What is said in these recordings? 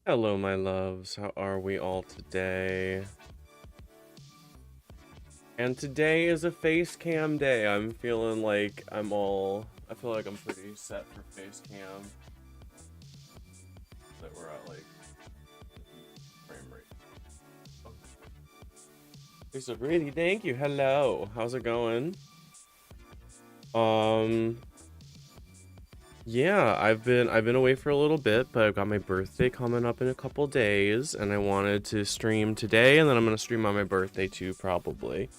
Hello, my loves. How are we all today? And today is a face cam day. I'm feeling like I feel like I'm pretty set for face cam. That we're at like frame rate. Oh. Lisa, really, thank you. Hello. How's it going? Um, yeah, I've been away for a little bit, but I've got my birthday coming up in a couple days, and I wanted to stream today, and then I'm gonna stream on my birthday too, probably.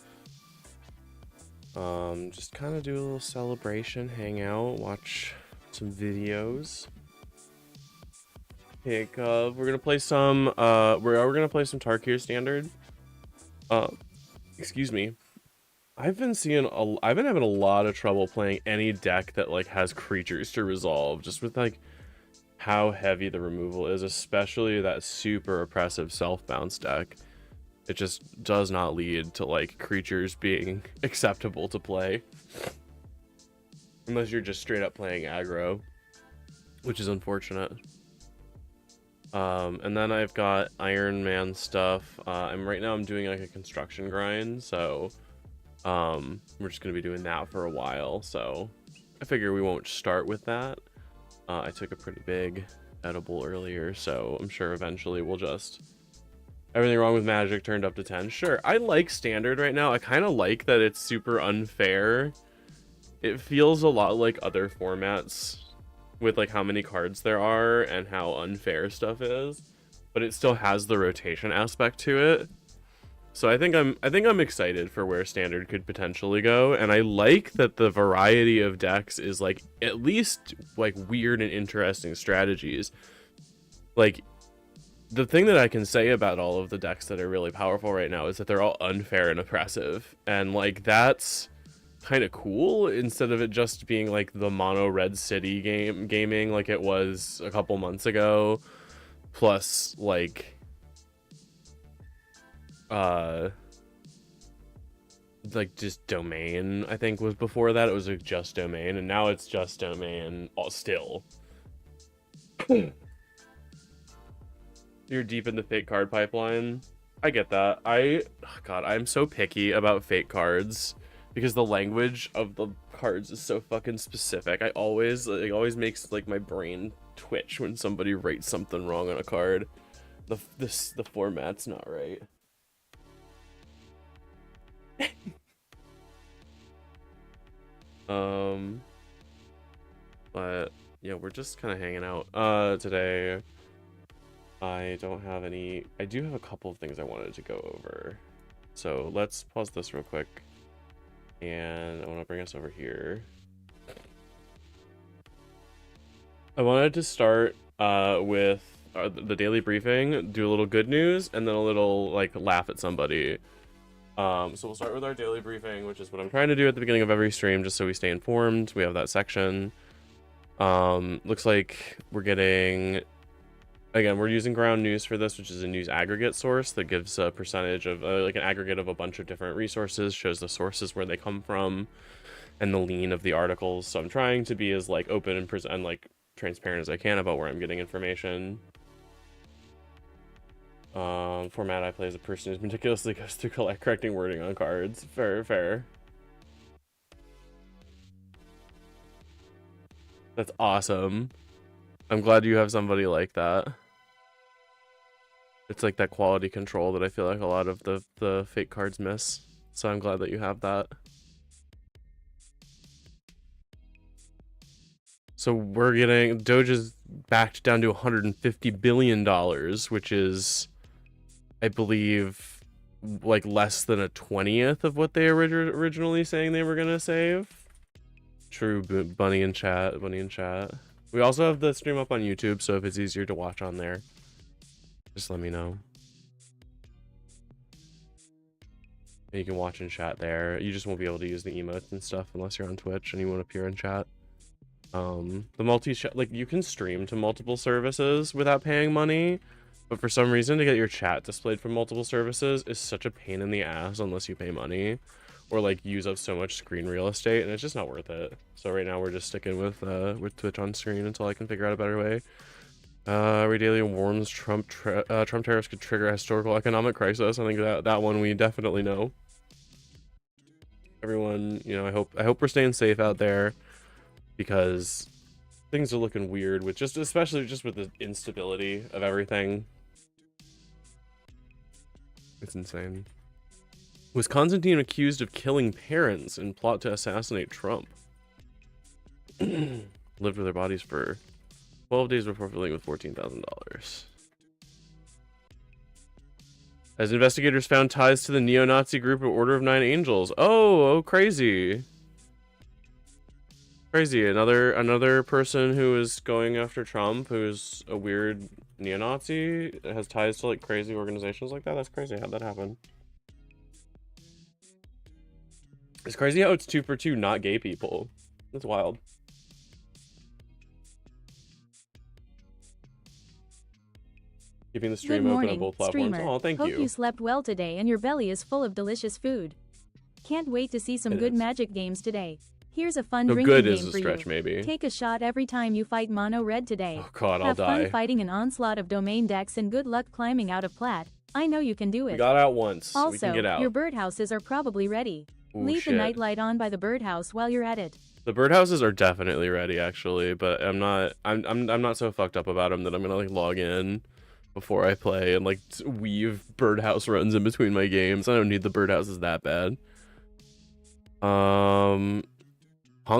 Just kind of do a little celebration, hang out, watch some videos. We're gonna play some, we're gonna play some Tarkir Standard. Uh, excuse me. I've been having a lot of trouble playing any deck that like has creatures to resolve, just with like how heavy the removal is, especially that super oppressive self-bounce deck. It just does not lead to like creatures being acceptable to play. Unless you're just straight up playing aggro, which is unfortunate. And then I've got Iron Man stuff. Right now I'm doing like a construction grind, so we're just gonna be doing that for a while. So I figure we won't start with that. I took a pretty big edible earlier, so I'm sure eventually we'll just everything wrong with Magic turned up to 10. Sure, I like Standard right now. I kind of like that it's super unfair. It feels a lot like other formats with like how many cards there are and how unfair stuff is, but it still has the rotation aspect to it. So I think I'm excited for where Standard could potentially go, and I like that the variety of decks is like at least like weird and interesting strategies. Like the thing that I can say about all of the decks that are really powerful right now is that they're all unfair and oppressive, and like that's kind of cool instead of it just being like the mono red city gaming like it was a couple months ago, plus uh like just domain. I think was before that it was like just domain, and now it's just domain still. You're deep in the fake card pipeline. I get that. God, I'm so picky about fake cards because the language of the cards is so fucking specific. It always makes like my brain twitch when somebody writes something wrong on a card. The format's not right. Um, but yeah, we're just kind of hanging out today. I don't have any. I do have a couple of things I wanted to go over. So let's pause this real quick. And I want to bring us over here. I wanted to start with the daily briefing, do a little good news, and then a little like laugh at somebody. So we'll start with our daily briefing, which is what I'm trying to do at the beginning of every stream, just so we stay informed. We have that section. Looks like we're getting. Again, we're using ground news for this, which is a news aggregate source that gives a percentage of like an aggregate of a bunch of different resources, shows the sources where they come from and the lean of the articles. So I'm trying to be as like open and like transparent as I can about where I'm getting information. Format I play as a person who meticulously goes through correcting wording on cards. Fair. That's awesome. I'm glad you have somebody like that. It's like that quality control that I feel like a lot of the fake cards miss. So I'm glad that you have that. So we're getting Doge is backed down to $150 billion, which is, I believe, like less than a 20th of what they originally saying they were gonna save. True, Bunny in chat. We also have the stream up on YouTube, so if it's easier to watch on there, just let me know. And you can watch and chat there. You just won't be able to use the emotes and stuff unless you're on Twitch and you won't appear in chat. The multi-chat, like you can stream to multiple services without paying money, but for some reason to get your chat displayed from multiple services is such a pain in the ass unless you pay money or like use up so much screen real estate, and it's just not worth it. So right now we're just sticking with Twitch on screen until I can figure out a better way. Every warns Trump tariffs could trigger a historical economic crisis. I think that one we definitely know. Everyone, you know, I hope we're staying safe out there, because things are looking weird with especially with the instability of everything. It's insane. Was Constantine accused of killing parents in plot to assassinate Trump? Lived with their bodies for 12 days before filling with $14,000. As investigators found ties to the neo-Nazi group of Order of Nine Angels. Oh, crazy. Crazy. Another person who is going after Trump, who's a weird neo-Nazi, has ties to like crazy organizations like that. That's crazy. How'd that happen? It's crazy how it's 2 for 2 not gay people. That's wild. Keeping the stream open on both platforms. Oh, thank you. Hope you slept well today and your belly is full of delicious food. Can't wait to see some good Magic games today. Here's a fun drinking good game is a for stretch, you. maybe. Take a shot every time you fight Mono Red today. Oh god, I'll Have die. fun fighting an onslaught of domain decks and good luck climbing out of plat. I know you can do it. We got out once. Also, we can get out. your birdhouses are probably ready. Ooh, Leave shit. the nightlight on by the birdhouse while you're at it. The birdhouses are definitely ready, actually, but I'm not so fucked up about them that I'm gonna like log in before I play and like weave birdhouse runs in between my games. I don't need the birdhouses that bad. Hong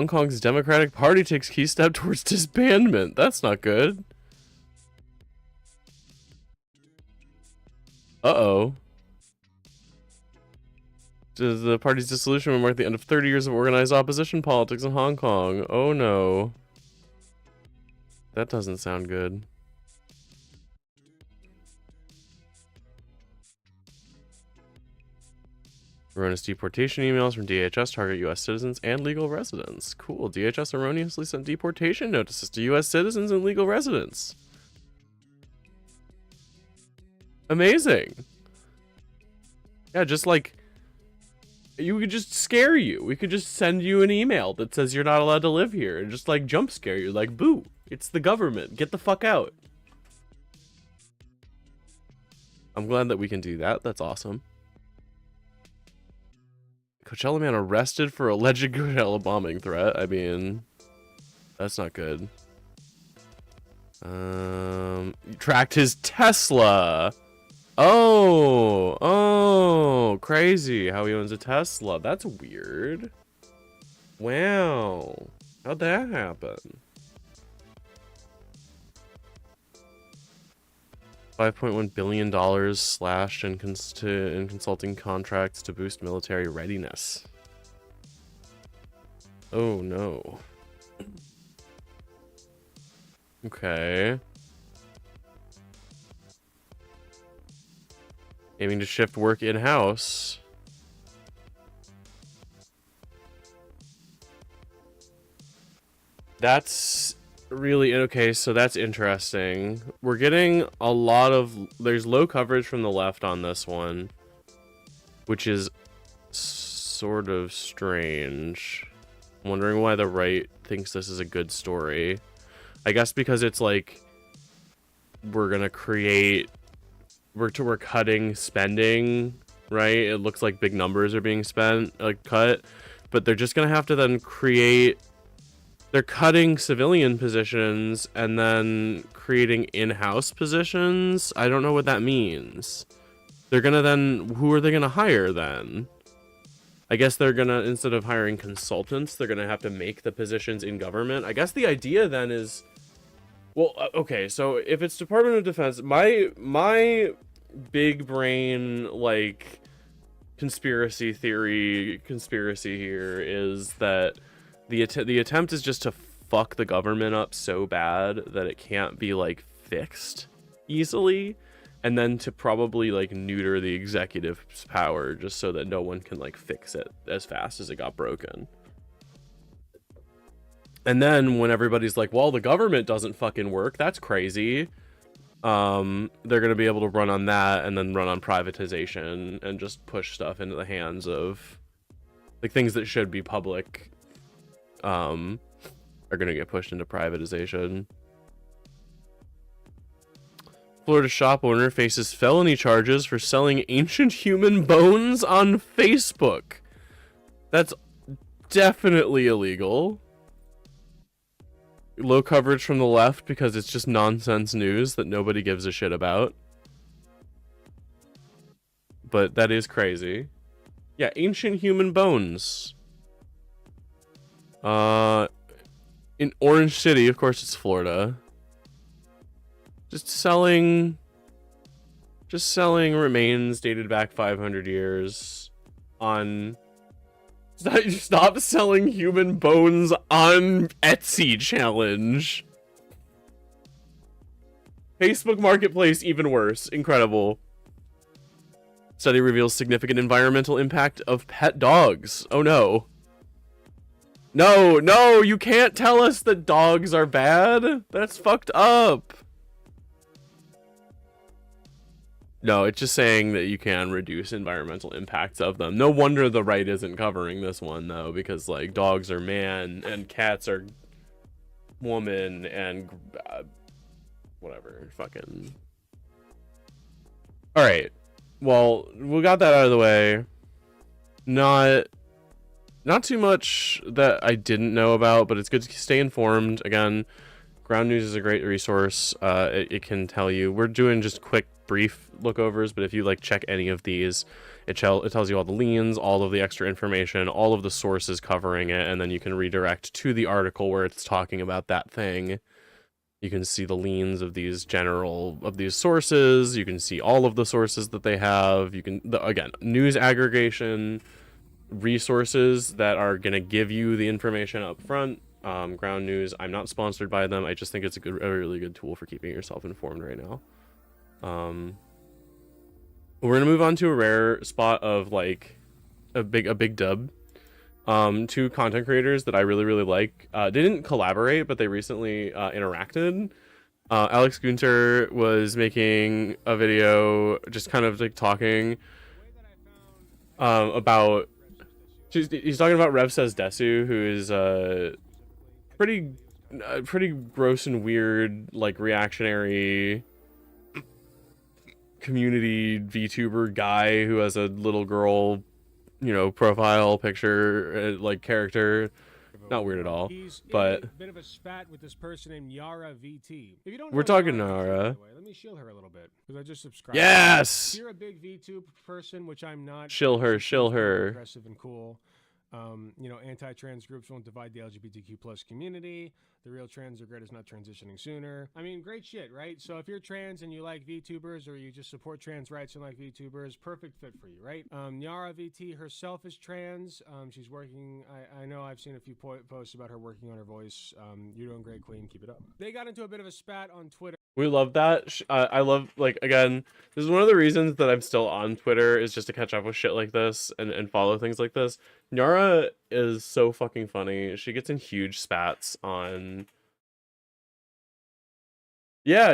Kong's Democratic Party takes key step towards disbandment. That's not good. Uh-oh. The party's dissolution will mark the end of 30 years of organized opposition politics in Hong Kong. Oh no. That doesn't sound good. Erroneous deportation emails from DHS target U.S. citizens and legal residents. Cool. DHS erroneously sent deportation notices to U.S. citizens and legal residents. Amazing. Yeah, just like... You could just scare you. We could just send you an email that says you're not allowed to live here. And just like jump scare you. Like, boo. It's the government. Get the fuck out. I'm glad that we can do that. That's awesome. Coachella man arrested for alleged Coachella bombing threat. I mean, that's not good. Tracked his Tesla. Oh, crazy how he owns a Tesla. That's weird. Wow. How'd that happen? $5.1 billion slashed in consulting contracts to boost military readiness. Oh no. Okay. Aiming to shift work in-house. That's really okay, so that's interesting. We're getting a lot of... There's low coverage from the left on this one, which is sort of strange. I'm wondering why the right thinks this is a good story. I guess because it's like we're gonna create... We're cutting spending, right? It looks like big numbers are being spent, like cut, but they're just gonna have to then create... They're cutting civilian positions and then creating in-house positions. I don't know what that means. They're gonna then... Who are they gonna hire then? I guess they're gonna, instead of hiring consultants, they're gonna have to make the positions in government. I guess the idea then is... Well, okay, so if it's Department of Defense, my big brain, like, conspiracy here is that the attempt is just to fuck the government up so bad that it can't be, like, fixed easily, and then to probably, like, neuter the executive's power just so that no one can, like, fix it as fast as it got broken. And then when everybody's like, well, the government doesn't fucking work, that's crazy, they're going to be able to run on that and then run on privatization and just push stuff into the hands of, like, things that should be public are going to get pushed into privatization. Florida shop owner faces felony charges for selling ancient human bones on Facebook. That's definitely illegal. Low coverage from the left because it's just nonsense news that nobody gives a shit about. But that is crazy. Yeah, ancient human bones. In Orange City, of course it's Florida. Just selling remains dated back 500 years on... Stop selling human bones on Etsy challenge. Facebook Marketplace, even worse. Incredible. Study reveals significant environmental impact of pet dogs. Oh no. No, you can't tell us that dogs are bad. That's fucked up. No, it's just saying that you can reduce environmental impacts of them. No wonder the right isn't covering this one, though, because, like, dogs are man and cats are woman and whatever. Fucking. Alright. Well, we got that out of the way. Not too much that I didn't know about, but it's good to stay informed. Again, Ground News is a great resource. It can tell you. We're doing just quick, brief lookovers, but if you like check any of these, it tells you all the liens, all of the extra information, all of the sources covering it, and then you can redirect to the article where it's talking about that thing. You can see the liens of these sources. You can see all of the sources that they have. You can, again, news aggregation, resources that are going to give you the information up front. Ground News, I'm not sponsored by them. I just think it's a really good tool for keeping yourself informed right now. We're gonna move on to a rare spot of like a big dub. Two content creators that I really like. They didn't collaborate, but they recently interacted. Alex Gunter was making a video just kind of like talking about he's talking about Rev Says Desu, who is pretty gross and weird, like reactionary community VTuber guy who has a little girl, you know, profile picture, like character. Not weird at all, but a bit of a spat with this person named Yara VT. If you don't know we're talking Yara. Let me shield her a little bit because I just subscribed. Yes. If you're a big VTube person, which I'm not. Shill her. Aggressive and cool. You know, anti-trans groups won't divide the LGBTQ plus community. The real trans regret is not transitioning sooner. I mean, great shit, right? So if you're trans and you like VTubers or you just support trans rights and like VTubers, perfect fit for you, right? Yara VT herself is trans. She's working. I know I've seen a few posts about her working on her voice. You're doing great, queen. Keep it up. They got into a bit of a spat on Twitter. We love that. I love, like, again, this is one of the reasons that I'm still on Twitter, is just to catch up with shit like this and follow things like this. Nyara is so fucking funny. She gets in huge spats on... Yeah.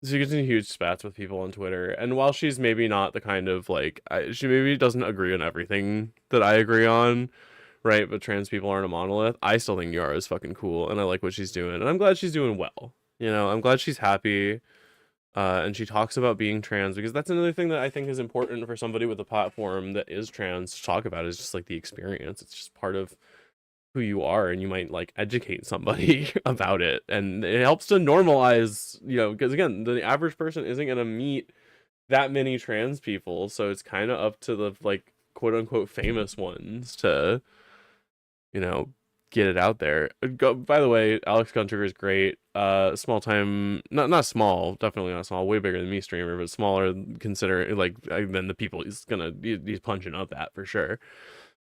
She gets in huge spats with people on Twitter, and while she's maybe not the kind of, like, she maybe doesn't agree on everything that I agree on, right, but trans people aren't a monolith, I still think Yara is fucking cool, and I like what she's doing, and I'm glad she's doing well. You know, I'm glad she's happy, and she talks about being trans, because that's another thing that I think is important for somebody with a platform that is trans to talk about, is just, like, the experience. It's just part of who you are, and you might, like, educate somebody about it, and it helps to normalize, you know, because, again, the average person isn't going to meet that many trans people, so it's kind of up to the, like, quote-unquote famous ones to... you know, get it out there. By the way, Alex Gunter is great. Small time, not small, definitely not small, way bigger than me streamer, but smaller considering, like, than the people he's punching up at for sure.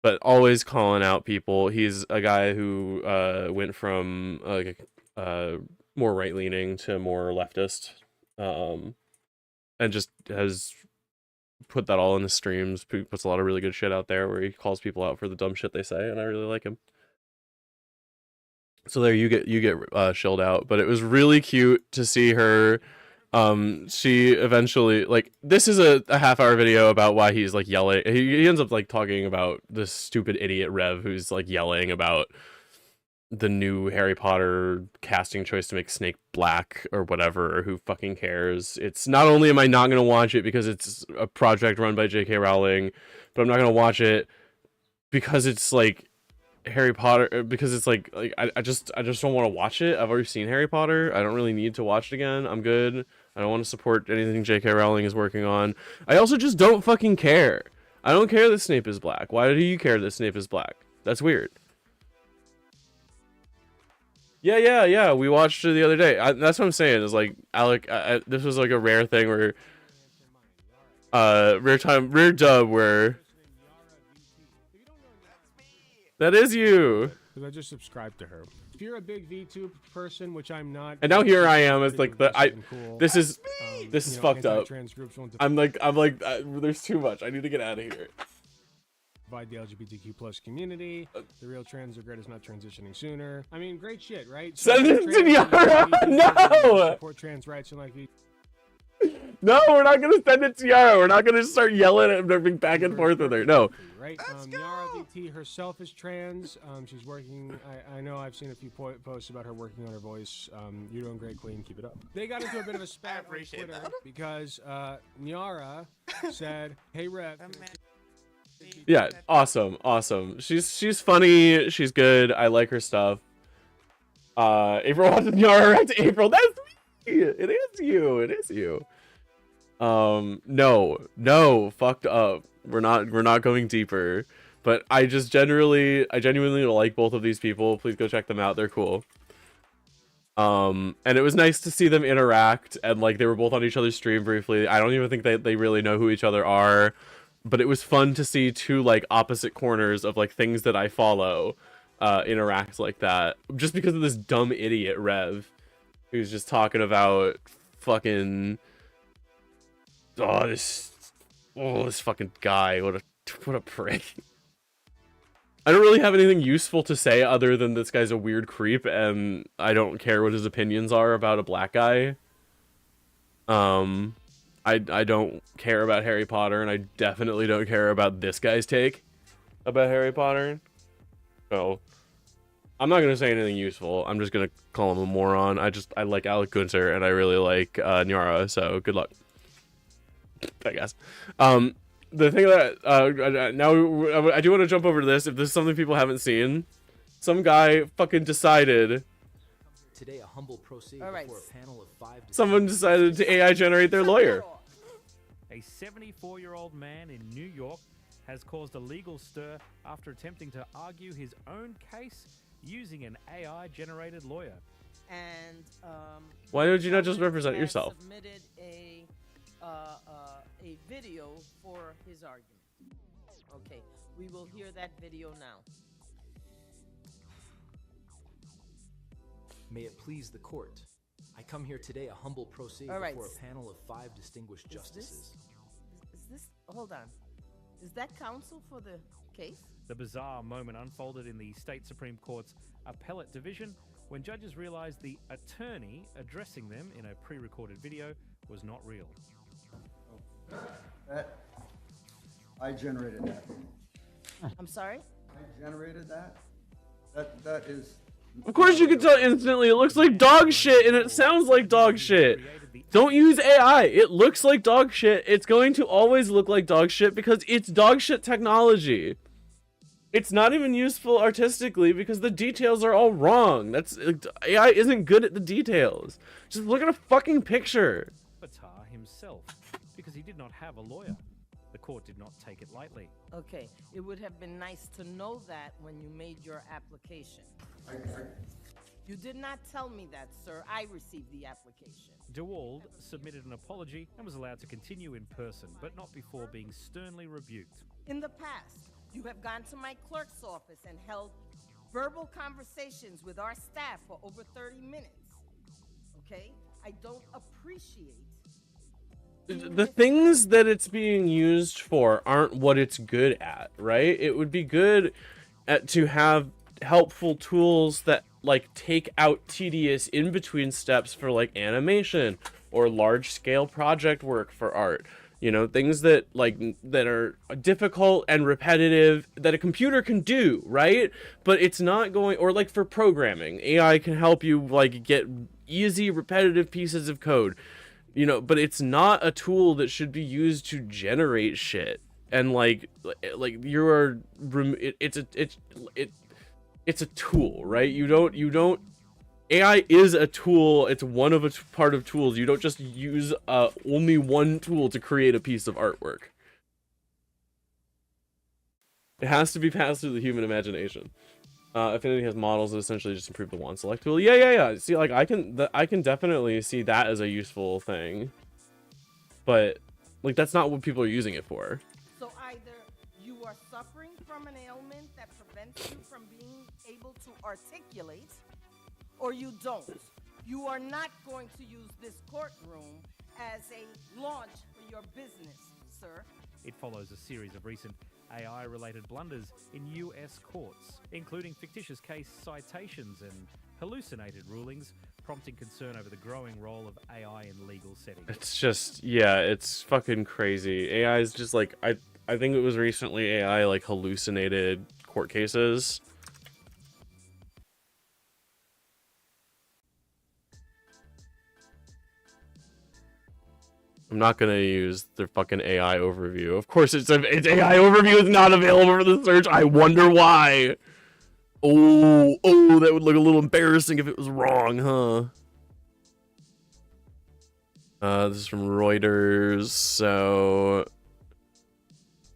But always calling out people. He's a guy who went from more right leaning to more leftist, and just has put that all in his streams. Puts a lot of really good shit out there where he calls people out for the dumb shit they say, and I really like him. So there you get shilled out, but it was really cute to see her. She eventually, like, this is a half-hour video about why he's, like, yelling. He ends up, like, talking about this stupid idiot Rev who's, like, yelling about the new Harry Potter casting choice to make Snape black or whatever, or who fucking cares. It's not only am I not going to watch it because it's a project run by J.K. Rowling, but I'm not going to watch it because it's like Harry Potter, because it's like I just don't want to watch it. I've already seen Harry Potter. I don't really need to watch it again. I'm good. I don't want to support anything J.K. Rowling is working on. I also just don't fucking care. I don't care that Snape is black. Why do you care that Snape is black? That's weird. Yeah. We watched it the other day. That's what I'm saying. Is like Alec. This was like a rare thing where, rare dub where. That is you. Because I just subscribed to her. If you're a big VTube person, which I'm not, and now here I am. It's like cool. This is fucked up. Groups won't I'm like there's too much. I need to get out of here. Divide the LGBTQ plus community. The real trans regret is not transitioning sooner. I mean, great shit, right? Send it to Yara. No. Support trans rights and like No, we're not gonna send it to Yara. We're not gonna start yelling at him back and forth with her. No. Right. Yara VT herself is trans. She's working. I know I've seen a few posts about her working on her voice. You're doing great, Queen. Keep it up. They got into a bit of a spat on Twitter because Nyara said, "Hey Rev." Yeah, awesome. She's funny. She's good. I like her stuff. April wants Nyara right to April. That's me. It is you. No, fucked up. We're not going deeper. But I genuinely like both of these people. Please go check them out. They're cool. And it was nice to see them interact, and like they were both on each other's stream briefly. I don't even think they really know who each other are, but it was fun to see two like opposite corners of like things that I follow interact like that, just because of this dumb idiot Rev who's just talking about fucking this fucking guy. What a prick. I don't really have anything useful to say other than this guy's a weird creep, and I don't care what his opinions are about a black guy. I don't care about Harry Potter, and I definitely don't care about this guy's take about Harry Potter. So I'm not gonna say anything useful. I'm just gonna call him a moron. I like Alec Gunther, and I really like Nyara. So good luck, I guess. The thing that now I do want to jump over to this. If this is something people haven't seen, some guy fucking decided. Today, a humble proceed before a panel of 5. Someone decided to AI generate their lawyer. A 74-year-old man in New York has caused a legal stir after attempting to argue his own case using an AI-generated lawyer. And why would you not just represent yourself? Submitted a video for his argument. Okay, we will hear that video now. May it please the court. I come here today a humble proceed before a panel of 5 distinguished justices. Is this, hold on. Is that counsel for the case? The bizarre moment unfolded in the state Supreme Court's appellate division when judges realized the attorney addressing them in a pre-recorded video was not real. I generated that. I'm sorry? I generated that. That is. Of course you can tell instantly. It looks like dog shit, and it sounds like dog shit. Don't use AI. It looks like dog shit. It's going to always look like dog shit because it's dog shit technology. It's not even useful artistically because the details are all wrong. AI isn't good at the details. Just look at a fucking picture. Avatar himself, because he did not have a lawyer. The court did not take it lightly. Okay, it would have been nice to know that when you made your application. You did not tell me that, sir. I received the application. DeWald submitted an apology and was allowed to continue in person, but not before being sternly rebuked. In the past, you have gone to my clerk's office and held verbal conversations with our staff for over 30 minutes. Okay? I don't appreciate the things that it's being used for aren't what it's good at, right? It would be good to have helpful tools that like take out tedious in-between steps for like animation or large-scale project work for art. You know, things that that are difficult and repetitive that a computer can do, right? But it's not going, or like for programming, AI can help you like get easy repetitive pieces of code, you know, but it's not a tool that should be used to generate shit. And like you are it's a tool, right? You don't AI is a tool. It's one of a part of tools. You don't just use only one tool to create a piece of artwork. It has to be passed through the human imagination. Affinity has models that essentially just improve the one select tool. Yeah. See, like I can definitely see that as a useful thing, but like that's not what people are using it for. So either you are suffering from an ailment that prevents you from being able to articulate, or you don't. You are not going to use this courtroom as a launch for your business, sir. It follows a series of recent AI-related blunders in US courts, including fictitious case citations and hallucinated rulings, prompting concern over the growing role of AI in legal settings. It's just, yeah, it's fucking crazy. AI is just like, I think it was recently AI like hallucinated court cases. I'm not gonna use their fucking AI overview. Of course, its AI overview is not available for the search. I wonder why. Oh, that would look a little embarrassing if it was wrong, huh? This is from Reuters. So,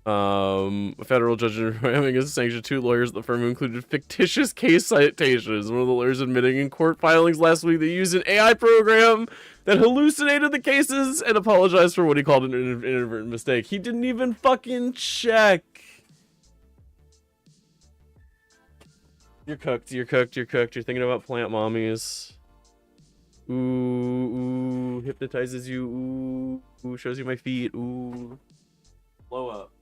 a federal judge in Wyoming has sanctioned 2 lawyers at the firm who included fictitious case citations. One of the lawyers admitting in court filings last week they used an AI program that hallucinated the cases and apologized for what he called an inadvertent mistake. He didn't even fucking check. You're cooked. You're thinking about plant mommies. Ooh, hypnotizes you. Ooh, shows you my feet. Ooh. Blow up.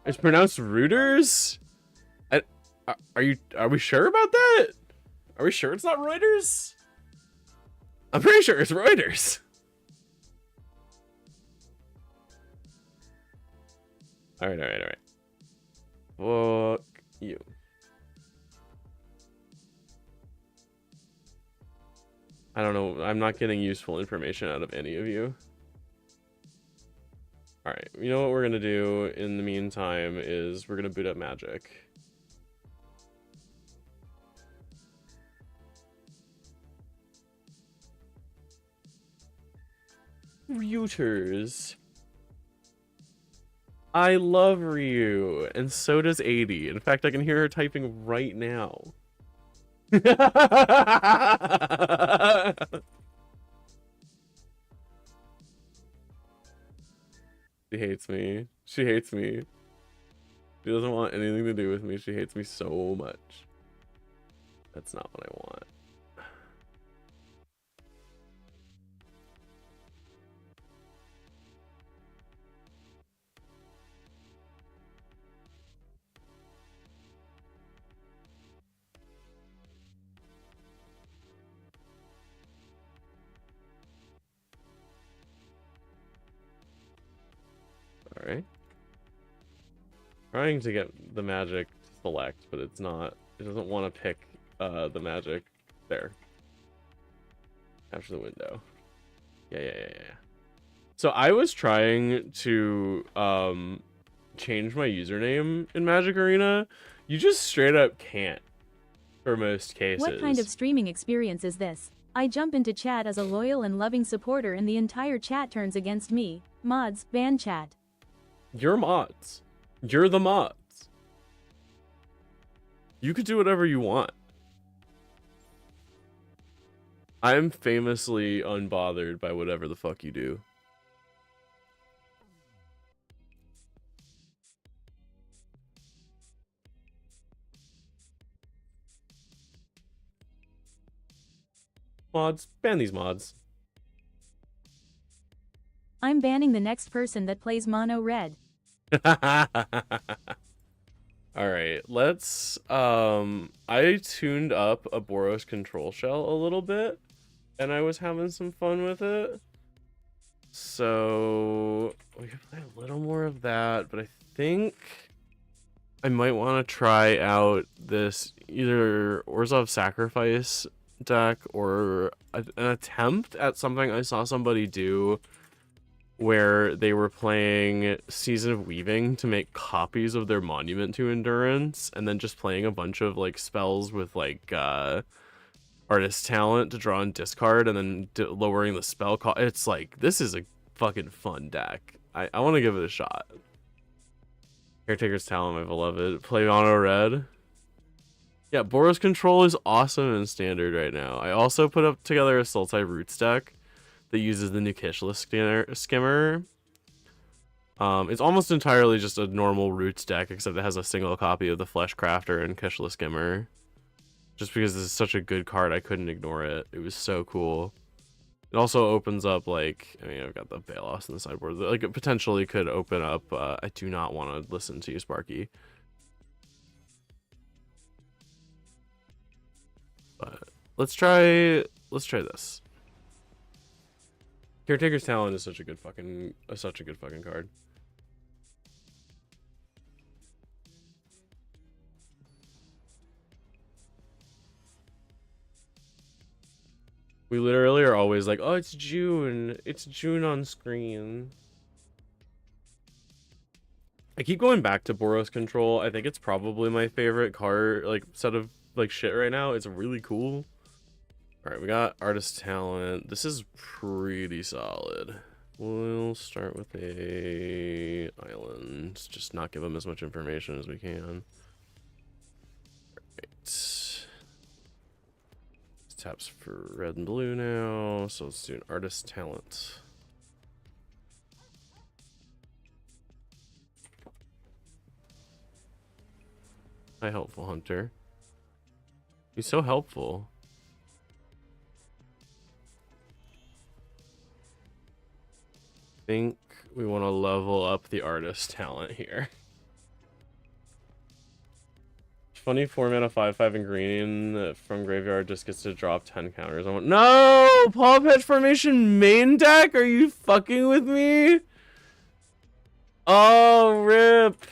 It's pronounced Reuters? Are we sure about that? Are we sure it's not Reuters? I'm pretty sure it's Reuters. Alright. Fuck you. I don't know. I'm not getting useful information out of any of you. Alright, you know what we're gonna do in the meantime is we're gonna boot up Magic. Reuters. I love Ryu, and so does 80. In fact, I can hear her typing right now. She hates me. She hates me. She doesn't want anything to do with me. She hates me so much. That's not what I want. Alright. Trying to get the magic to select, but it's not. It doesn't want to pick the magic. There. After the window. Yeah. So I was trying to change my username in Magic Arena. You just straight up can't for most cases. What kind of streaming experience is this? I jump into chat as a loyal and loving supporter and the entire chat turns against me. Mods, ban chat. You're mods. You're the mods. You could do whatever you want. I'm famously unbothered by whatever the fuck you do. Mods, ban these mods. I'm banning the next person that plays mono red. Alright, let's I tuned up a Boros control shell a little bit. and I was having some fun with it. So we could play a little more of that, but I think I might want to try out this either Orzhov Sacrifice deck or an attempt at something I saw somebody do where they were playing Season of Weaving to make copies of their Monument to Endurance and then just playing a bunch of like spells with like artist talent to draw and discard and then lowering the spell cost. It's like, this is a fucking fun deck. I want to give it a shot. Caretaker's Talent, my beloved. Play mono red. Yeah, Boros Control is awesome in Standard right now. I also put up together a Sultai Roots deck that uses the new Kishless Skimmer. It's almost entirely just a normal Roots deck, except it has a single copy of the Flesh Crafter and Kishless Skimmer. Just because this is such a good card, I couldn't ignore it. It was so cool. It also opens up, like, I mean, I've got the Balos in the sideboard. Like, it potentially could open up, I do not want to listen to you, Sparky. But let's try this. Caretaker's Talent is such a good fucking card. We literally are always like, oh, it's June. It's June on screen. I keep going back to Boros Control. I think it's probably my favorite card, like, set of, like, shit right now. It's really cool. Alright, we got Artist Talent. This is pretty solid. We'll start with a island. Just not give them as much information as we can. Alright. Taps for red and blue now, so let's do an Artist Talent. Hi, Helpful Hunter. He's so helpful. I think we want to level up the Artist Talent here. Funny 4-mana 5/5 and green from graveyard just gets to drop 10 counters. I want no Paw Patch Formation main deck. Are you fucking with me? Oh, rip.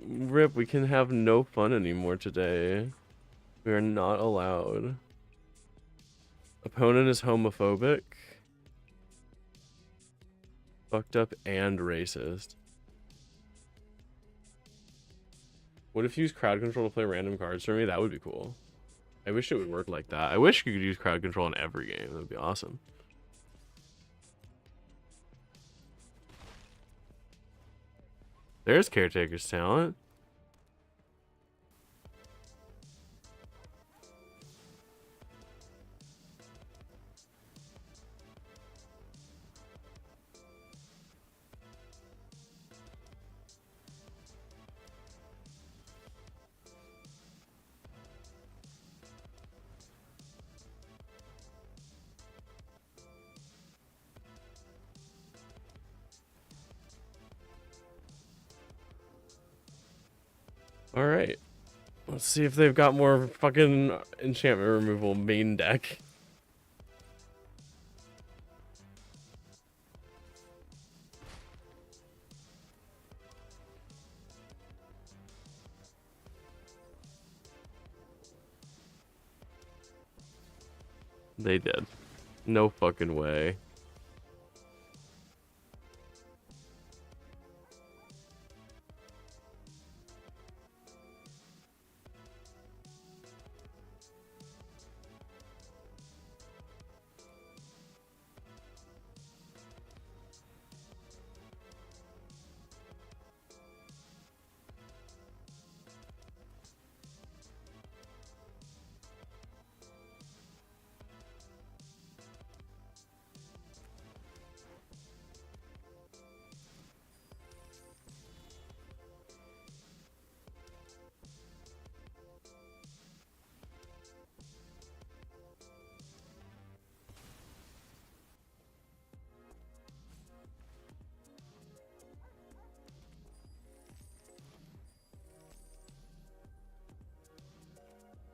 Rip, we can have no fun anymore today. We are not allowed. Opponent is homophobic, fucked up, and racist. What if you use crowd control to play random cards for me? That would be cool. I wish it would work like that. I wish you could use crowd control in every game. That would be awesome. There's Caretaker's Talent. All right, let's see if they've got more fucking enchantment removal main deck. They did. No fucking way.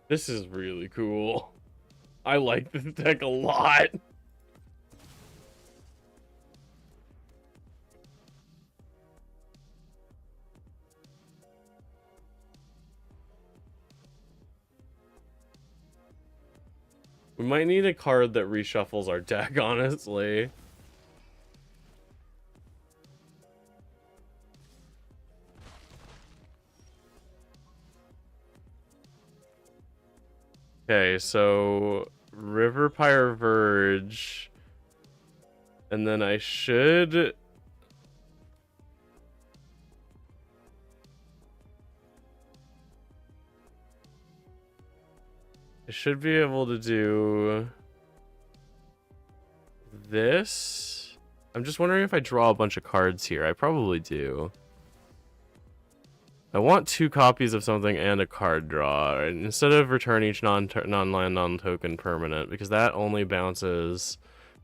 This is really cool. I like this deck a lot. We might need a card that reshuffles our deck, honestly. Okay, so River Pyre Verge. And then I should... I should be able to do this. I'm just wondering if I draw a bunch of cards here. I probably do. I want 2 copies of something and a card draw. And instead of return each non-land, non-token permanent, because that only bounces...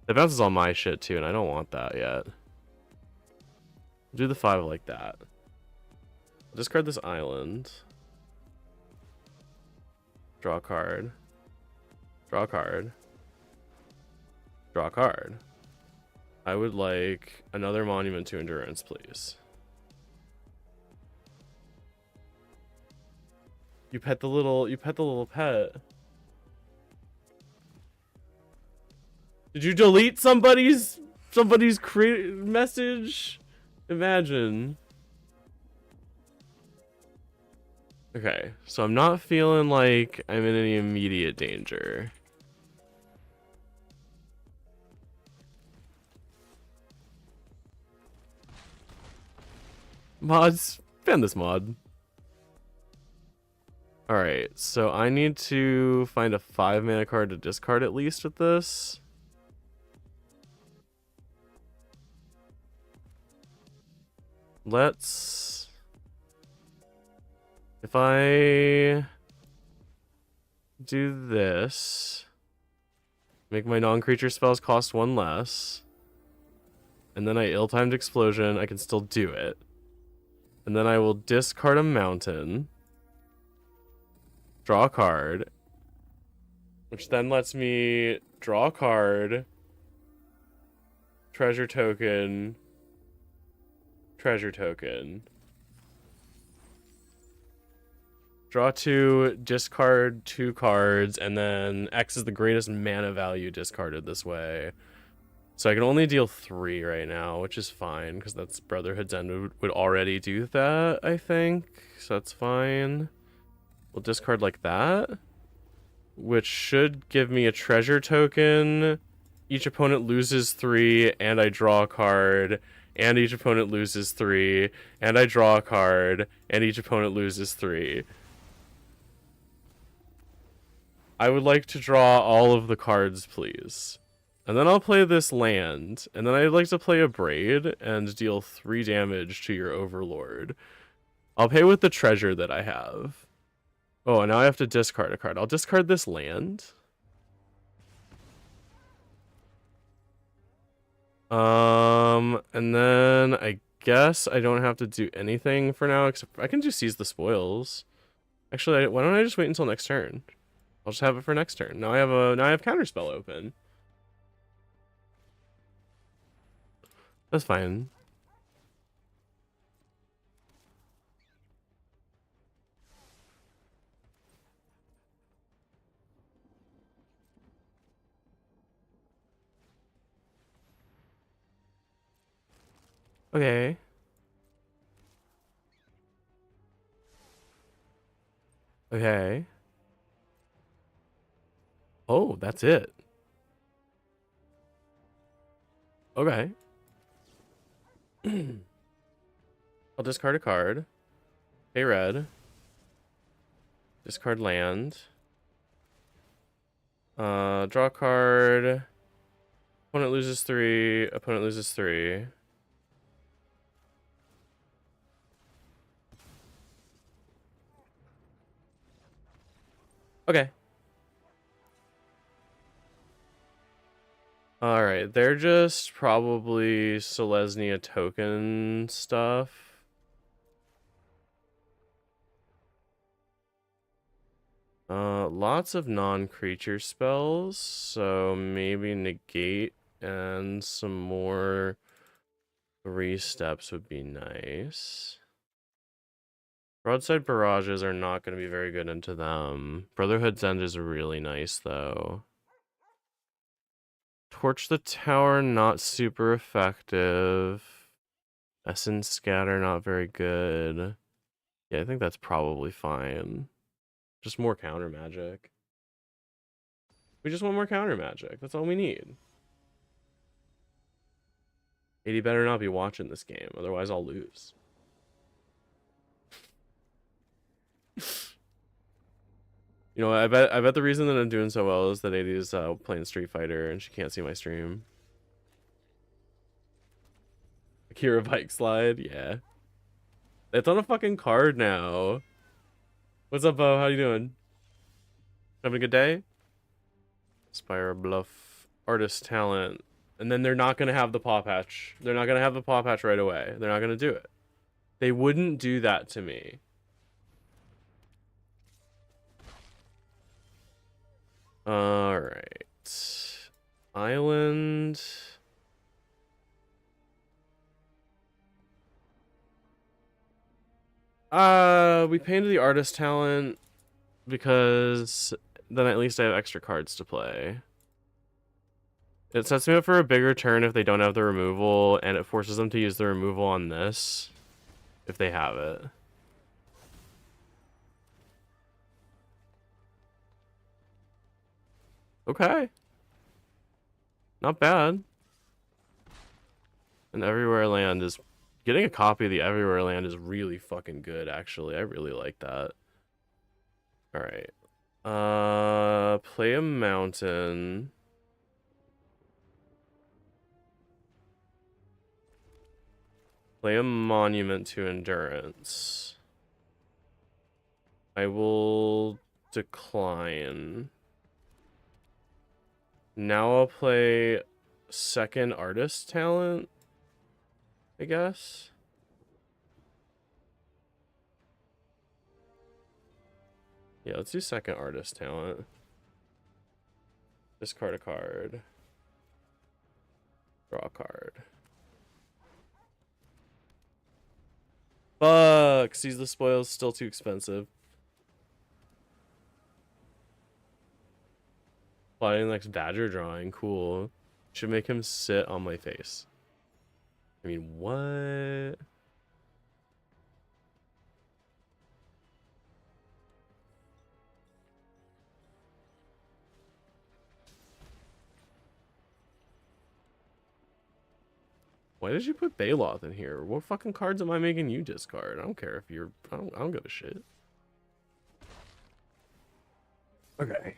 It bounces all my shit too, and I don't want that yet. Do the 5 like that. Discard this island. Draw a card. Draw a card. Draw a card. I would like another Monument to Endurance, please. You pet the little pet. Did you delete somebody's message? Imagine. Okay, so I'm not feeling like I'm in any immediate danger. Mods, ban this mod. Alright, so I need to find a 5-mana card to discard at least with this. Let's... If I do this, make my non-creature spells cost 1 less, and then I ill-timed explosion, I can still do it. And then I will discard a mountain, draw a card, which then lets me draw a card, treasure token, draw 2, discard 2 cards, and then X is the greatest mana value discarded this way. So I can only deal 3 right now, which is fine, because that's Brotherhood's End would already do that, I think. So that's fine. We'll discard like that, which should give me a treasure token. Each opponent loses 3, and I draw a card. And each opponent loses 3, and I draw a card, and each opponent loses 3. I would like to draw all of the cards, please. And then I'll play this land, and then I'd like to play a Braid and deal 3 damage to your Overlord. I'll pay with the treasure that I have. Oh, and now I have to discard a card. I'll discard this land. And then I guess I don't have to do anything for now, except I can just seize the spoils. Actually, why don't I just wait until next turn? I'll just have it for next turn. Now I have counterspell open. That's fine. Okay. Okay. Oh, that's it. Okay. I'll discard a card. Pay red. Discard land. Draw a card. Opponent loses 3. Opponent loses 3. Okay. Alright, they're just probably Selesnya token stuff. Lots of non-creature spells, so maybe negate and some more 3 steps would be nice. Broadside barrages are not going to be very good into them. Brotherhood's End is really nice, though. Torch the tower, not super effective. Essence scatter, not very good. Yeah, I think that's probably fine. Just more counter magic. We just want more counter magic. That's all we need. 80 better not be watching this game, otherwise I'll lose. You know, I bet the reason that I'm doing so well is that 80 is playing Street Fighter and she can't see my stream. Akira bike slide, yeah. It's on a fucking card now. What's up, Bo? How you doing? Having a good day? Spire Bluff artist talent. And then they're not gonna have the paw patch. They're not gonna have the paw patch right away. They're not gonna do it. They wouldn't do that to me. Alright. Island. We painted the artist talent because then at least I have extra cards to play. It sets me up for a bigger turn if they don't have the removal, and it forces them to use the removal on this if they have it. Okay. Not bad. And Everywhere Land is... Getting a copy of the Everywhere Land is really fucking good, actually. I really like that. Alright. Play a mountain. Play a monument to endurance. I will decline. Now I'll play second artist talent, I guess. Yeah, let's do second artist talent. Discard a card. Draw a card. Fuck! Seize the Spoils, still too expensive. Plotting next badger drawing, cool. Should make him sit on my face. I mean, what? Why did you put Baloth in here? What fucking cards am I making you discard? I don't care if you're... I don't give a shit. Okay.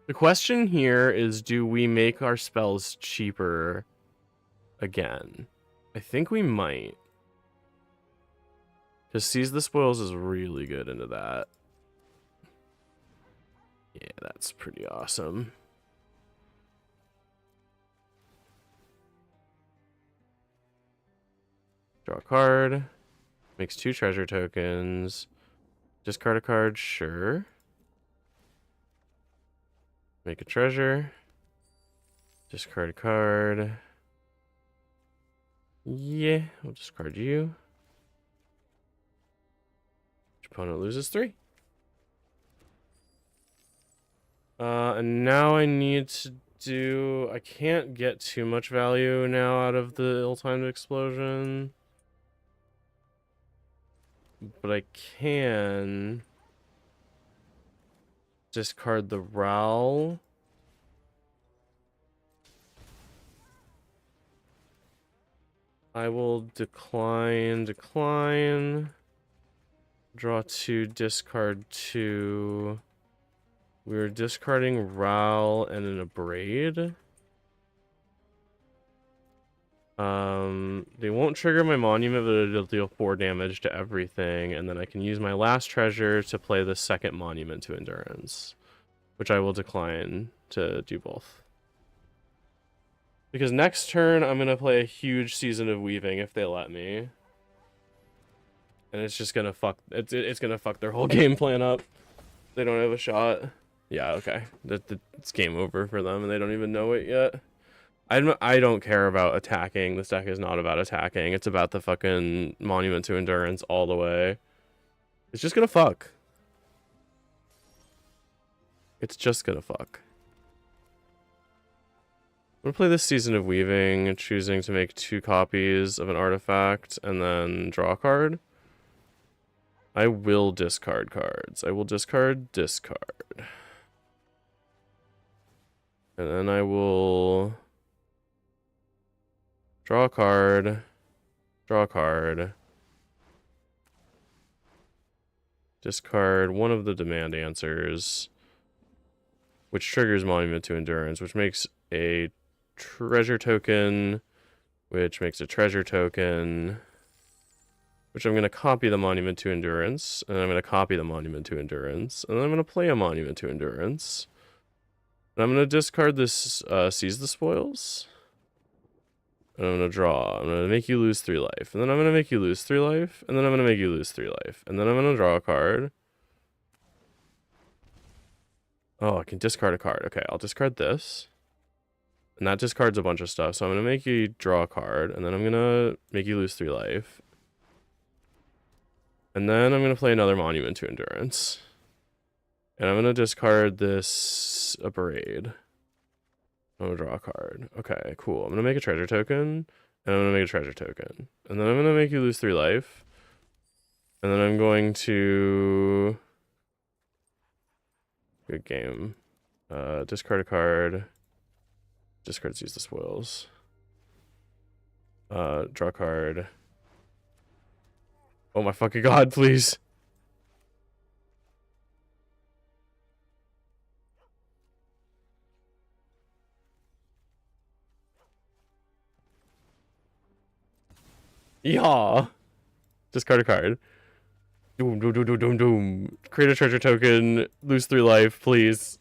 The question here is, do we make our spells cheaper again? I think we might. Because Seize the Spoils is really good into that. Yeah, that's pretty awesome. Draw a card. Makes 2 treasure tokens. Discard a card, sure. Make a treasure. Discard a card. Yeah, we'll discard you. Your opponent loses 3. And now I need to do... I can't get too much value now out of the ill-timed explosion. But I can discard the Rowl. I will decline. Draw 2, discard 2. We're discarding Rowl and an Abrade. They won't trigger my monument, but it'll deal 4 damage to everything, and then I can use my last treasure to play the second monument to endurance, which I will decline to do both. Because next turn, I'm going to play a huge Season of Weaving if they let me. And it's just gonna fuck. It's gonna fuck their whole game plan up. They don't have a shot. Yeah, okay. It's game over for them, and they don't even know it yet. I don't care about attacking. This deck is not about attacking. It's about the fucking Monument to Endurance all the way. It's just gonna fuck. It's just gonna fuck. I'm gonna play this Season of Weaving, choosing to make 2 copies of an artifact and then draw a card. I will discard cards. I will discard. And then I will draw a card. Discard one of the demand answers, which triggers Monument to Endurance, which makes a treasure token, which makes a treasure token, which I'm going to copy the Monument to Endurance, and I'm going to copy the Monument to Endurance, and then I'm going to play a Monument to Endurance. And I'm going to discard this Seize the Spoils. And I'm going to draw. I'm going to make you lose 3 life. And then I'm going to make you lose 3 life. And then I'm going to make you lose 3 life. And then I'm going to draw a card. Oh, I can discard a card. Okay, I'll discard this. And that discards a bunch of stuff. So I'm going to make you draw a card. And then I'm going to make you lose 3 life. And then I'm going to play another Monument to Endurance. And I'm going to discard this Abrade. I'm going to draw a card. Okay, cool. I'm going to make a treasure token. And I'm going to make a treasure token. And then I'm going to make you lose 3 life. And then I'm going to... Good game. Discard a card. Discard Seize the Spoils. Draw a card. Oh my fucking god, please. Yeah. Discard a card. Doom, doom, doom, doom, doom, doom. Create a treasure token. Lose 3 life, please.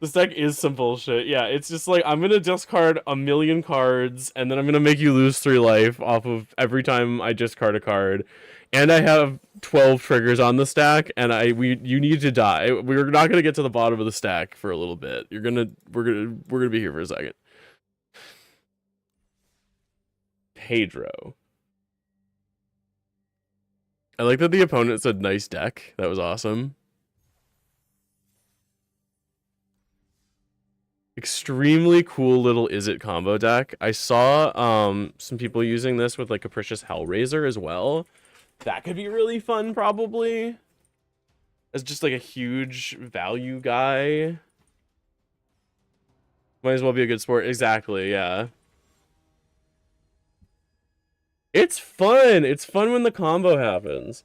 This deck is some bullshit. Yeah, it's just like, I'm gonna discard a million cards, and then I'm gonna make you lose 3 life off of every time I discard a card. And I have 12 triggers on the stack, and you need to die. We're not gonna get to the bottom of the stack for a little bit. We're gonna be here for a second. Pedro. I like that the opponent said nice deck. That was awesome. Extremely cool little Is It combo deck. I saw some people using this with like Capricious Hellraiser as well. That could be really fun, probably. As just like a huge value guy. Might as well be a good sport. Exactly, yeah. It's fun. It's fun when the combo happens.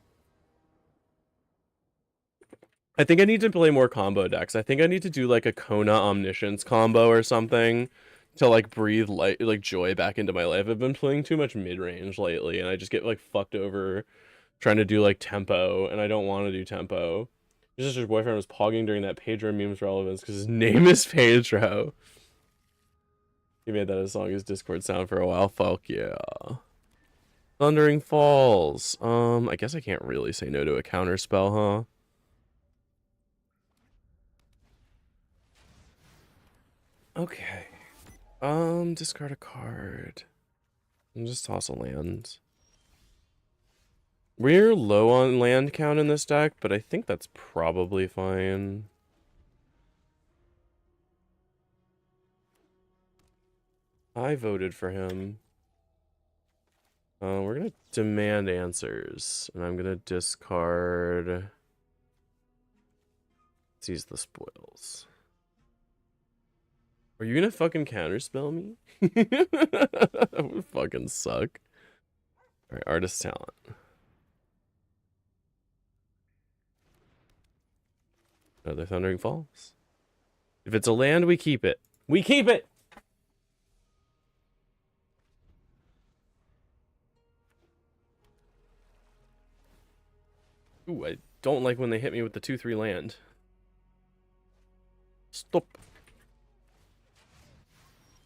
I think I need to play more combo decks. I think I need to do like a Kona Omniscience combo or something to like breathe like joy back into my life. I've been playing too much mid-range lately, and I just get like fucked over trying to do like tempo, and I don't want to do tempo. Your sister's boyfriend was pogging during that Pedro meme's relevance because his name is Pedro. He made that a song, his Discord sound for a while. Fuck yeah. Thundering Falls. I guess I can't really say no to a counter spell, huh? Okay. Discard a card. And just toss a land. We're low on land count in this deck, but I think that's probably fine. I voted for him. We're gonna demand answers, and I'm gonna discard Seize the Spoils. Are you gonna fucking counterspell me? That would fucking suck. Alright, Artist Talent. Another Thundering Falls. If it's a land, we keep it. We keep it! Ooh, I don't like when they hit me with the 2/3 land. Stop.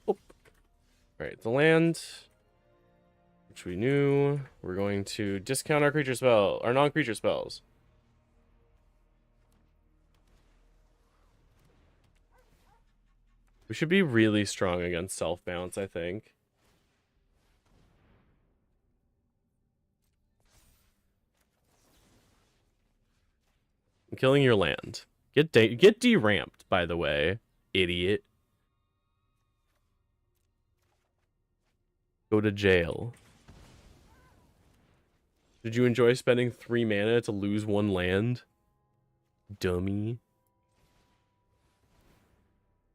Stop. Alright, the land. which we knew. We're going to discount our creature spell, our non-creature spells. We should be really strong against self-bounce, I think. I'm killing your land. Get deramped, by the way, idiot. Go to jail. Did you enjoy spending 3 mana to lose 1 land? Dummy.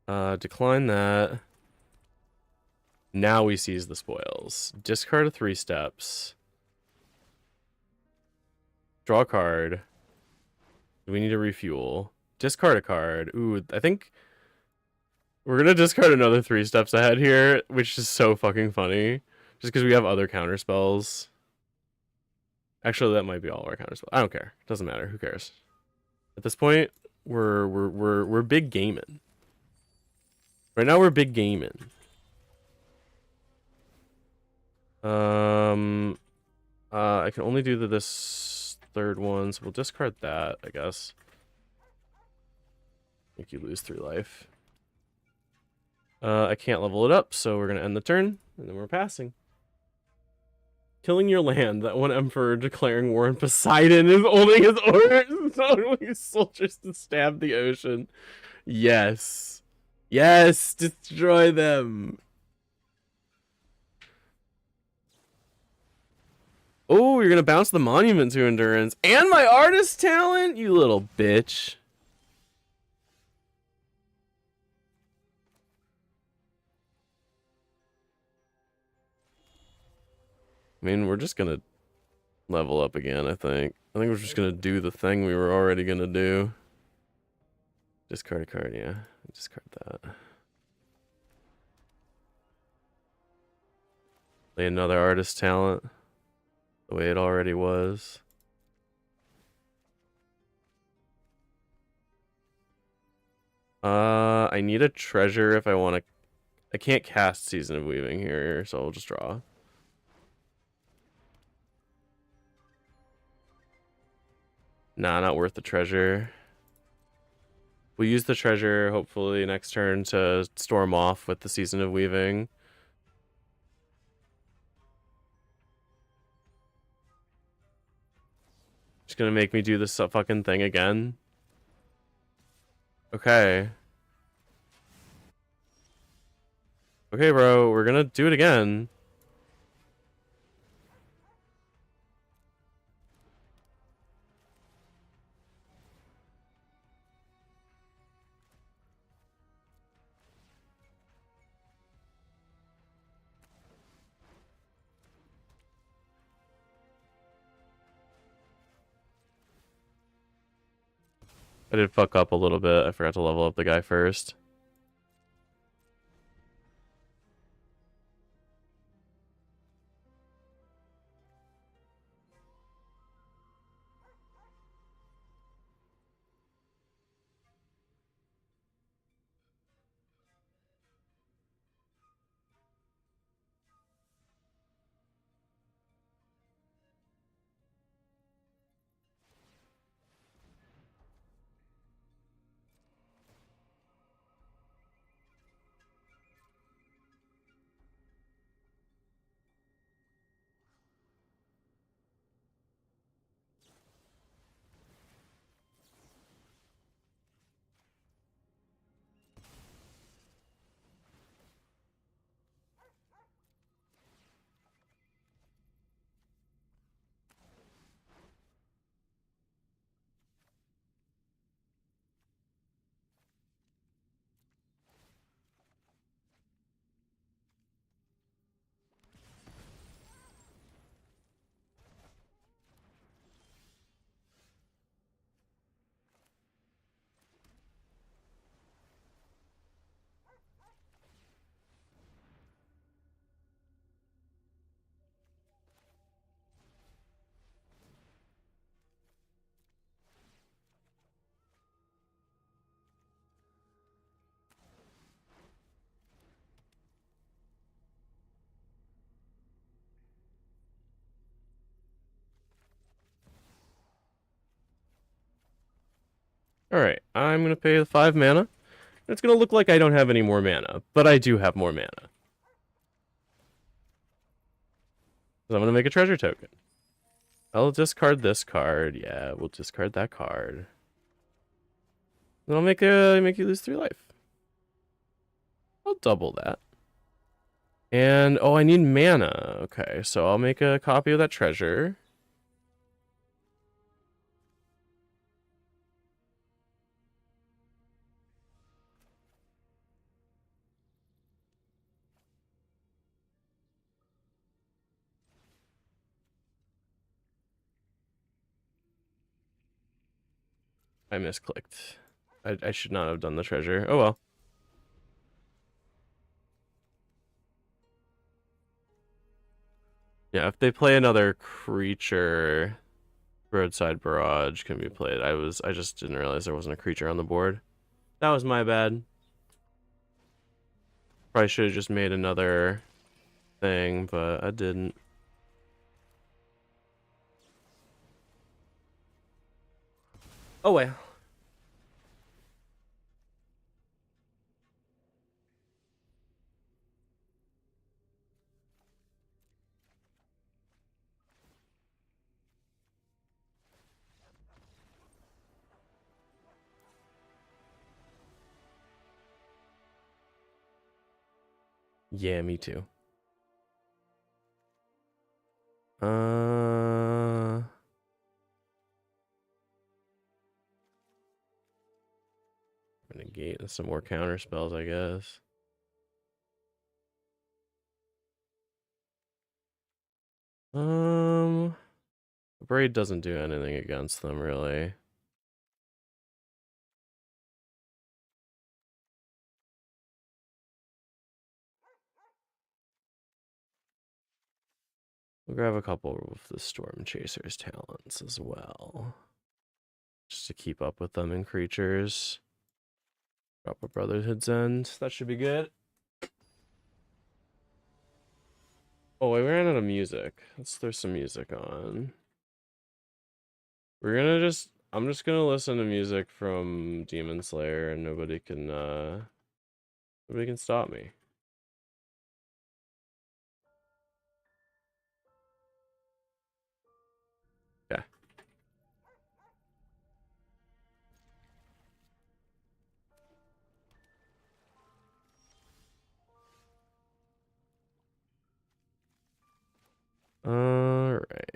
Decline that. Now we seize the spoils. Discard a 3 steps. Draw a card. Do we need to refuel? Discard a card. Ooh, I think we're gonna discard another 3 steps ahead here, which is so fucking funny. Just because we have other counter spells. Actually, that might be all of our counter spells. I don't care. Doesn't matter. Who cares? At this point, we're big gaming. Right now, we're big gaming. I can only do this 3rd one, so we'll discard that, I guess. Make you lose 3 life. I can't level it up, so we're gonna end the turn, and then we're passing. Killing your land. That one Emperor declaring war on Poseidon is holding his orders on his soldiers to stab the ocean. Yes. Yes, destroy them. Oh, you're gonna bounce the monument to endurance and my artist talent, you little bitch. I mean, we're just gonna level up again, I think. I think we're just gonna do the thing we were already gonna do. Discard a card, yeah. Discard that. Play another artist talent. The way it already was. I need a treasure if I want to. I can't cast Season of Weaving here, so I'll just draw. Nah, not worth the treasure. We'll use the treasure, hopefully, next turn to storm off with the Season of Weaving. Just gonna make me do this fucking thing again. Okay. Okay, bro, we're gonna do it again. I did fuck up a little bit. I forgot to level up the guy first. Alright, I'm going to pay the 5 mana. It's going to look like I don't have any more mana, but I do have more mana. So I'm going to make a treasure token. I'll discard this card. Yeah, we'll discard that card. Then I'll make you lose 3 life. I'll double that. And, oh, I need mana. Okay, so I'll make a copy of that treasure. I misclicked. I should not have done the treasure. Oh well. Yeah, if they play another creature, Roadside Barrage can be played. I just didn't realize there wasn't a creature on the board. That was my bad. Probably should have just made another thing, but I didn't. Oh well. Yeah, me too. Negate some more counter spells, I guess. Braid doesn't do anything against them, really. We'll grab a couple of the Storm Chaser's talents as well. Just to keep up with them in creatures. Drop a Brotherhood's End. That should be good. Oh, I ran out of music. Let's throw some music on. I'm just gonna listen to music from Demon Slayer and nobody can stop me. Yeah. All right.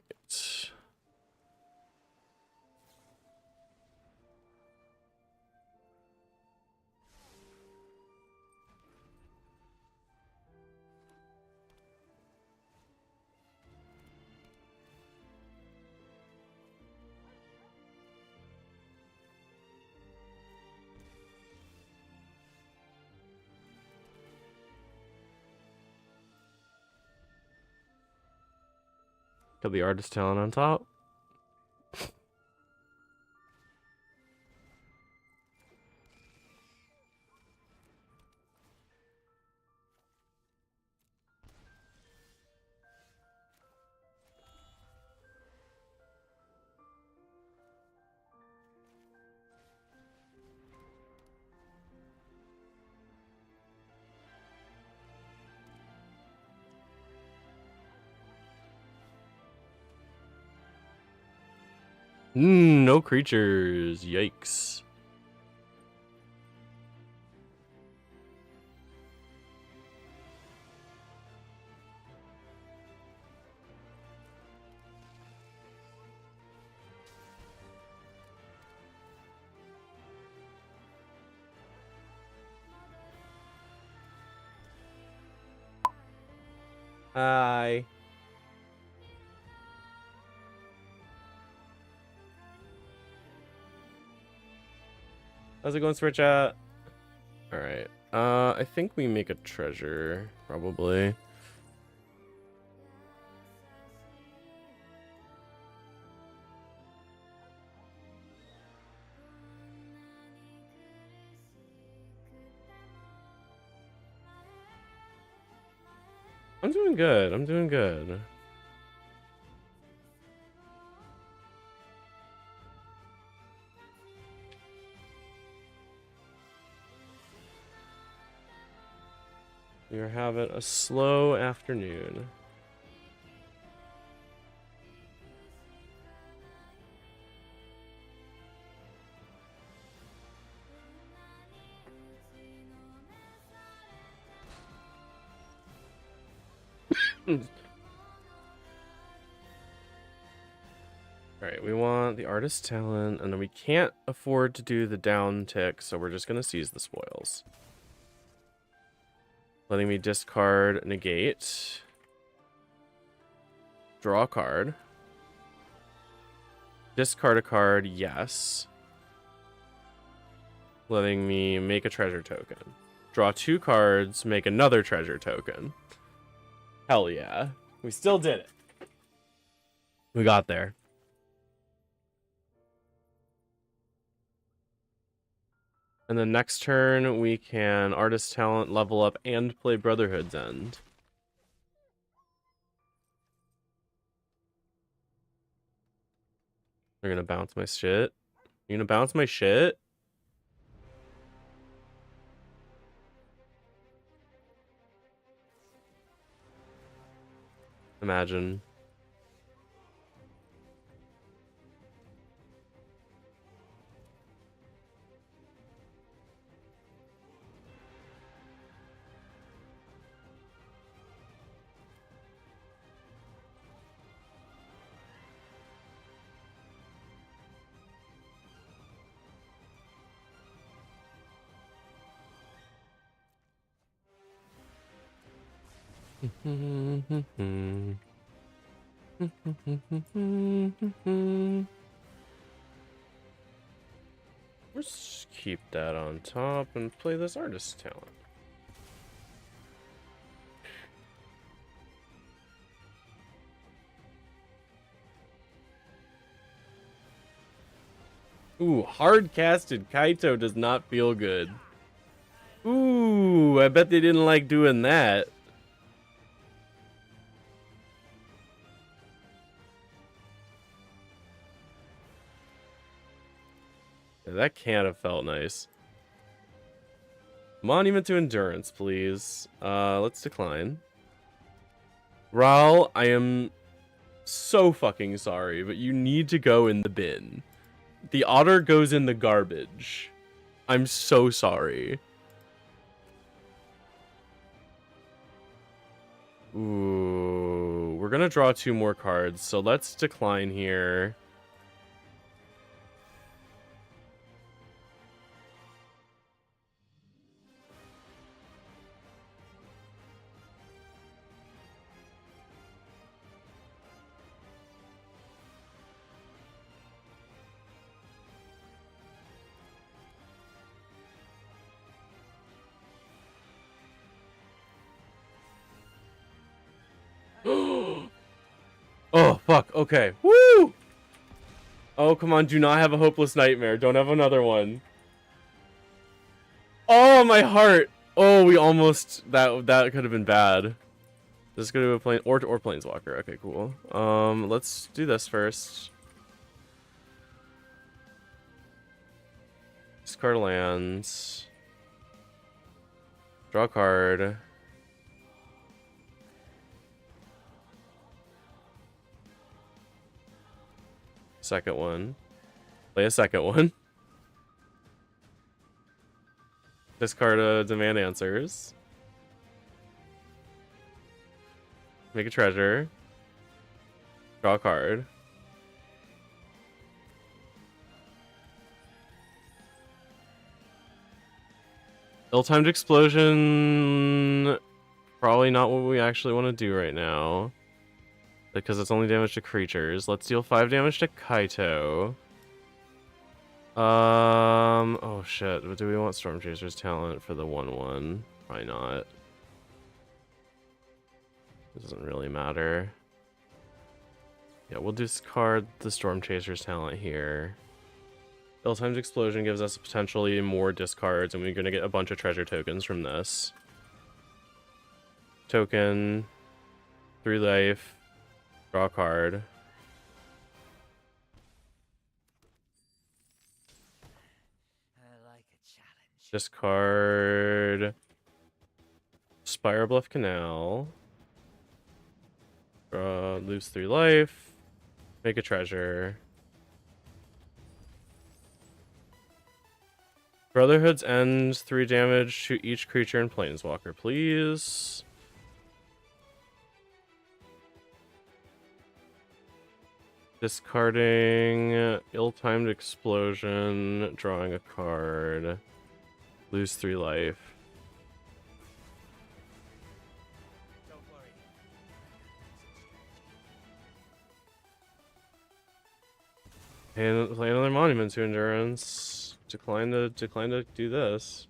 Got the artist talent on top. No creatures. Yikes. Hi. How's it going, Switch Chat? Alright. I think we make a treasure, probably. I'm doing good. I'm doing good. We are having a slow afternoon. Alright, we want the artist talent, and then we can't afford to do the down tick, so we're just gonna seize the spoils. Letting me discard negate. Draw a card. Discard a card, yes. Letting me make a treasure token. Draw 2 cards, make another treasure token. Hell yeah. We still did it. We got there. And then next turn, we can artist talent, level up, and play Brotherhood's End. They're gonna bounce my shit. You gonna bounce my shit? Imagine. Let's keep that on top and play this artist talent. Ooh, hard casted Kaito does not feel good. Ooh, I bet they didn't like doing that. Yeah, that can't have felt nice. Monument to Endurance, please. Let's decline. Raul, I am so fucking sorry, but you need to go in the bin. The otter goes in the garbage. I'm so sorry. Ooh, we're gonna draw 2 more cards, so let's decline here. Oh, fuck. Okay. Woo! Oh, come on. Do not have a hopeless nightmare. Don't have another one. Oh, my heart. Oh, we almost... That could have been bad. This is going to be a plane... Or Planeswalker. Okay, cool. Let's do this first. Discard lands. Draw a card. Second one. Play a second one. Discard a Demand Answers. Make a treasure. Draw a card. Ill-timed explosion. Probably not what we actually want to do right now. Because it's only damage to creatures. Let's deal 5 damage to Kaito. Oh shit. But do we want Storm Chaser's talent for the 1/1? Probably not. It doesn't really matter. Yeah, we'll discard the Storm Chaser's talent here. Ill-timed explosion gives us potentially more discards, and we're gonna get a bunch of treasure tokens from this. Token. 3 life. Draw a card. I like a challenge. Discard. Spire Bluff Canal. Lose 3 life. Make a treasure. Brotherhood's End, 3 damage to each creature and planeswalker, please. Discarding Ill-Timed Explosion, drawing a card. Lose 3 life. And play another Monument to Endurance. Decline to do this.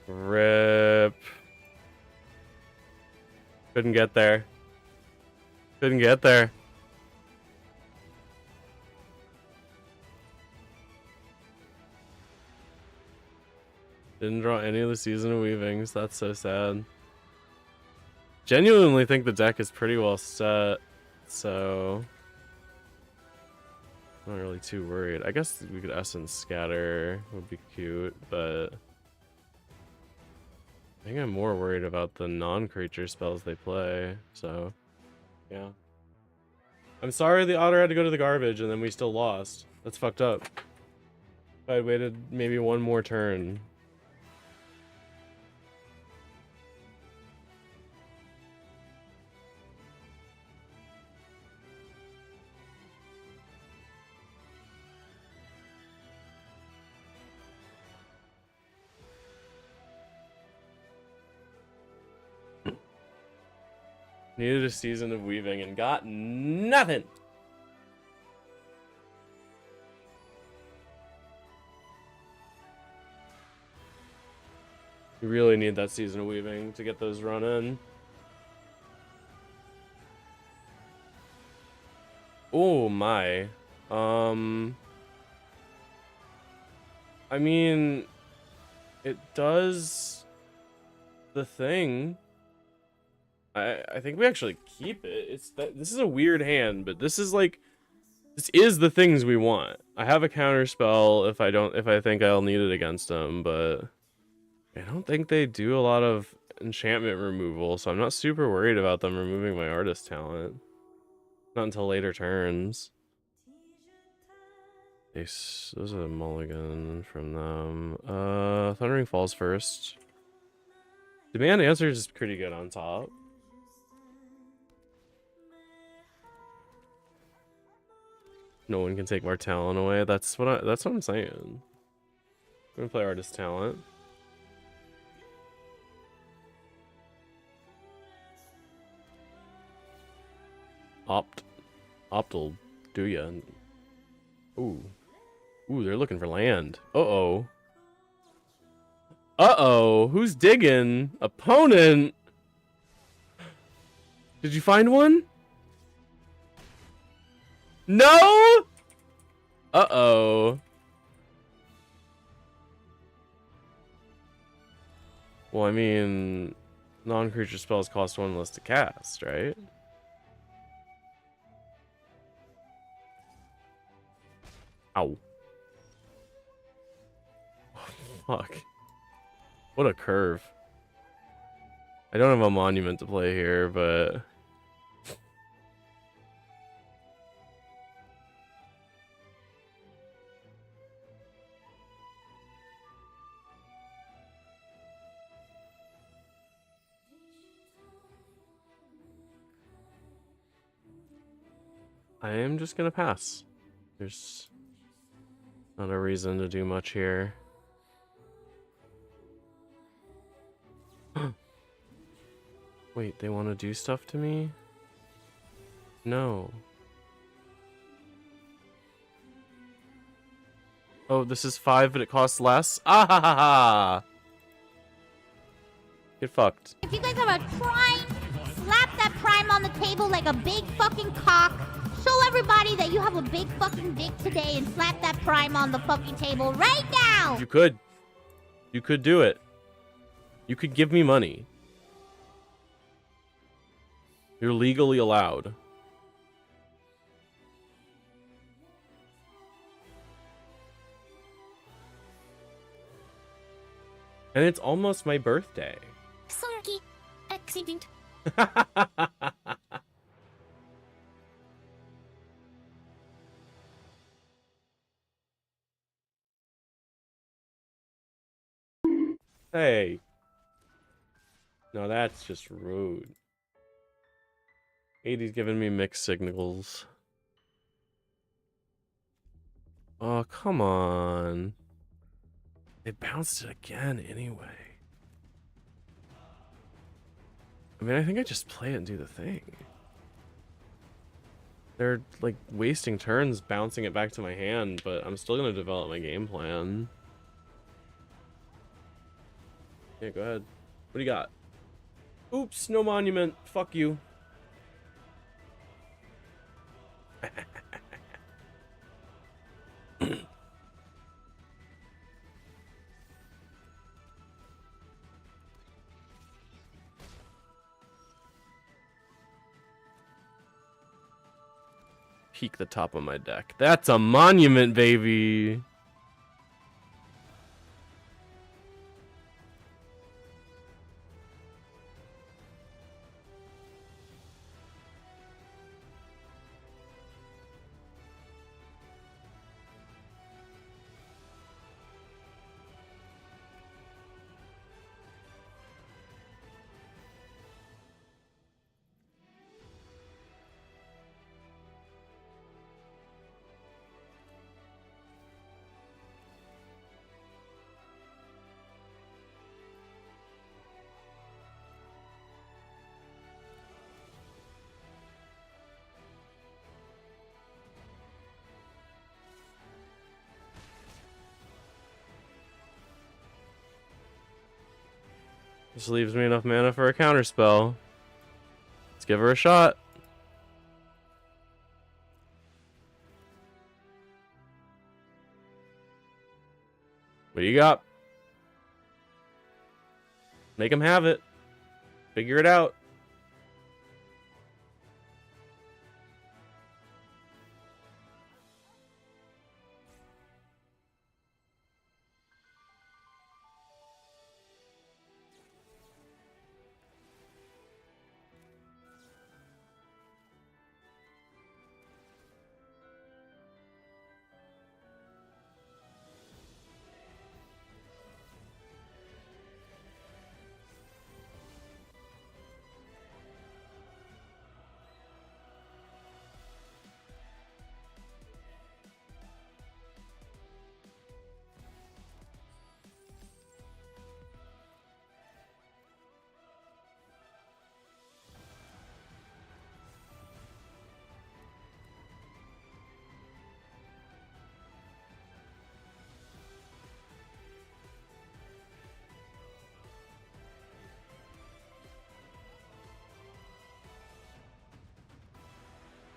Rip. Couldn't get there. Couldn't get there. Didn't draw any of the Season of Weavings. That's so sad. Genuinely think the deck is pretty well set, so I'm not really too worried. I guess we could Essence Scatter, would be cute, but I think I'm more worried about the non-creature spells they play, so yeah. I'm sorry the Otter had to go to the garbage and then we still lost. That's fucked up. If I'd waited maybe one more turn. Needed a Season of Weaving and got nothing. You really need that Season of Weaving to get those run in. Oh my. I mean, it does the thing. I think we actually keep it. It's that this is a weird hand, but this is like, this is the things we want. I have a counter spell if I think I'll need it against them, but I don't think they do a lot of enchantment removal, so I'm not super worried about them removing my artist talent. Not until later turns. Those are a mulligan from them. Thundering Falls first. Demand Answer is pretty good on top. No one can take our talent away. That's what I'm saying. I'm gonna play artist talent. Opt'll do ya. Ooh, they're looking for land. Uh-oh, who's digging? Opponent. Did you find one? No! Uh-oh. Well, I mean, non-creature spells cost 1 less to cast, right? Ow. Fuck. What a curve. I don't have a monument to play here, but I am just gonna pass. There's not a reason to do much here. Wait, they want to do stuff to me? No. Oh, this is 5, but it costs less? Ah ha ha ha! Get fucked. If you guys have a prime, slap that prime on the table like a big fucking cock. Show everybody that you have a big fucking dick today and slap that prime on the fucking table right now! You could. You could do it. You could give me money. You're legally allowed. And it's almost my birthday. Sorry, accident. Hey. No, that's just rude. 80's giving me mixed signals. Oh, come on. They bounced it again anyway. I mean, I think I just play it and do the thing. They're, like, wasting turns bouncing it back to my hand, but I'm still gonna develop my game plan. Yeah, go ahead. What do you got? Oops, no monument. Fuck you. Peek the top of my deck. That's a monument, baby. This leaves me enough mana for a counterspell. Let's give her a shot. What do you got? Make him have it. Figure it out.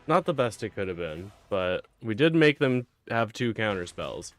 Not the best it could have been, but we did make them have 2 counter spells.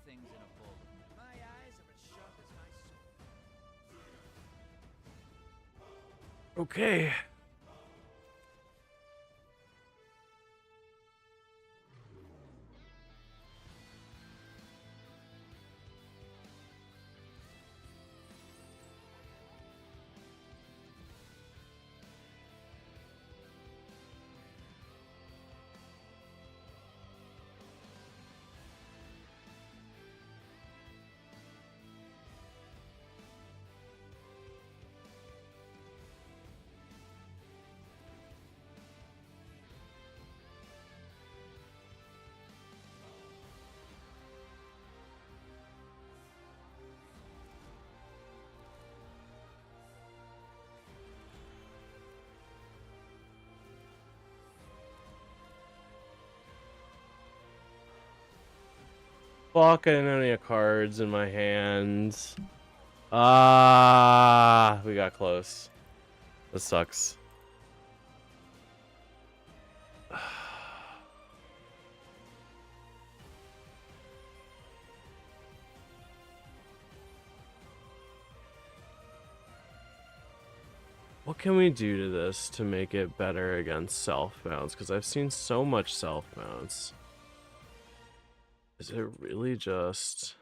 things in a bowl. My eyes are as sharp as my sword. Okay. Fuck, I didn't have any cards in my hands. Ah, we got close. This sucks. What can we do to this to make it better against self mounts? Because I've seen so much self mounts. Is it really just...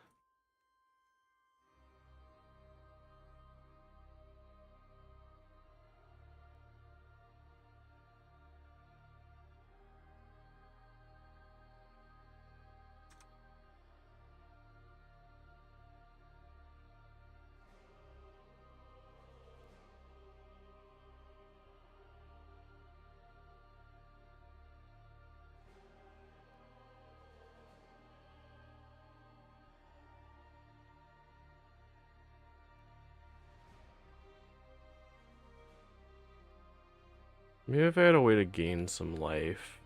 Maybe if I had a way to gain some life.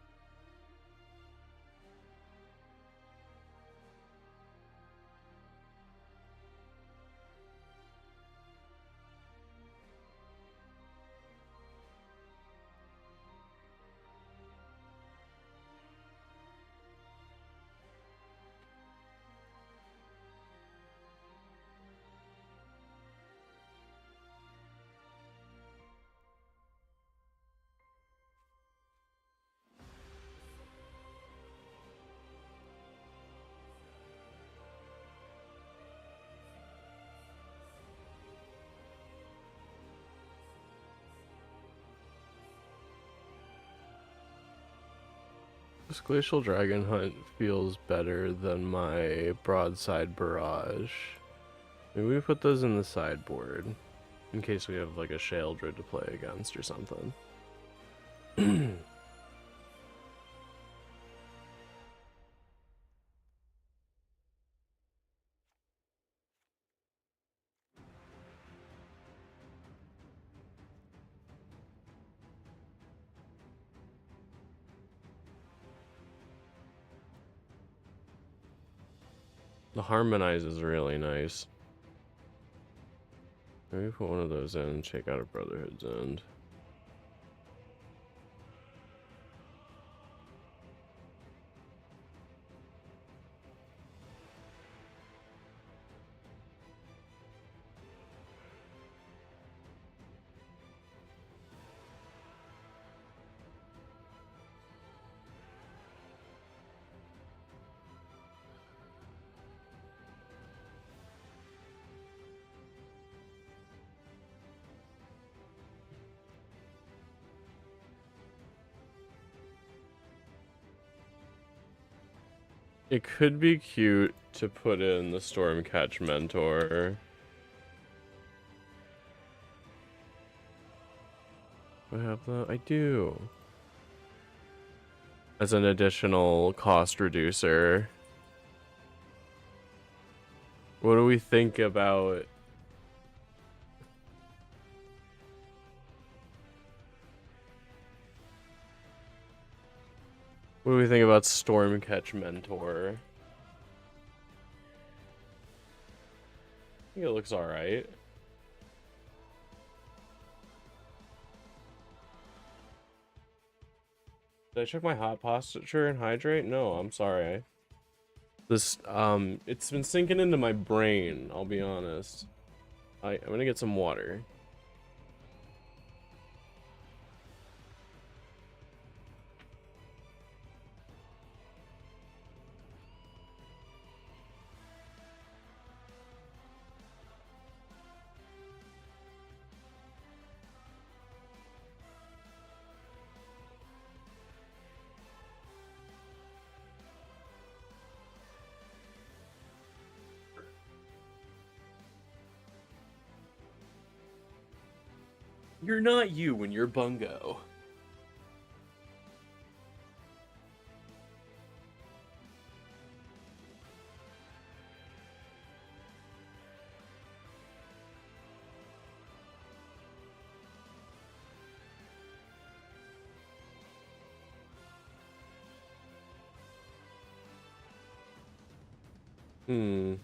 This Glacial Dragon Hunt feels better than my Broadside Barrage. Maybe we put those in the sideboard in case we have like a Sheoldred to play against or something. The Harmonize is really nice. Maybe put one of those in and check out a Brotherhood's End. It could be cute to put in the Stormcatch Mentor. Do I have that? I do. As an additional cost reducer. What do we think about... What do we think about Stormcatch Mentor? I think it looks alright. Did I check my hot posture and hydrate? No, I'm sorry. This, it's been sinking into my brain, I'll be honest. I'm gonna get some water. You're not you when you're Bungo. Hmm.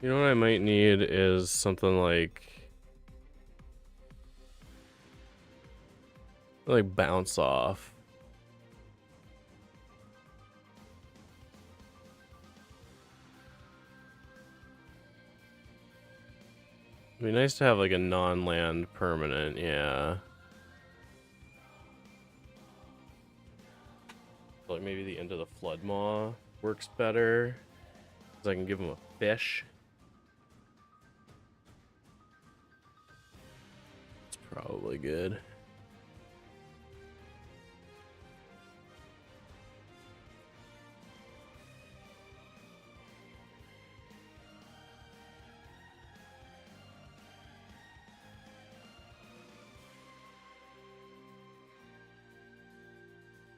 You know what I might need is something like bounce off. It'd be nice to have like a non-land permanent, yeah. Like maybe the end of the Flood Maw works better, because I can give him a fish. It's probably good.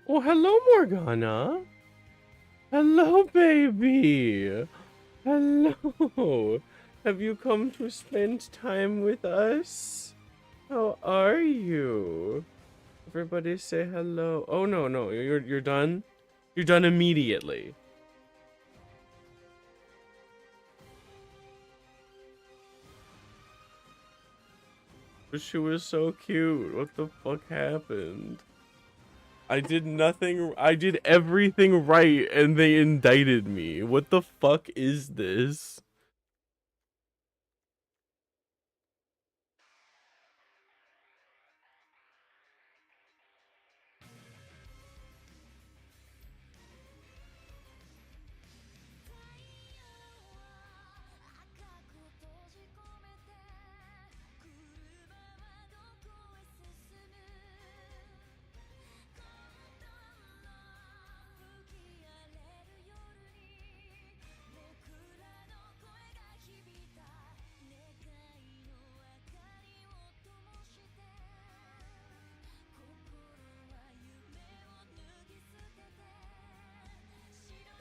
Oh, hello, Morgana. Hello, baby. Hello. Have you come to spend time with us? How are you? Everybody say hello. Oh no, no, you're done? You're done immediately. She was so cute. What the fuck happened? I did nothing. I did everything right and they indicted me. What the fuck is this?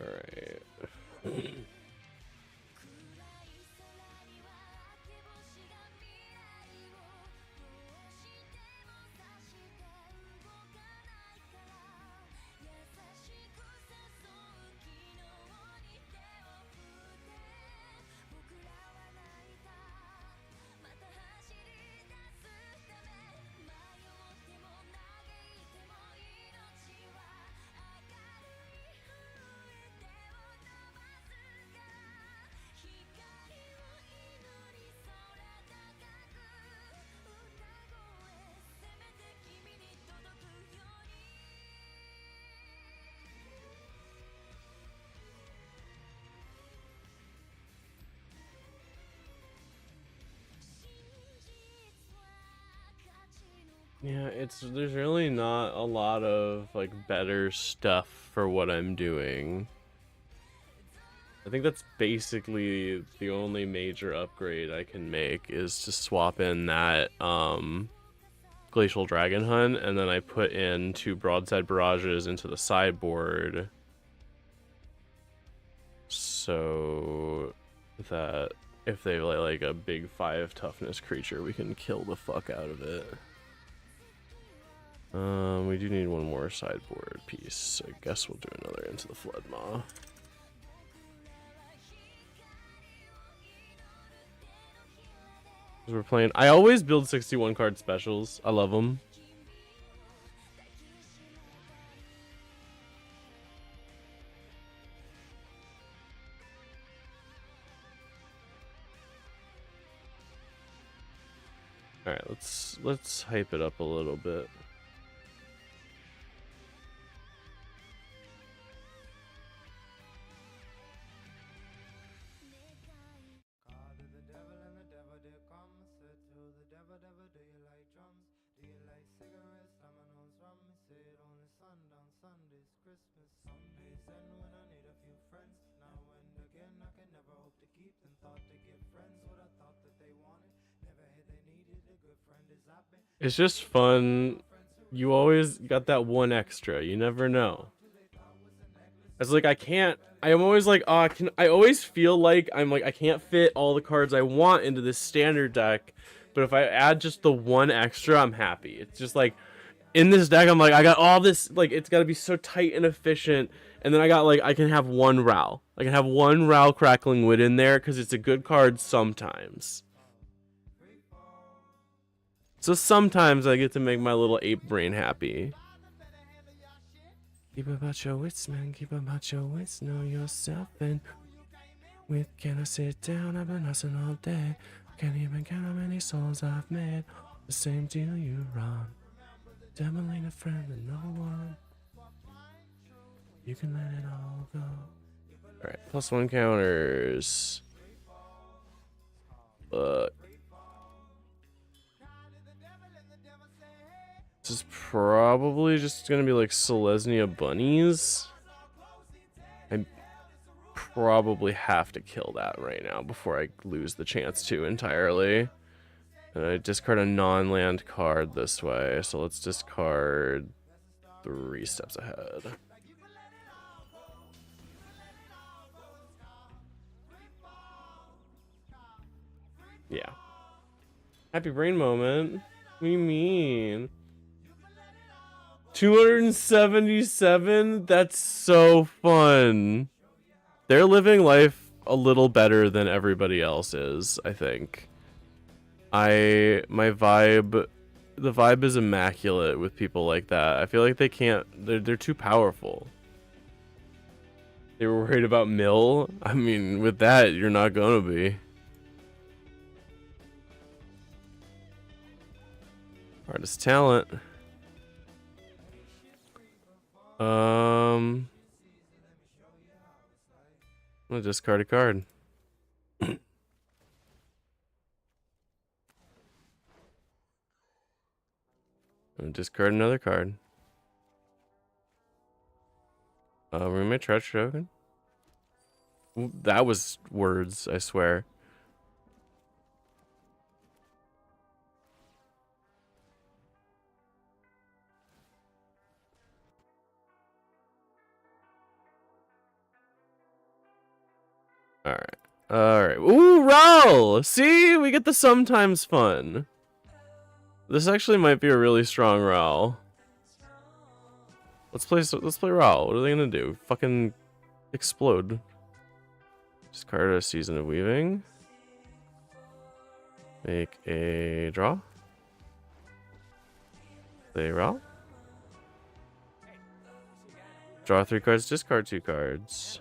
Alright. Yeah, there's really not a lot of like better stuff for what I'm doing. I think that's basically the only major upgrade I can make is to swap in that Glacial Dragon Hunt, and then I put in 2 Broadside Barrages into the sideboard so that if they like a big 5 toughness creature, we can kill the fuck out of it. We do need one more sideboard piece, so I guess we'll do another Into the Flood Maw. We're playing. I always build 61 card specials. I love them. All right, let's hype it up a little bit. It's just fun. You always got that one extra. You never know. It's like I'm always like, oh, I always feel like I can't fit all the cards I want into this standard deck, but if I add just the one extra, I'm happy. It's just like in this deck, I'm like, I got all this, like it's got to be so tight and efficient, and then I can have one Ral. I can have one Ral Crackling Wit in there because it's a good card sometimes. So sometimes I get to make my little ape brain happy. Keep about your wits, man. Keep about your wits. Know yourself. And with can I sit down? I've been hustling all day. Can't even count how many souls I've made. The same deal you run. Devil ain't a friend of no one. You can let it all go. Alright, +1 counters. This is probably just gonna be like Selesnya bunnies. I probably have to kill that right now before I lose the chance to entirely. And I discard a non-land card this way, so let's discard 3 steps ahead. Yeah. Happy brain moment. What do you mean? 277? That's so fun. They're living life a little better than everybody else is, I think. The vibe is immaculate with people like that. I feel like they're too powerful. They were worried about Mill. I mean, with that, you're not gonna be. Artist talent. I'm gonna discard a card. I'm gonna discard another card. Roommate treasure token. Ooh, that was words, I swear. Alright. Ooh, Raul! See? We get the sometimes fun. This actually might be a really strong Raul. Let's play Raul. What are they gonna do? Fucking explode. Discard a Season of Weaving. Make a draw. Play Raul. Draw 3 cards, discard 2 cards.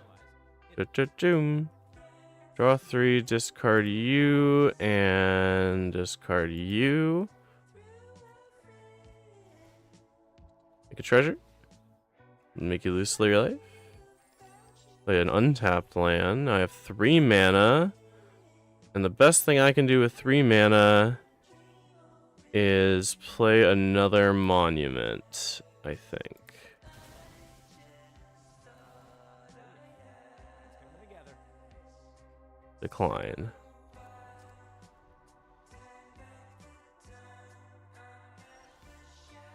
Draw 3, discard you, and discard you. Make a treasure. Make you lose Slayer Life. Play an untapped land. Now I have 3 mana. And the best thing I can do with 3 mana is play another monument, I think. Decline.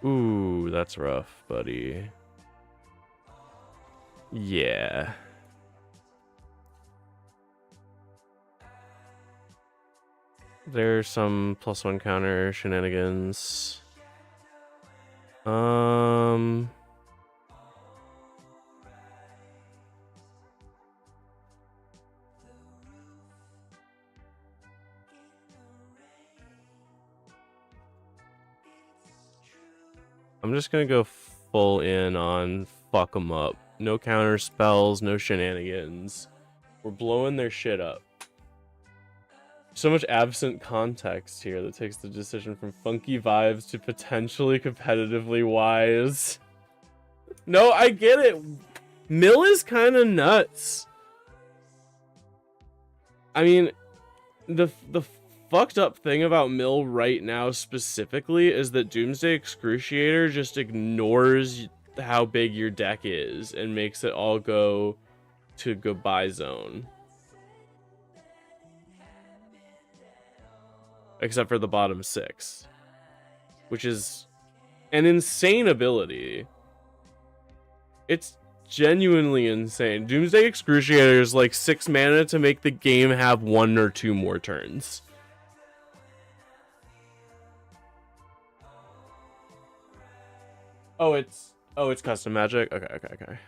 Ooh, that's rough, buddy. Yeah. There's some +1 counter shenanigans. I'm just gonna go full in on fuck 'em up. No counter spells, no shenanigans. We're blowing their shit up. So much absent context here that takes the decision from funky vibes to potentially competitively wise. No, I get it. Mill is kind of nuts. I mean, the fucked up thing about Mill right now specifically is that Doomsday Excruciator just ignores how big your deck is and makes it all go to goodbye zone. Except for the bottom 6. Which is an insane ability. It's genuinely insane. Doomsday Excruciator is like 6 mana to make the game have 1 or 2 more turns. Oh, it's custom magic? Okay.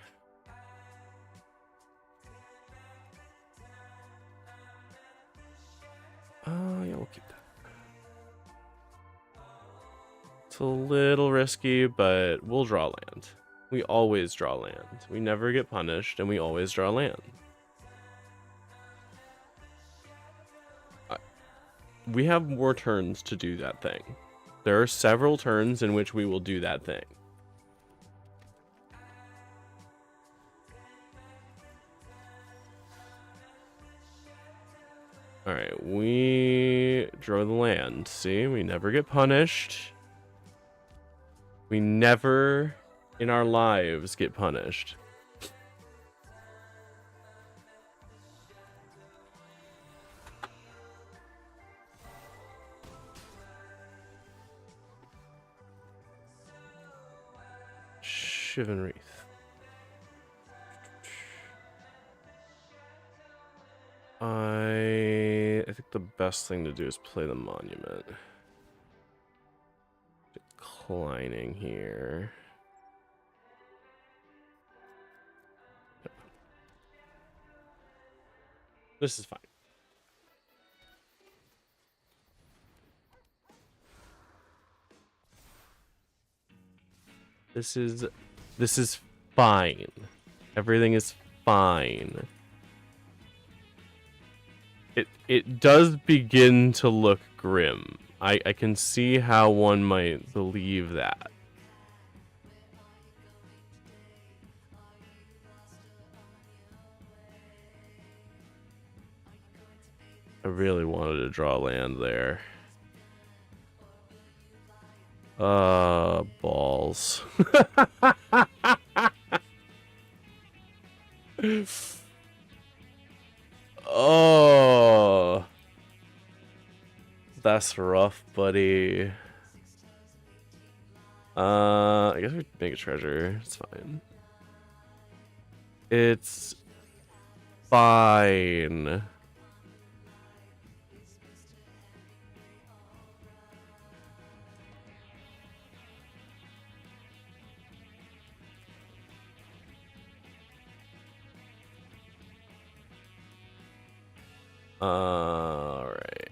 Yeah, we'll keep that. It's a little risky, but we'll draw land. We always draw land. We never get punished, and we always draw land. We have more turns to do that thing. There are several turns in which we will do that thing. Alright, we draw the land. See, we never get punished. We never in our lives get punished. Shivan Wreath. I think the best thing to do is play the monument. Declining here. This is fine. This is fine. Everything is fine. It does begin to look grim. I can see how one might believe that. I really wanted to draw land there. Balls. Oh, that's rough, buddy. I guess we make a treasure. It's fine. It's fine. All right.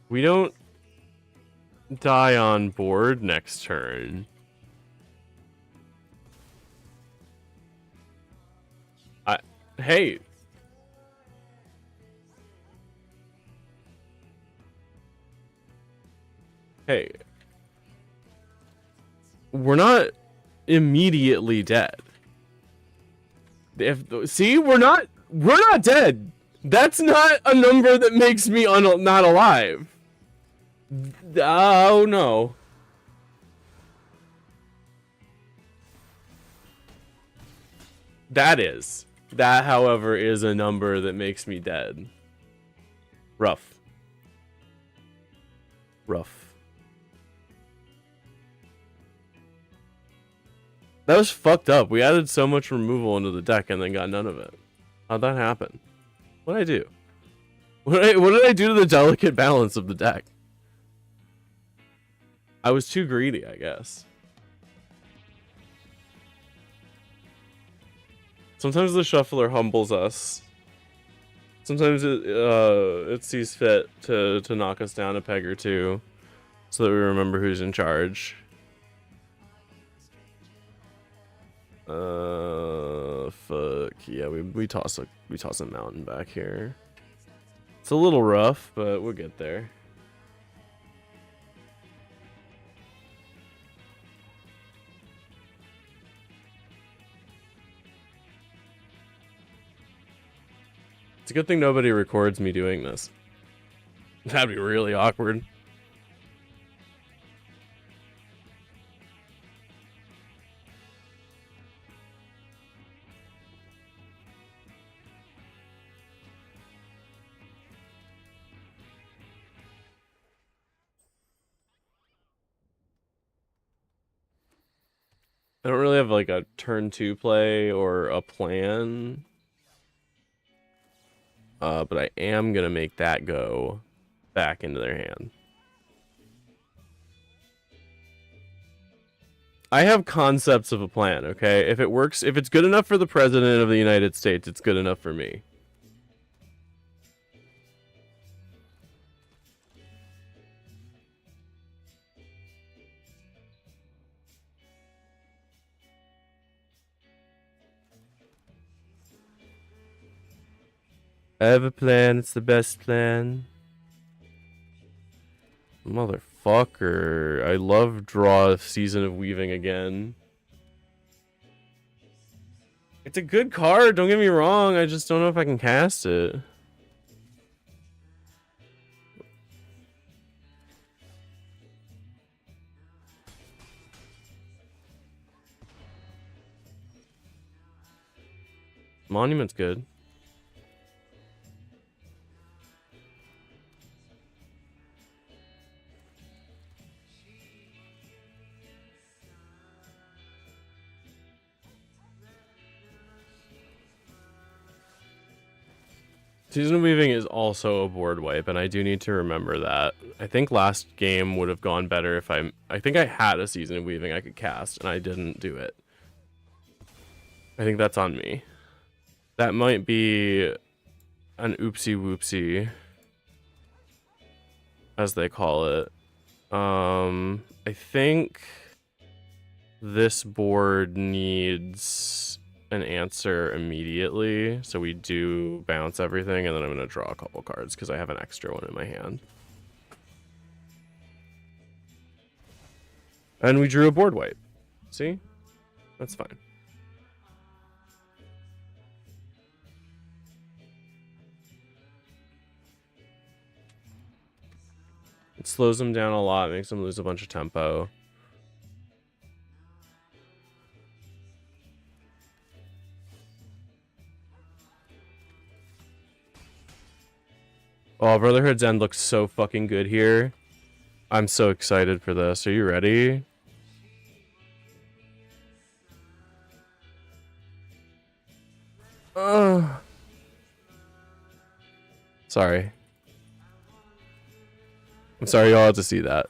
We don't die on board next turn. Hey. Hey. We're not immediately dead. See, we're not dead. That's not a number that makes me not alive. Oh no. That, however, is a number that makes me dead. Rough. That was fucked up. We added so much removal into the deck and then got none of it. How'd that happen? What'd I do? What did I do to the delicate balance of the deck? I was too greedy, I guess. Sometimes the shuffler humbles us. Sometimes it sees fit to knock us down a peg or two, so that we remember who's in charge. Fuck yeah, we toss a mountain back here. It's a little rough, but we'll get there. It's a good thing nobody records me doing this. That'd be really awkward. I don't really have like a turn 2 play or a plan. But I am gonna make that go back into their hand. I have concepts of a plan, okay? If it works, if it's good enough for the President of the United States, it's good enough for me. I have a plan, it's the best plan. Motherfucker. I love draw Season of Weaving again. It's a good card, don't get me wrong, I just don't know if I can cast it. Monument's good. Season of Weaving is also a board wipe, and I do need to remember that. I think last game would have gone better if I think I had a Season of Weaving I could cast, and I didn't do it. I think that's on me. That might be an oopsie whoopsie, as they call it. I think this board needs an answer immediately, so we do bounce everything, and then I'm going to draw a couple cards because I have an extra one in my hand. And we drew a board wipe. See? That's fine. It slows them down a lot, makes them lose a bunch of tempo. Oh, Brotherhood's End looks so fucking good here. I'm so excited for this. Are you ready? Sorry. I'm sorry y'all had to see that.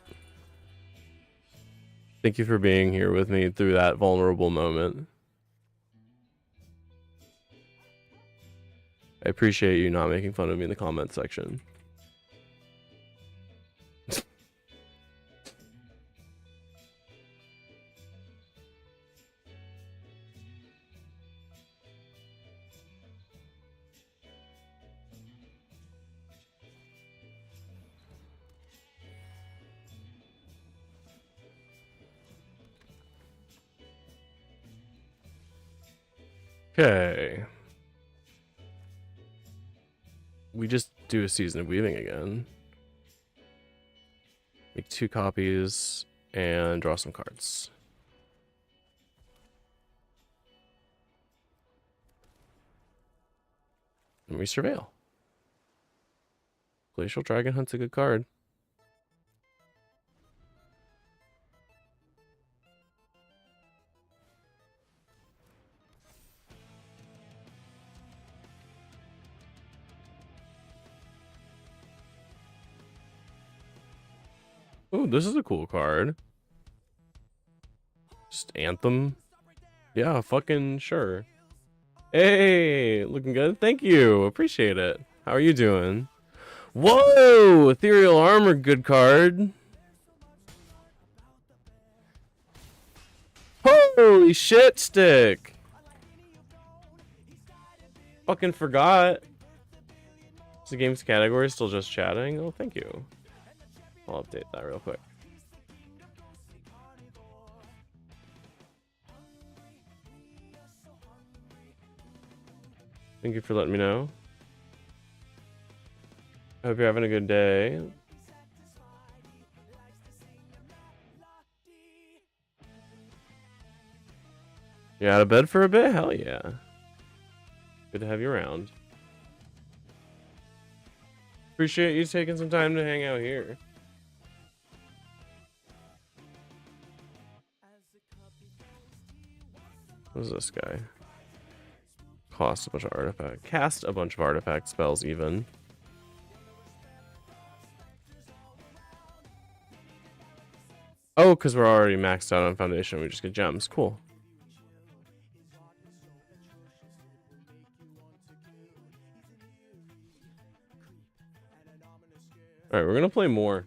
Thank you for being here with me through that vulnerable moment. I appreciate you not making fun of me in the comment section. Okay. We just do a Season of Weaving again. Make 2 copies and draw some cards. And we surveil. Glacial Dragon Hunt's a good card. Oh, this is a cool card. Just Anthem. Yeah, fucking sure. Hey, looking good. Thank you. Appreciate it. How are you doing? Whoa! Ethereal Armor, good card. Holy shit stick. Fucking forgot. Is the game's category still just chatting? Oh, thank you. I'll update that real quick. Thank you for letting me know. Hope you're having a good day. You out of bed for a bit? Hell yeah. Good to have you around. Appreciate you taking some time to hang out here. What is this guy? Cost a bunch of artifact. Cast a bunch of artifact spells even. Oh, because we're already maxed out on foundation. We just get gems. Cool. Alright, we're gonna play more.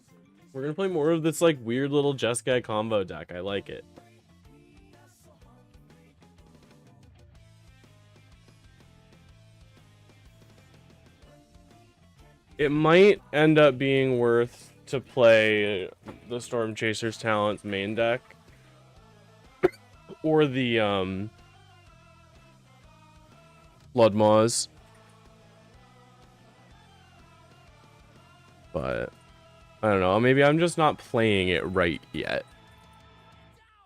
We're gonna play more of this like weird little Jeskai combo deck. I like it. It might end up being worth to play the Storm Chasers Talents main deck. Or the Blood Maws. But I don't know, maybe I'm just not playing it right yet.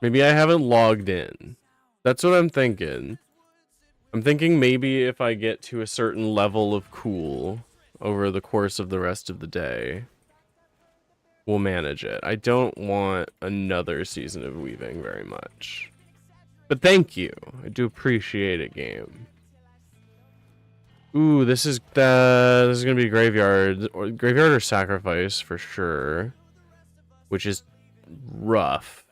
Maybe I haven't logged in. That's what I'm thinking. I'm thinking maybe if I get to a certain level of cool over the course of the rest of the day, we'll manage it. I don't want another season of Weaving very much. But thank you. I do appreciate it, game. Ooh, this is gonna be graveyard or sacrifice for sure, which is rough.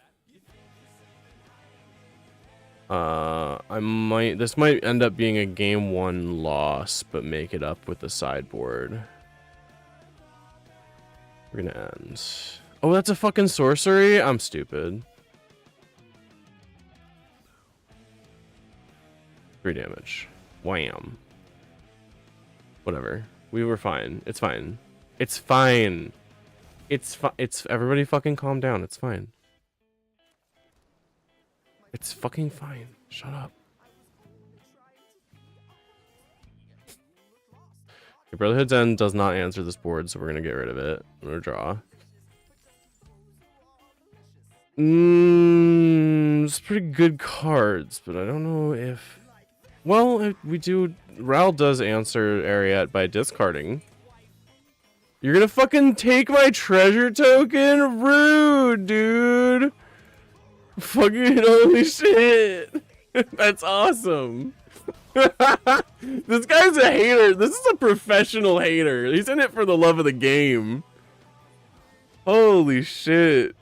This might end up being a game 1 loss, but make it up with the sideboard. We're gonna end. Oh, that's a fucking sorcery? I'm stupid. 3 damage. Wham. Whatever. We were fine. It's fine. It's fine. It's everybody fucking calm down. It's fine. It's fucking fine. Shut up. Okay, Brotherhood's End does not answer this board, so we're gonna get rid of it. I'm gonna draw. It's pretty good cards, but I don't know if... Well, if we do... Ral does answer Ariat by discarding. You're gonna fucking take my treasure token? Rude, dude! Fucking holy shit! That's awesome! This guy's a hater. This is a professional hater. He's in it for the love of the game. Holy shit.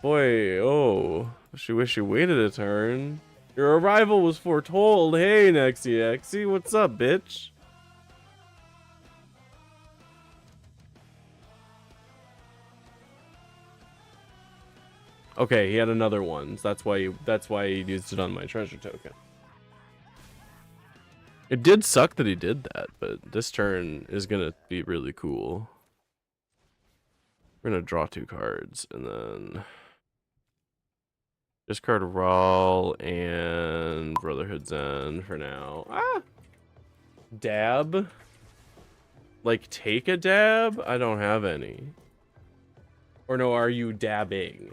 Boy, oh. She wish you waited a turn. Your arrival was foretold. Hey, Nexie, what's up, bitch? Okay, he had another one. So that's why he used it on my treasure token. It did suck that he did that, but this turn is gonna be really cool. We're gonna draw 2 cards and then discard Rawl and Brotherhood's End for now. Ah! Dab? Like take a dab? I don't have any. Or no, are you dabbing?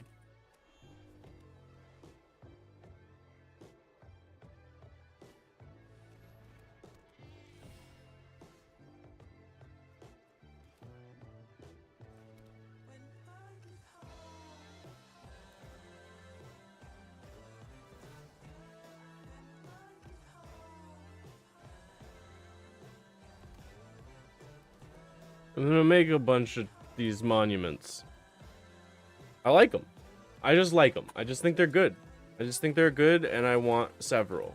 I'm gonna make a bunch of these monuments. I like them. I just like them. I just think they're good. I just think they're good, and I want several.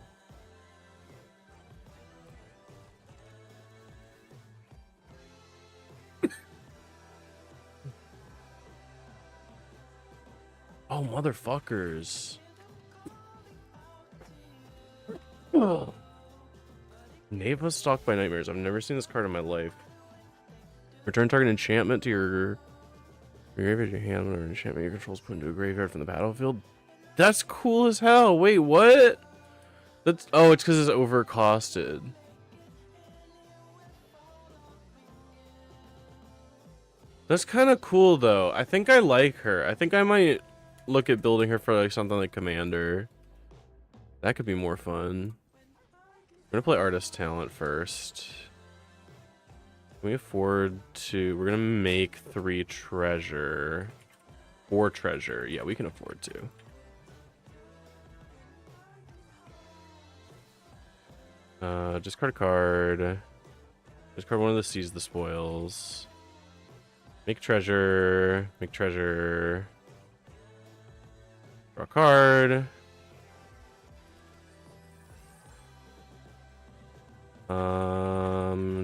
Oh, motherfuckers. Knave was stalked by nightmares. I've never seen this card in my life. Return target enchantment to your graveyard, your hand, or enchantment your controls put into a graveyard from the battlefield. That's cool as hell. Wait, what? That's it's because it's overcosted. That's kind of cool though. I think I like her. I think I might look at building her for like something like Commander. That could be more fun. I'm gonna play Artist Talent first. Can we afford to? We're gonna make 3 treasure. 4 treasure. Yeah, we can afford to. Discard a card. Discard one of the Seize the Spoils. Make treasure. Make treasure. Draw a card.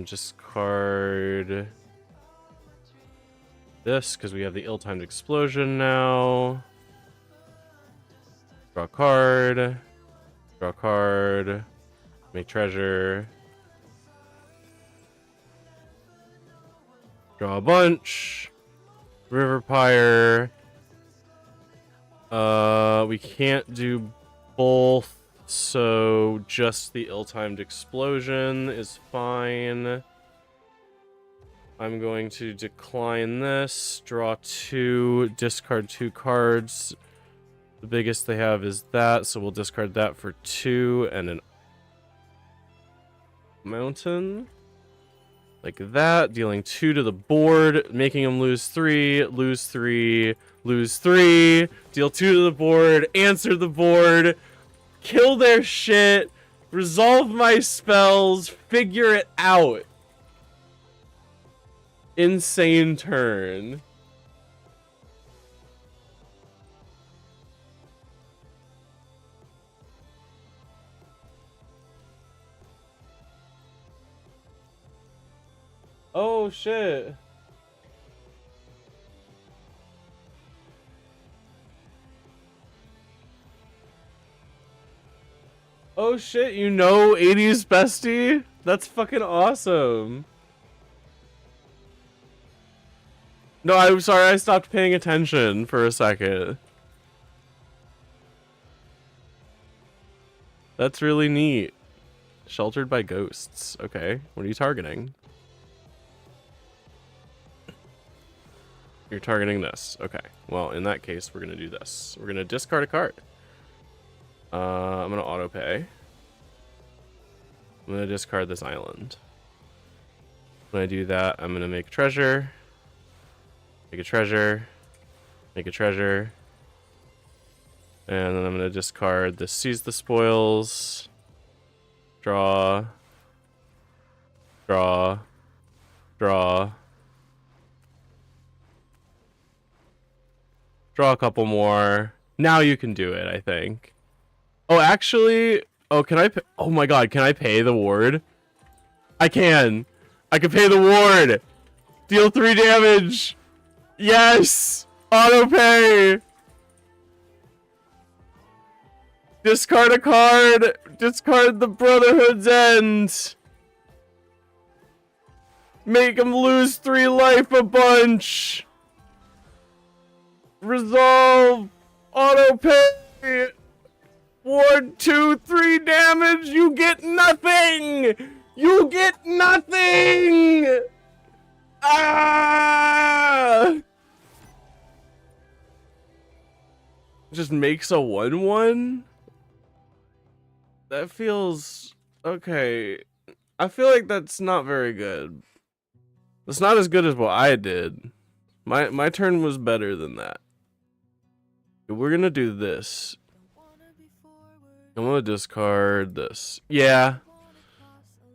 Discard this because we have the ill-timed explosion now. Draw a card. Draw a card. Make treasure. Draw a bunch. River Pyre. We can't do both, so just the ill-timed explosion is fine. I'm going to decline this. Draw 2. Discard 2 cards. The biggest they have is that, so we'll discard that for 2 and an mountain. Like that, dealing 2 to the board, making them lose 3, lose 3, lose 3, deal 2 to the board, answer the board, kill their shit, resolve my spells, figure it out. Insane turn. Oh shit. Oh shit, you know 80s bestie? That's fucking awesome. No, I'm sorry, I stopped paying attention for a second. That's really neat. Sheltered by ghosts. Okay, what are you targeting? You're targeting this. Okay. Well, in that case, we're going to do this. We're going to discard a card. I'm going to auto pay. I'm going to discard this island. When I do that, I'm going to make a treasure. Make a treasure. Make a treasure. And then I'm going to discard this Seize the Spoils. Draw. Draw. Draw. Draw a couple more. Now you can do it, I think. Oh, actually... Oh, can I... Oh my god, can I pay the ward? I can! I can pay the ward! Deal 3 damage! Yes! Auto pay! Discard a card! Discard the Brotherhood's End! Make him lose 3 life a bunch! Resolve! Auto pay! Ward 2, 3 damage! You get nothing! You get nothing! Ah! Just makes a 1/1? That feels... Okay. I feel like that's not very good. It's not as good as what I did. My turn was better than that. We're gonna do this. I'm gonna discard this. Yeah.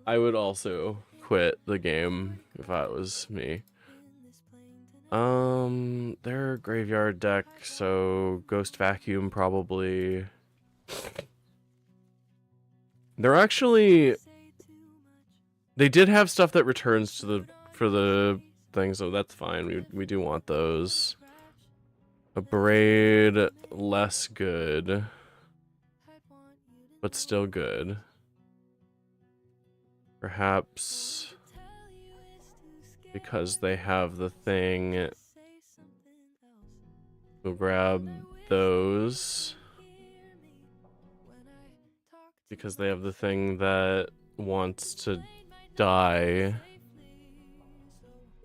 I would also quit the game if that was me. They're graveyard deck, so Ghost Vacuum probably. They're actually... They did have stuff that returns to the for the thing, so that's fine. We do want those. A braid, less good, but still good. Perhaps because they have the thing, we'll grab those. because they have the thing that wants to die.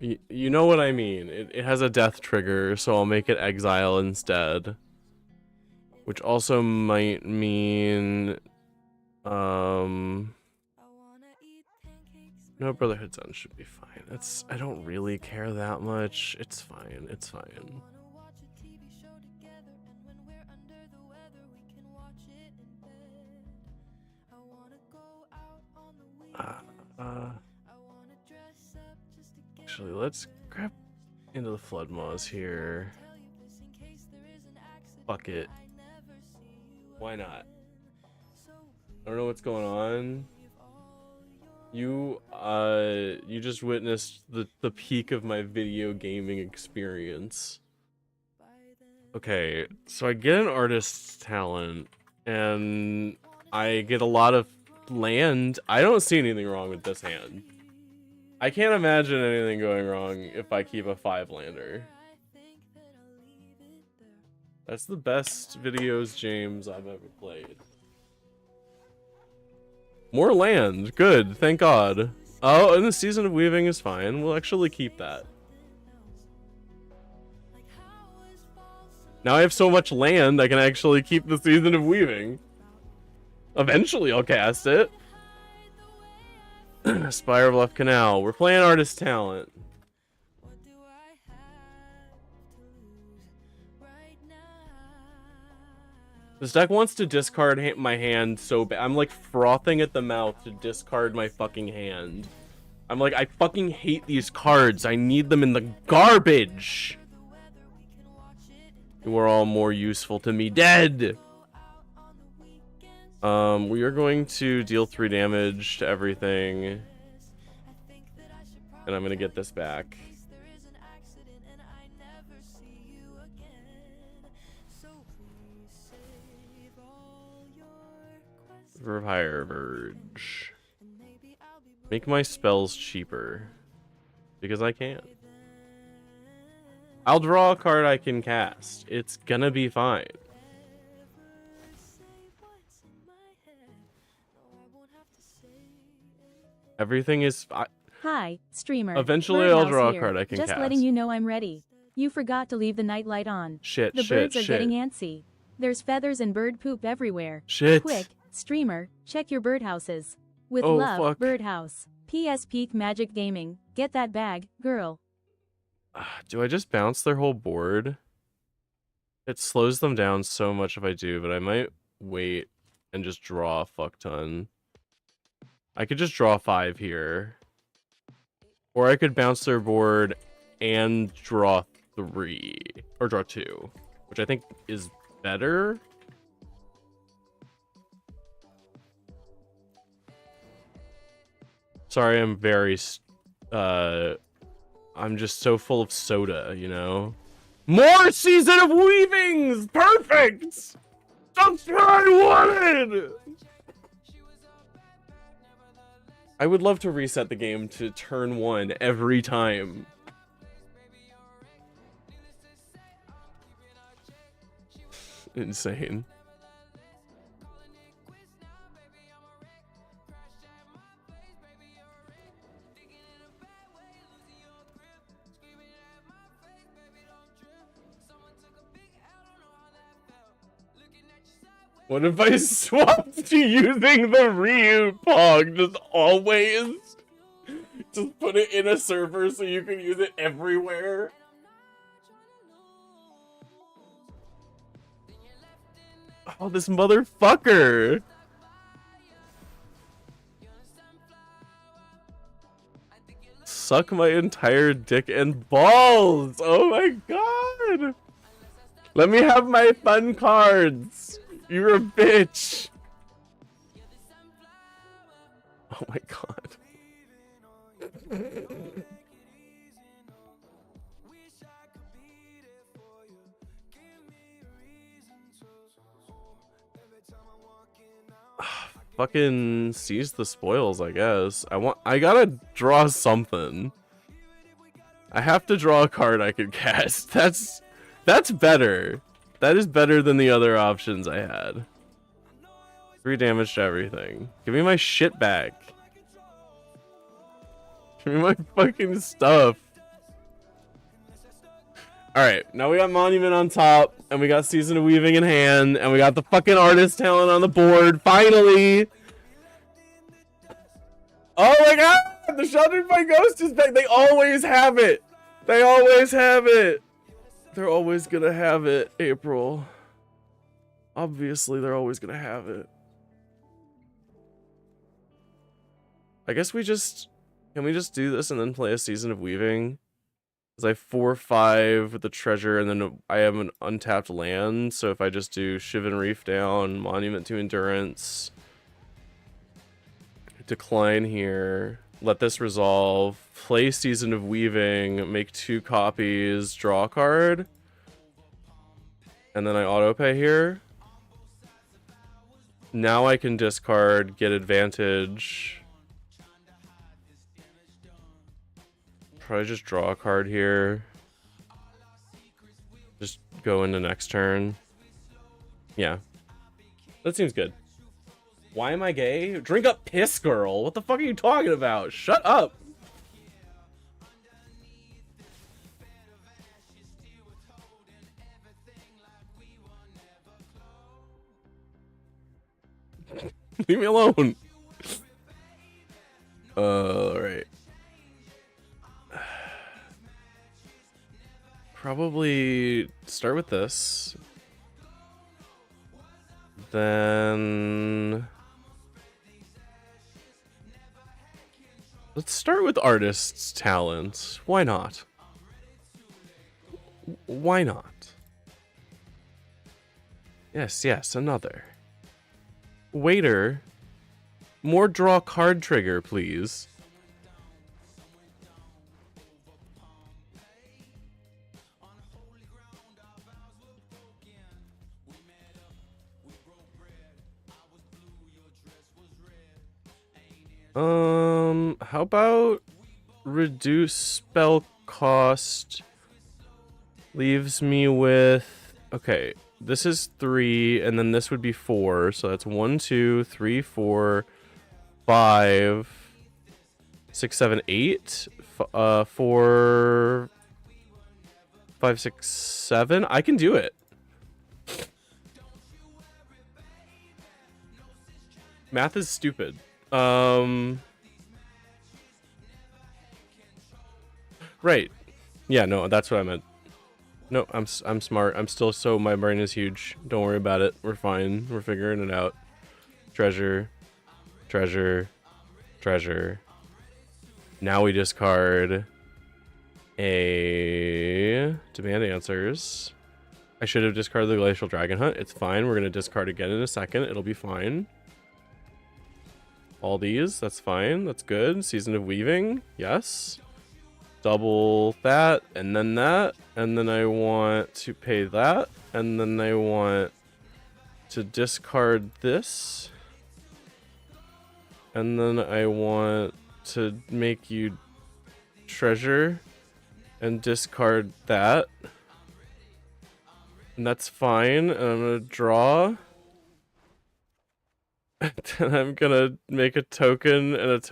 You know what I mean. It has a death trigger, so I'll make it exile instead. Which also might mean... No, Brotherhood Sun should be fine. I don't really care that much. It's fine. It's fine. Actually, let's grab into the Flood Maws here. Fuck it. Why not? I don't know what's going on. You just witnessed the peak of my video gaming experience. Okay, so I get an artist's talent, and I get a lot of land. I don't see anything wrong with this hand. I can't imagine anything going wrong if I keep a 5-lander. That's the best videos James I've ever played. More land. Good. Thank God. Oh, and the Season of Weaving is fine. We'll actually keep that. Now I have so much land, I can actually keep the Season of Weaving. Eventually I'll cast it. Spire of Left Canal. We're playing artist talent. This deck wants to discard my hand so bad. I'm like frothing at the mouth to discard my fucking hand. I'm like, I fucking hate these cards. I need them in the garbage. You are all more useful to me dead. We are going to deal 3 damage to everything. And I'm gonna get this back. Higher Verge. Make my spells cheaper. Because I can. I'll draw a card I can cast. It's gonna be fine. Everything is... Hi, streamer. Eventually Birdhouse I'll draw here. a card I can Just cast. letting you know I'm ready. You forgot to leave the nightlight on. Shit, the shit, birds are shit. getting antsy. There's feathers and bird poop everywhere. Shit. Quick, streamer, check your birdhouses. With Oh, love, fuck. Birdhouse. PS Peak Magic Gaming. Get that bag, girl. Do I just bounce their whole board? It slows them down so much if I do, but I might wait and just draw a fuck ton. I could just draw 5 here. Or I could bounce their board and draw 3. Or draw 2. Which I think is better. Sorry, I'm very... I'm just so full of soda, you know? More Season of Weavings! Perfect! That's what I wanted! I would love to reset the game to turn 1 every time. Insane. What if I swapped to using the Ryu Pog? Just always? Just put it in a server so you can use it everywhere? Oh, this motherfucker! Suck my entire dick and balls! Oh my god! Let me have my fun cards! You're a bitch! Oh my god. Fucking seize the spoils, I guess. I gotta draw something. I have to draw a card I can cast. That's better. That is better than the other options I had. 3 damage to everything. Give me my shit back. Give me my fucking stuff. Alright, now we got Monument on top, and we got Season of Weaving in hand, and we got the fucking artist talent on the board, finally! Oh my god! The Sheltered by Ghost is back! They always have it! They always have it! They're always gonna have it, April. Obviously, they're always gonna have it. I guess we just... Can we just do this and then play a Season of Weaving? Because I have 4/5 with the treasure, and then I have an untapped land, so if I just do Shivan Reef down, Monument to Endurance, decline here, let this resolve, play Season of Weaving, make 2 copies, draw a card, and then I autopay here. Now I can discard, get advantage. Probably just draw a card here. Just go into next turn. Yeah. That seems good. Why am I gay? Drink up piss, girl. What the fuck are you talking about? Shut up. Leave me alone. Alright. Probably start with this. Then let's start with artist's talent. Why not? Why not? Yes, yes, another. Waiter, more draw card trigger, please. How about reduce spell cost leaves me with, okay, this is 3, and then this would be 4, so that's 1, 2, 3, 4, 5, 6, 7, 8, 4, 5, 6, 7. I can do it. Math is stupid. Right. Yeah, no, that's what I meant. No, I'm smart. I'm still so, my brain is huge. Don't worry about it. We're fine. We're figuring it out. Treasure. Treasure. Treasure. Now we discard a Demand Answers. I should have discarded the Glacial Dragon Hunt. It's fine. We're going to discard again in a second. It'll be fine. All these. That's fine. That's good. Season of Weaving. Yes. Double that, and then that, and then I want to pay that, and then I want to discard this, and then I want to make you treasure and discard that, and that's fine. And I'm gonna draw, and then I'm gonna make a token, and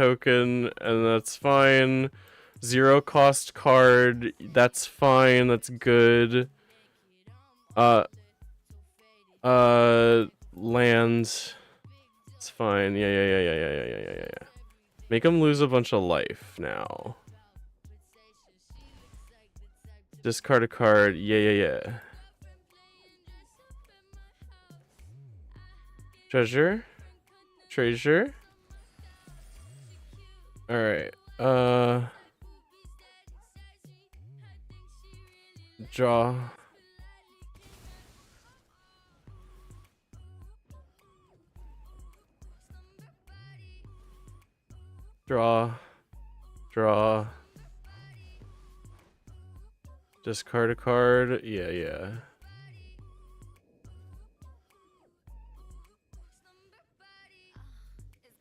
that's fine. 0 cost card, that's fine, that's good. Lands, it's fine. Yeah. Make them lose a bunch of life now. Discard a card, yeah. Treasure. Alright, draw. Discard a card. Yeah.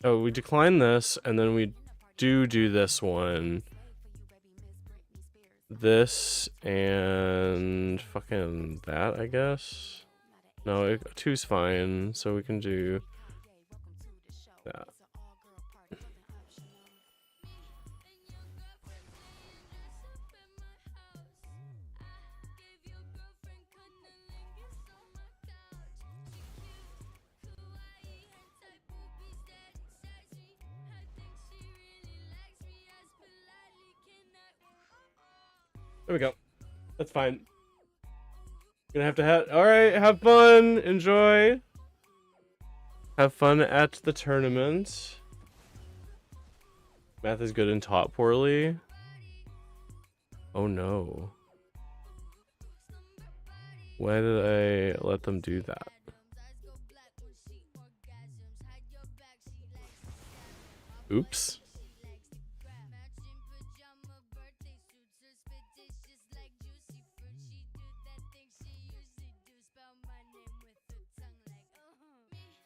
Oh, we decline this, and then we do this one. This and fucking that, I guess. No, 2's fine, so we can do that. There we go. That's fine. Gonna have to have. All right, have fun. Enjoy. Have fun at the tournament. Math is good and taught poorly. Oh no. Why did I let them do that? Oops.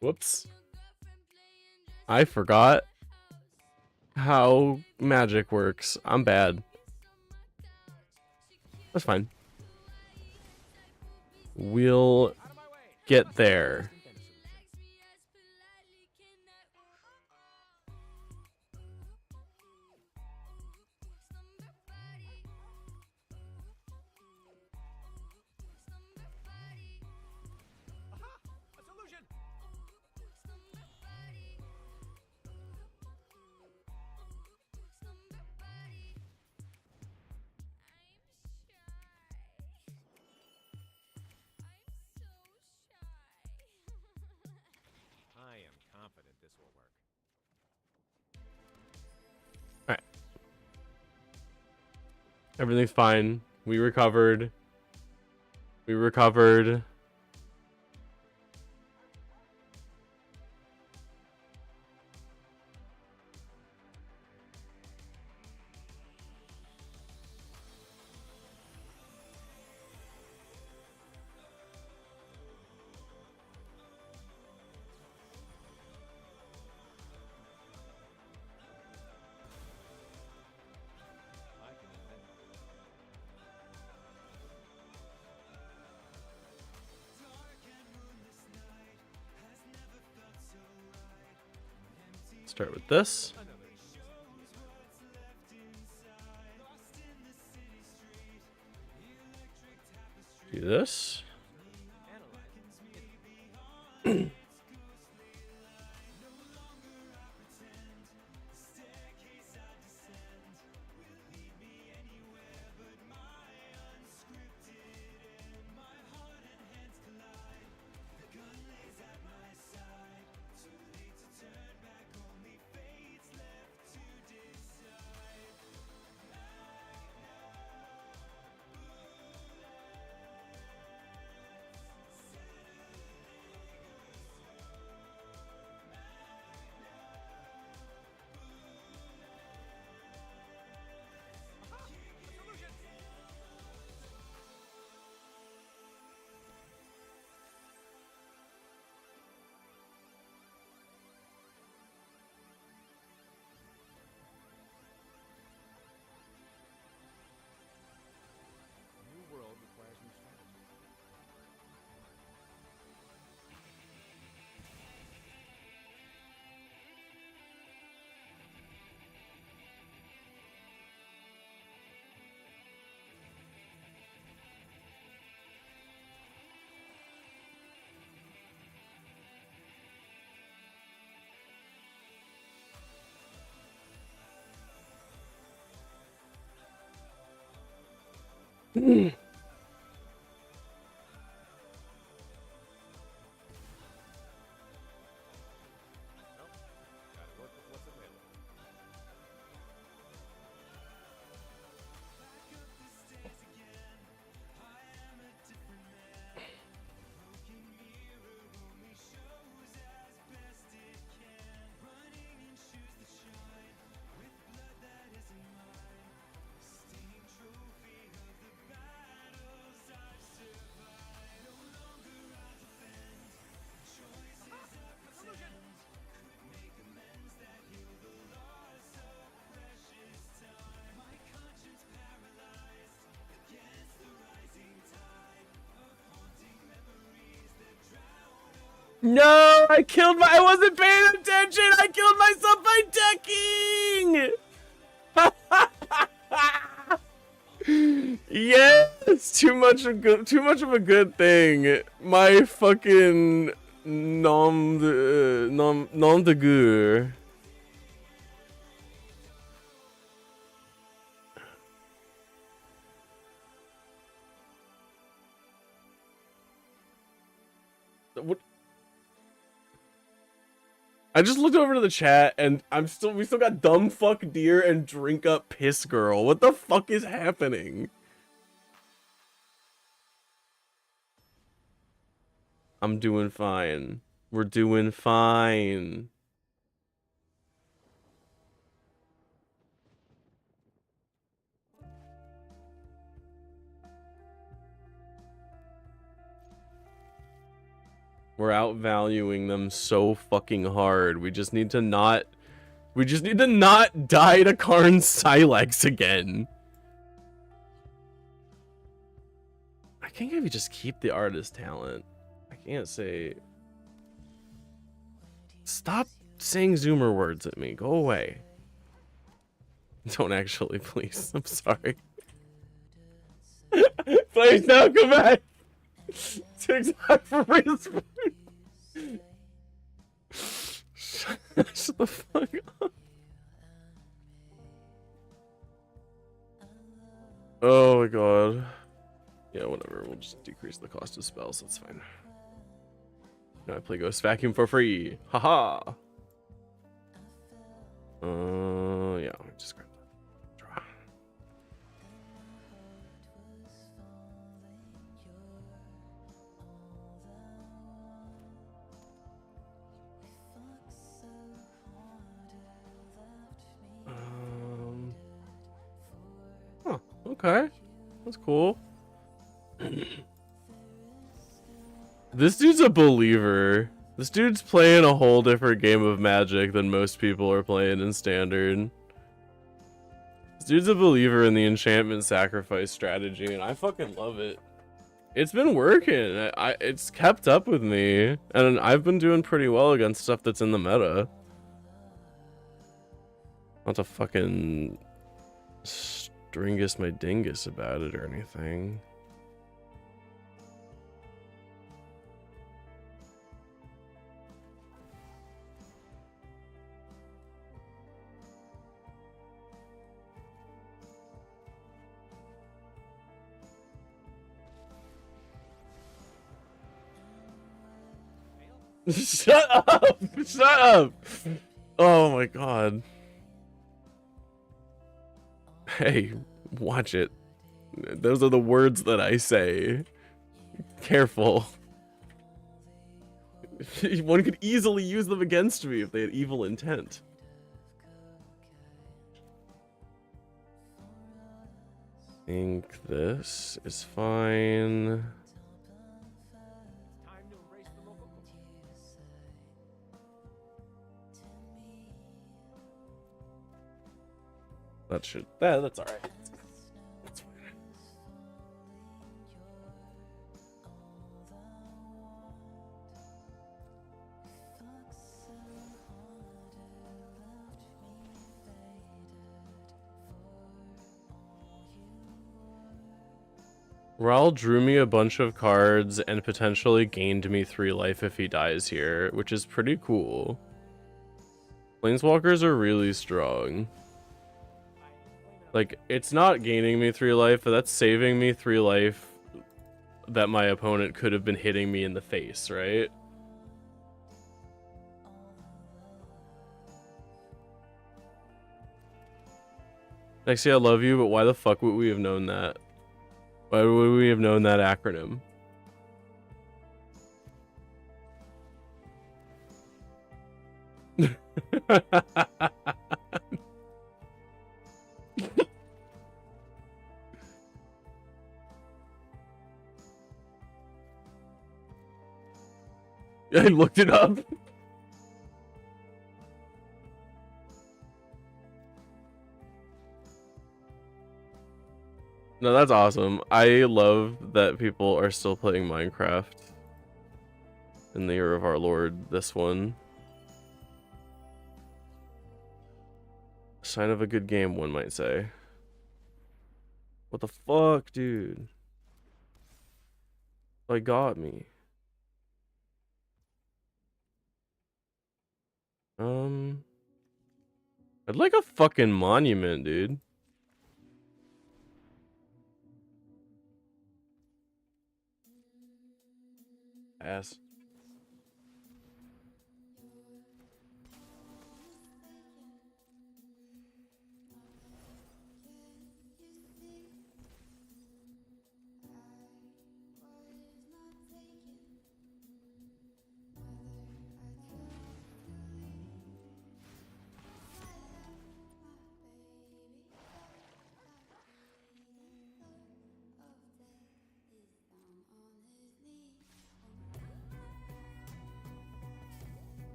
Whoops. I forgot how magic works. I'm bad. That's fine. We'll get there. I am confident this will work. All right. Everything's fine. We recovered. We recovered. Start with this. Do this. New world requires new strategies. Gotta work with what's available. No, I wasn't paying attention. I killed myself by ducking. Yes, too much of a good thing. My fucking nom de guerre. What? I just looked over to the chat and we still got dumb fuck deer and drink up piss girl. What the fuck is happening? I'm doing fine. We're doing fine. We're outvaluing them so fucking hard. We just need to not die to Karn Silex again. I can't maybe just keep the artist talent. I can't say. Stop saying Zoomer words at me. Go away. Don't actually, please. I'm sorry. Please don't come back. TikTok for respawn. Shut the fuck up. Oh my god. Yeah, whatever. We'll just decrease the cost of spells. That's fine. Now I play Ghost Vacuum for free. Haha. Yeah. Just grab that. Draw. Huh. Okay. That's cool. This dude's a believer. This dude's playing a whole different game of Magic than most people are playing in Standard. This dude's a believer in the enchantment sacrifice strategy, and I fucking love it. It's been working. It's kept up with me, and I've been doing pretty well against stuff that's in the meta. Not to fucking stringus my dingus about it or anything. Shut up! Shut up! Oh my god. Hey, watch it. Those are the words that I say. Careful. One could easily use them against me if they had evil intent. I think this is fine. That's all right. That's fine. Raul drew me a bunch of cards and potentially gained me 3 life if he dies here, which is pretty cool. Planeswalkers are really strong. Like, it's not gaining me 3 life, but that's saving me 3 life that my opponent could have been hitting me in the face, right? Nexie, I love you, but why the fuck would we have known that? Why would we have known that acronym? I looked it up. No, that's awesome. I love that people are still playing Minecraft. In the year of our Lord, this one. Sign of a good game, one might say. What the fuck, dude? Like, got me. I'd like a fucking monument, dude. Ass.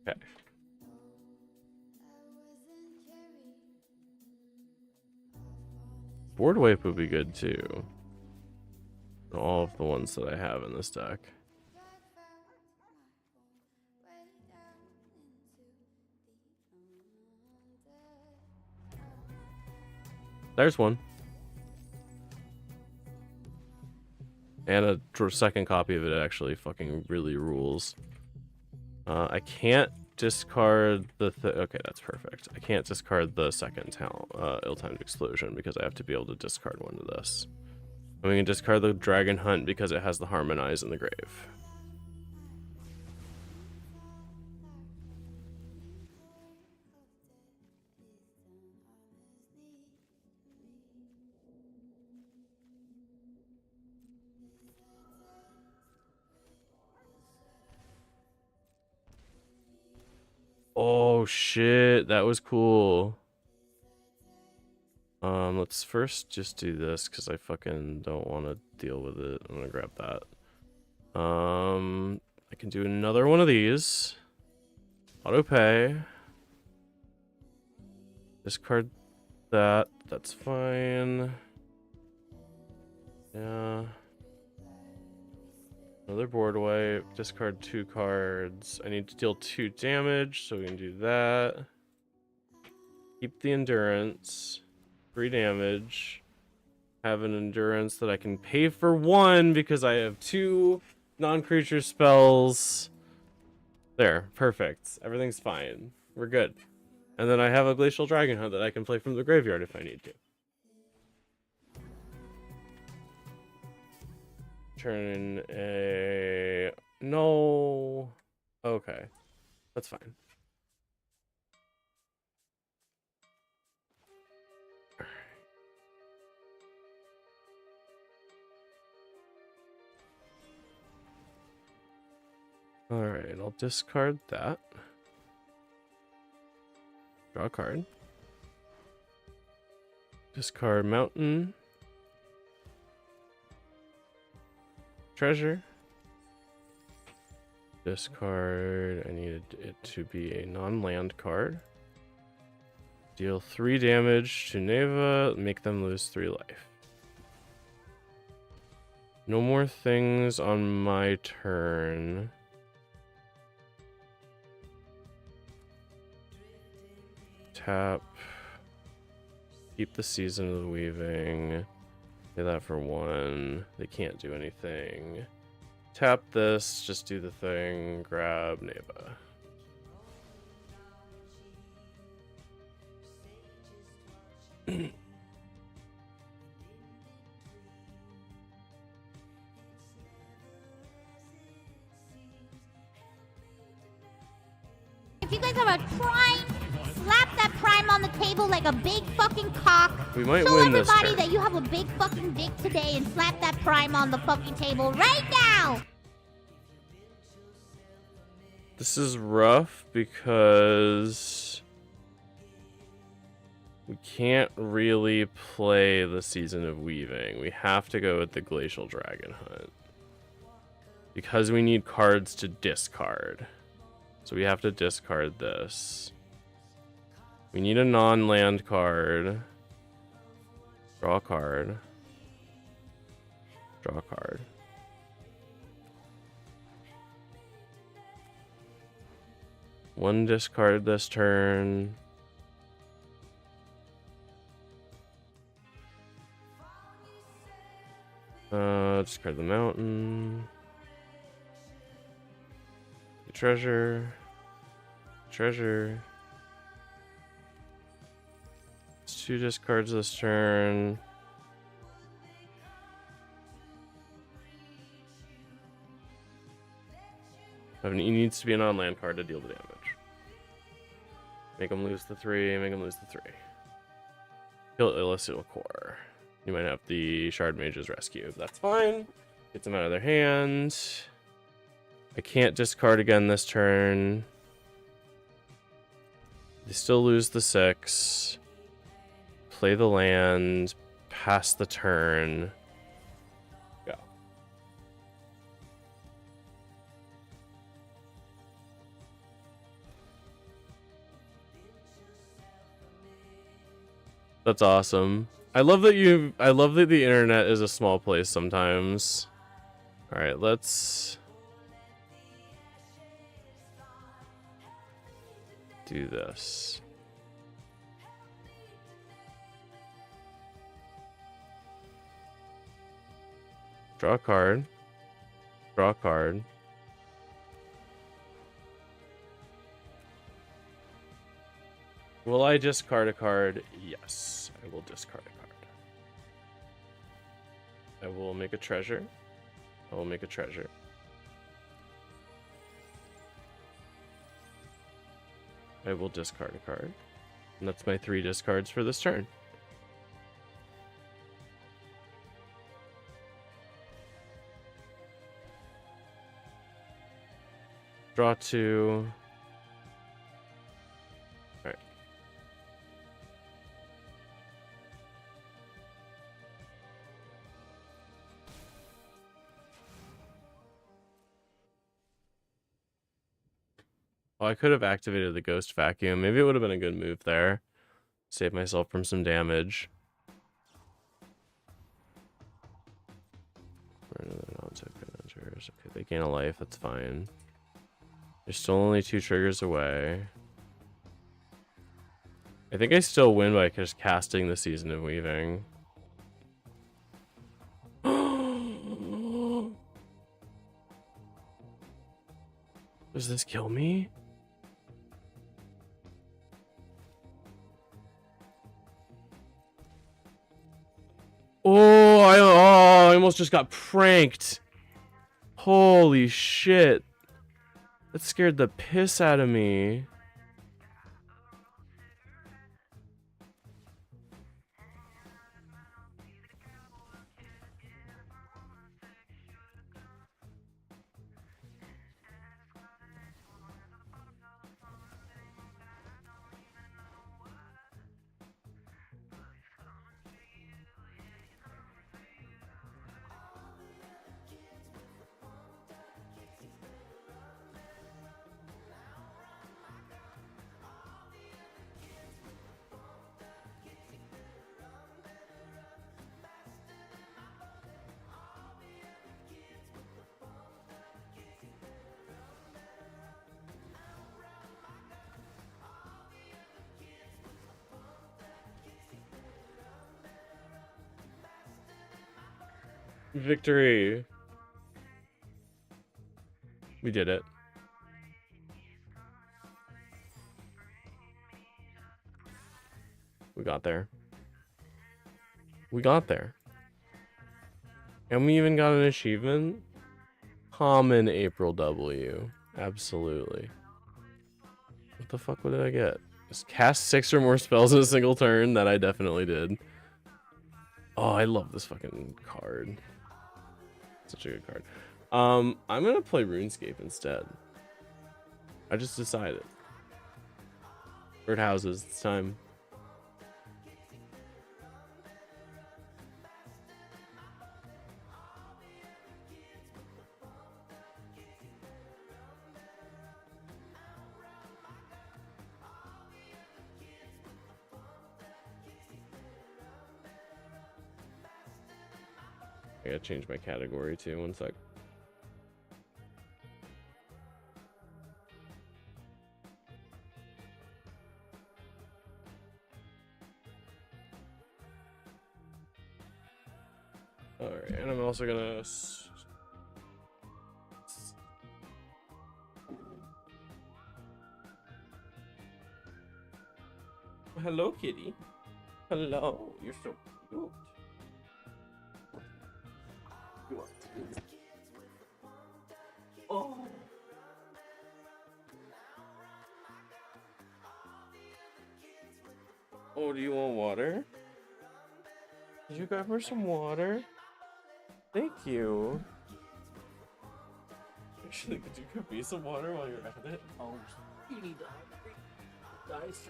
Okay. Board wipe would be good too. All of the ones that I have in this deck. There's one. And a second copy of it actually fucking really rules. I can't discard the okay, that's perfect. I can't discard the second talent, ill-timed explosion, because I have to be able to discard one of this. And we can discard the dragon hunt because it has the harmonize in the grave. Oh shit, that was cool. Let's first just do this because I fucking don't want to deal with it. I'm gonna grab that. I can do another one of these. Auto pay. Discard that. That's fine. Yeah. Another board wipe. Discard 2 cards. I need to deal 2 damage, so we can do that. Keep the endurance. 3 damage. Have an endurance that I can pay for 1 because I have 2 non-creature spells. There, perfect. Everything's fine. We're good. And then I have a Glacial Dragon Hunt that I can play from the graveyard if I need to. Turn a... No. Okay. That's fine. Alright, I'll discard that. Draw a card. Discard mountain. Treasure. Discard. I needed it to be a non-land card. Deal 3 damage to Neva. Make them lose 3 life. No more things on my turn. Tap. Keep the Season of the Weaving. Pay that for 1. They can't do anything. Tap this. Just do the thing. Grab Neva. If you guys have a prime, slap that prime on the table like a big fucking cock. We might Show win this everybody turn. that you have a big fucking dick today and slap that prime on the fucking table right now. This is rough because we can't really play the Season of Weaving. We have to go with the Glacial Dragon Hunt because we need cards to discard. So we have to discard this. We need a non-land card. Draw a card. Draw a card. One discard this turn. Discard the mountain. Treasure. Treasure. It's 2 discards this turn. He needs to be a non-land card to deal the damage. Make him lose the 3. Make him lose the 3. Kill Illicit Core. You might have the Shard Mage's Rescue. That's fine. Gets them out of their hand. I can't discard again this turn. They still lose the 6. Play the land. Pass the turn. Go. That's awesome. I love that the internet is a small place sometimes. All right, let's do this. Draw a card. Draw a card. Will I discard a card? Yes, I will discard a card. I will make a treasure. I will make a treasure. I will discard a card. And that's my 3 discards for this turn. Draw 2. Alright. Oh, I could have activated the Ghost Vacuum. Maybe it would have been a good move there. Save myself from some damage. Okay, they gain a life. That's fine. You're still only 2 triggers away. I think I still win by just casting the Season of Weaving. Does this kill me? Oh, I almost just got pranked. Holy shit. That scared the piss out of me. Victory. We did it. We got there. We got there. And we even got an achievement. Common April W. Absolutely. What the fuck did I get? Just cast 6 or more spells in a single turn. That I definitely did. Oh, I love this fucking card. Such a good card. I'm gonna play RuneScape instead. I just decided. Birdhouses, it's time. I gotta change my category too. One sec. Alright, and I'm also gonna... Hello, kitty. Hello, you're so cute. Oh. Oh, do you want water? Did you grab her some water? Thank you. Actually, could you grab me some water while you're at it? Oh, you need to dice.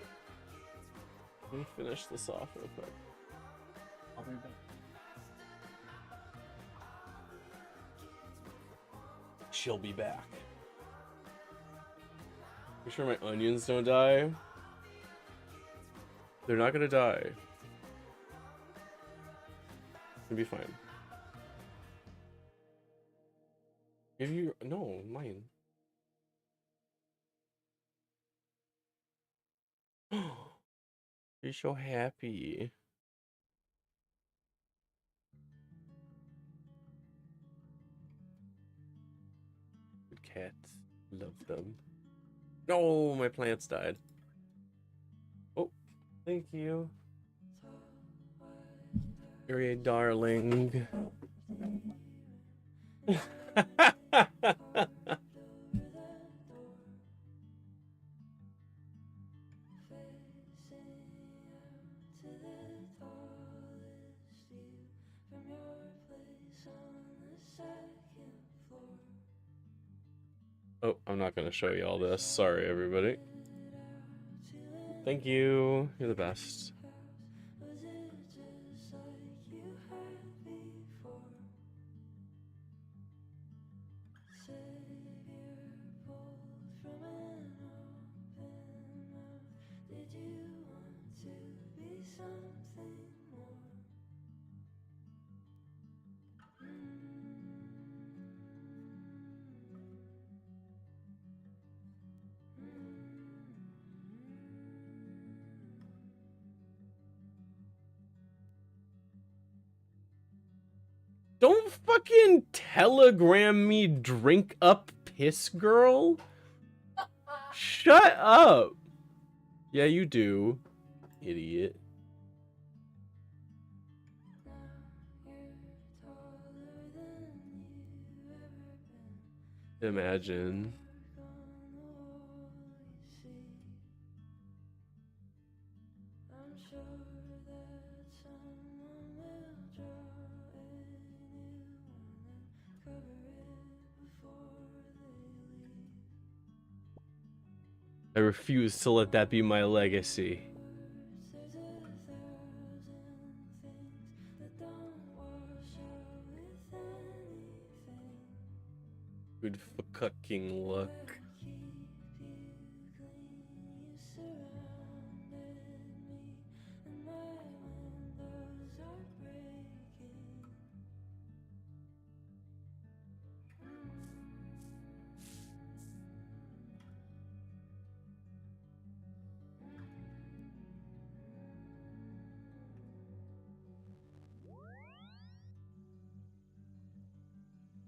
Let me finish this off real quick. I'll be back. She'll be back. You sure my onions don't die? They're not gonna die. It'll be fine. Give you no mine. You're so happy. Good cats. Love them. No, my plants died. Oh, thank you. You're a darling. Oh, I'm not gonna show you all this. Sorry, everybody. Thank you. You're the best. Don't fucking telegram me drink up piss girl. Shut up. Yeah, you do. Idiot. Imagine. I refuse to let that be my legacy. Good fucking luck.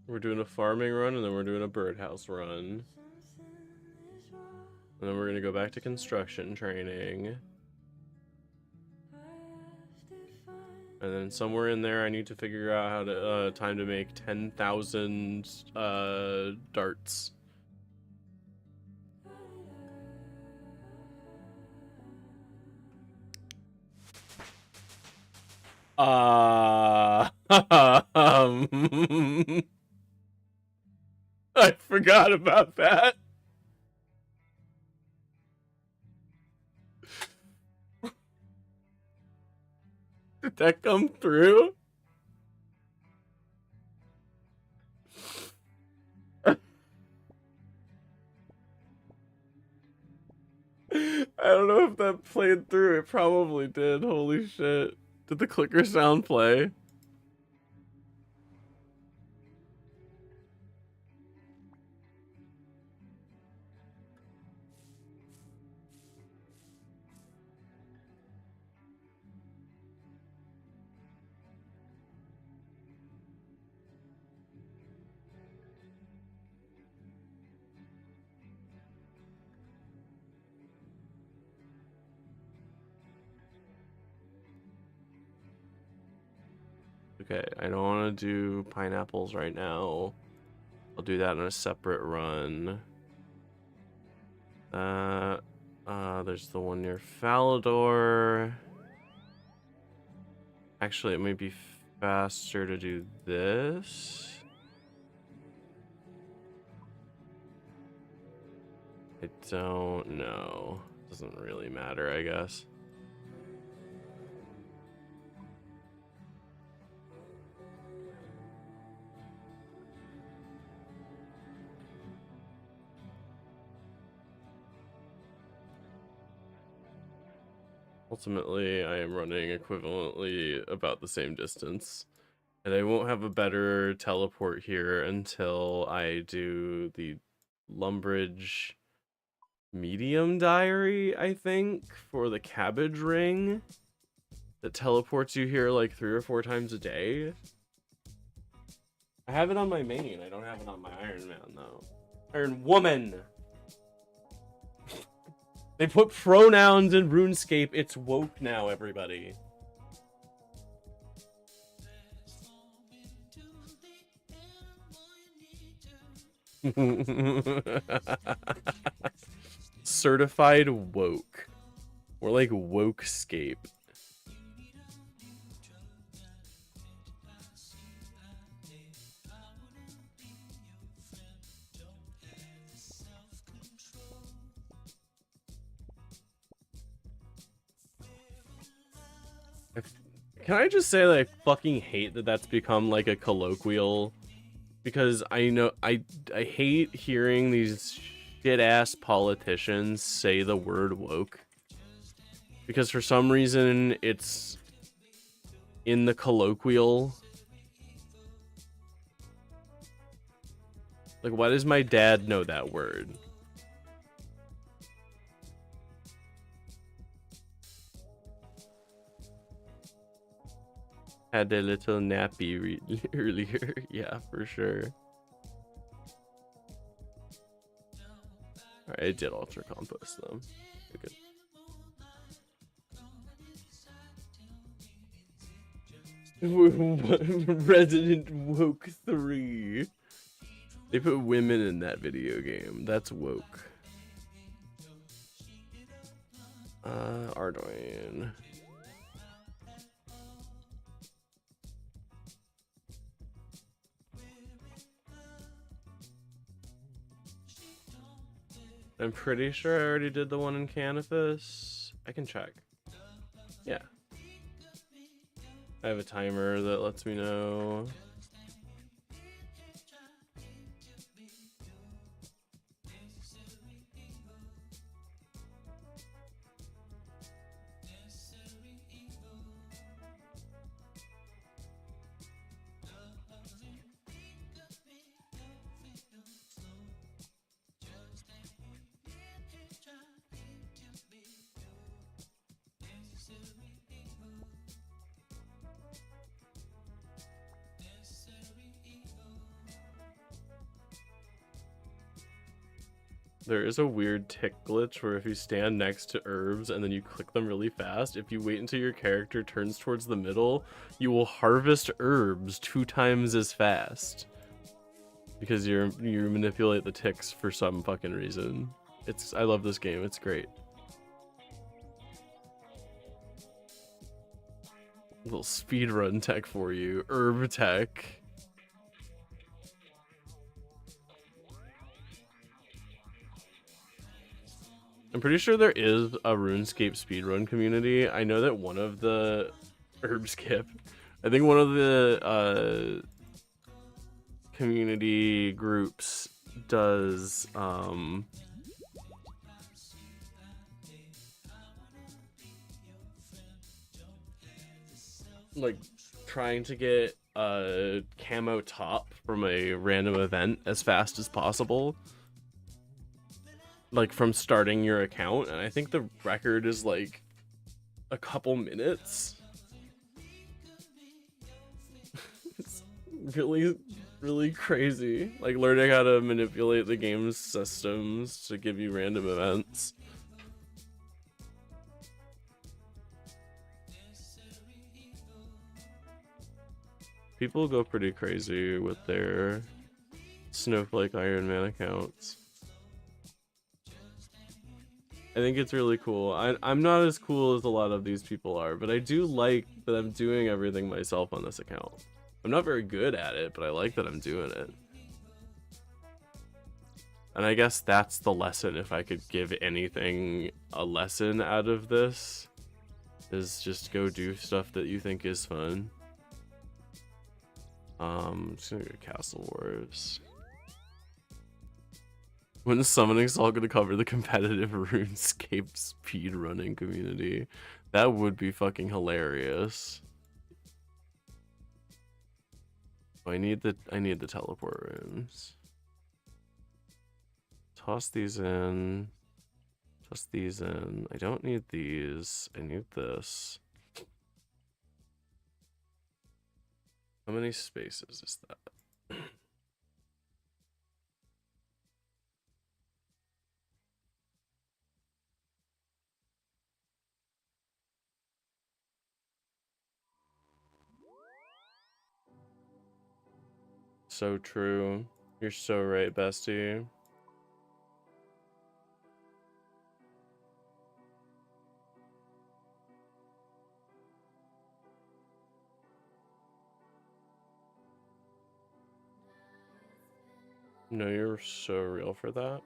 We're doing a farming run, and then we're doing a birdhouse run. And then we're gonna go back to construction training. And then somewhere in there, I need to figure out how to time to make 10,000 darts. I forgot about that. Did that come through? I don't know if that played through. It probably did. Holy shit. Did the clicker sound play? Okay, I don't want to do pineapples right now. I'll do that in a separate run. There's the one near Falador. Actually, it might be faster to do this. I don't know. Doesn't really matter, I guess. Ultimately, I am running equivalently about the same distance. And I won't have a better teleport here until I do the Lumbridge medium diary, I think, for the cabbage ring that teleports you here like 3 or 4 times a day. I have it on my main. I don't have it on my Iron Man, though. Iron Woman! They put pronouns in RuneScape. It's woke now, everybody. Certified woke. We're like wokescape. Can I just say that I fucking hate that that's become like a colloquial? Because I know I hate hearing these shit ass politicians say the word woke. Because for some reason it's in the colloquial. Like, why does my dad know that word? Had a little nappy earlier. Yeah, for sure. Alright, I did ultra compost them. Good. Resident Woke 3. They put women in that video game. That's woke. Ardoin. I'm pretty sure I already did the one in Canopus. I can check. Yeah. I have a timer that lets me know. There is a weird tick glitch where if you stand next to herbs and then you click them really fast, if you wait until your character turns towards the middle, you will harvest herbs 2 times as fast. Because you manipulate the ticks for some fucking reason. I love this game, it's great. Little speedrun tech for you, herb tech. I'm pretty sure there is a RuneScape speedrun community. I know that one of the Herbskip, I think one of the community groups does like trying to get a camo top from a random event as fast as possible. Like from starting your account, and I think the record is like a couple minutes. It's really crazy. Like learning how to manipulate the game's systems to give you random events. People go pretty crazy with their Snowflake Iron Man accounts. I think it's really cool. I'm not as cool as a lot of these people are, but I do like that I'm doing everything myself on this account. I'm not very good at it, but I like that I'm doing it. And I guess that's the lesson, if I could give anything a lesson out of this, is just go do stuff that you think is fun. I'm just gonna go Castle Wars. When summoning's all gonna cover the competitive RuneScape speedrunning community. That would be fucking hilarious. Oh, I need the teleport runes. Toss these in. Toss these in. I don't need these. I need this. How many spaces is that? So true. You're so right, bestie. No, you're so real for that.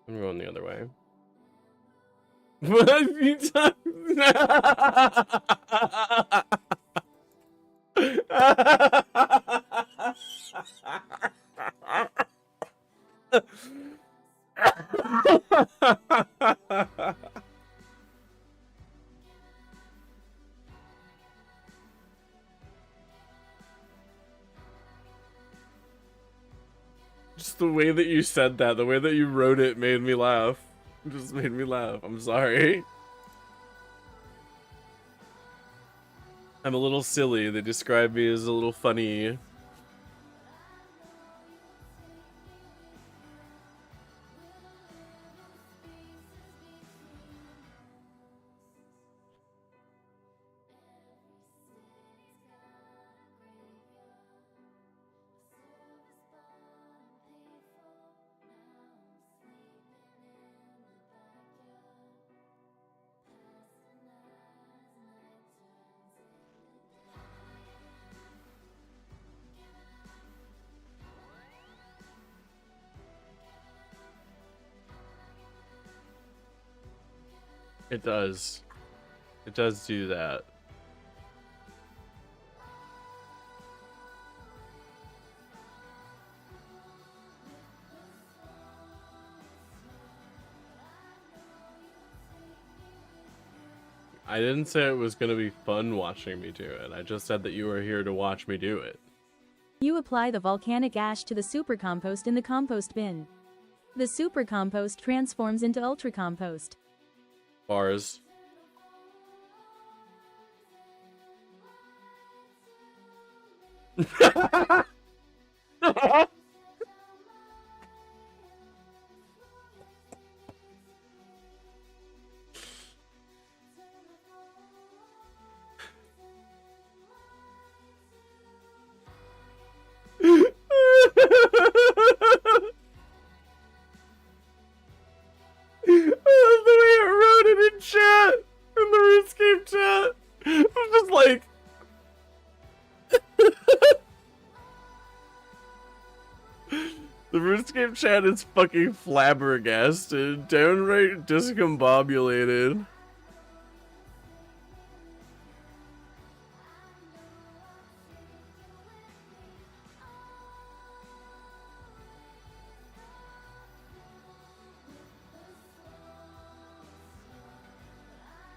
I'm going the other way. Just the way that you said that, the way that you wrote it made me laugh. It just made me laugh. I'm sorry. I'm a little silly. They describe me as a little funny. It does. It does do that. I didn't say it was gonna be fun watching me do it. I just said that you were here to watch me do it. You apply the volcanic ash to the super compost in the compost bin. The super compost transforms into ultra compost. Bars. The way it wrote it in chat, in the RuneScape chat. I'm just like... The RuneScape chat is fucking flabbergasted, downright discombobulated.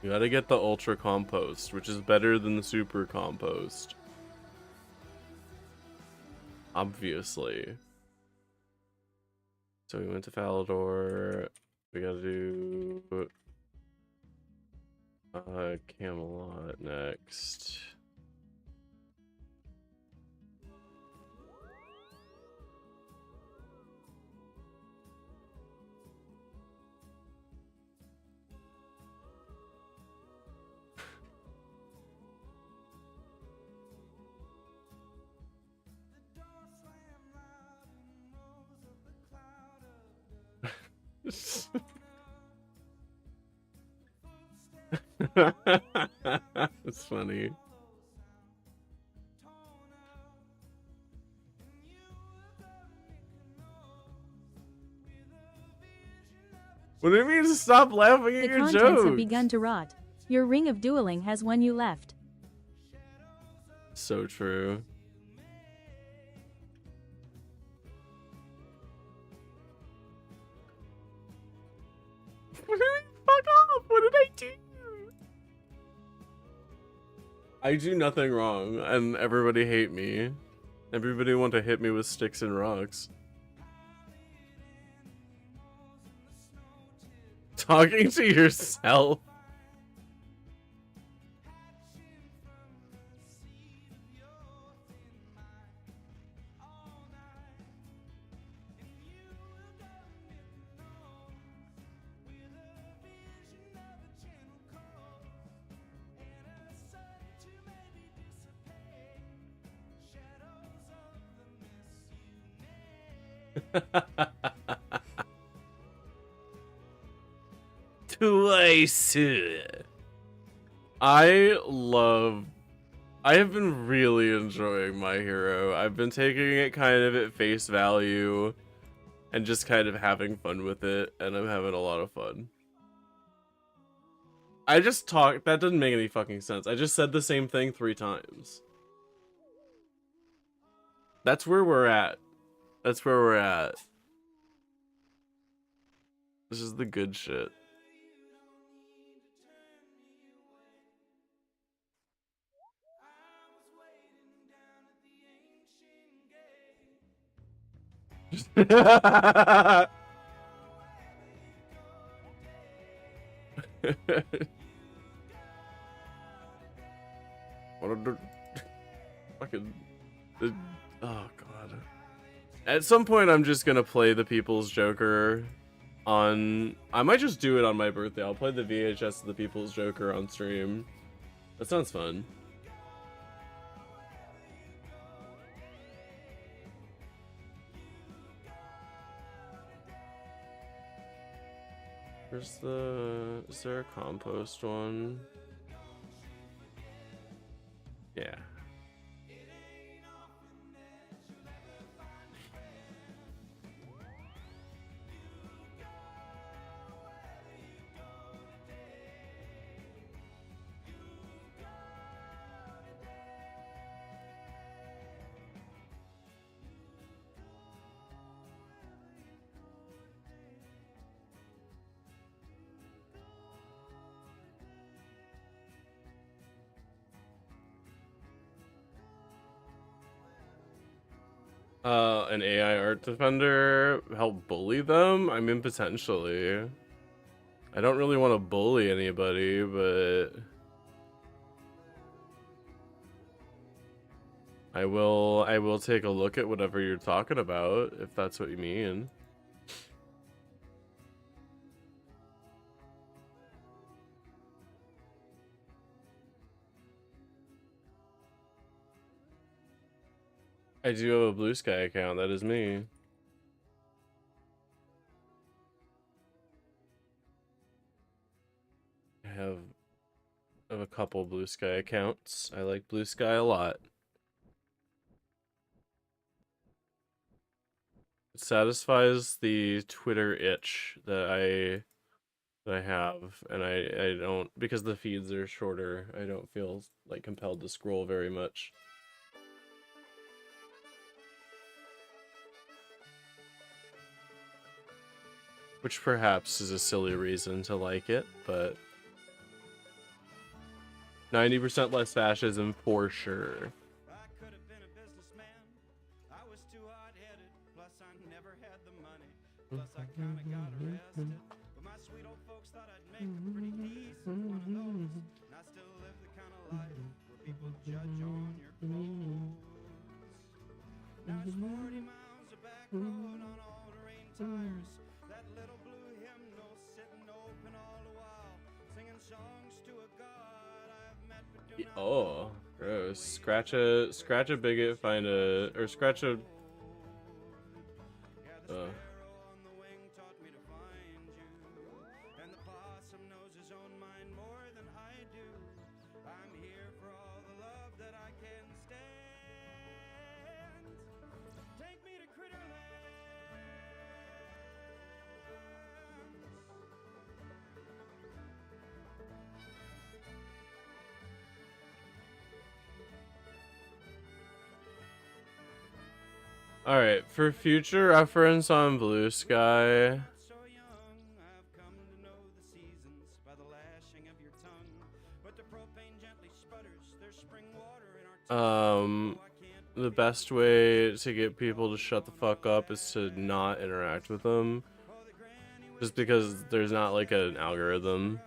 You gotta get the ultra compost, which is better than the super compost. Obviously. So we went to Falador. We gotta do Camelot next. It's funny. What do you mean stop laughing at The your contents jokes? have begun to rot. Your ring of dueling has won you left. So true. What do you mean, fuck off? What did I do? I do nothing wrong, and everybody hate me. Everybody want to hit me with sticks and rocks. Talking to yourself. Twice. I have been really enjoying My Hero. I've been taking it kind of at face value and just kind of having fun with it, and I'm having a lot of fun. I just talked, that doesn't make any fucking sense. I just said the same thing 3 times. That's where we're at. That's where we're at. This is the good shit. What a fucking oh god. At some point I'm just gonna play the People's Joker on, I might just do it on my birthday. I'll play the VHS of the People's Joker on stream. That sounds fun. Where's the... is there a compost one? Yeah. An AI art defender help bully them? I mean, potentially. I don't really want to bully anybody, but I will take a look at whatever you're talking about, if that's what you mean. I do have a Blue Sky account, that is me. I have a couple Blue Sky accounts. I like Blue Sky a lot. It satisfies the Twitter itch that I have, and I don't, because the feeds are shorter, I don't feel like compelled to scroll very much. Which perhaps is a silly reason to like it, but 90% less fascism for sure. I could have been a businessman. I was too hot-headed. Plus, I never had the money. Plus, I kind of got arrested. But my sweet old folks thought I'd make a pretty decent one of those. And I still live the kind of life where people judge on your clothes. Now it's 40 miles of back road on all-terrain tires. That little blue hymnal sitting open all the while, singing songs to a God I've met but do not Oh, gross. Scratch a bigot, find a, or scratch a, yeah, the sparrow on the wing taught me to find All right, for future reference on Blue Sky, So young, I've come to know the seasons by the lashing of your tongue. But the propane gently sputters. There's spring water in our the best way to get people to shut the fuck up is to not interact with them. Just because there's not like an algorithm.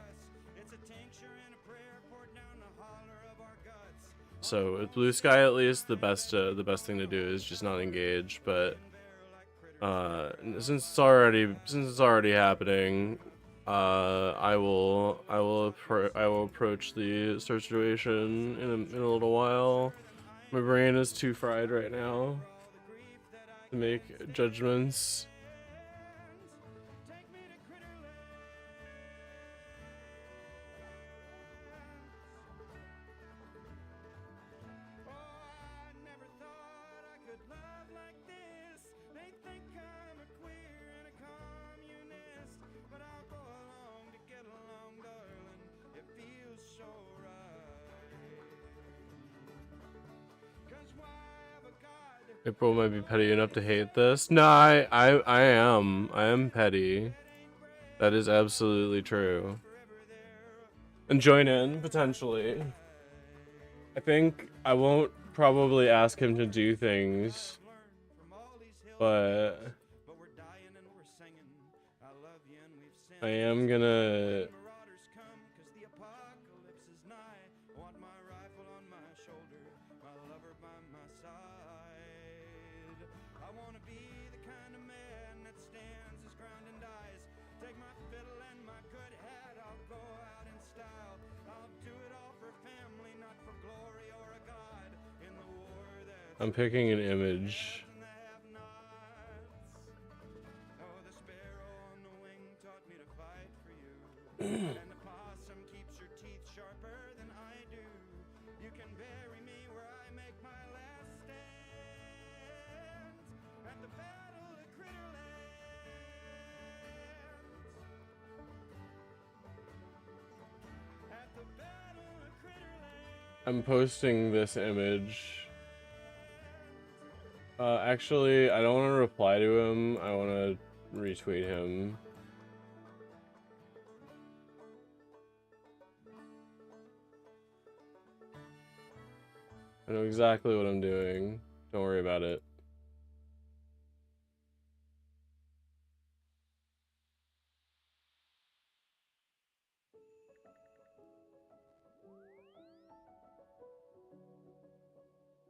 So with Blue Sky, at least, the best thing to do is just not engage. But since it's already happening, I will approach the situation in a little while. My brain is too fried right now to make judgments. April might be petty enough to hate this. No, I am petty. That is absolutely true. And join in, potentially. I think I won't probably ask him to do things, but I am gonna... I'm picking an image. I'm posting this image. Actually, I don't want to reply to him. I want to retweet him. I know exactly what I'm doing. Don't worry about it.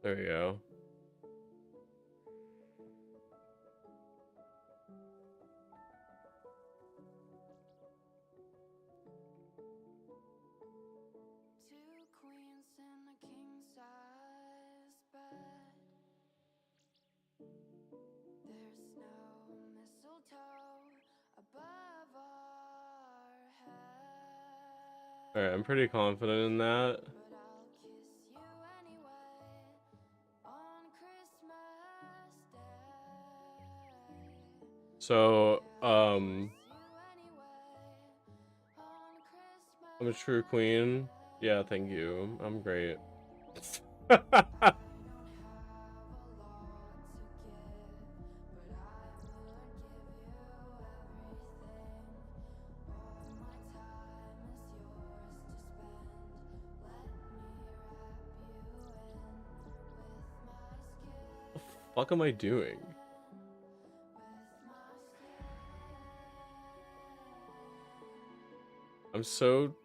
There you go. Alright, I'm pretty confident in that. So, I'm a true queen. Yeah, thank you. I'm great. What the fuck am I doing? I'm so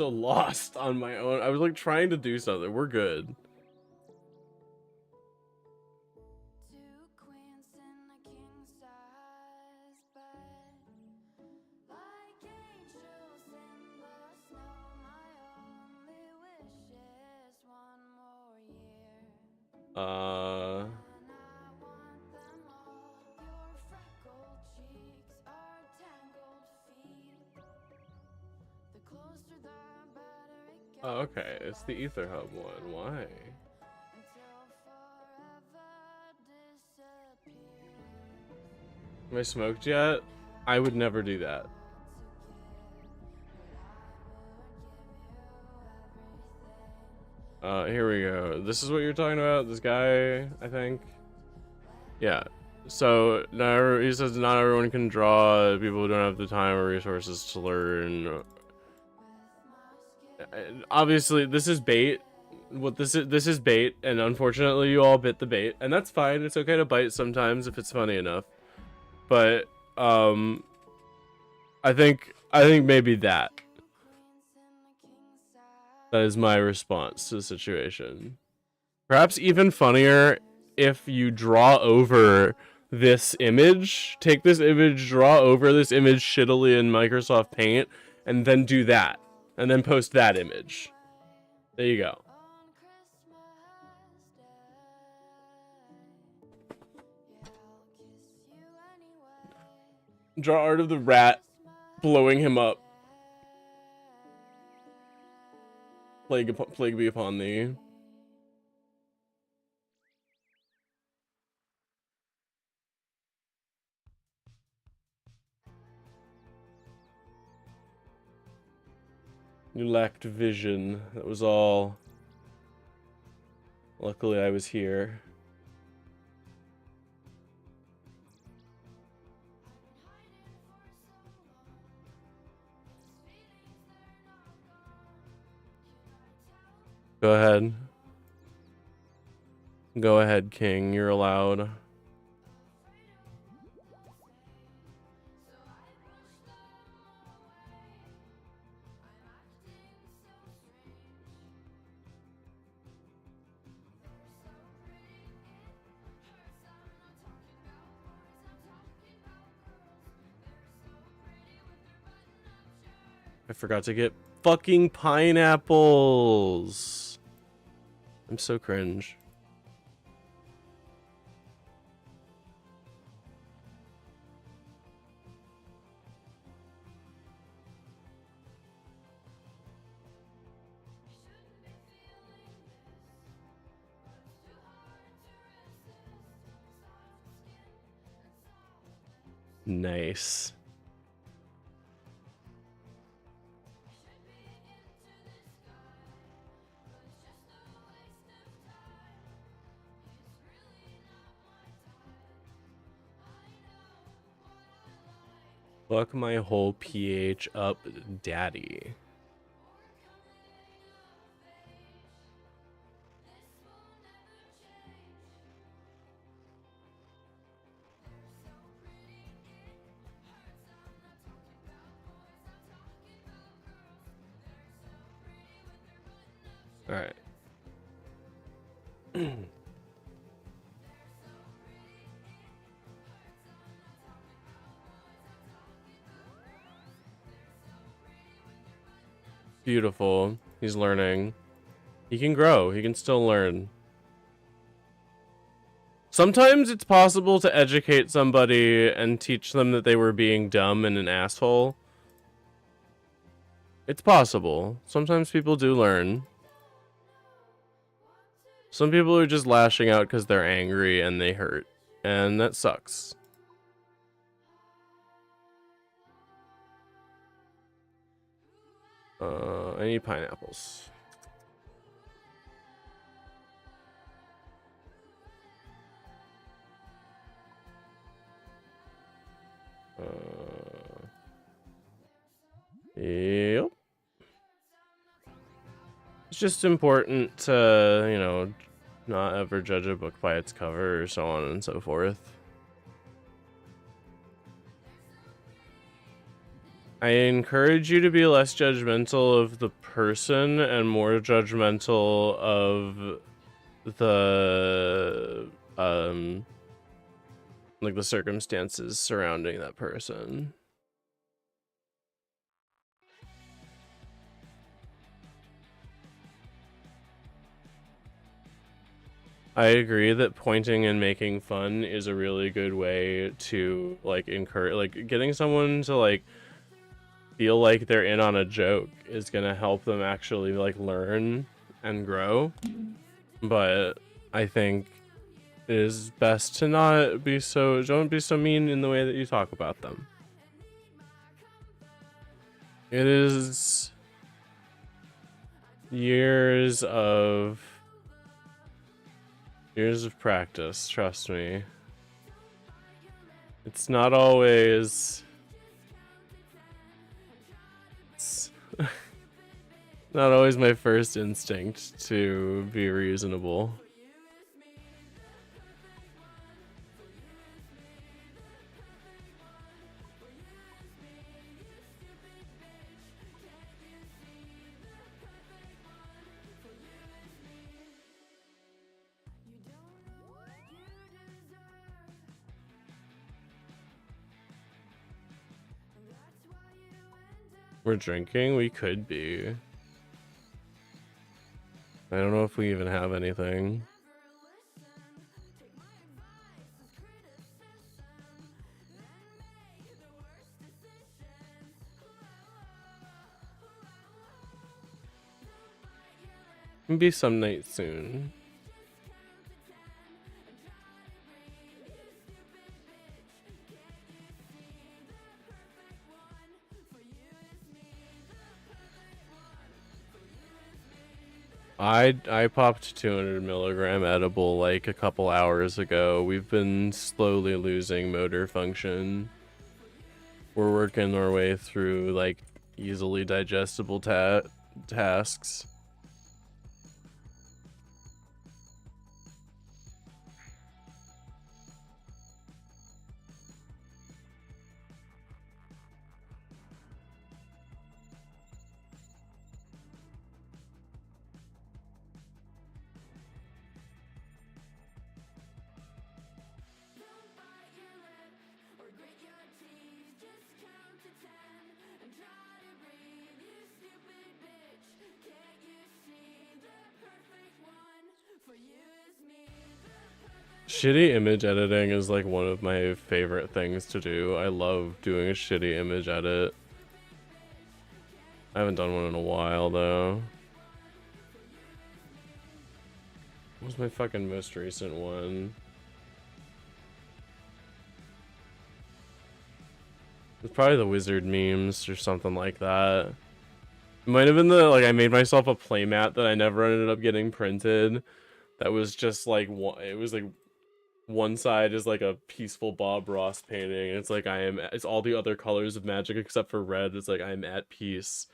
lost on my own. I was like trying to do something. We're good. Oh, okay, it's the Ether Hub one. Why? Am I smoked yet? I would never do that. Here we go. This is what you're talking about. This guy, I think. Yeah. So now he says not everyone can draw. People who don't have the time or resources to learn. Obviously, this is bait. What this is bait, and unfortunately, you all bit the bait, and that's fine. It's okay to bite sometimes if it's funny enough. But I think maybe that is my response to the situation. Perhaps even funnier if you draw over this image, take this image, draw over this image shittily in Microsoft Paint, and then do that, and then post that image. There you go. Draw art of the rat blowing him up. Plague be upon thee. You lacked vision. That was all. Luckily, I was here. Go ahead. Go ahead, King. You're allowed. I forgot to get fucking pineapples. I'm so cringe. Nice. Fuck my whole pH up, daddy. All right. Beautiful. He's learning. He can grow. He can still learn. Sometimes it's possible to educate somebody and teach them that they were being dumb and an asshole. It's possible. Sometimes people do learn. Some people are just lashing out because they're angry and they hurt. And that sucks. I need pineapples. Yep. It's just important to, you know, not ever judge a book by its cover or so on and so forth. I encourage you to be less judgmental of the person and more judgmental of the like the circumstances surrounding that person. I agree that pointing and making fun is a really good way to like encourage, like getting someone to like feel like they're in on a joke is gonna help them actually like learn and grow. But I think it is best to don't be so mean in the way that you talk about them. years of practice, trust me. It's not always not always my first instinct to be reasonable. We're drinking? We could be. I don't know if we even have anything. Maybe some night soon. I popped 200 milligram edible like a couple hours ago. We've been slowly losing motor function. We're working our way through like easily digestible tasks. Shitty image editing is like one of my favorite things to do. I love doing a shitty image edit. I haven't done one in a while though. What was my fucking most recent one? It's probably the wizard memes or something like that. It might have been the, like, I made myself a playmat that I never ended up getting printed. That was just like, it was like, one side is like a peaceful Bob Ross painting. And it's like, it's all the other colors of magic except for red. It's like, I'm at peace.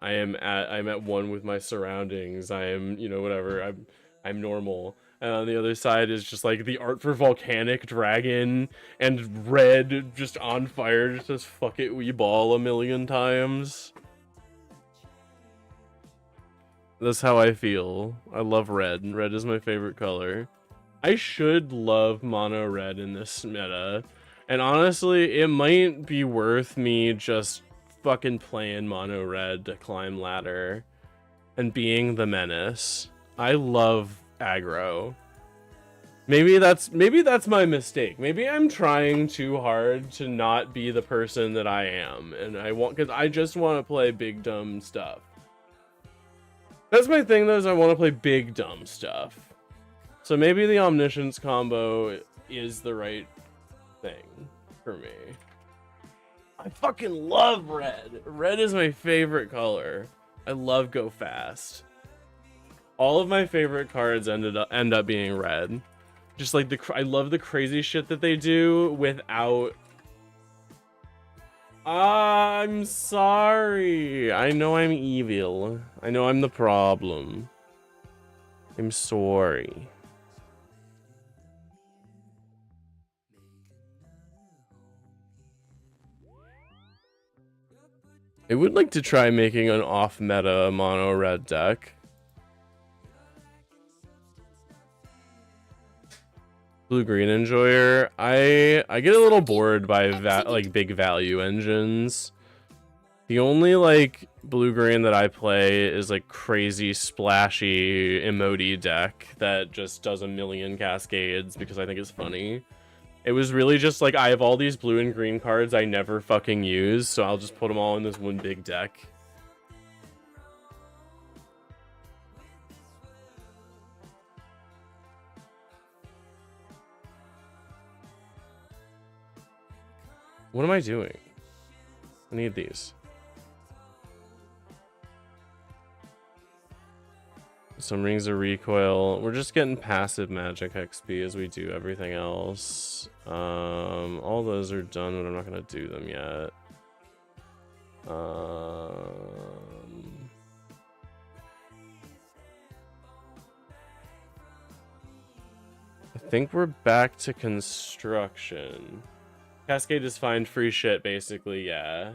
I'm at one with my surroundings. I am, you know, whatever. I'm normal. And on the other side is just like the art for volcanic dragon and red just on fire. Just says fuck it, we ball a million times. That's how I feel. I love red, and red is my favorite color. I should love mono red in this meta. And honestly, it might be worth me just fucking playing mono red to climb ladder and being the menace. I love aggro. Maybe that's my mistake. Maybe I'm trying too hard to not be the person that I am, and because I just want to play big dumb stuff. That's my thing though, is I want to play big dumb stuff. So maybe the omniscience combo is the right thing for me. I fucking love red. Red is my favorite color. I love go fast. All of my favorite cards end up being red. Just like I love the crazy shit that they do without. I'm sorry. I know I'm evil. I know I'm the problem. I'm sorry. I would like to try making an off-meta mono red deck. Blue-green enjoyer. I get a little bored by like big value engines. The only like blue-green that I play is like crazy splashy emote deck that just does a million cascades because I think it's funny. It was really just like, I have all these blue and green cards I never fucking use, so I'll just put them all in this one big deck. What am I doing? I need these. some rings of recoil. We're just getting passive magic XP as we do everything else. All those are done, but I'm not gonna do them yet. I think we're back to construction. Cascade is find free shit, basically, yeah.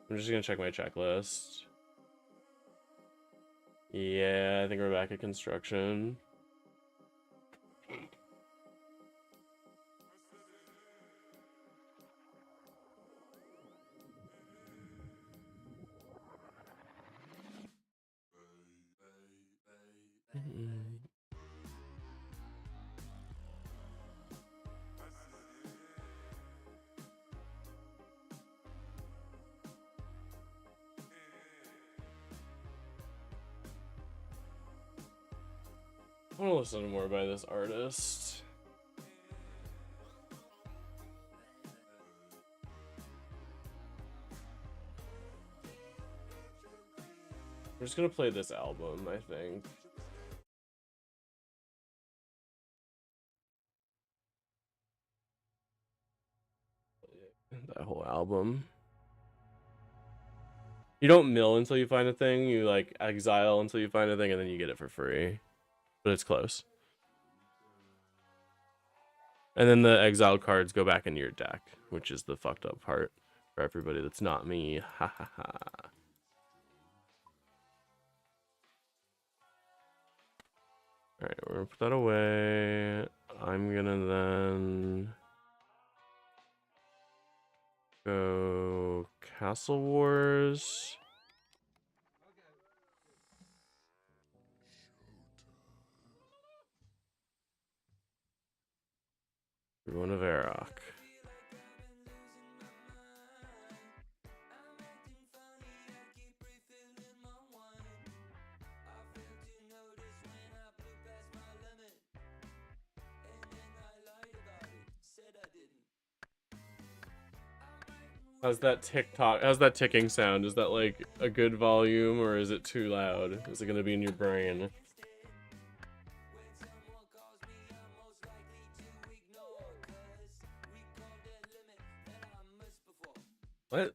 I'm just gonna check my checklist. Yeah, I think we're back at construction. I want to listen to more by this artist. I'm just gonna play this album, I think. That whole album. You don't mill until you find a thing, you like exile until you find a thing, and then you get it for free. But it's close. And then the exiled cards go back into your deck, which is the fucked up part for everybody that's not me. Ha ha ha. Alright, we're gonna put that away. I'm gonna then go Castle Wars. Ruin of Varrock. How's that TikTok? How's that ticking sound? Is that like a good volume or is it too loud? Is it gonna be in your brain? What?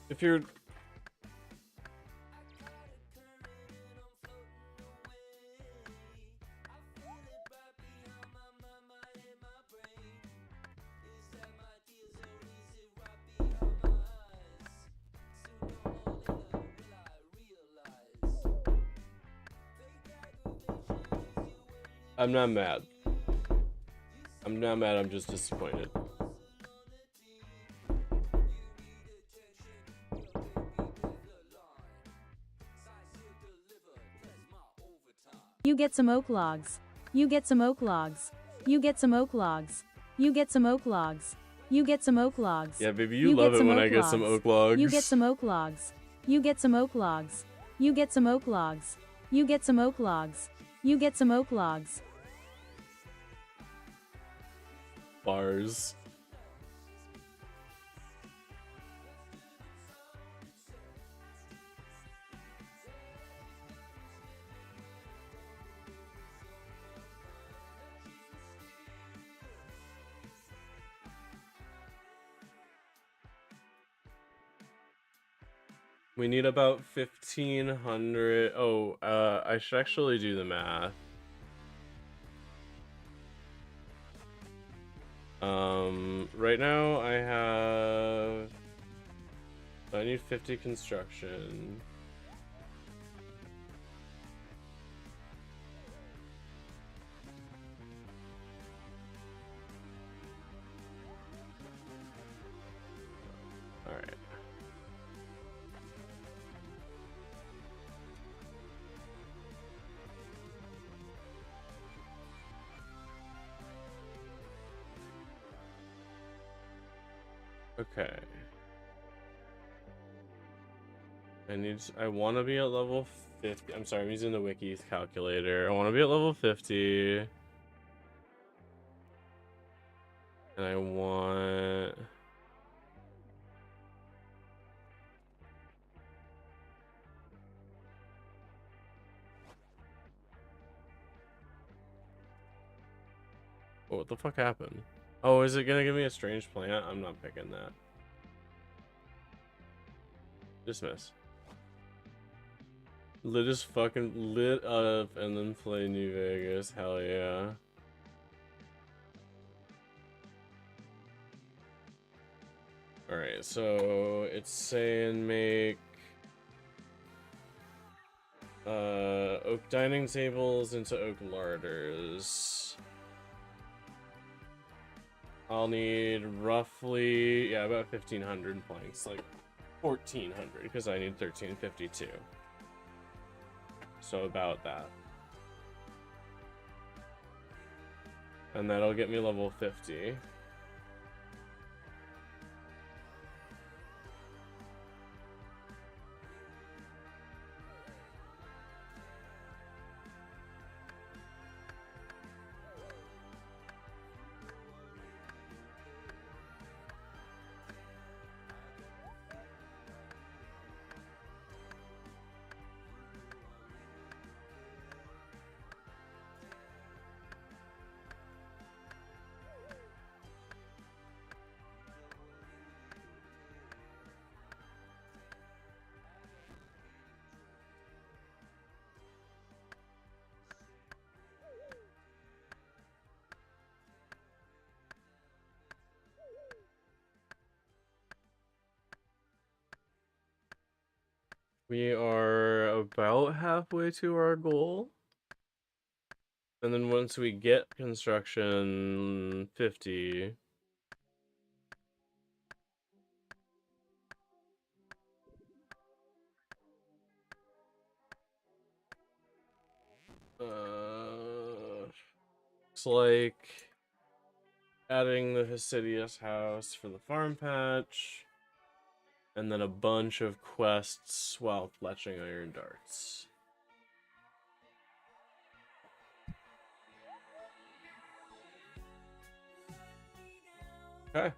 If you're I'm not mad. I'm not mad, I'm just disappointed. You get some oak logs. You get some oak logs. You get some oak logs. You get some oak logs. You get some oak logs. Yeah, baby, you love it when I get some oak logs. You get some oak logs. You get some oak logs. You get some oak logs. You get some oak logs. You get some oak logs. Bars. We need about 1,500. Oh, I should actually do the math. Right now I need 50 construction. All right. Okay. I want to be at level 50. I'm sorry, I'm using the wiki's calculator. I want to be at level 50. And I want... Oh, what the fuck happened? Oh, is it gonna give me a strange plant? I'm not picking that. Dismiss. Lit is fucking lit up and then play New Vegas. Hell yeah. Alright, so it's saying make oak dining tables into oak larders. I'll need roughly, yeah, about 1,500 planks, like 1,400, because I need 1,352. So about that. And that'll get me level 50. We are about halfway to our goal. And then once we get construction 50, looks like adding the Hasidius house for the farm patch, and then a bunch of quests while fletching iron darts. Okay.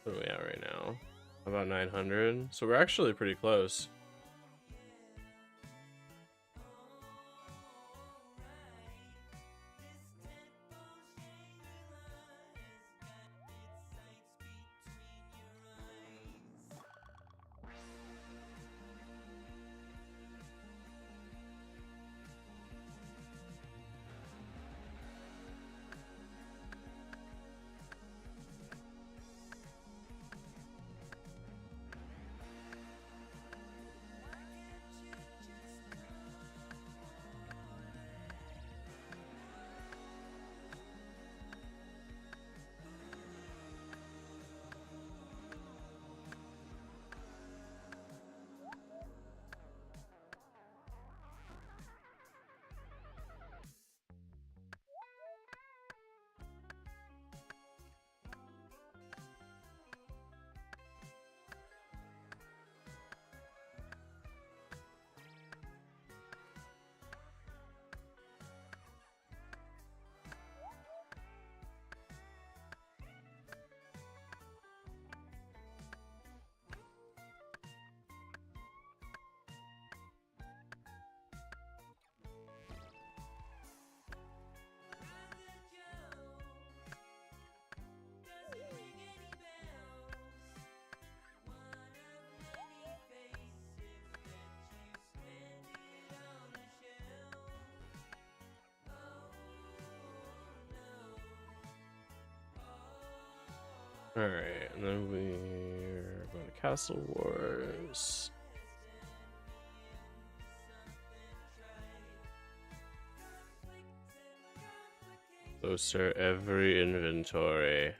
What are we at right now? About 900. So we're actually pretty close. Alright, and then we're going to Castle Wars. Closer every inventory.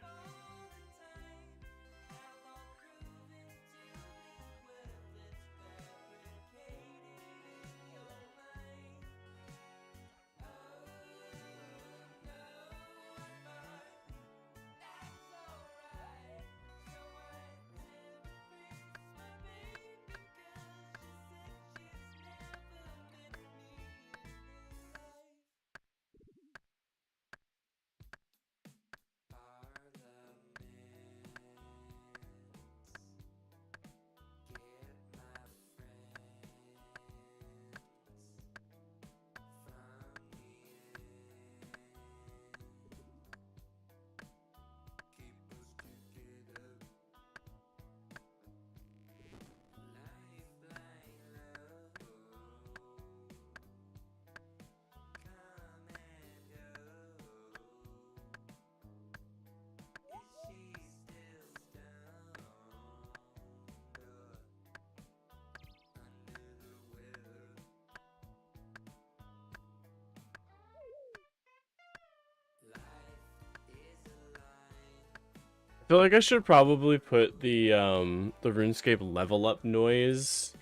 I feel like I should probably put the RuneScape level up noise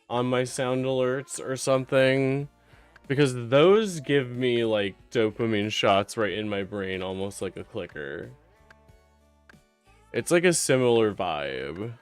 on my sound alerts or something, because those give me like dopamine shots right in my brain, almost like a clicker. It's like a similar vibe.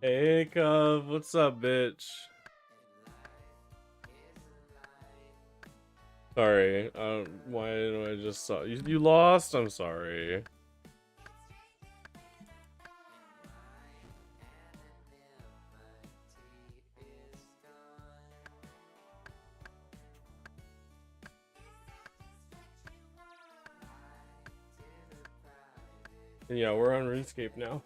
Hey, Cub, what's up, bitch? Sorry, why did I just saw you? You lost? I'm sorry. And yeah, we're on RuneScape now.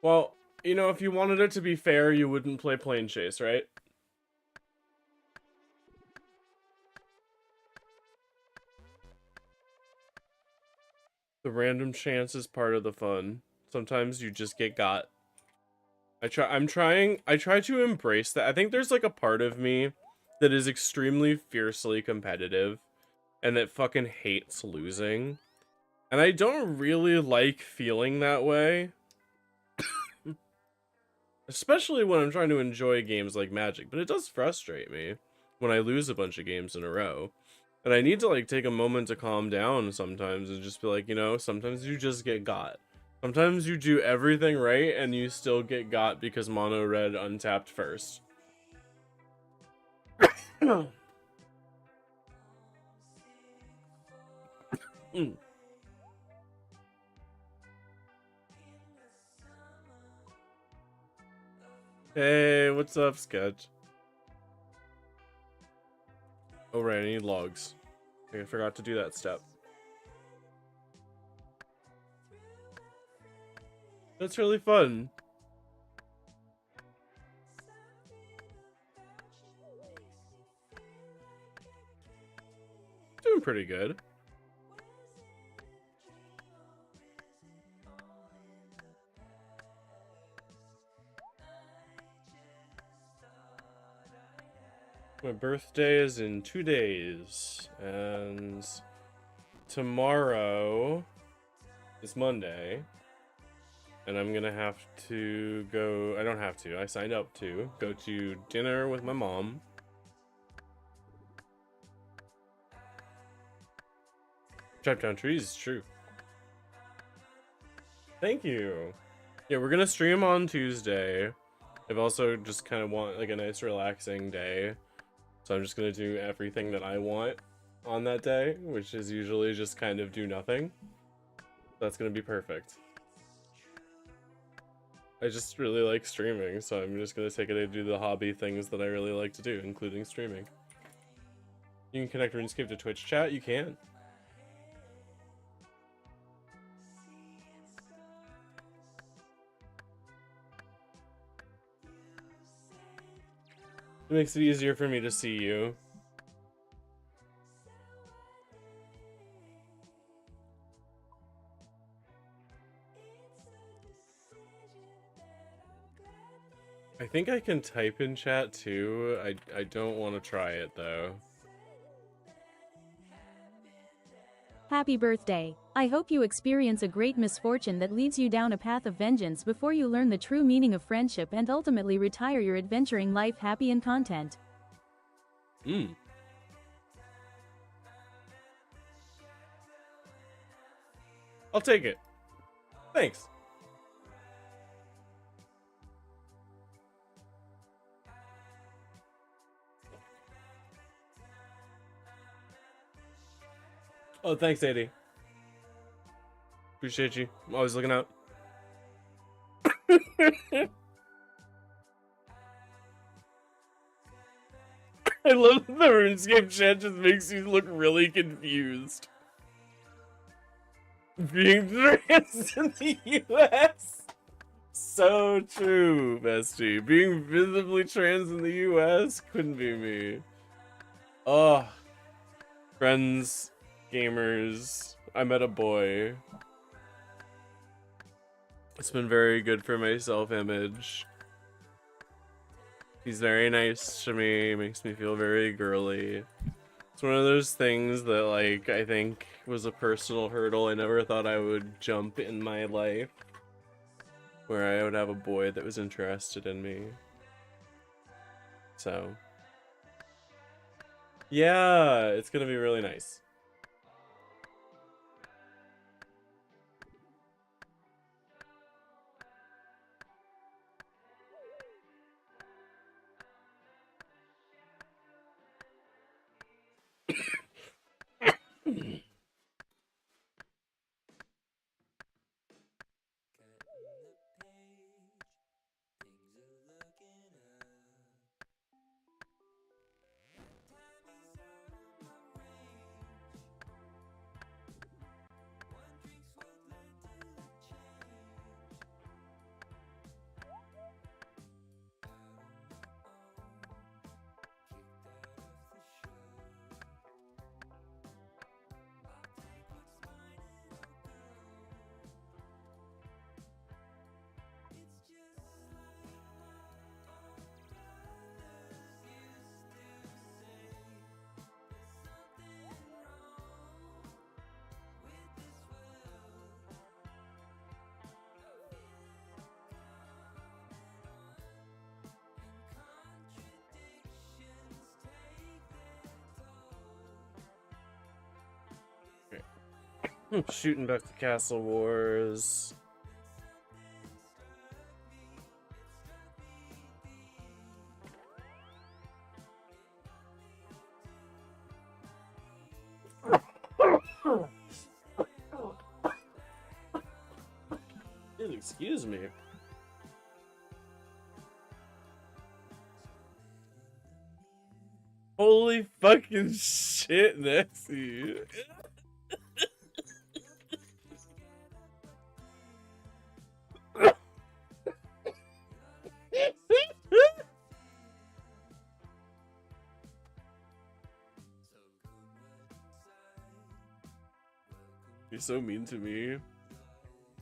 Well, you know, if you wanted it to be fair, you wouldn't play Plane Chase, right? The random chance is part of the fun. Sometimes you just get got. I try to embrace that. I think there's like a part of me that is extremely fiercely competitive and that fucking hates losing. And I don't really like feeling that way. Especially when I'm trying to enjoy games like Magic, but it does frustrate me when I lose a bunch of games in a row. And I need to like take a moment to calm down sometimes and just be like, you know, sometimes you just get got. Sometimes you do everything right and you still get got because mono red untapped first. Hey, what's up, Sketch? Oh right, I need logs. I forgot to do that step. That's really fun. Doing pretty good. My birthday is in 2 days, and tomorrow is Monday, and I'm gonna have to go. I don't have to. I signed up to go to dinner with my mom. Chop down trees is true. Thank you. Yeah, we're gonna stream on Tuesday. I've also just kind of want like a nice relaxing day. So I'm just gonna do everything that I want on that day, which is usually just kind of do nothing. That's gonna be perfect. I just really like streaming, so I'm just gonna take it to do the hobby things that I really like to do, including streaming. You can connect RuneScape to Twitch chat, you can. It makes it easier for me to see you. I think I can type in chat too. I don't want to try it though. Happy birthday. I hope you experience a great misfortune that leads you down a path of vengeance before you learn the true meaning of friendship and ultimately retire your adventuring life happy and content. I'll take it. Thanks. Oh, thanks, AD. Appreciate you. I'm always looking out. I love that the RuneScape chat just makes you look really confused. Being trans in the US? So true, bestie. Being visibly trans in the US couldn't be me. Oh. Friends, gamers, I met a boy. It's been very good for my self-image. He's very nice to me, makes me feel very girly. It's one of those things that, like, I think was a personal hurdle I never thought I would jump in my life. Where I would have a boy that was interested in me. So. Yeah, it's gonna be really nice. Shooting back to Castle Wars. Excuse me. Holy fucking shit, Nessie. You're so mean to me.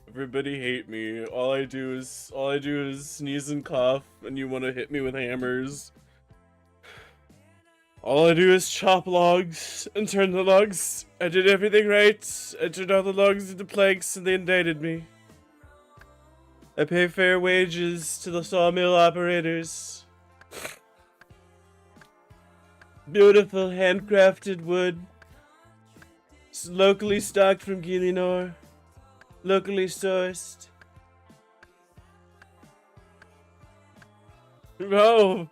Everybody hate me. All I do is sneeze and cough, and you want to hit me with hammers. All I do is chop logs and turn the logs. I did everything right. I turned all the logs into planks, and they indicted me. I pay fair wages to the sawmill operators. Beautiful handcrafted wood. Locally stocked from Gillinor. Locally sourced. Oh,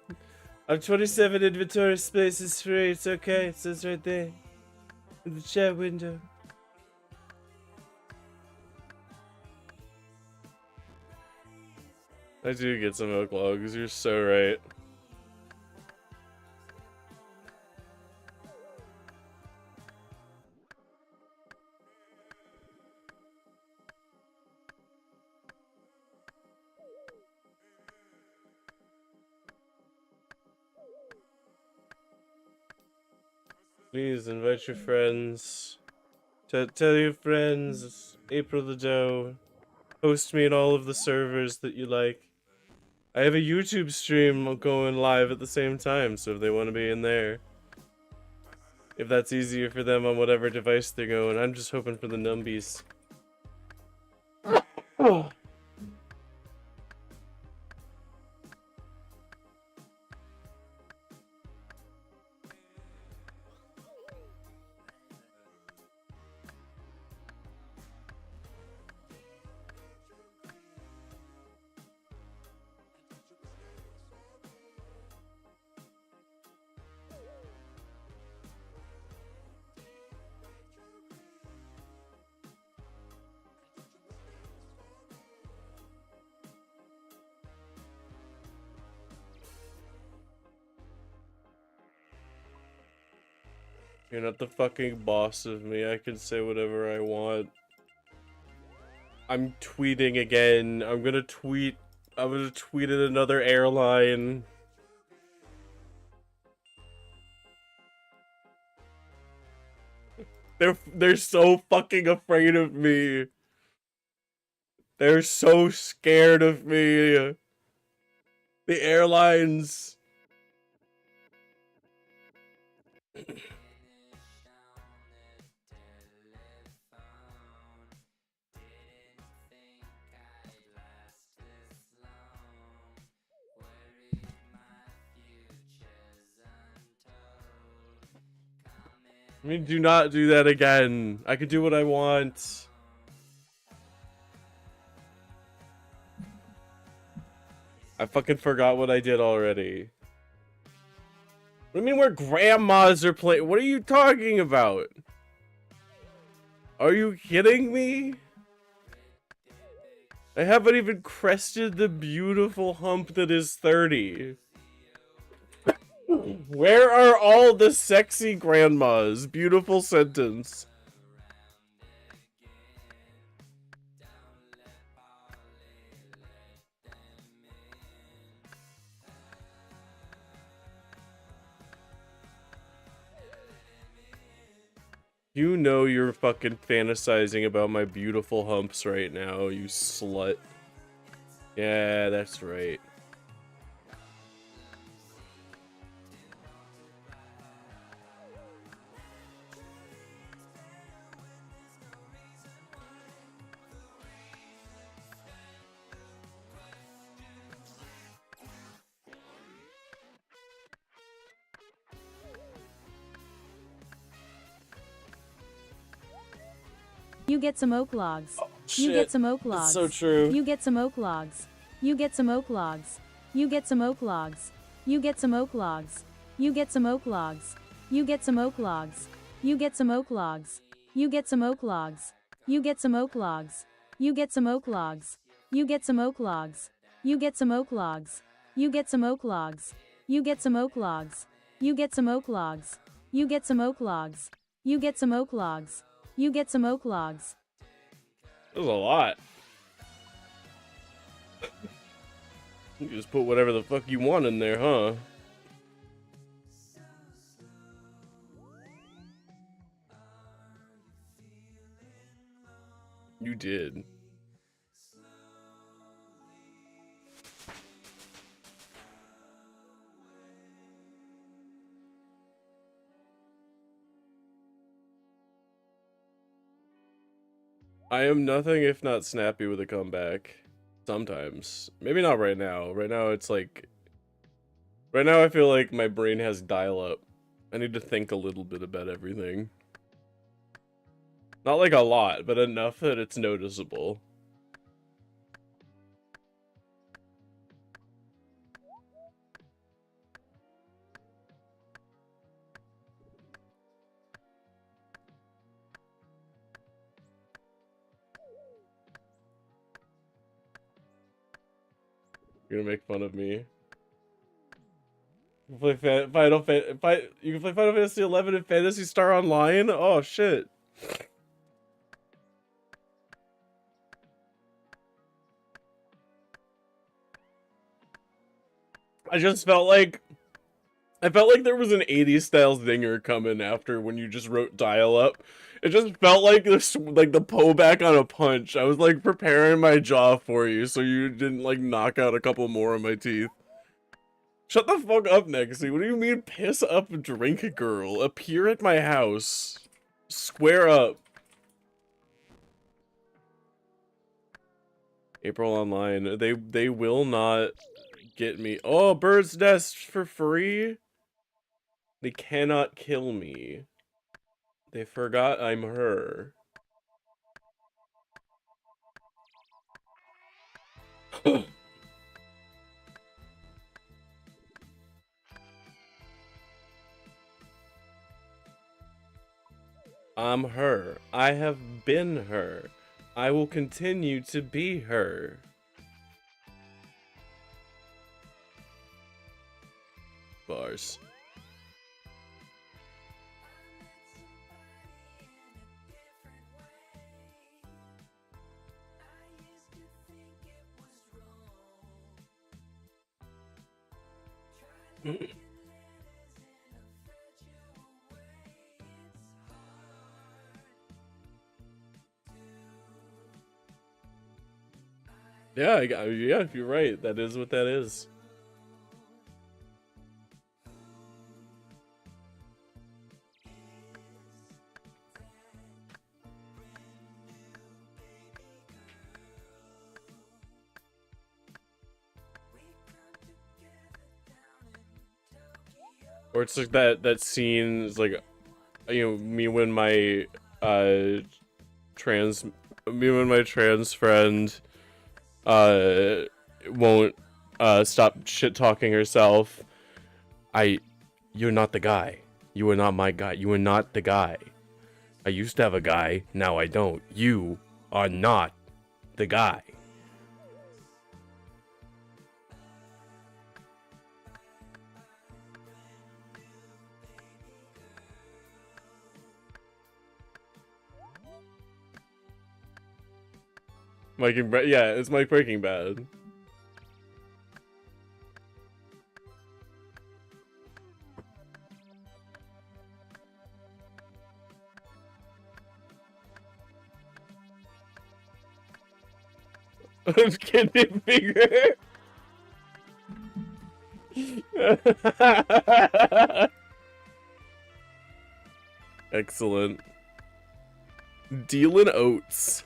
our 27 inventory space is free. It's okay. It says right there in the chat window. I do get some oak logs. You're so right. Please invite your friends. Tell your friends it's April the Doe. Host me in all of the servers that you like. I have a YouTube stream going live at the same time, so if they want to be in there. If that's easier for them on whatever device they're going, I'm just hoping for the numbies. Oh. You're not the fucking boss of me. I can say whatever I want. I'm tweeting again. I'm gonna tweet at another airline. They're so fucking afraid of me. They're so scared of me. The airlines. I mean, do not do that again. I can do what I want. I fucking forgot what I did already. What do you mean where grandmas are playing? What are you talking about? Are you kidding me? I haven't even crested the beautiful hump that is 30. Where are all the sexy grandmas? Beautiful sentence. You know you're fucking fantasizing about my beautiful humps right now, you slut. Yeah, that's right. You get some oak logs. Oh, you shit. get some oak logs. That's so true. You get some oak logs. You get some oak logs. You get some oak logs. You get some oak logs. You get some oak logs. You get some oak logs. You get some oak logs. You get some oak logs. You get some oak logs. You get some oak logs. You get some oak logs. You get some oak logs. You get some oak logs. You get some oak logs. You get some oak logs. You get some oak logs. You get some oak logs. You get some oak logs. That was a lot. You just put whatever the fuck you want in there, huh? You did. I am nothing if not snappy with a comeback. Sometimes. Maybe not right now. Right now it's like... Right now I feel like my brain has dial-up. I need to think a little bit about everything. Not like a lot, but enough that it's noticeable. You're gonna make fun of me. You can play you can play Final Fantasy 11 and Phantasy Star Online? Oh shit. I felt like there was an 80s style zinger coming after when you just wrote dial up. It just felt like this, like the pull back on a punch. I was like preparing my jaw for you so you didn't like knock out a couple more of my teeth. Shut the fuck up, Nexy. What do you mean piss up drink girl? Appear at my house. Square up. April Online. They will not get me. Oh, bird's nest for free? They cannot kill me. They forgot I'm her. I'm her. I have been her. I will continue to be her. Bars. Yeah, yeah, you're right. That is what that is. Or it's like that scene is like, you know, me when my trans friend won't stop shit talking herself. You're not the guy. You are not my guy. You are not the guy. I used to have a guy, now I don't. You are not the guy. Yeah, it's like Breaking Bad. Kidney finger. Excellent. Dealing oats.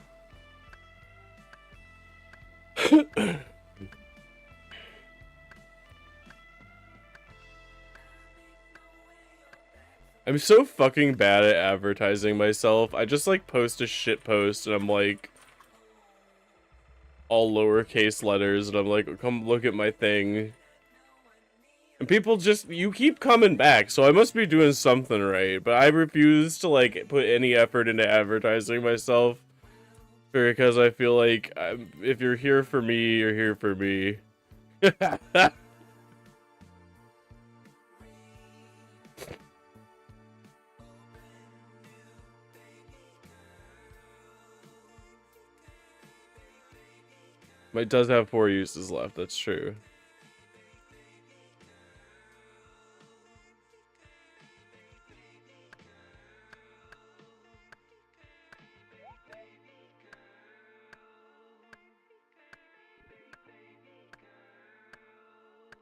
I'm so fucking bad at advertising myself. I just like post a shit post and I'm like all lowercase letters and I'm like, come look at my thing. And people just, you keep coming back, so I must be doing something right. But I refuse to like put any effort into advertising myself. Because I feel like if you're here for me, you're here for me. It does have 4 uses left, that's true.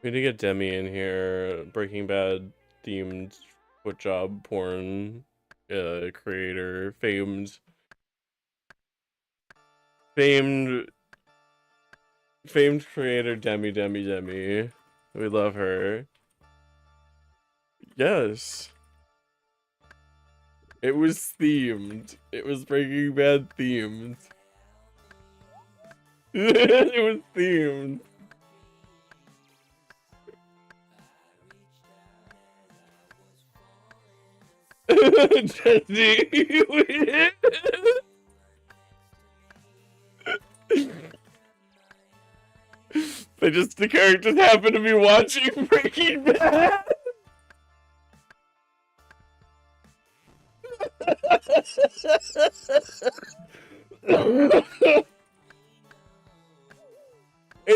We need to get Demi in here. Breaking Bad themed foot job porn creator, famed creator Demi. We love her. Yes. It was themed. It was Breaking Bad themed. It was themed. Jesse. The characters happen to be watching Breaking Bad.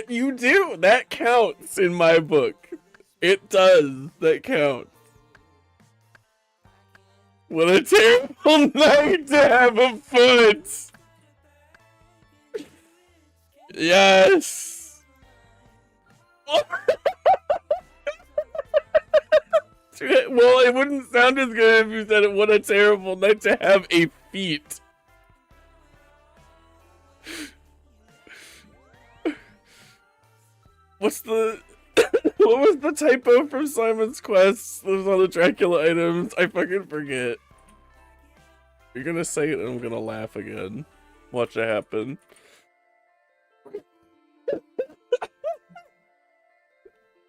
You do. That counts in my book. It does. That counts. What a terrible night to have a foot. Yes. Well, it wouldn't sound as good if you said it. What a terrible night to have a feet. What's the... What was the typo from Simon's Quest that was on the Dracula items? I fucking forget. You're gonna say it and I'm gonna laugh again. Watch it happen.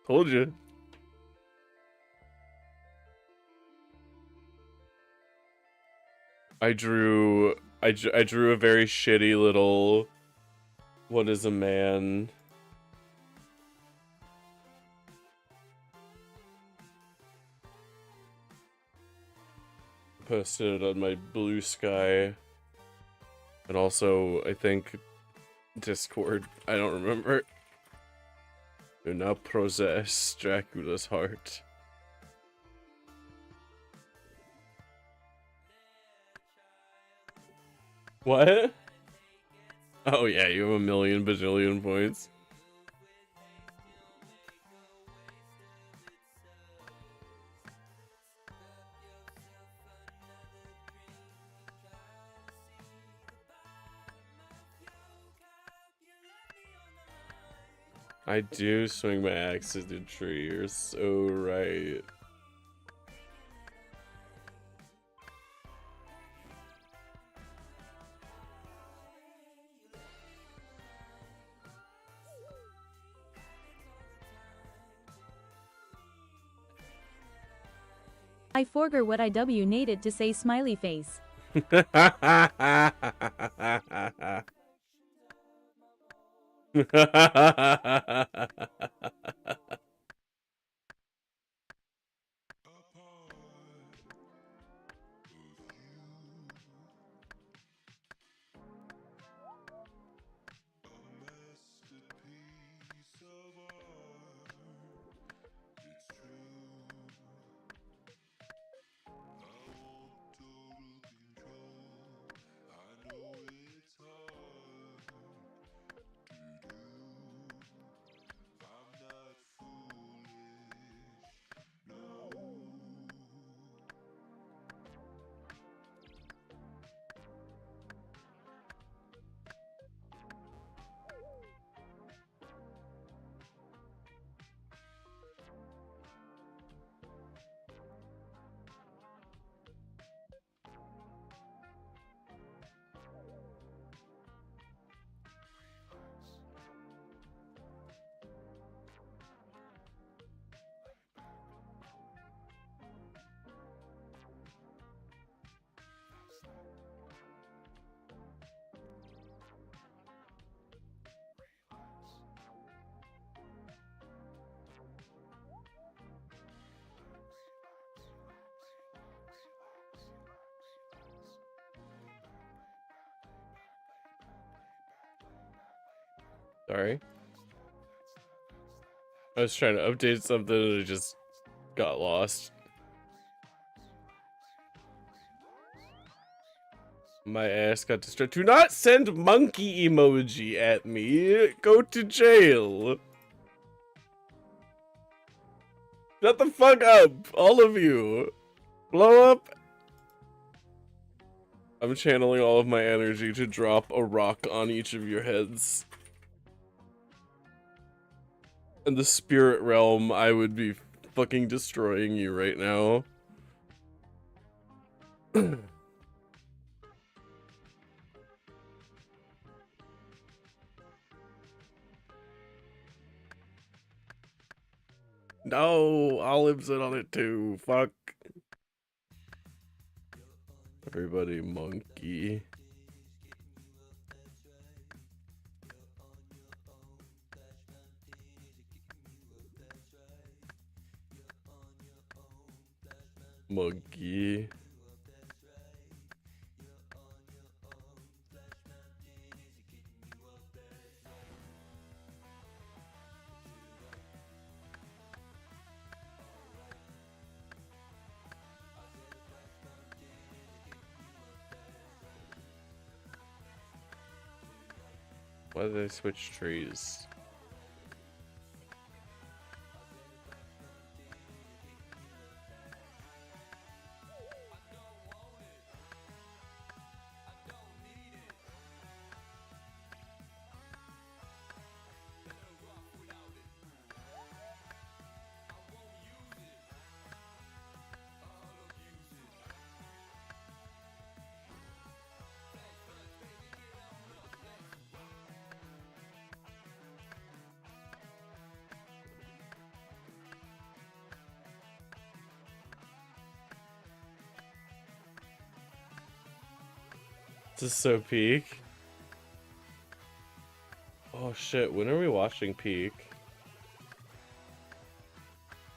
Told you. I drew a very shitty little... What is a man? Posted it on my Blue Sky. And also, I think, Discord. I don't remember. Do not possess Dracula's heart. What? Oh yeah, you have a million bajillion points. I do swing my axe at the tree, you're so right. I forgot what IW needed to say smiley face. Sorry. I was trying to update something and it just got lost. My ass got distracted. Do not send monkey emoji at me. Go to jail. Shut the fuck up, all of you. Blow up. I'm channeling all of my energy to drop a rock on each of your heads. In the spirit realm, I would be fucking destroying you right now. No, Olive's in on it too. Fuck. Everybody monkey. Monkey. Why did I switch trees? This is so peak. Oh shit, when are we watching Peak?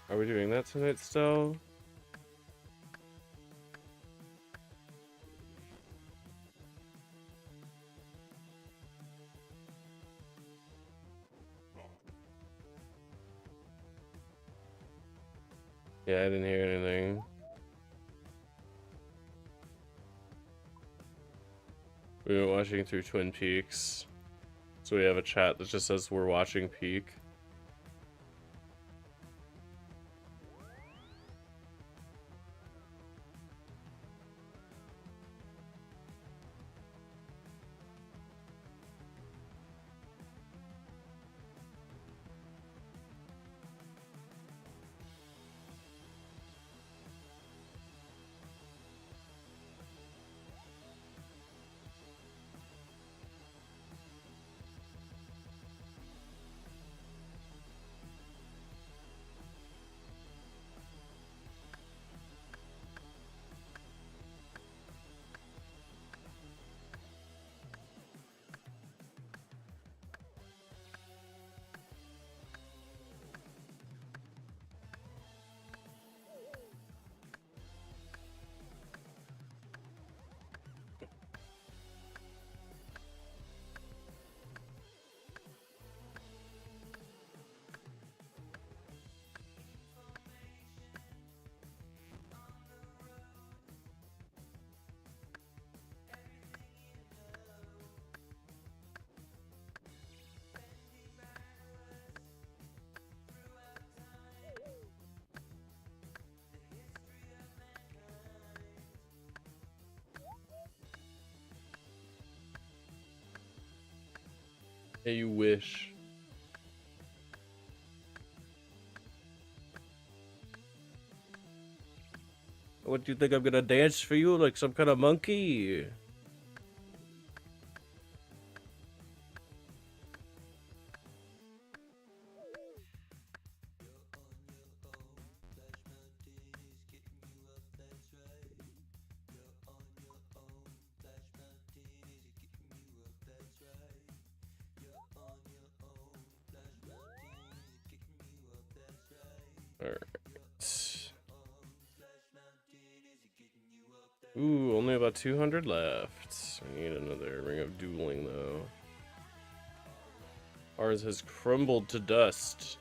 Are we doing that tonight still? Yeah, I didn't hear anything. We've been watching through Twin Peaks. So we have a chat that just says we're watching Peak. Yeah, you wish. What do you think, I'm gonna dance for you like some kind of monkey? Ooh, only about 200 left. I need another Ring of Dueling, though. Ours has crumbled to dust.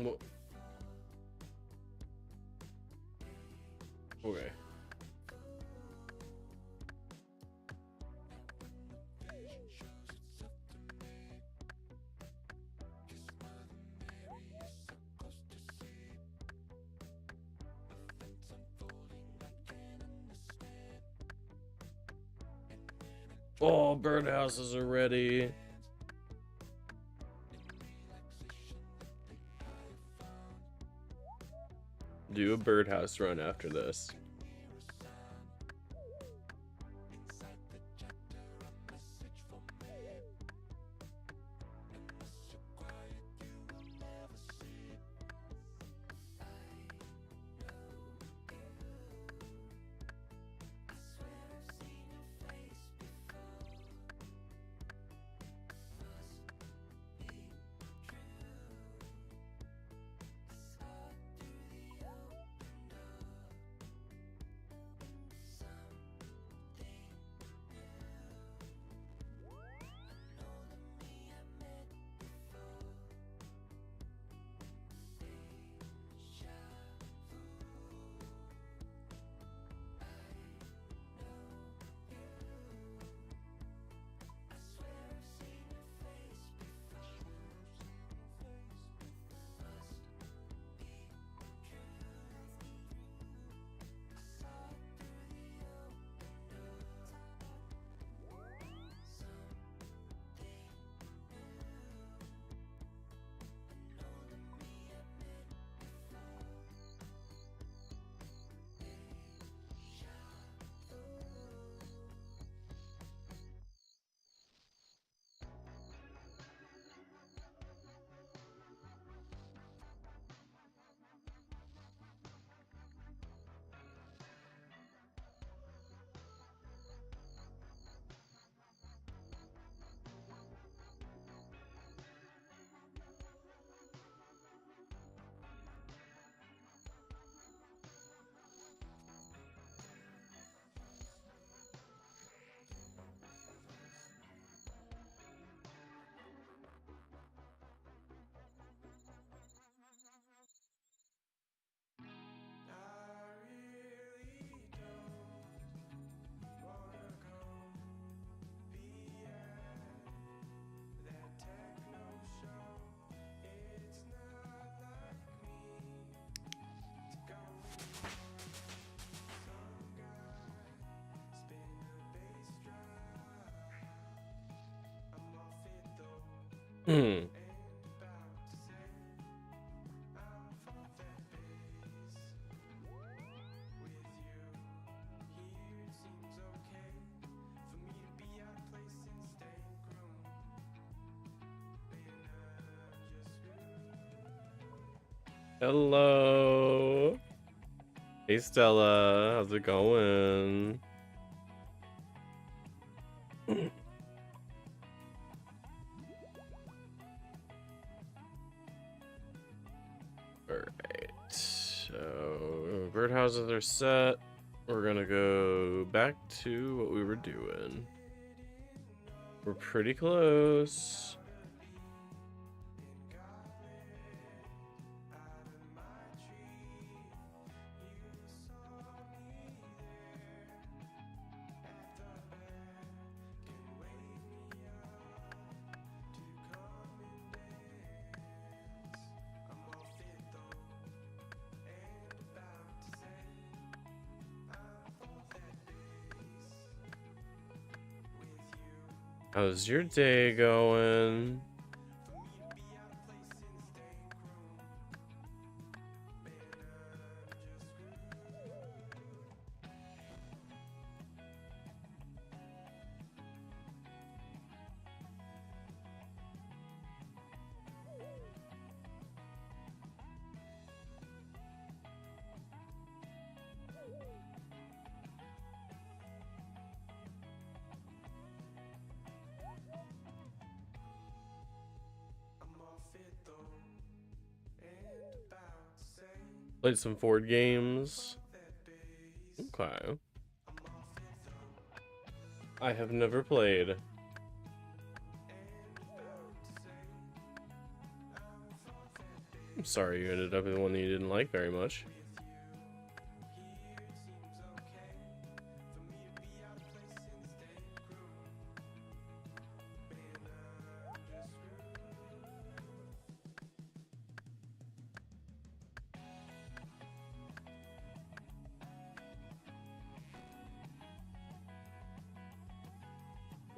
Well, okay. Oh, birdhouses are ready. Do a birdhouse run after this. Hmm. Hello. Hey Stella, how's it going? Alright, so birdhouses are set. We're gonna go back to what we were doing. We're pretty close. How's your day going? Played some Ford games. Okay. I have never played. I'm sorry you ended up in one that you didn't like very much.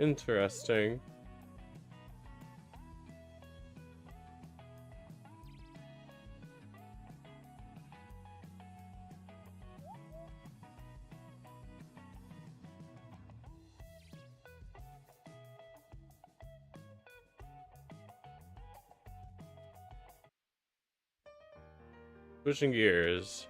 Interesting. Switching gears.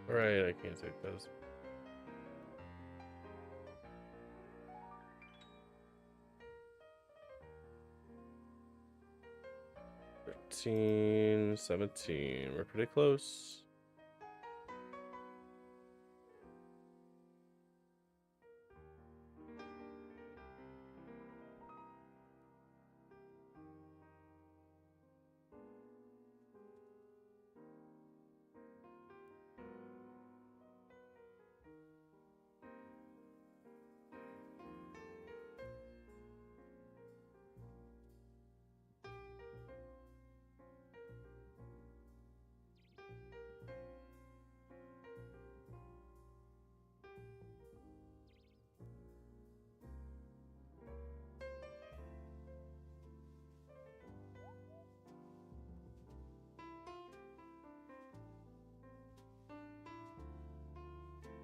Right, I can't take those. $13, $17. We're pretty close.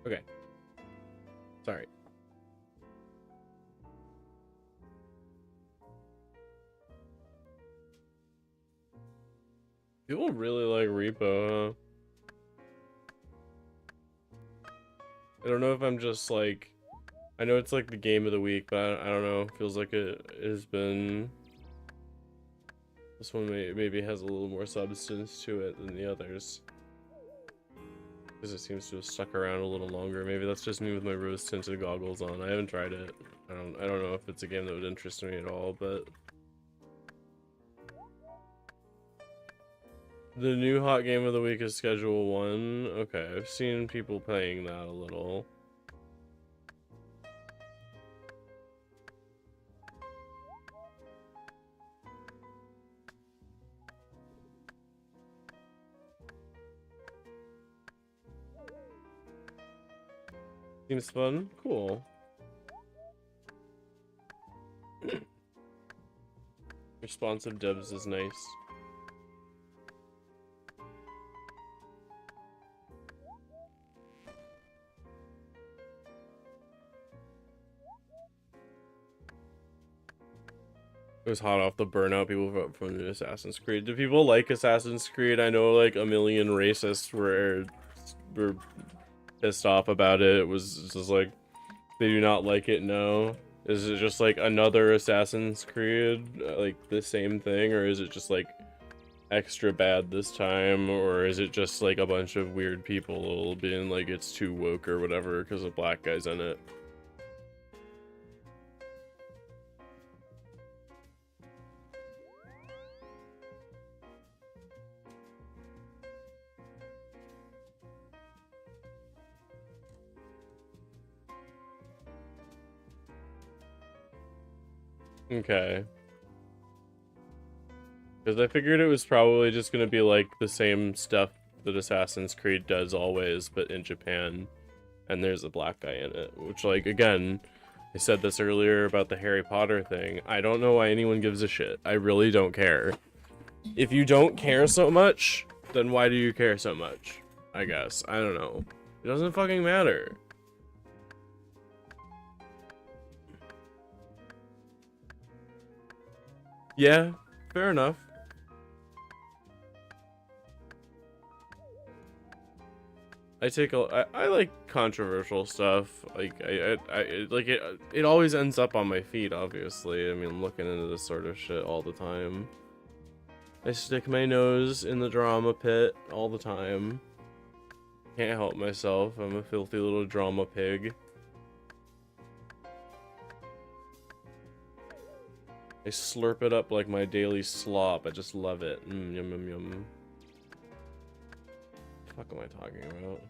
Okay. Sorry. People really like Repo, huh? I don't know if I'm just like... I know it's like the game of the week, but I don't know. Feels like it has been... This one maybe has a little more substance to it than the others. Because it seems to have stuck around a little longer. Maybe that's just me with my rose-tinted goggles on. I haven't tried it. I don't know if it's a game that would interest me at all, but... The new hot game of the week is Schedule 1. Okay, I've seen people playing that a little. Seems fun. Cool. Responsive devs is nice. It was hot off the burnout. People from the Assassin's Creed. Do people like Assassin's Creed? I know like a million racists were pissed off about it. It was just like they do not like it. No, is it just like another Assassin's Creed, like the same thing, or is it just like extra bad this time, or is it just like a bunch of weird people being like it's too woke or whatever because of black guys in it? Okay. Because I figured it was probably just going to be like the same stuff that Assassin's Creed does always, but in Japan. And there's a black guy in it. Which, like, again, I said this earlier about the Harry Potter thing. I don't know why anyone gives a shit. I really don't care. If you don't care so much, then why do you care so much? I guess. I don't know. It doesn't fucking matter. Yeah, fair enough. I like controversial stuff. Like I like it. It always ends up on my feed. Obviously, I mean, I'm looking into this sort of shit all the time. I stick my nose in the drama pit all the time. Can't help myself. I'm a filthy little drama pig. I slurp it up like my daily slop. I just love it. Yum yum yum. What the fuck am I talking about?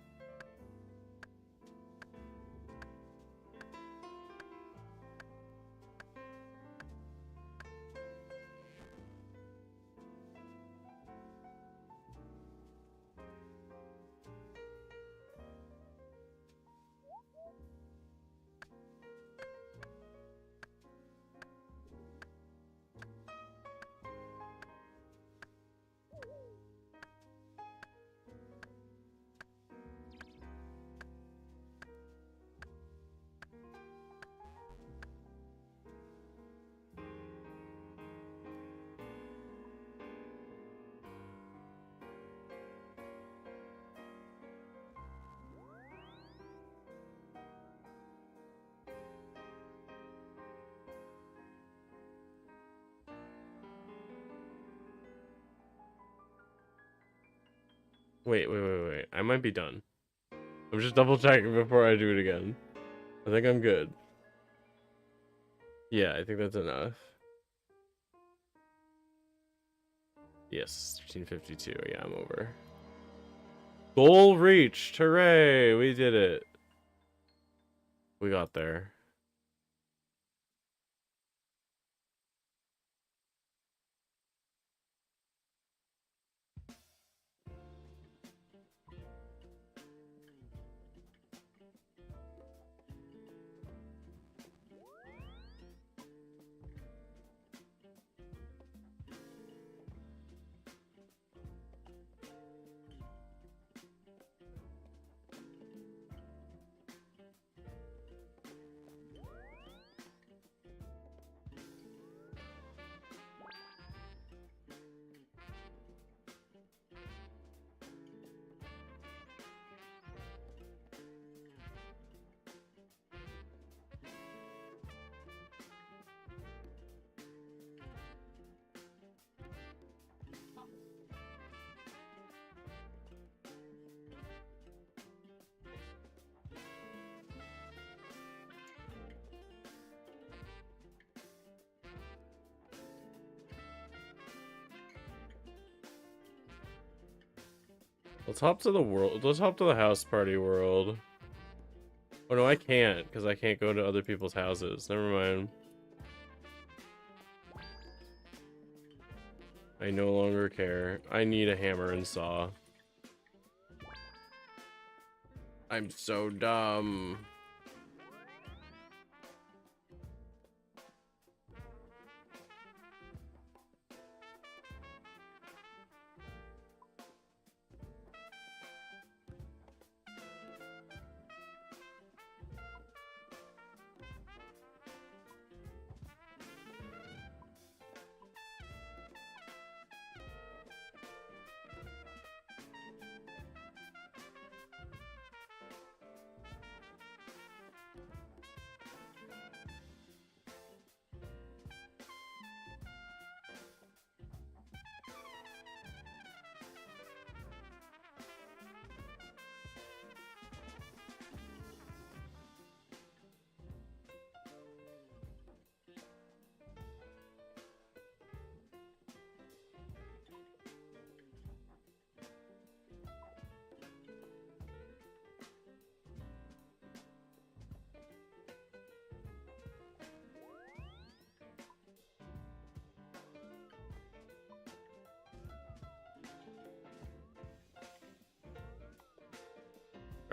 Wait. I might be done. I'm just double checking before I do it again. I think I'm good. Yeah, I think that's enough. Yes, 1352. Yeah, I'm over. Goal reached! Hooray! We did it. We got there. Let's hop to the world. Let's hop to the house party world. Oh no, I can't, because I can't go to other people's houses. Never mind. I no longer care. I need a hammer and saw. I'm so dumb.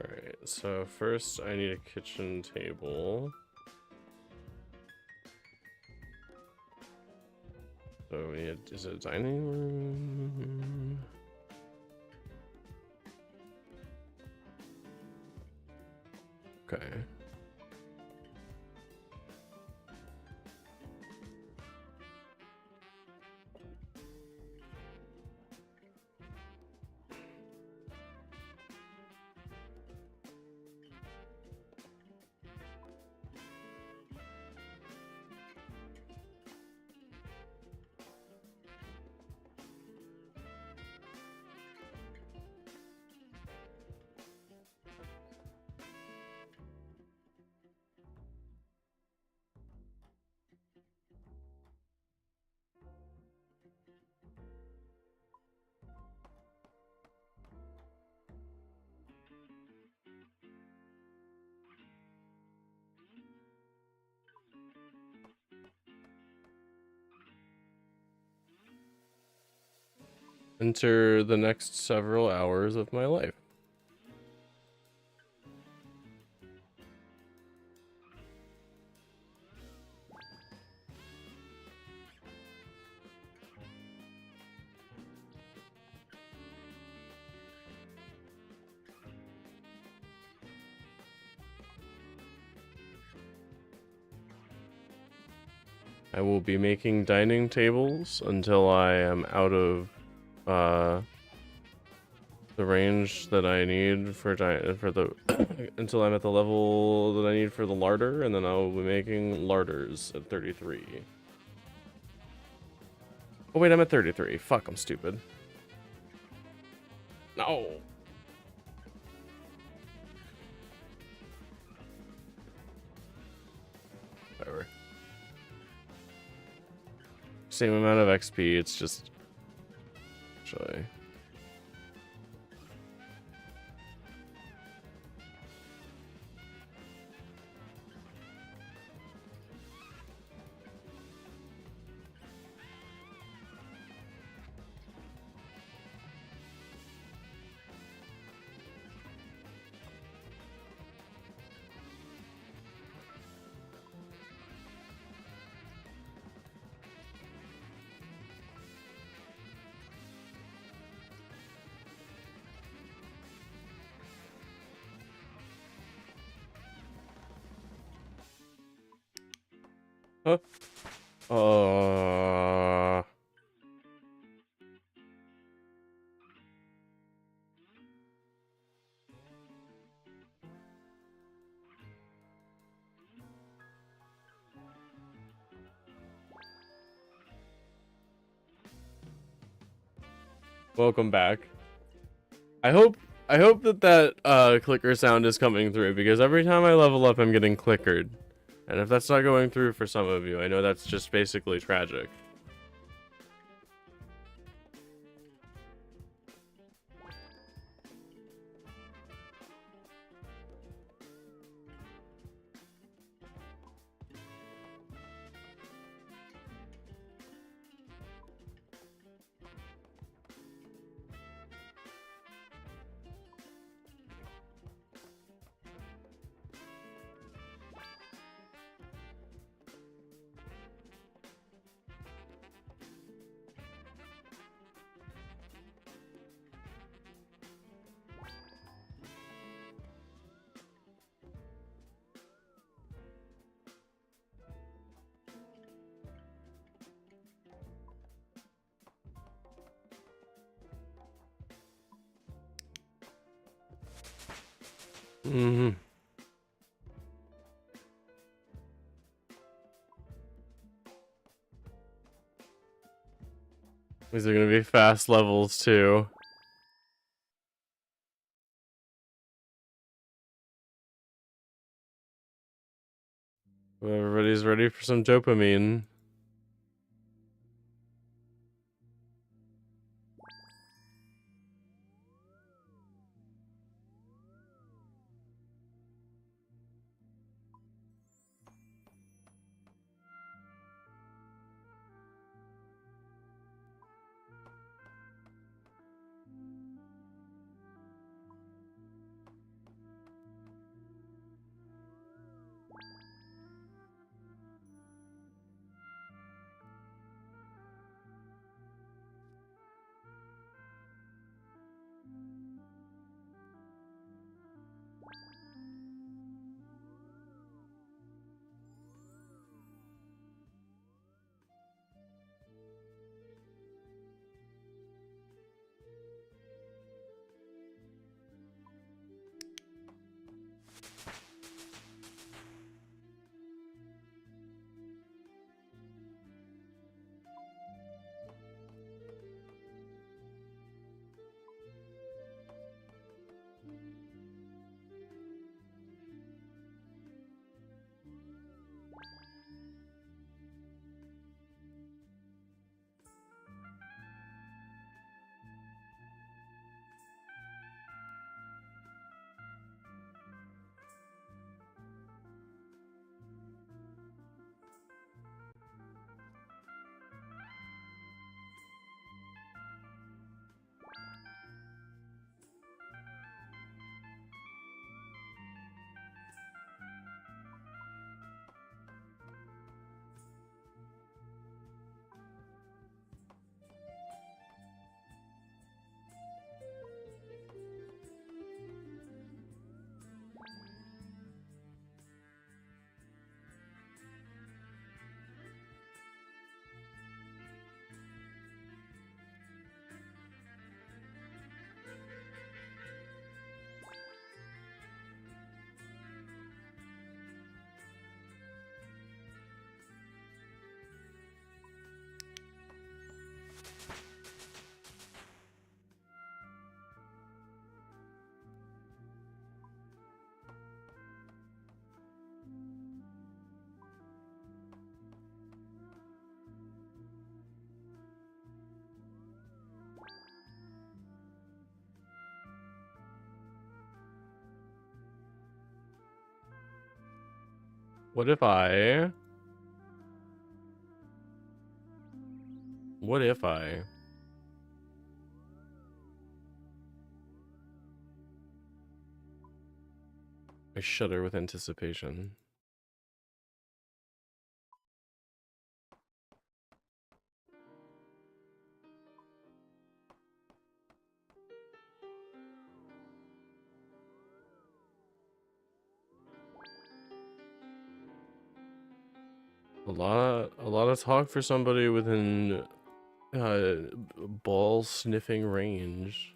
Alright, so first I need a kitchen table. So is it a dining room? Okay. Enter the next several hours of my life. I will be making dining tables until I am out of the range that I need for the until I'm at the level that I need for the larder, and then I'll be making larders at 33. Oh wait, I'm at 33. Fuck, I'm stupid. No. Whatever. Same amount of XP, it's just actually. Huh? Welcome back. I hope that clicker sound is coming through, because every time I level up I'm getting clickered. And if that's not going through for some of you, I know that's just basically tragic. Mm-hmm. These are gonna be fast levels too. Everybody's ready for some dopamine. What if I... What if I... I shudder with anticipation. A lot of talk for somebody within ball sniffing range.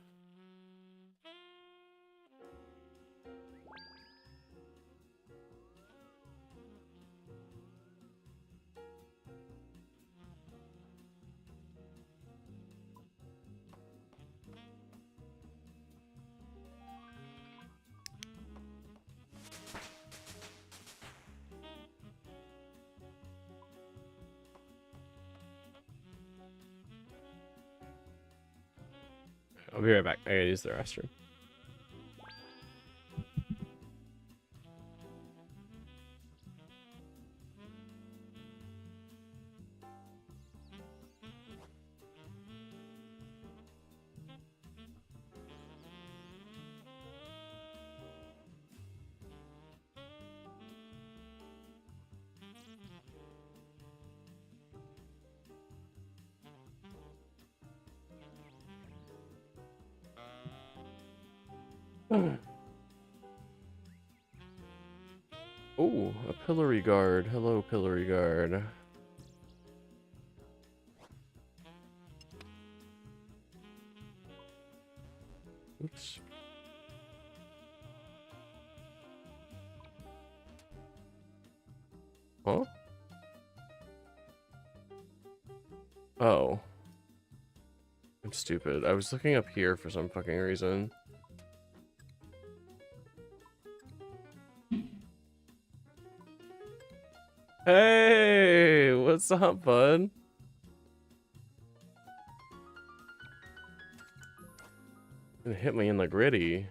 I'll be right back. I gotta use the restroom. Oh, a pillory guard. Hello, pillory guard. Oops. Huh? Oh. I'm stupid. I was looking up here for some fucking reason. Hey, what's up, bud? It hit me in the gritty.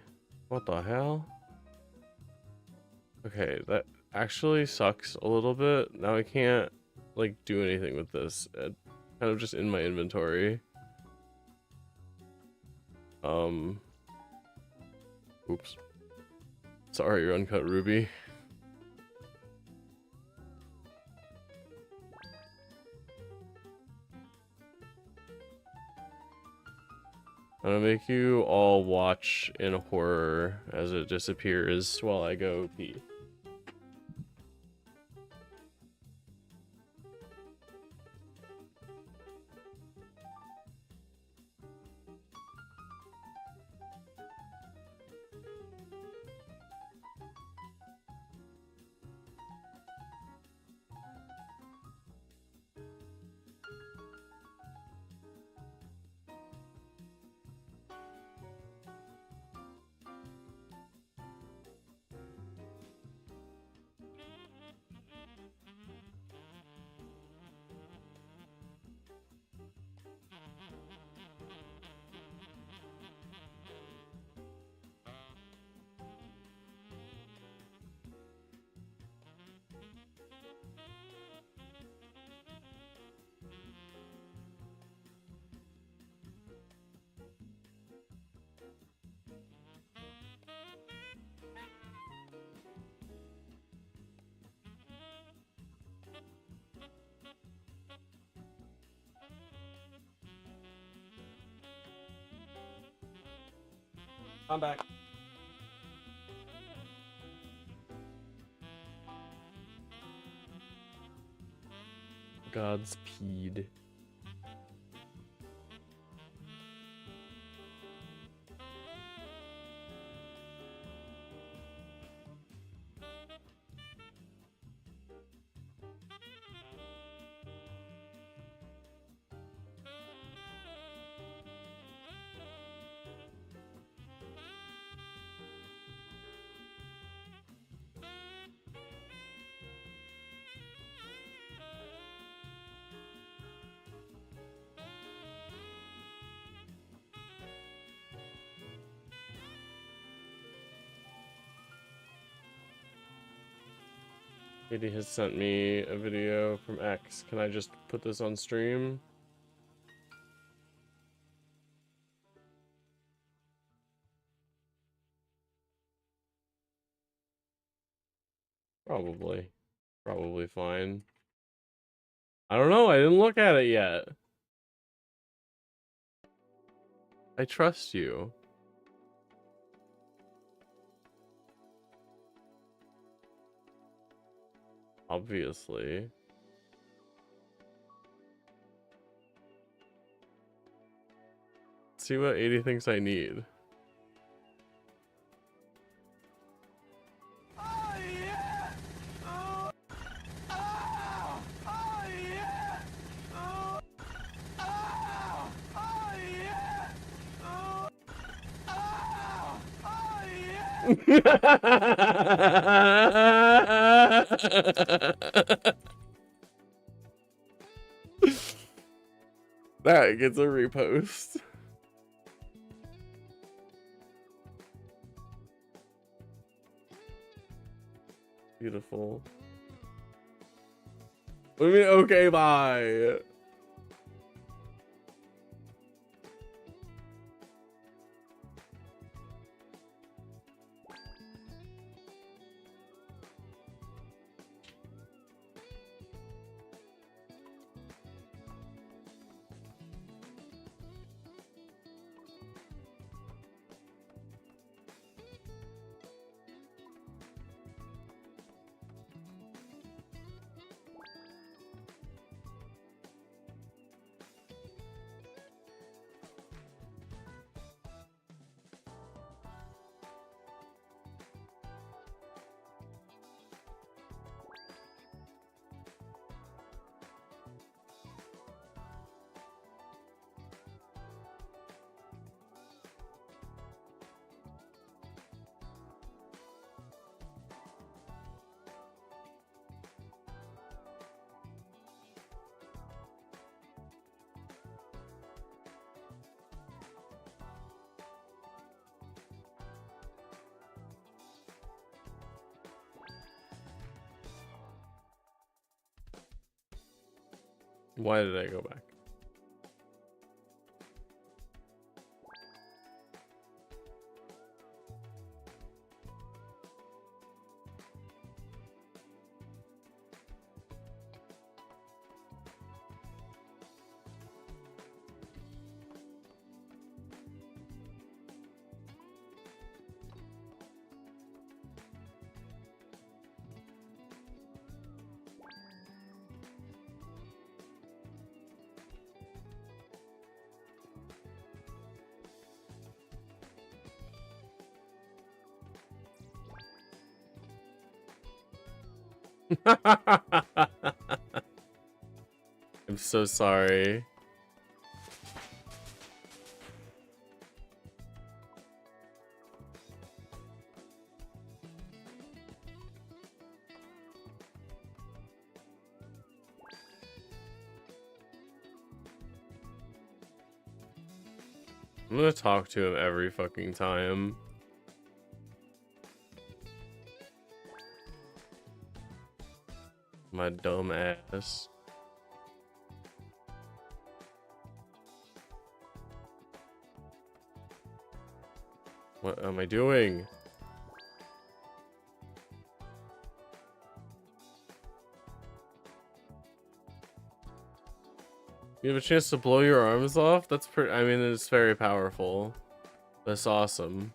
What the hell? Okay, that actually sucks a little bit. Now I can't, like, do anything with this. It's kind of just in my inventory. Oops. Sorry, Uncut Ruby. I'm gonna make you all watch in horror as it disappears while I go pee. I'm back. Godspeed. Katie has sent me a video from X. Can I just put this on stream? Probably. Probably fine. I don't know. I didn't look at it yet. I trust you. Obviously. Let's see what 80 thinks I need. That gets a repost. Beautiful. What do you mean, okay, bye? Why did I go back? I'm so sorry. I'm gonna talk to him every fucking time. My dumb ass. What am I doing? You have a chance to blow your arms off? That's pretty, I mean, it's very powerful. That's awesome.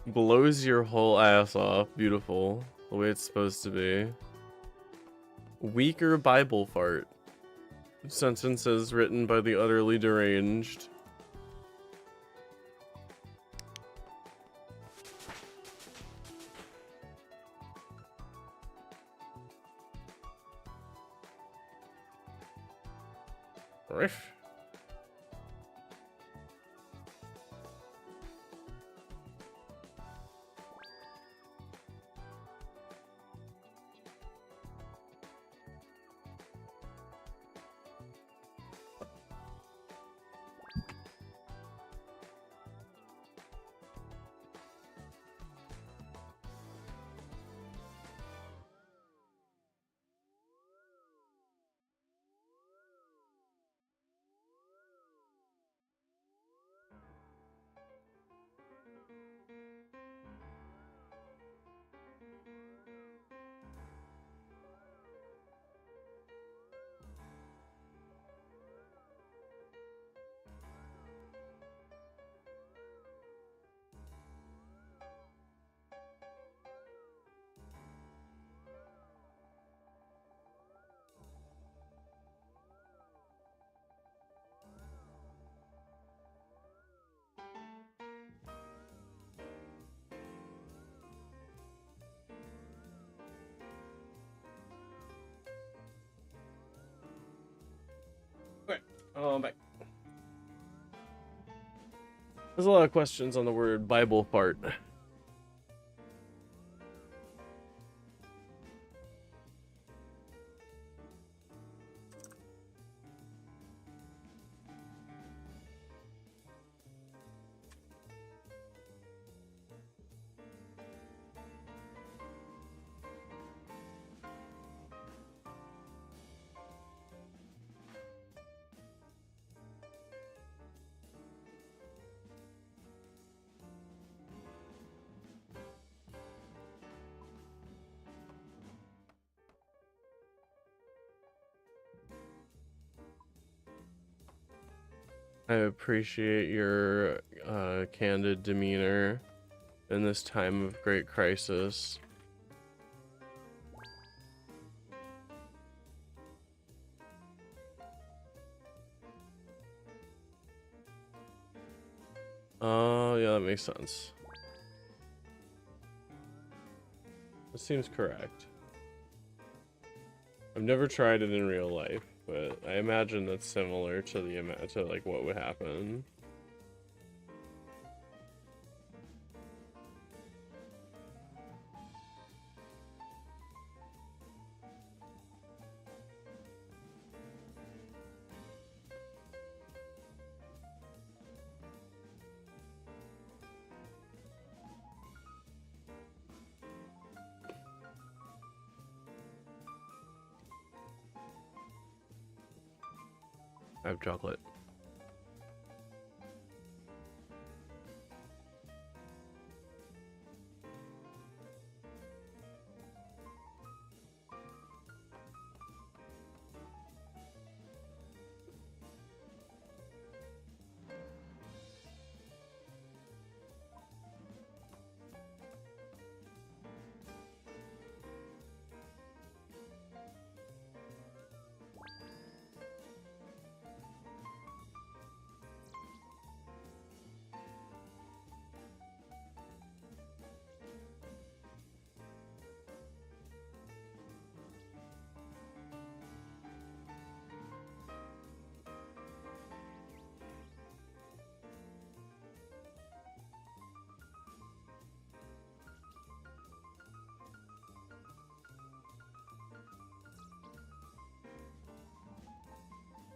Blows your whole ass off. Beautiful. The way it's supposed to be. Weaker Bible fart. Sentences written by the utterly deranged. Riff. Oh, I'm back. There's a lot of questions on the word Bible fart. I appreciate your candid demeanor in this time of great crisis. Oh, yeah, that makes sense. That seems correct. I've never tried it in real life, but I imagine that's similar to like what would happen. I have chocolate.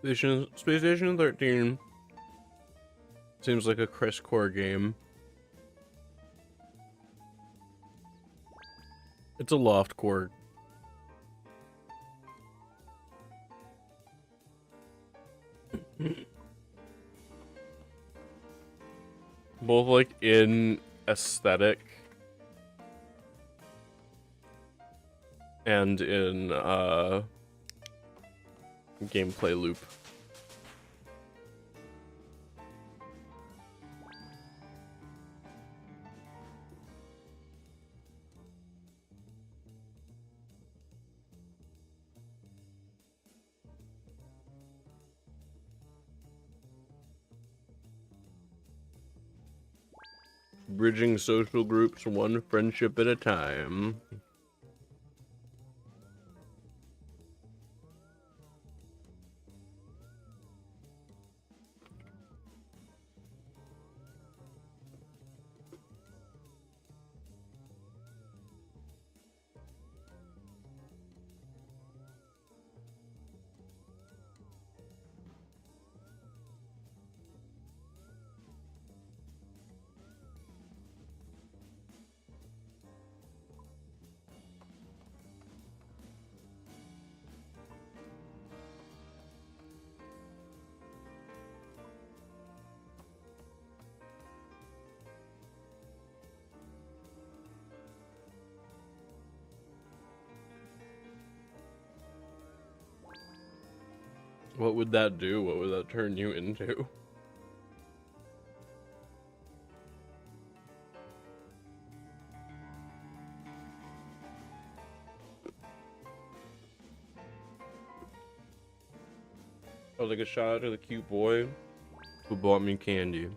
Space Station 13 seems like a Chris Core game. It's a loft core. Both like in aesthetic and in gameplay loop. Bridging social groups one friendship at a time. What would that do? What would that turn you into? Oh, like a shout out to the cute boy who bought me candy.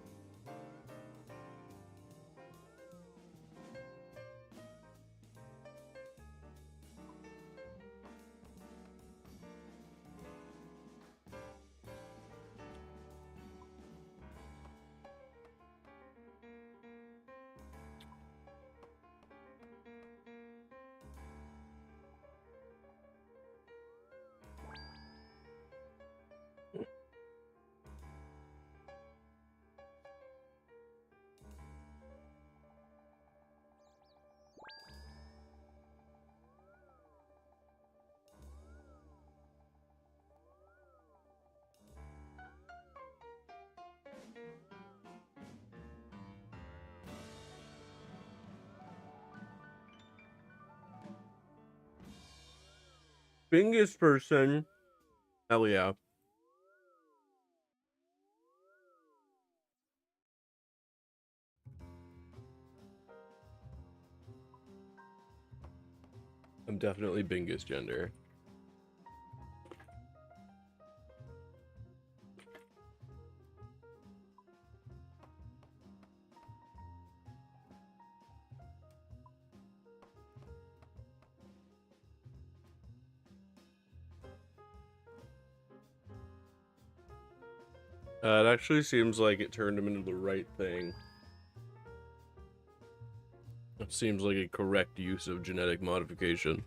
Bingus person. Hell yeah. I'm definitely Bingus gender. It actually seems like it turned him into the right thing. It seems like a correct use of genetic modification.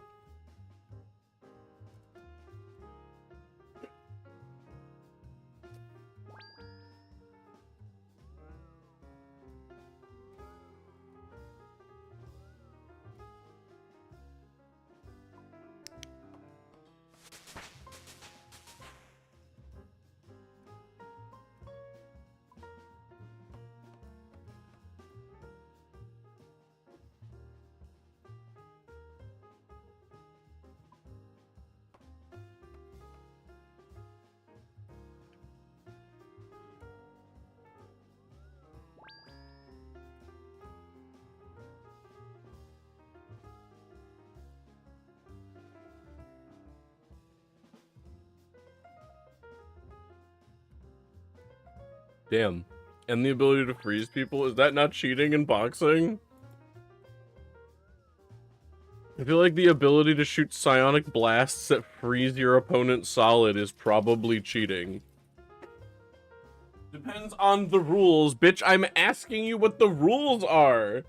Damn. And the ability to freeze people, is that not cheating in boxing? I feel like the ability to shoot psionic blasts that freeze your opponent solid is probably cheating. Depends on the rules, bitch. I'm asking you what the rules are.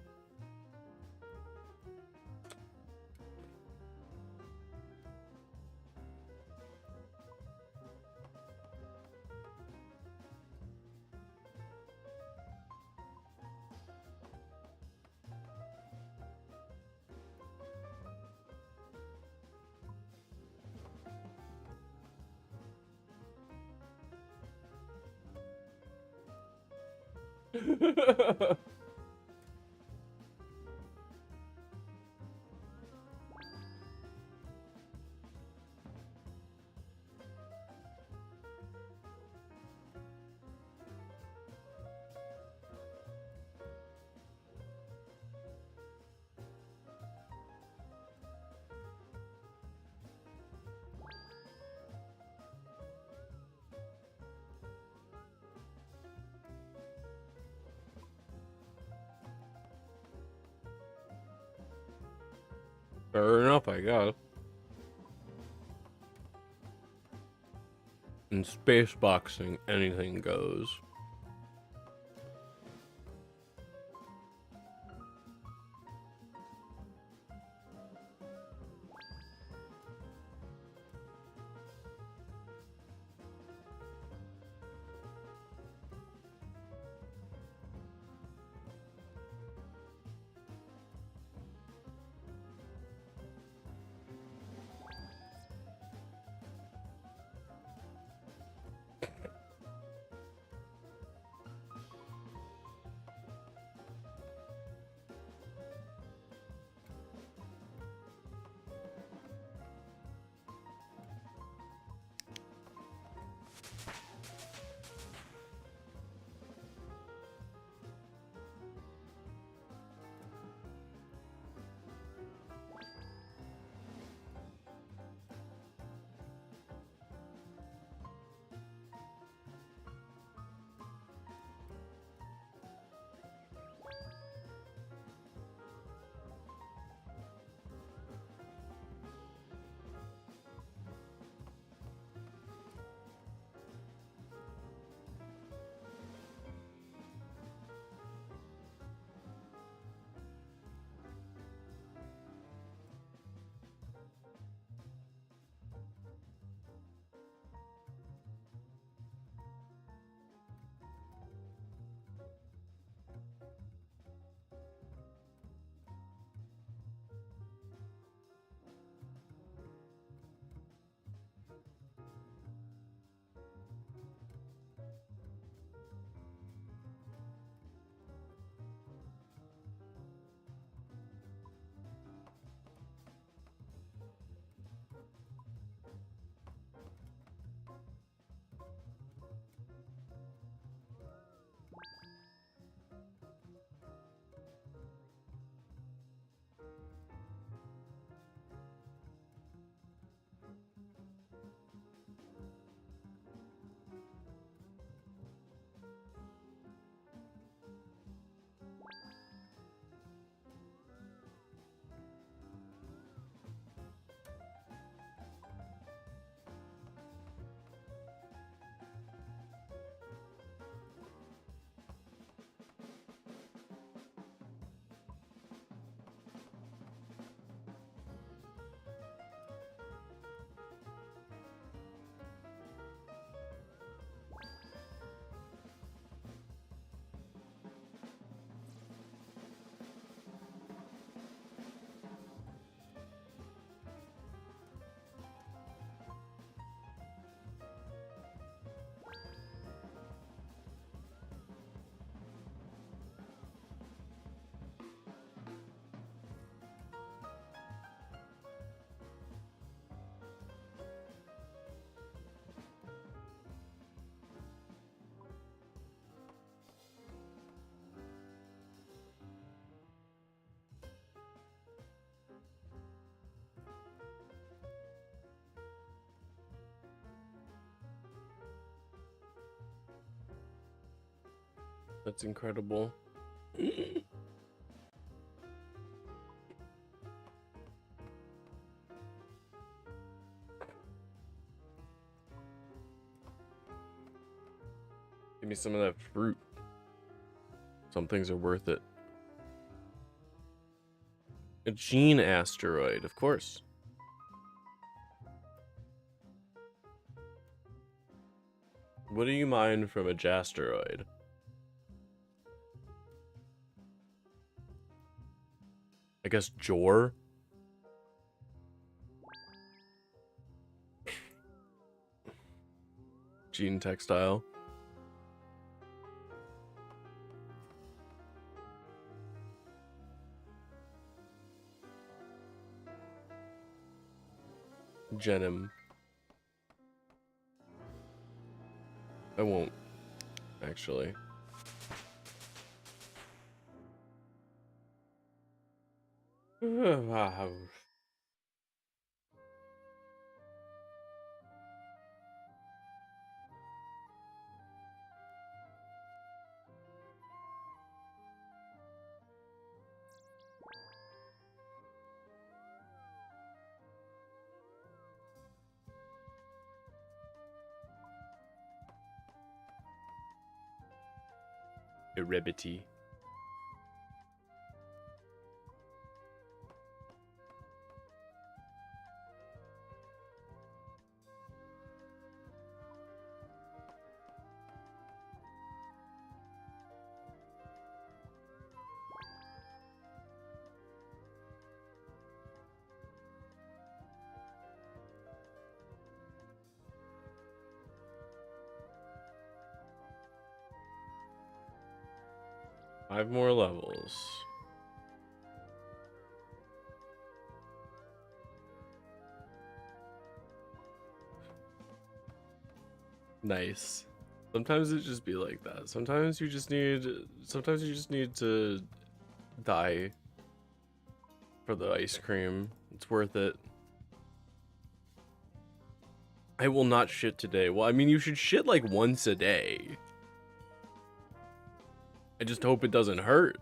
Fair enough, I guess. In space boxing, anything goes. That's incredible. Give me some of that fruit. Some things are worth it. A gene asteroid, of course. What do you mine from a jasteroid? I guess jor? Gene textile. Genim. I won't, actually. Wow. Erebity. Five more levels. Nice. Sometimes it just be like that. Sometimes you just need to die for the ice cream. It's worth it. I will not shit today. Well, I mean, you should shit like once a day. I just hope it doesn't hurt.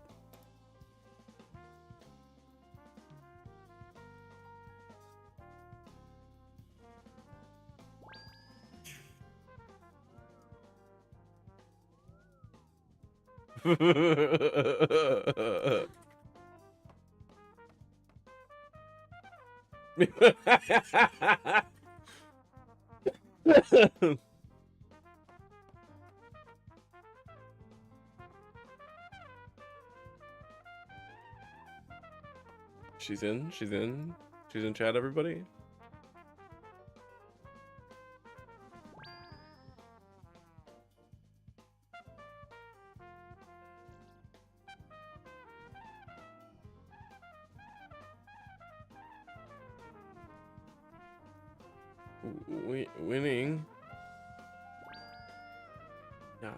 She's in chat, everybody. Winning. Yeah.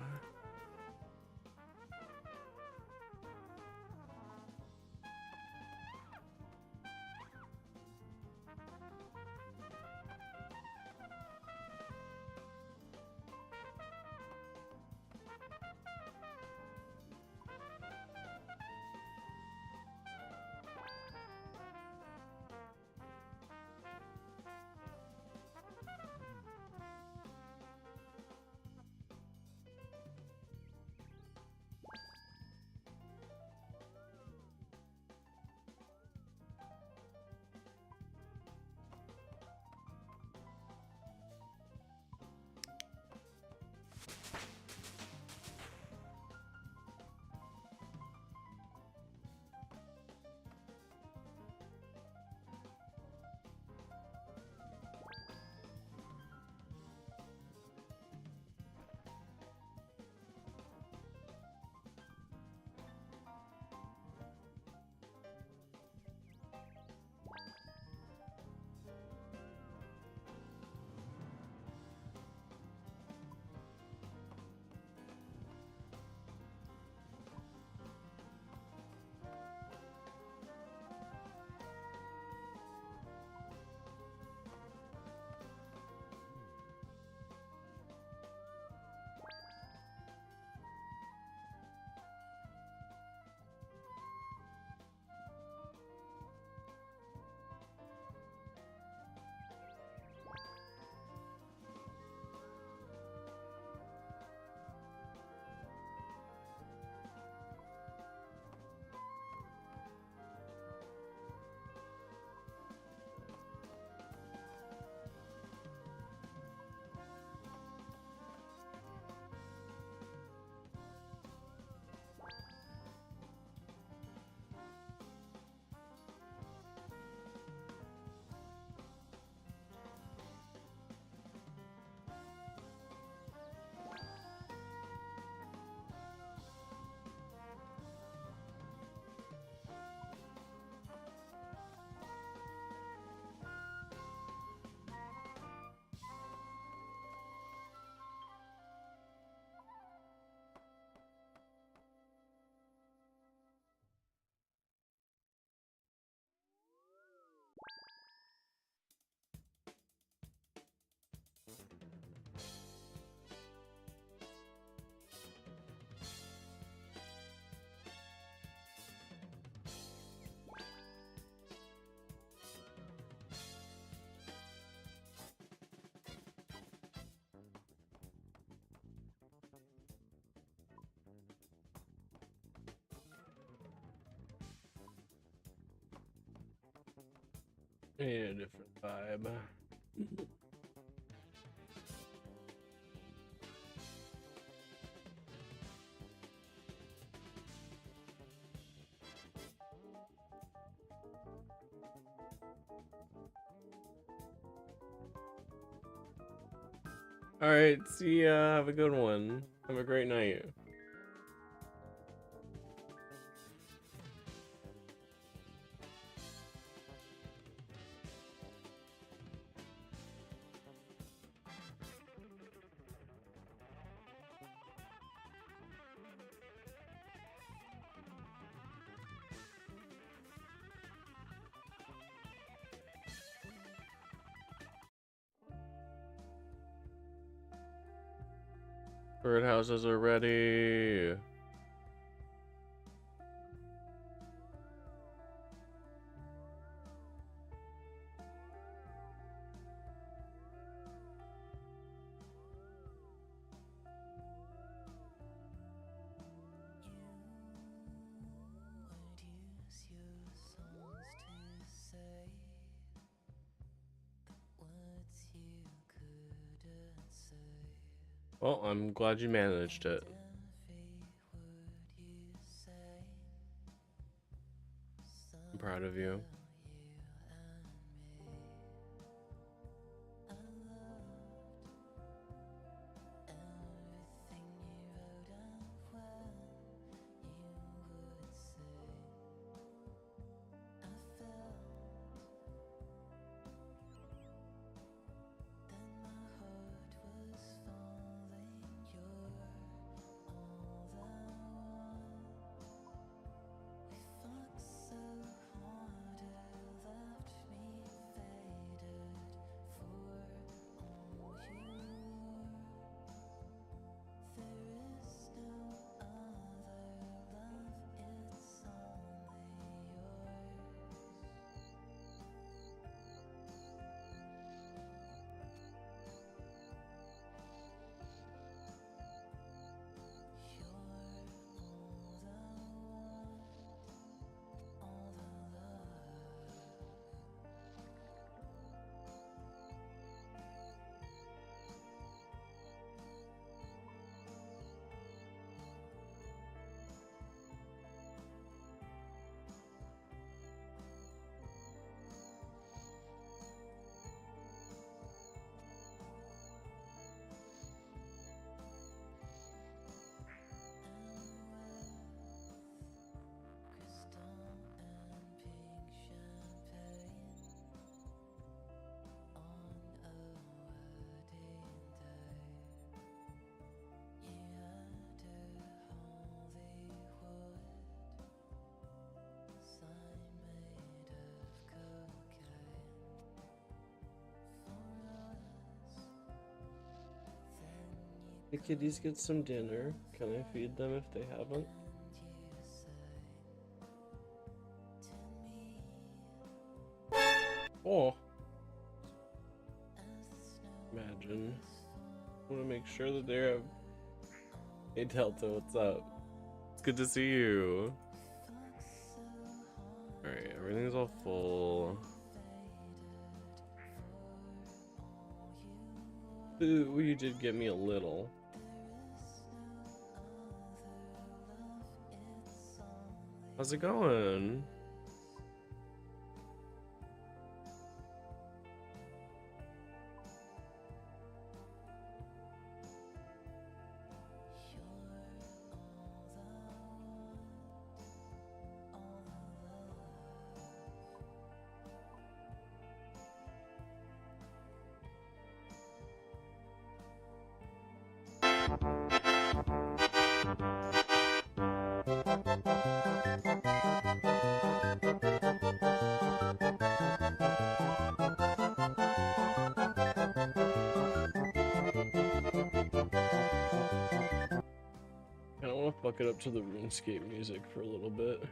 I need a different vibe. All right, see ya. Have a good one. Have a great night. Birdhouses are ready. Well, I'm glad you managed it. I'm proud of you. The kitties get some dinner. Can I feed them if they haven't? Oh. Imagine. I want to make sure that they have. Hey Delta, what's up? It's good to see you. Alright, everything's all full. Ooh, you did get me a little. How's it going? I don't want to fuck it up to the RuneScape music for a little bit.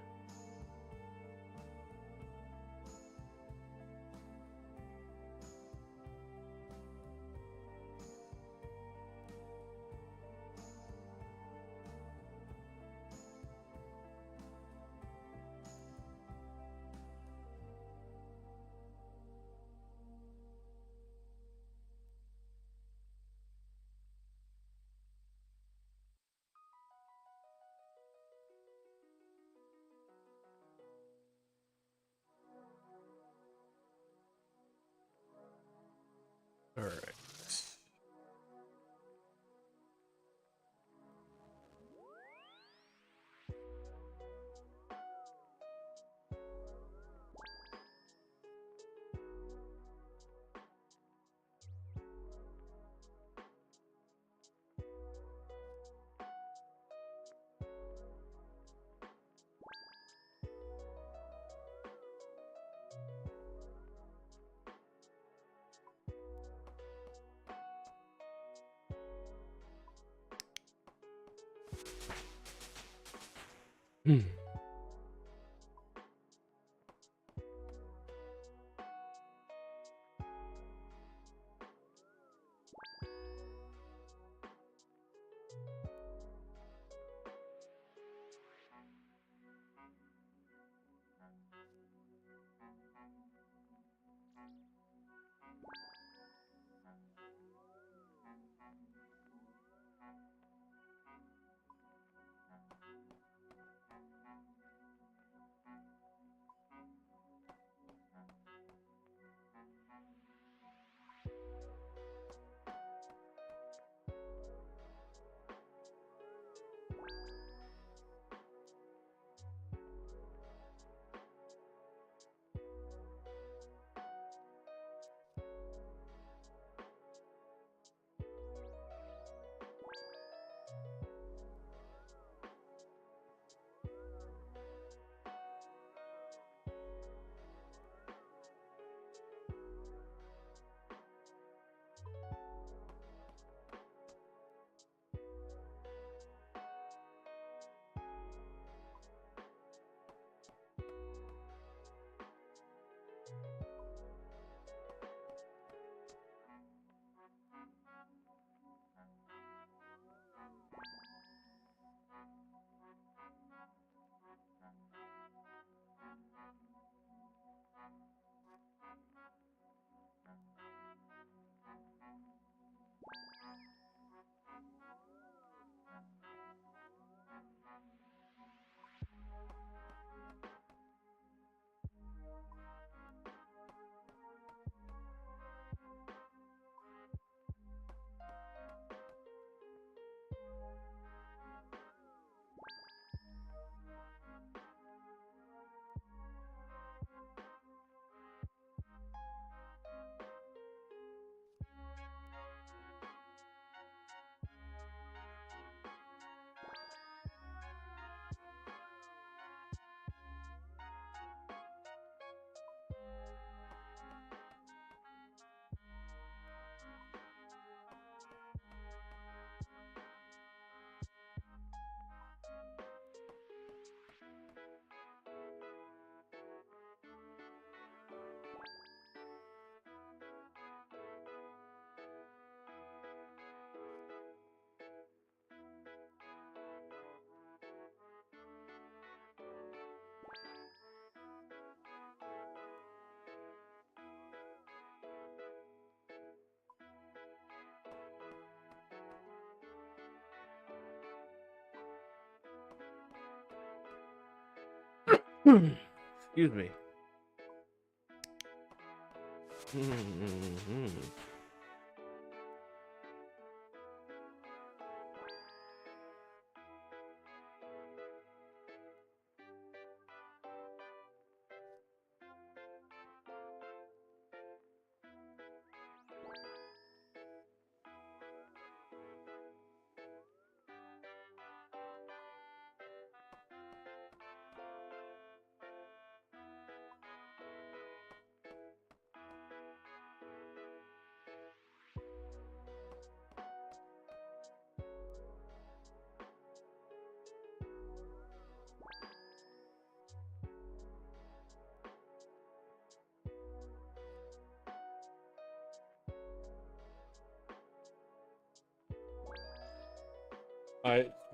Excuse me.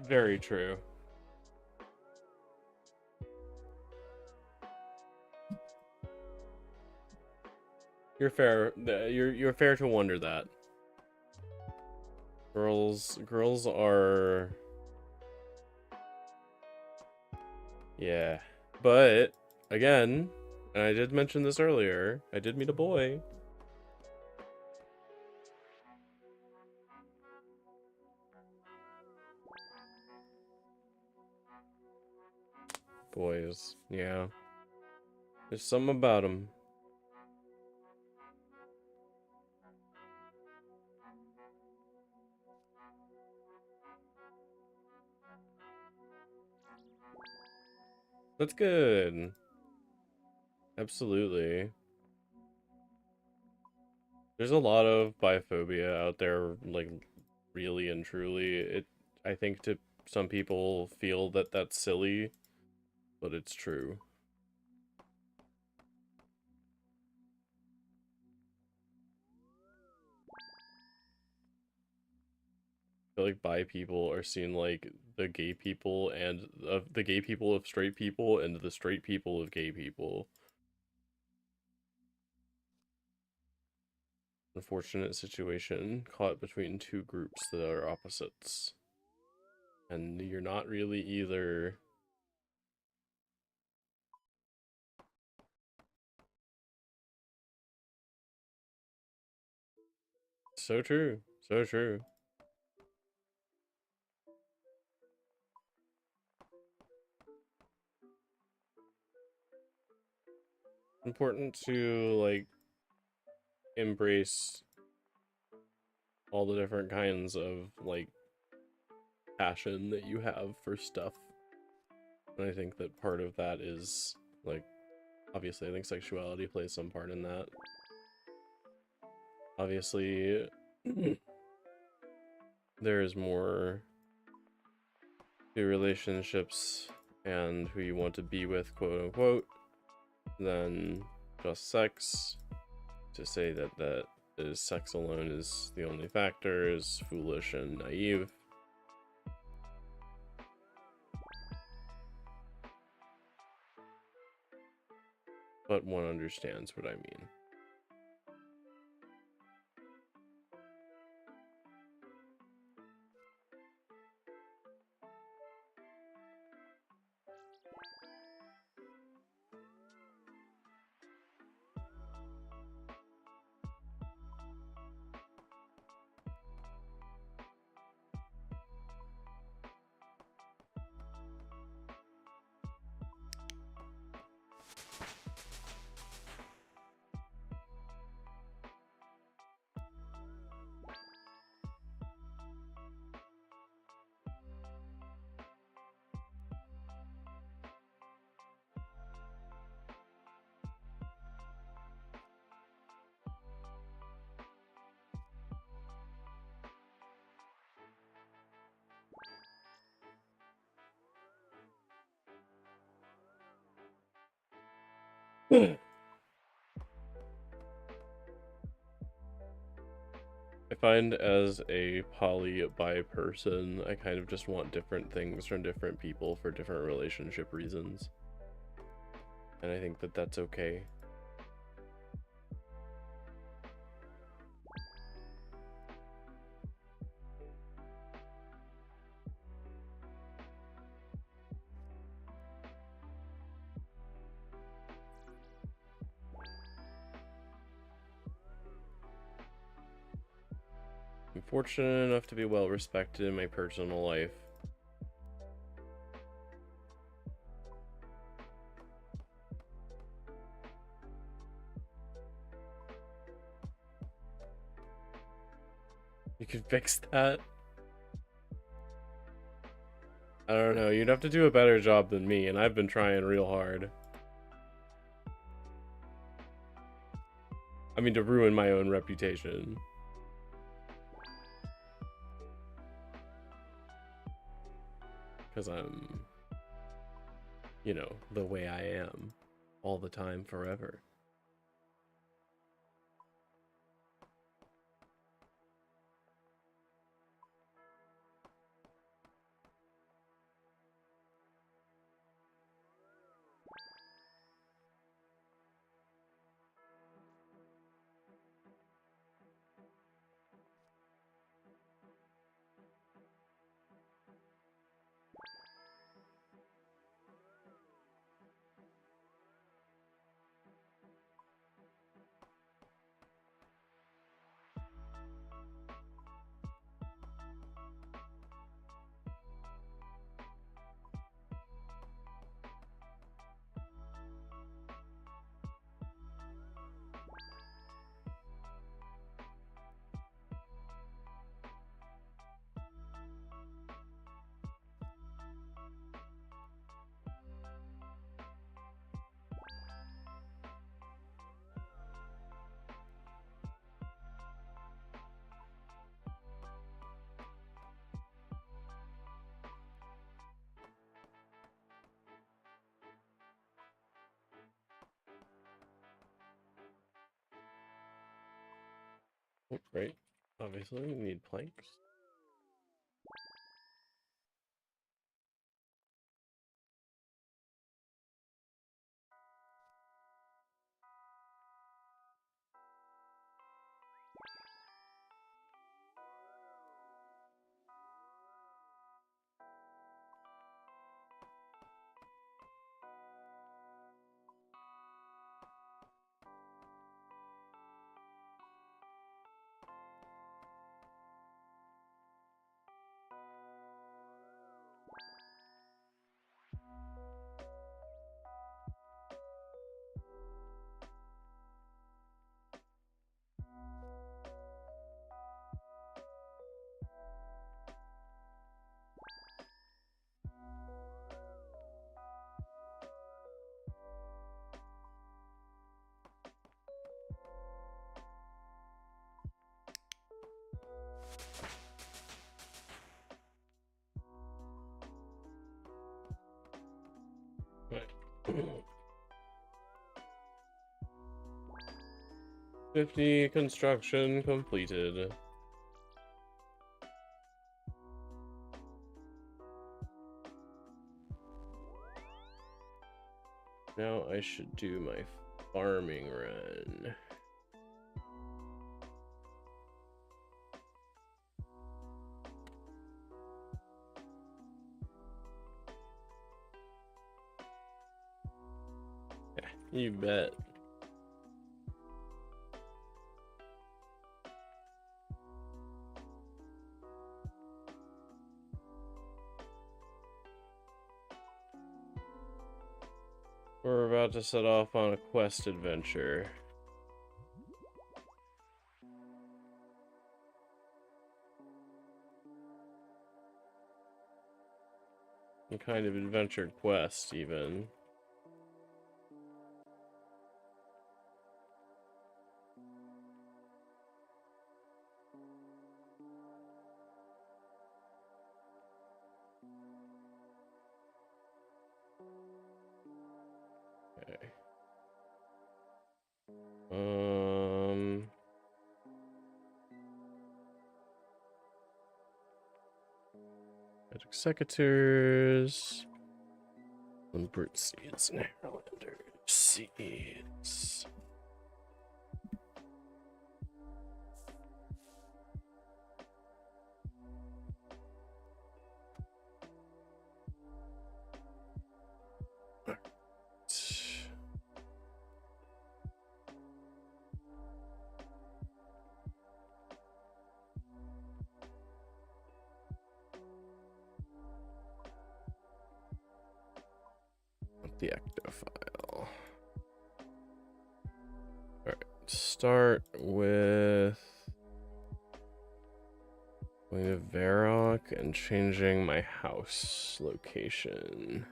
Very true. You're fair. You're fair to wonder that. Girls are. Yeah, but again, and I did mention this earlier. I did meet a boy. Boys, yeah. There's something about them. That's good. Absolutely. There's a lot of biphobia out there, like, really and truly. I think to some people feel that that's silly, but it's true. I feel like bi people are seen like the gay people and the gay people of straight people and the straight people of gay people. Unfortunate situation, caught between two groups that are opposites. And you're not really either. So true. So true. Important to like embrace all the different kinds of like passion that you have for stuff. And I think that part of that is like, obviously I think sexuality plays some part in that. Obviously there is more to relationships and who you want to be with, quote unquote, than just sex. To say that sex alone is the only factor is foolish and naive. But one understands what I mean. I find as a poly-bi person, I kind of just want different things from different people for different relationship reasons. And I think that that's okay. I'm fortunate enough to be well respected in my personal life. You can fix that. I don't know, you'd have to do a better job than me, and I've been trying real hard. I mean, to ruin my own reputation. Because I'm, you know, the way I am. All the time, forever. Oh, right. Obviously, we need planks. Right. 50 construction completed. Now I should do my farming run. Yeah, you bet. We're about to set off on a quest adventure. A kind of adventure quest, even. Okay. Magic Secateurs. Limpert Seeds and Harlander Seeds. The ecto file. Alright, start with going to Varrock and changing my house location.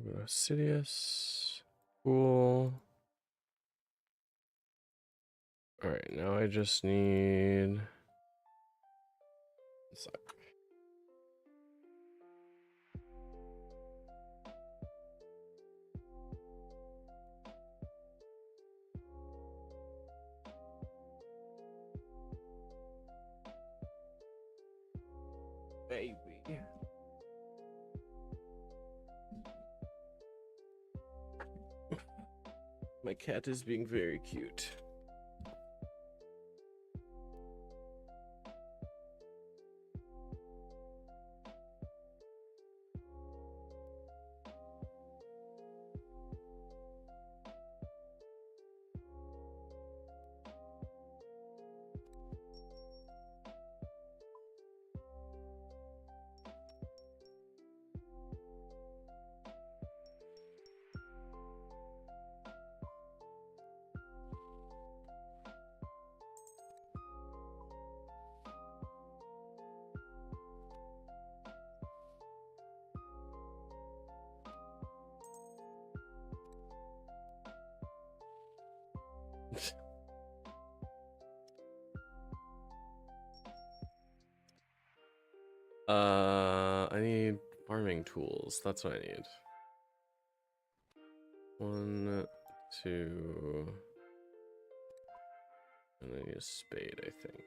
Go to Sidious. Cool. Alright, now I just need... Baby. My cat is being very cute. I need farming tools. That's what I need. 1, 2, and I need a spade, I think.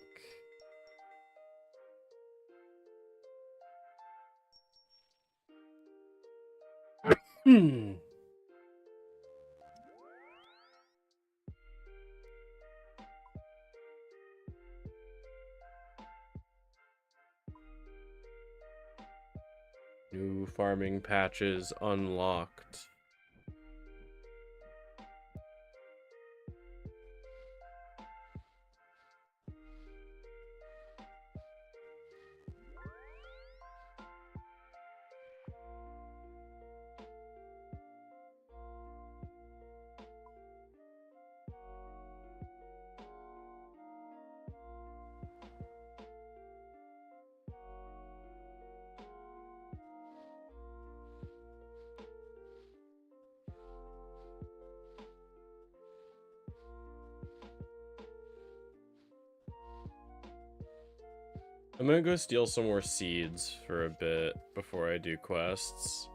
New farming patches unlocked. I'm gonna go steal some more seeds for a bit before I do quests.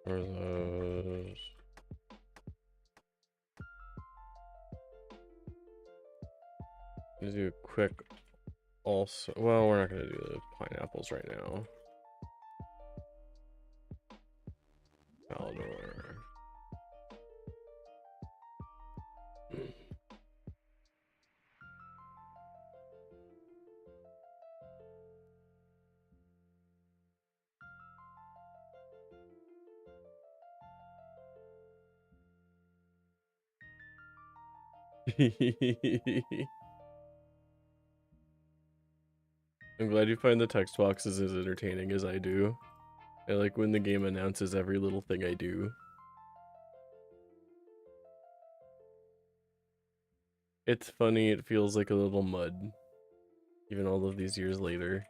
Where are those? Let's do a quick also. Well, we're not gonna do the pineapples right now. Aldor. I'm glad you find the text boxes as entertaining as I do. I like when the game announces every little thing I do. It's funny, it feels like a little mud, even all of these years later.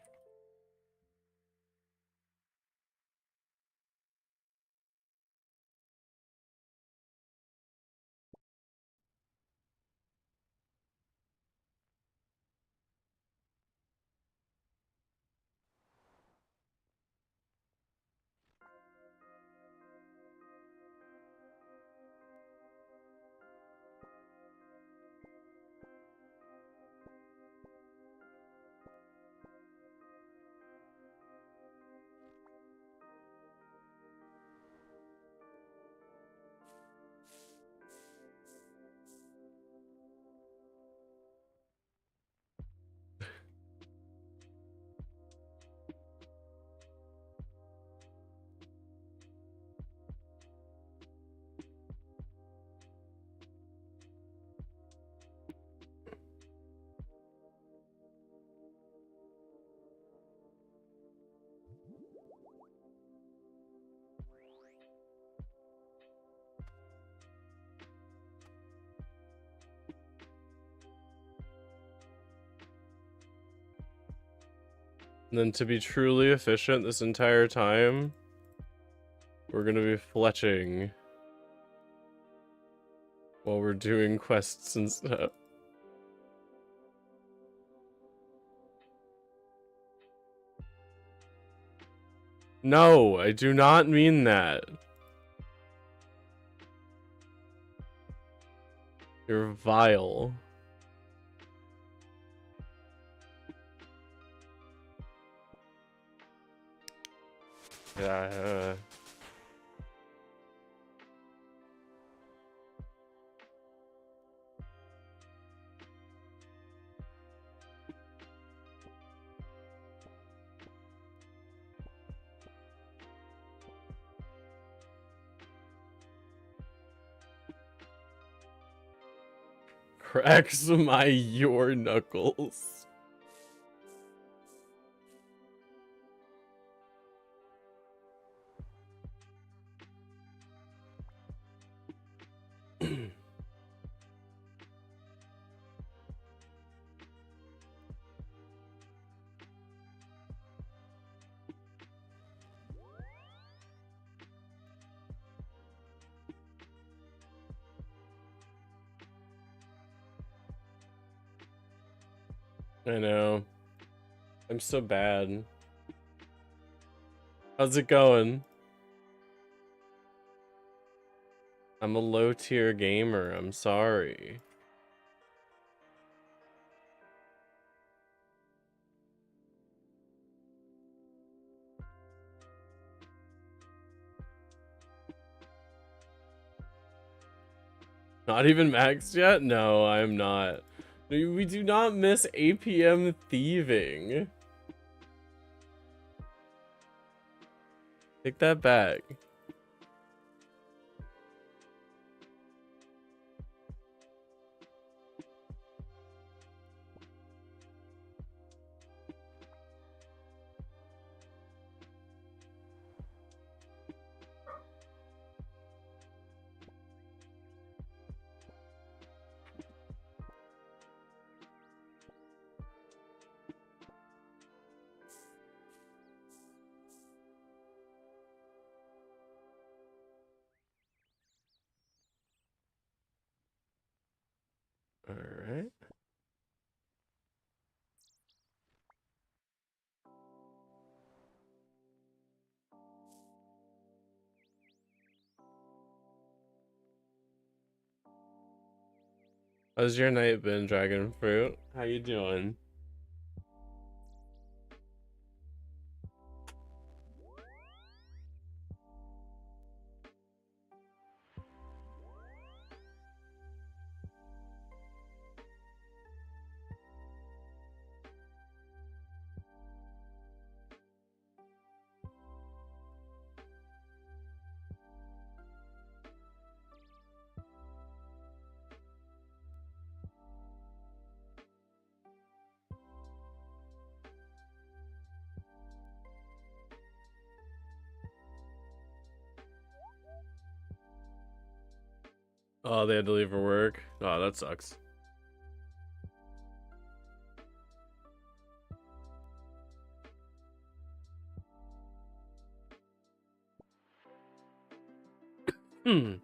And then to be truly efficient this entire time, we're gonna be fletching while we're doing quests and stuff. No, I do not mean that. You're vile. Yeah. Cracks your knuckles. I know. I'm so bad. How's it going? I'm a low tier gamer. I'm sorry. Not even maxed yet? No, I'm not. We do not miss APM thieving. Take that back. All right. How's your night been, Dragon Fruit? How you doing? Oh, they had to leave for work. Oh, that sucks. Hmm.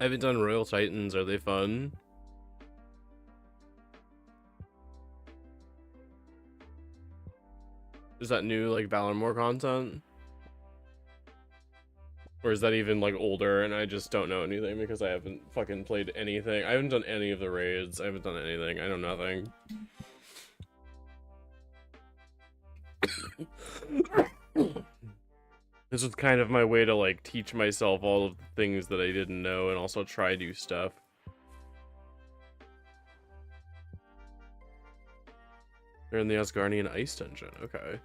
I haven't done Royal Titans. Are they fun? Is that new, like, Valormore content? Or is that even, like, older and I just don't know anything because I haven't fucking played anything? I haven't done any of the raids. I haven't done anything. I know nothing. This was kind of my way to, like, teach myself all of the things that I didn't know and also try new stuff. They're in the Asgardian Ice Dungeon. Okay.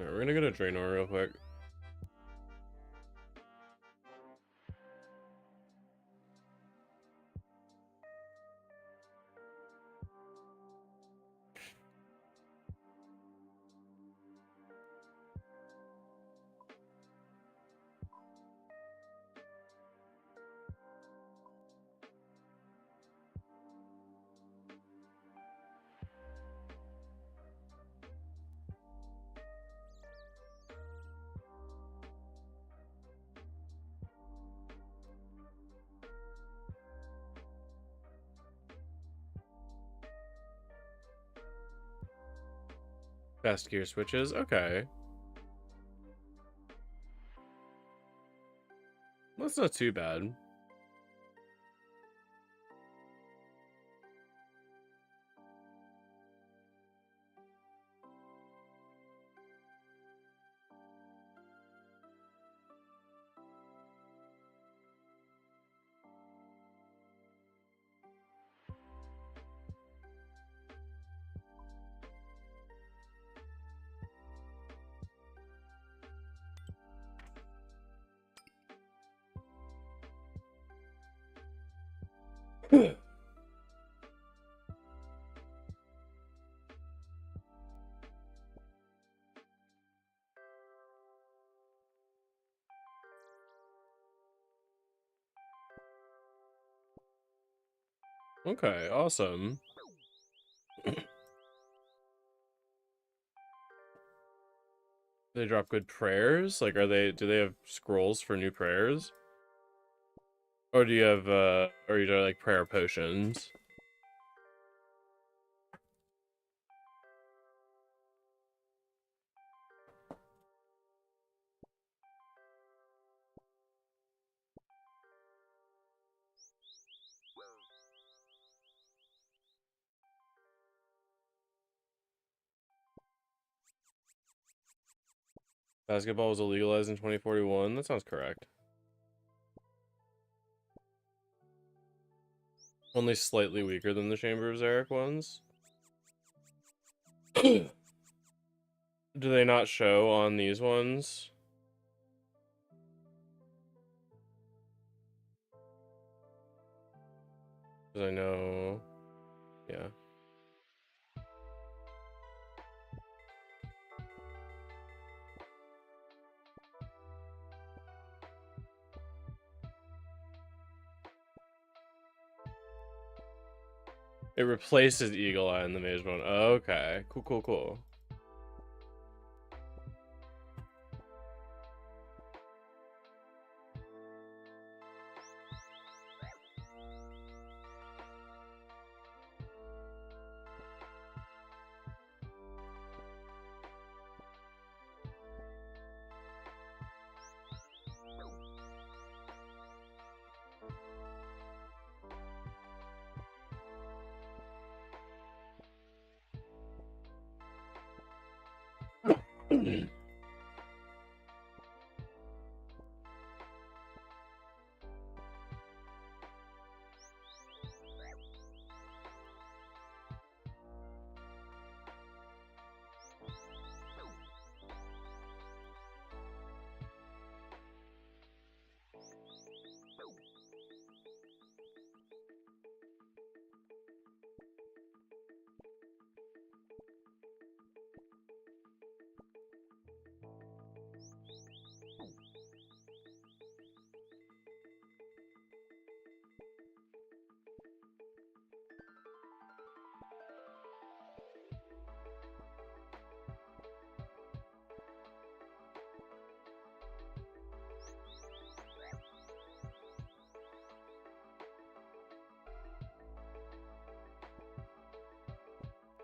Alright, we're gonna go to Draenor real quick. Fast gear switches. Okay. That's not too bad. Okay, awesome. They drop good prayers? Like, do they have scrolls for new prayers? Or do you have, or you do like prayer potions? Basketball was illegalized in 2041. That sounds correct. Only slightly weaker than the Chamber of Zarek ones. Do they not show on these ones? Because I know... Yeah. It replaces Eagle Eye in the Mage Mode. Okay. Cool, cool, cool.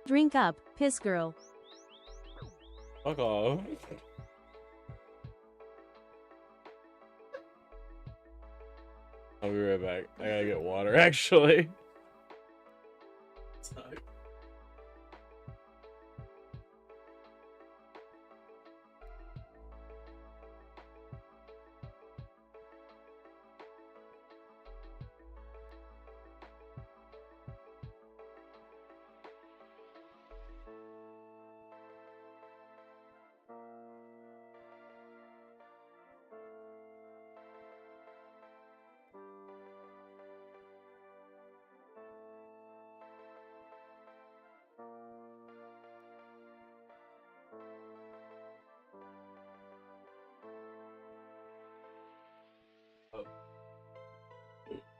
Drink up, piss girl. Fuck off. I'll be right back. I gotta get water, actually. Sorry.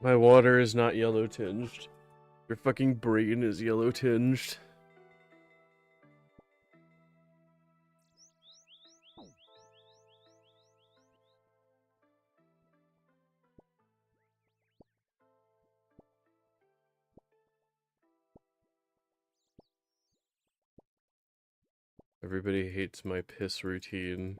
My water is not yellow tinged. Your fucking brain is yellow tinged. Everybody hates my piss routine.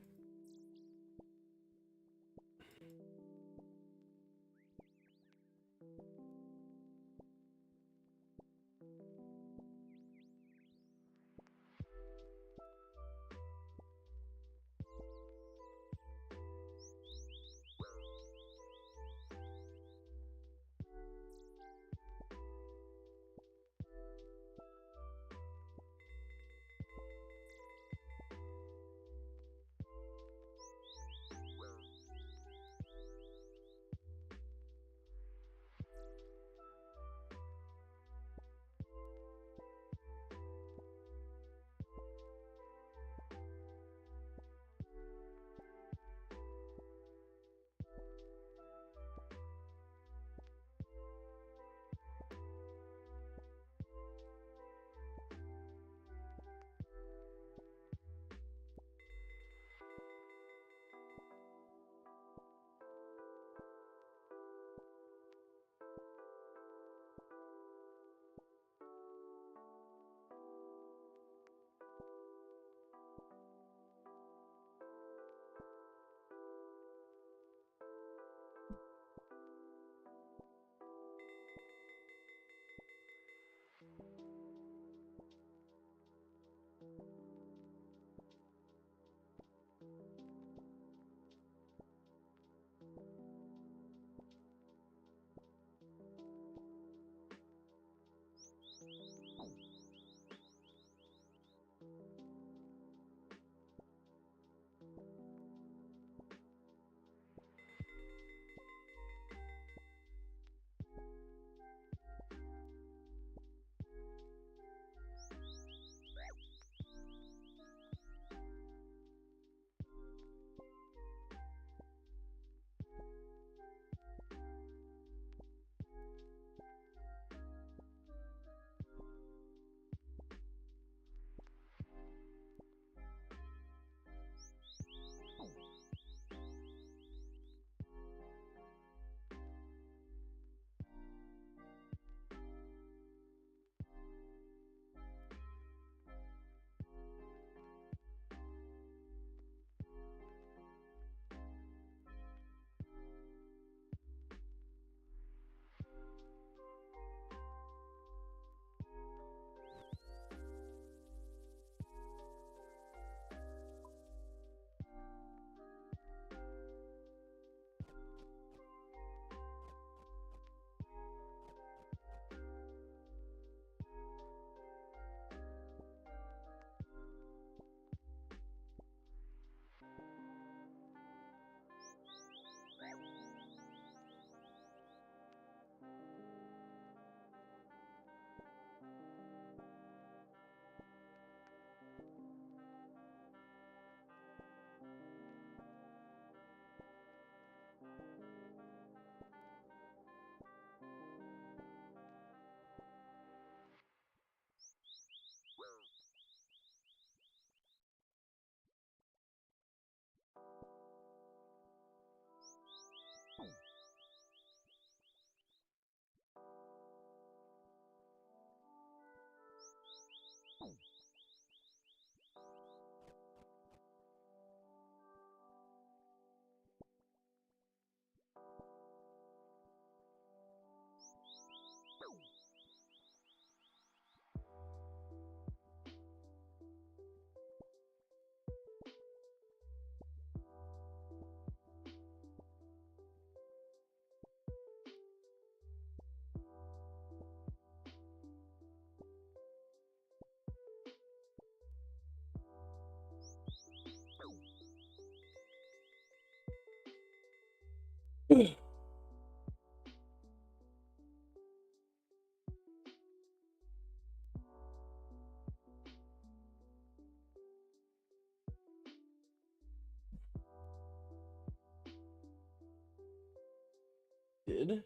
Did?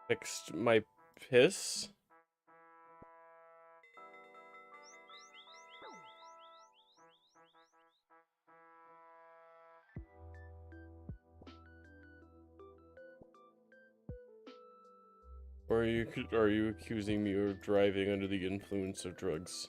Fixed my piss? Or are you accusing me of driving under the influence of drugs?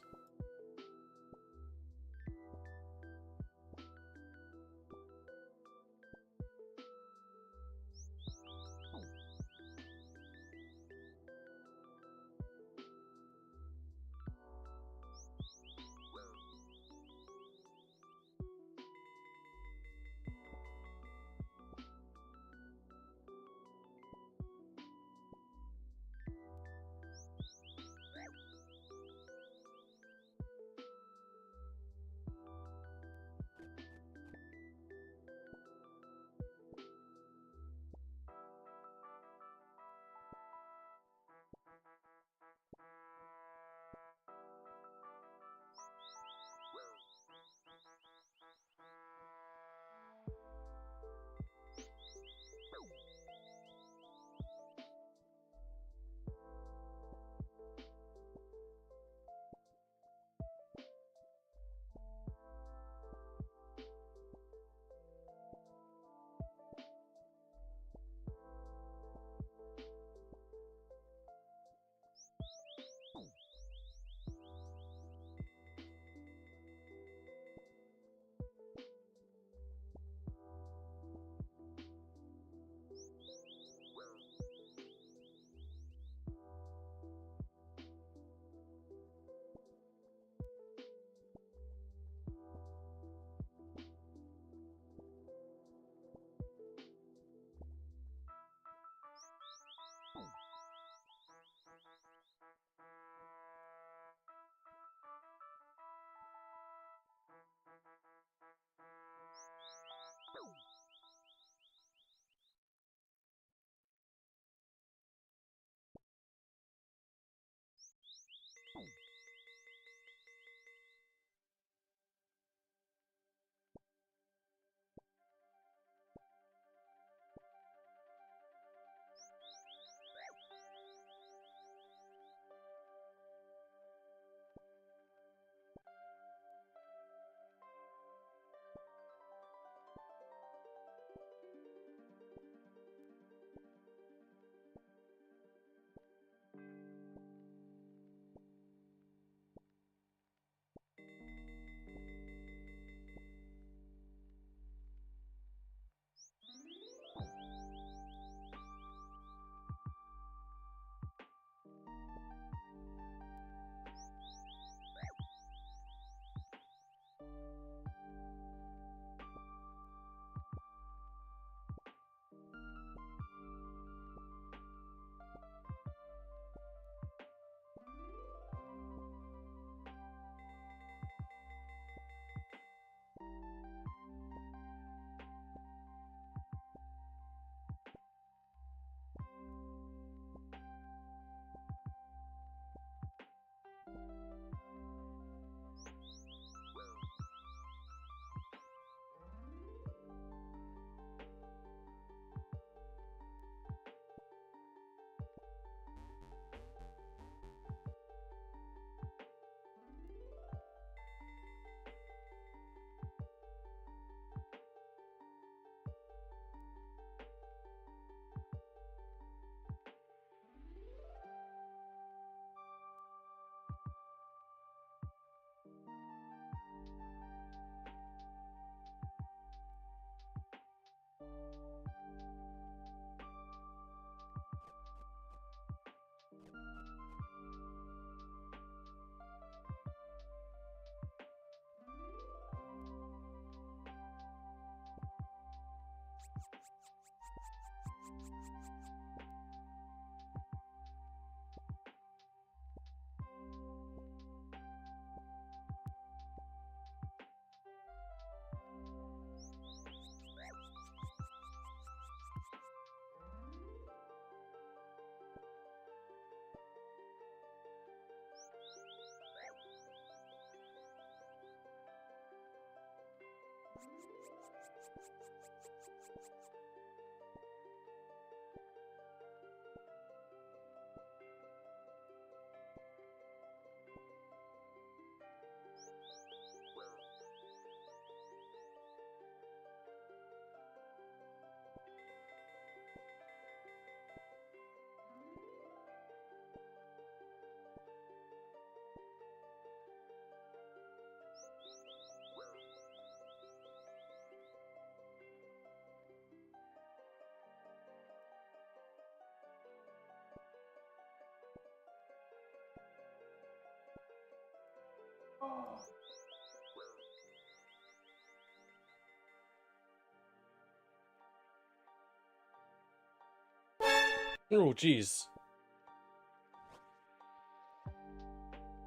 Oh, jeez.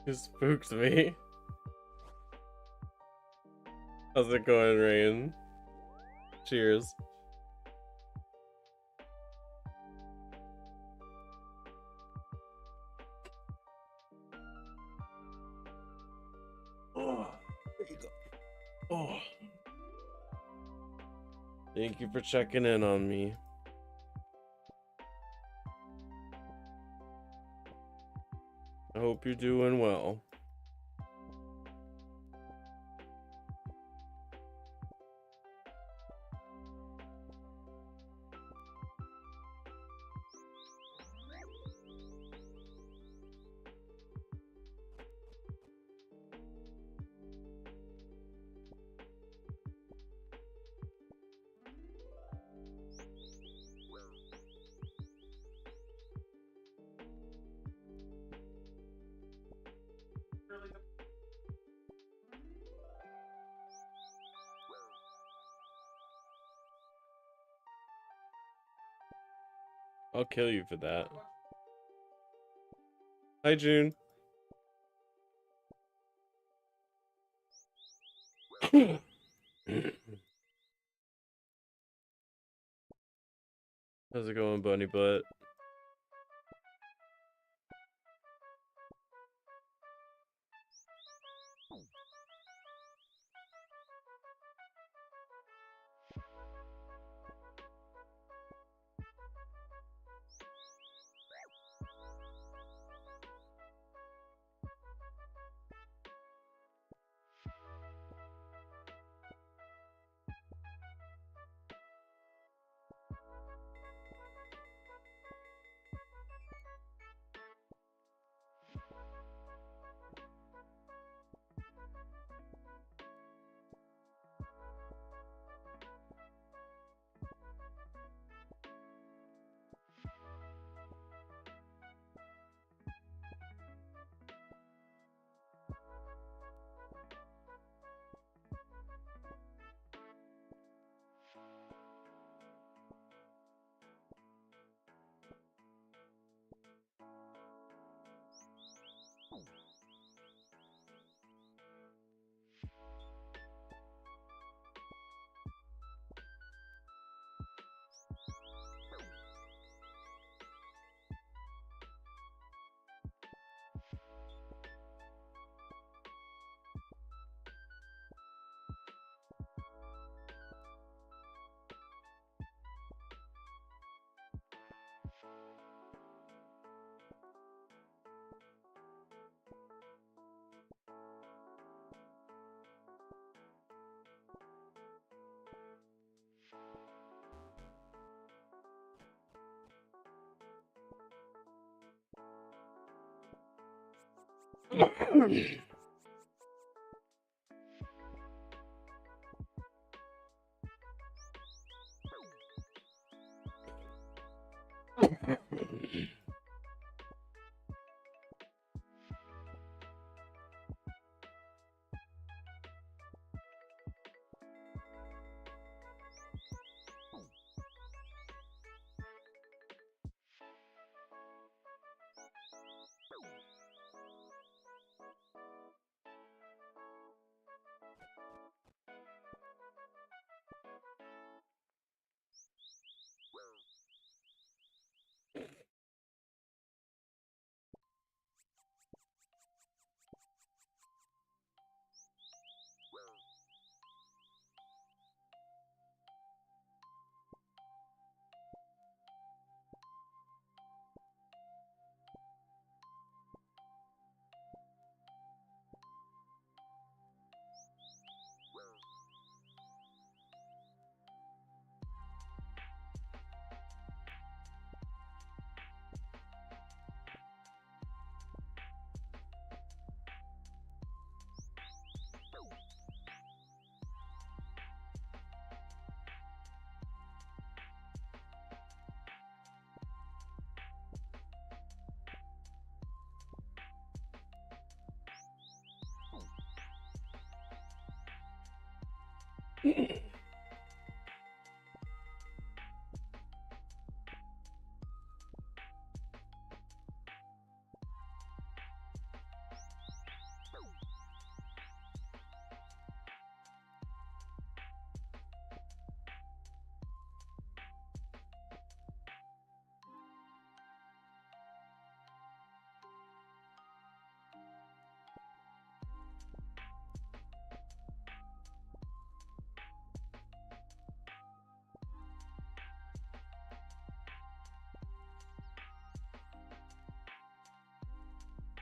You spooked me. How's it going, Rain? Cheers. Oh, there you go. Oh. Thank you for checking in on me. I hope you're doing well. I'll kill you for that. Hi, June. How's it going, bunny butt?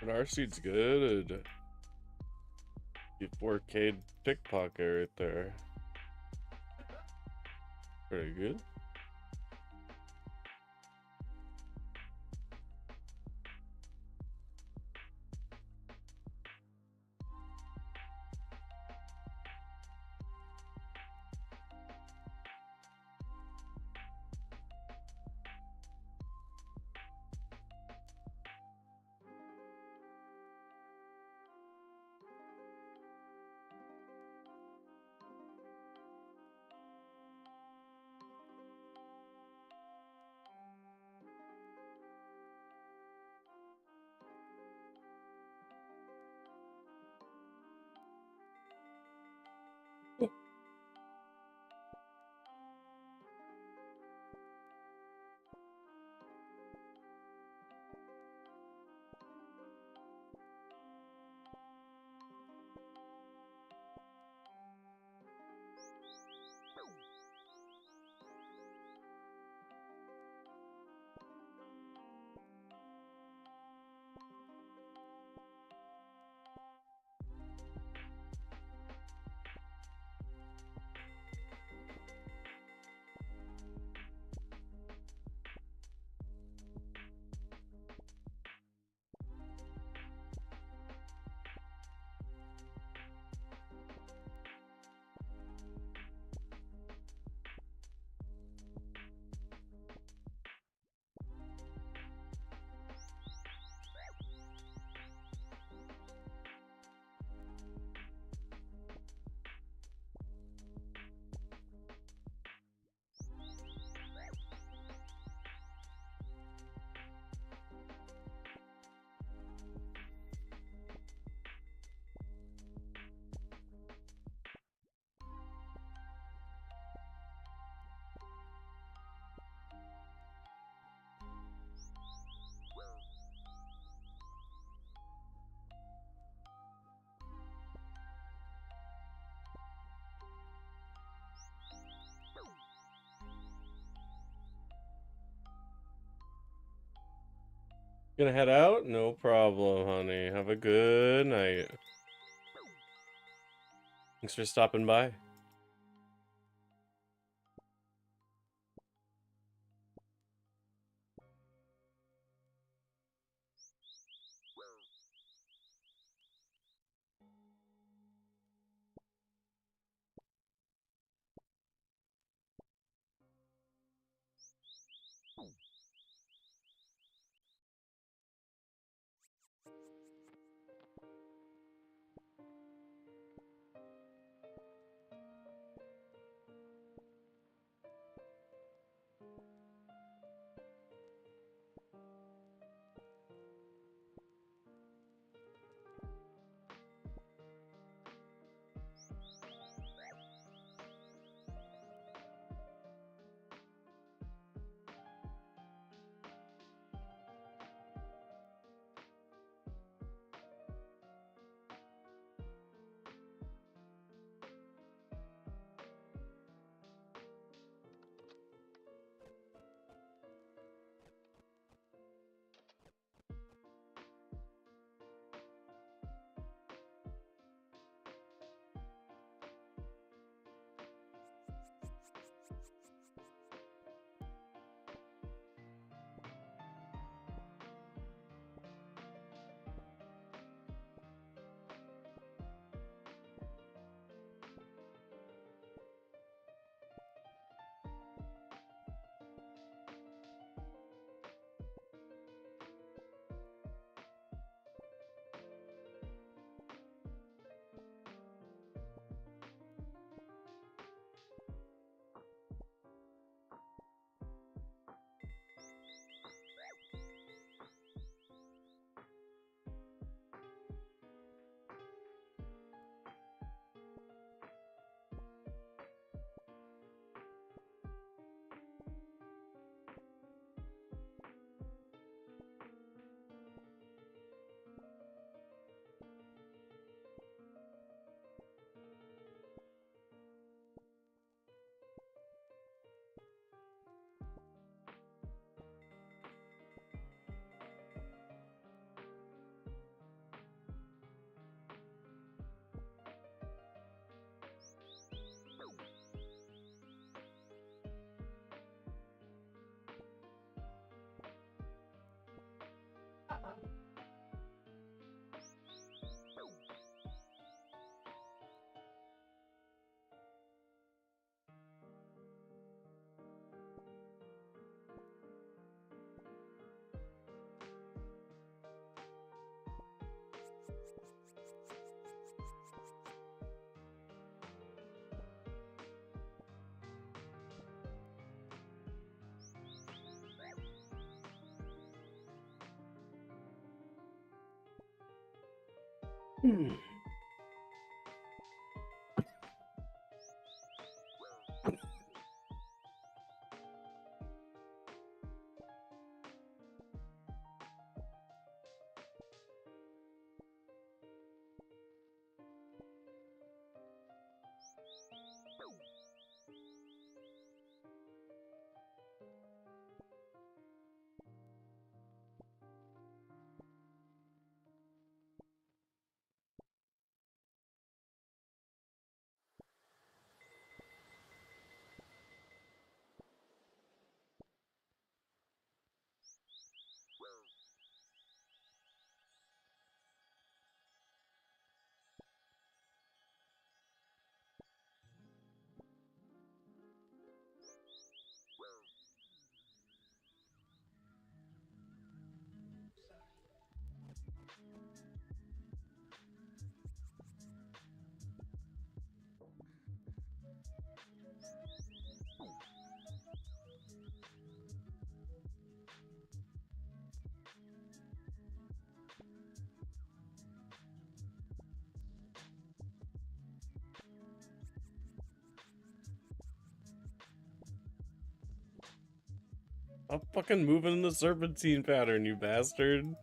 But our seat's good. 4K pickpocket right there. Pretty good. Gonna head out? No problem, honey. Have a good night. Thanks for stopping by. I'm fucking moving in the serpentine pattern, you bastard.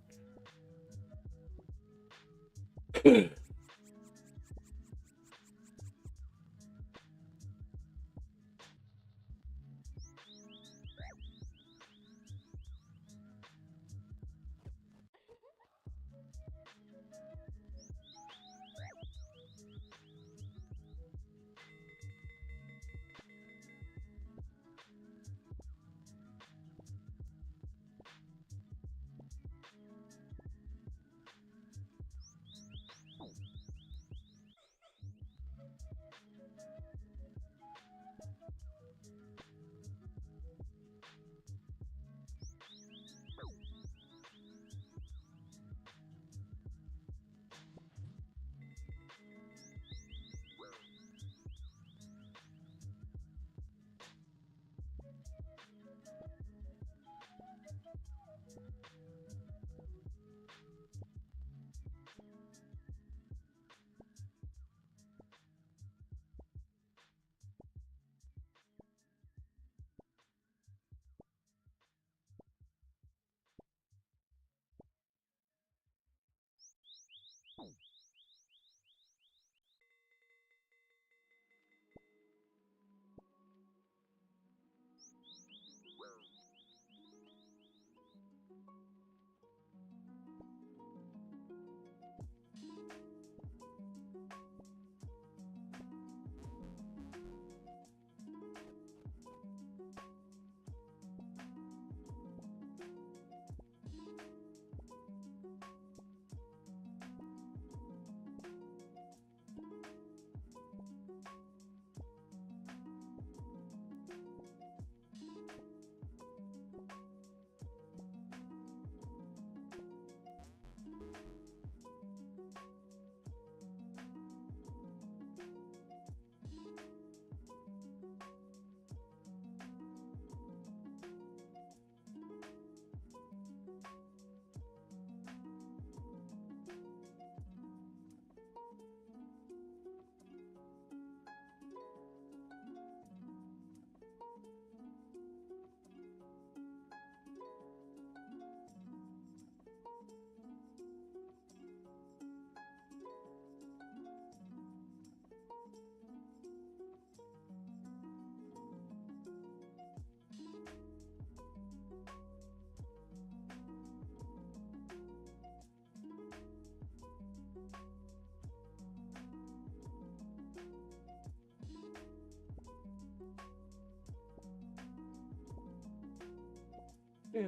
Yeah.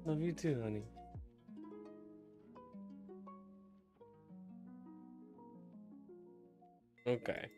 Love you too, honey. Okay.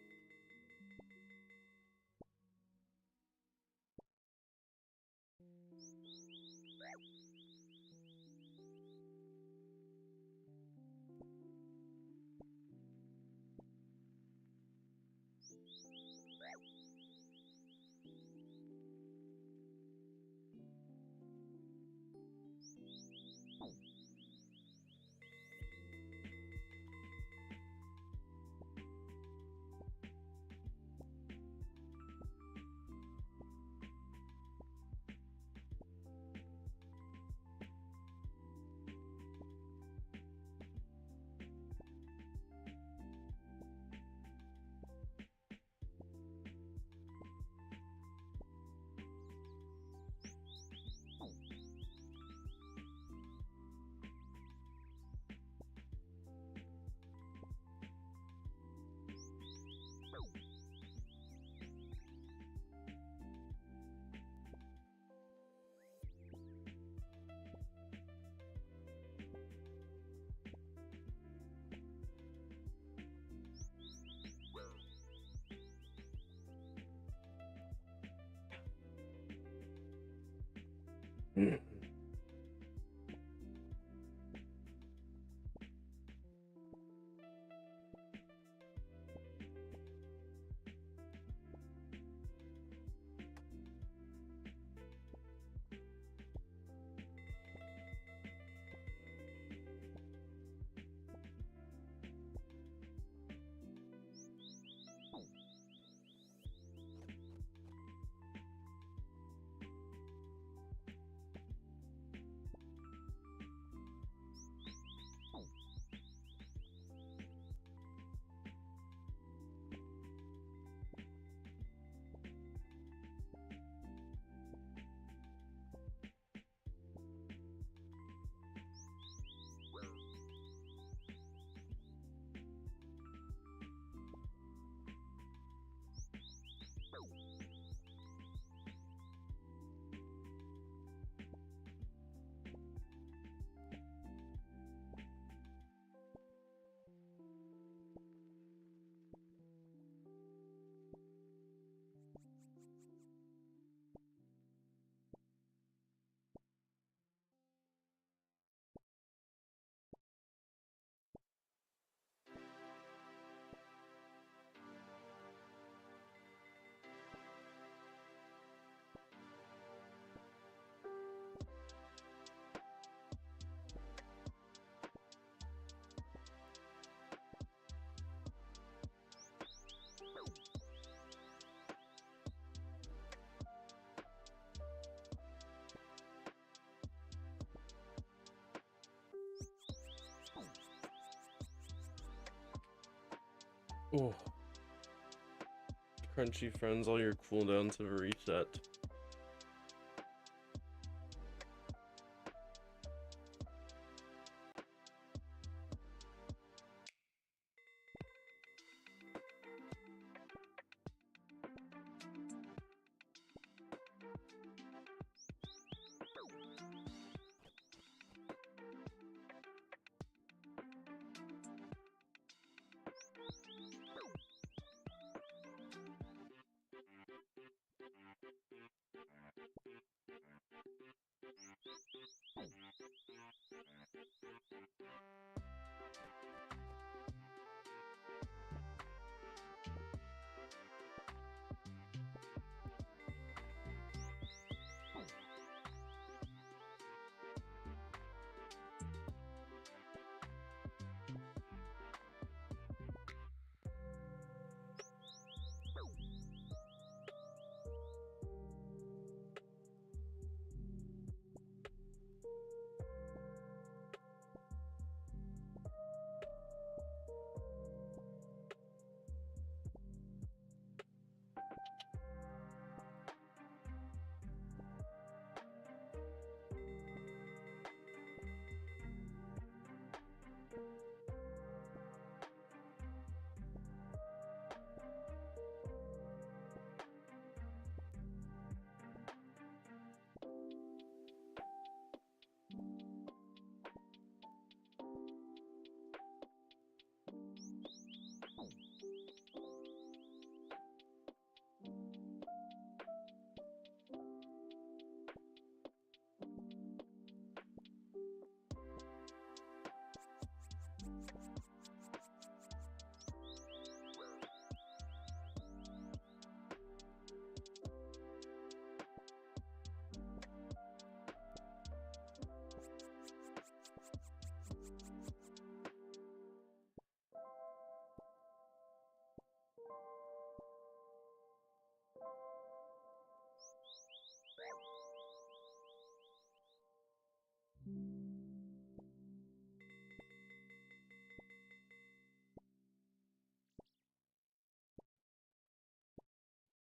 Oh. Crunchy friends, all your cooldowns have reset.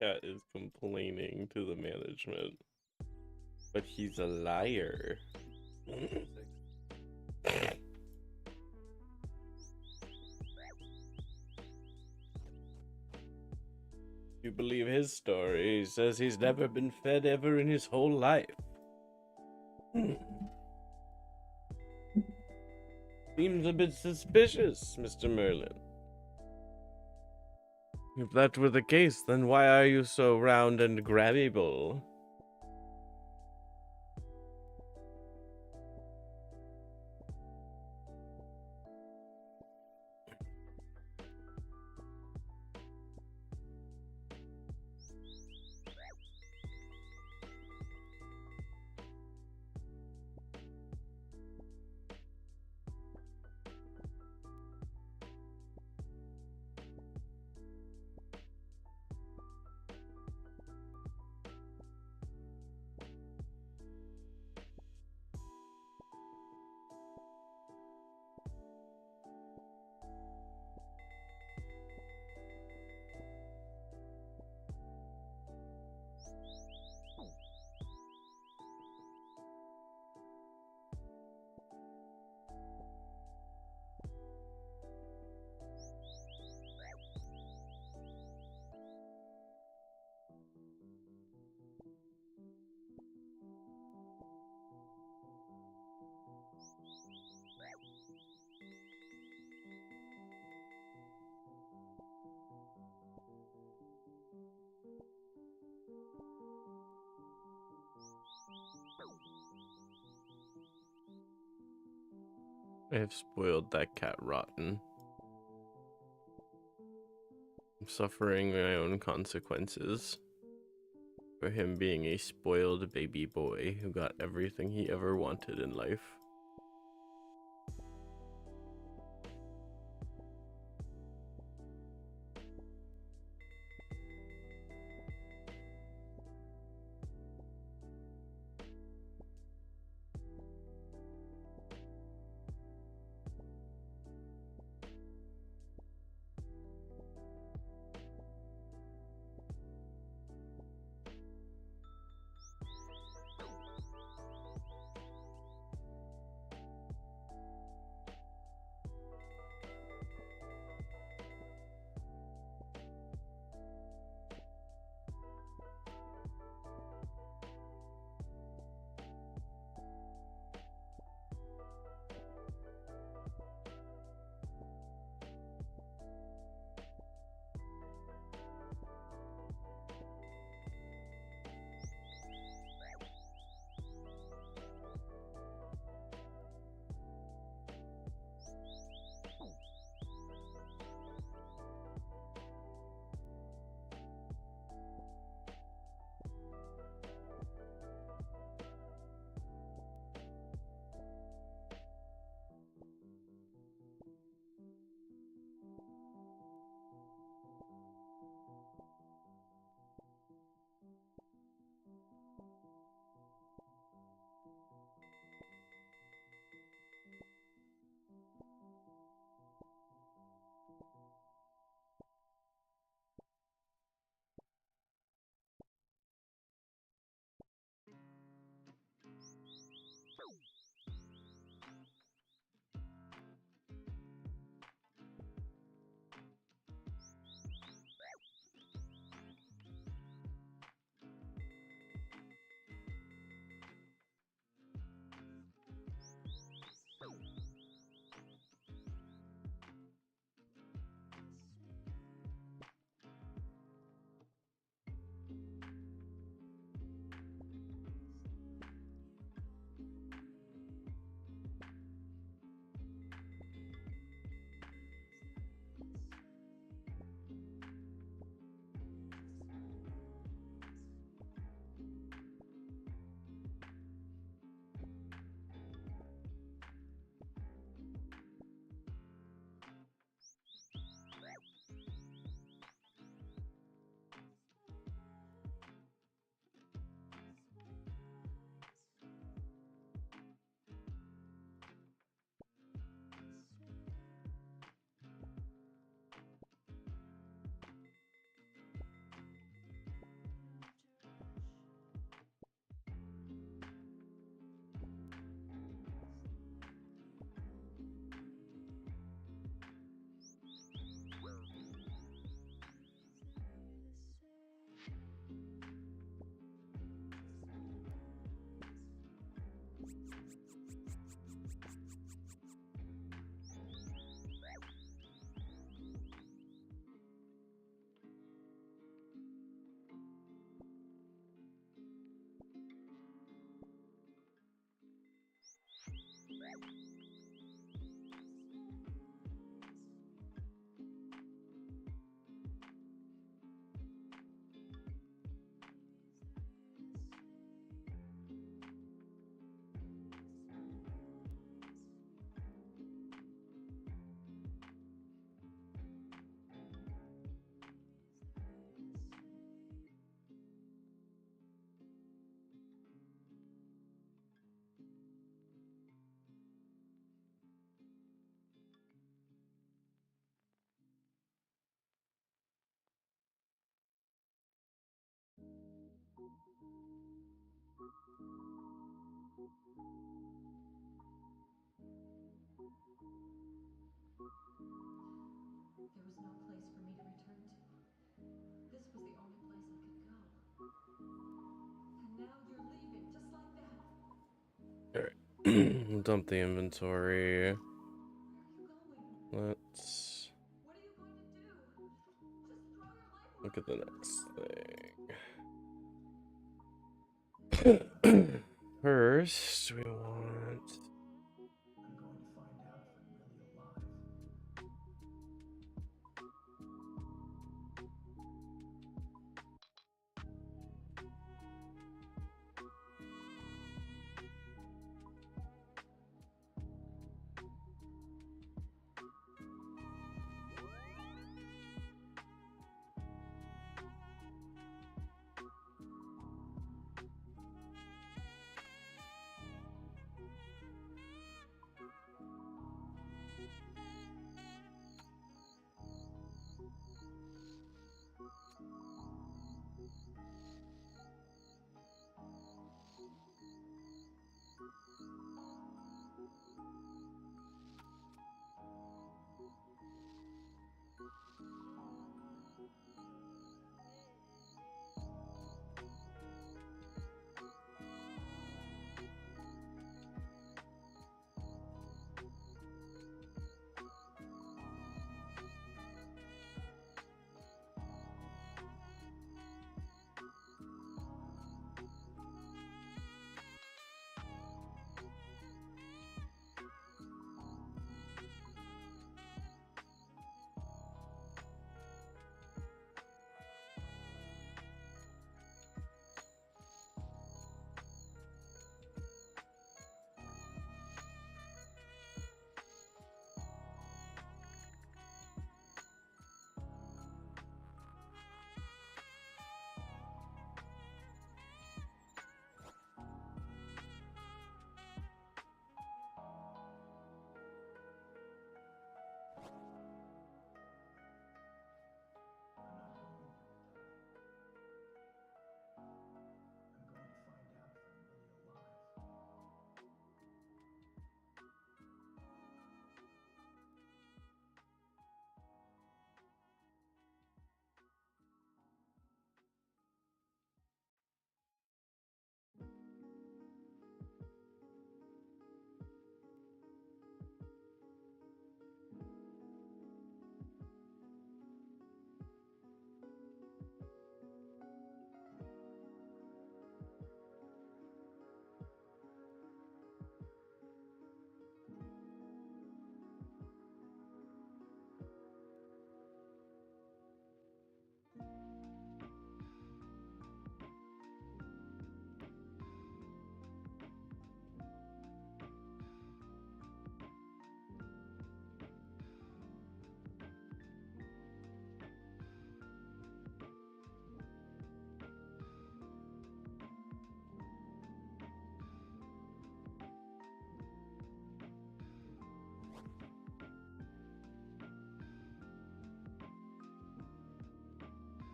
Cat is complaining to the management, but he's a liar. You believe his story? He says he's never been fed ever in his whole life. Seems a bit suspicious, Mr. Merlin. If that were the case, then why are you so round and grabbable? I have spoiled that cat rotten. I'm suffering my own consequences for him being a spoiled baby boy who got everything he ever wanted in life. There was no place for me to return to. This was the only place I could go. And now you're leaving, just like that. Alright. Dump the inventory. Where are you going? Let's What are you going to do? Just throw your life away. look at the next thing. First, we want... I'm going to find out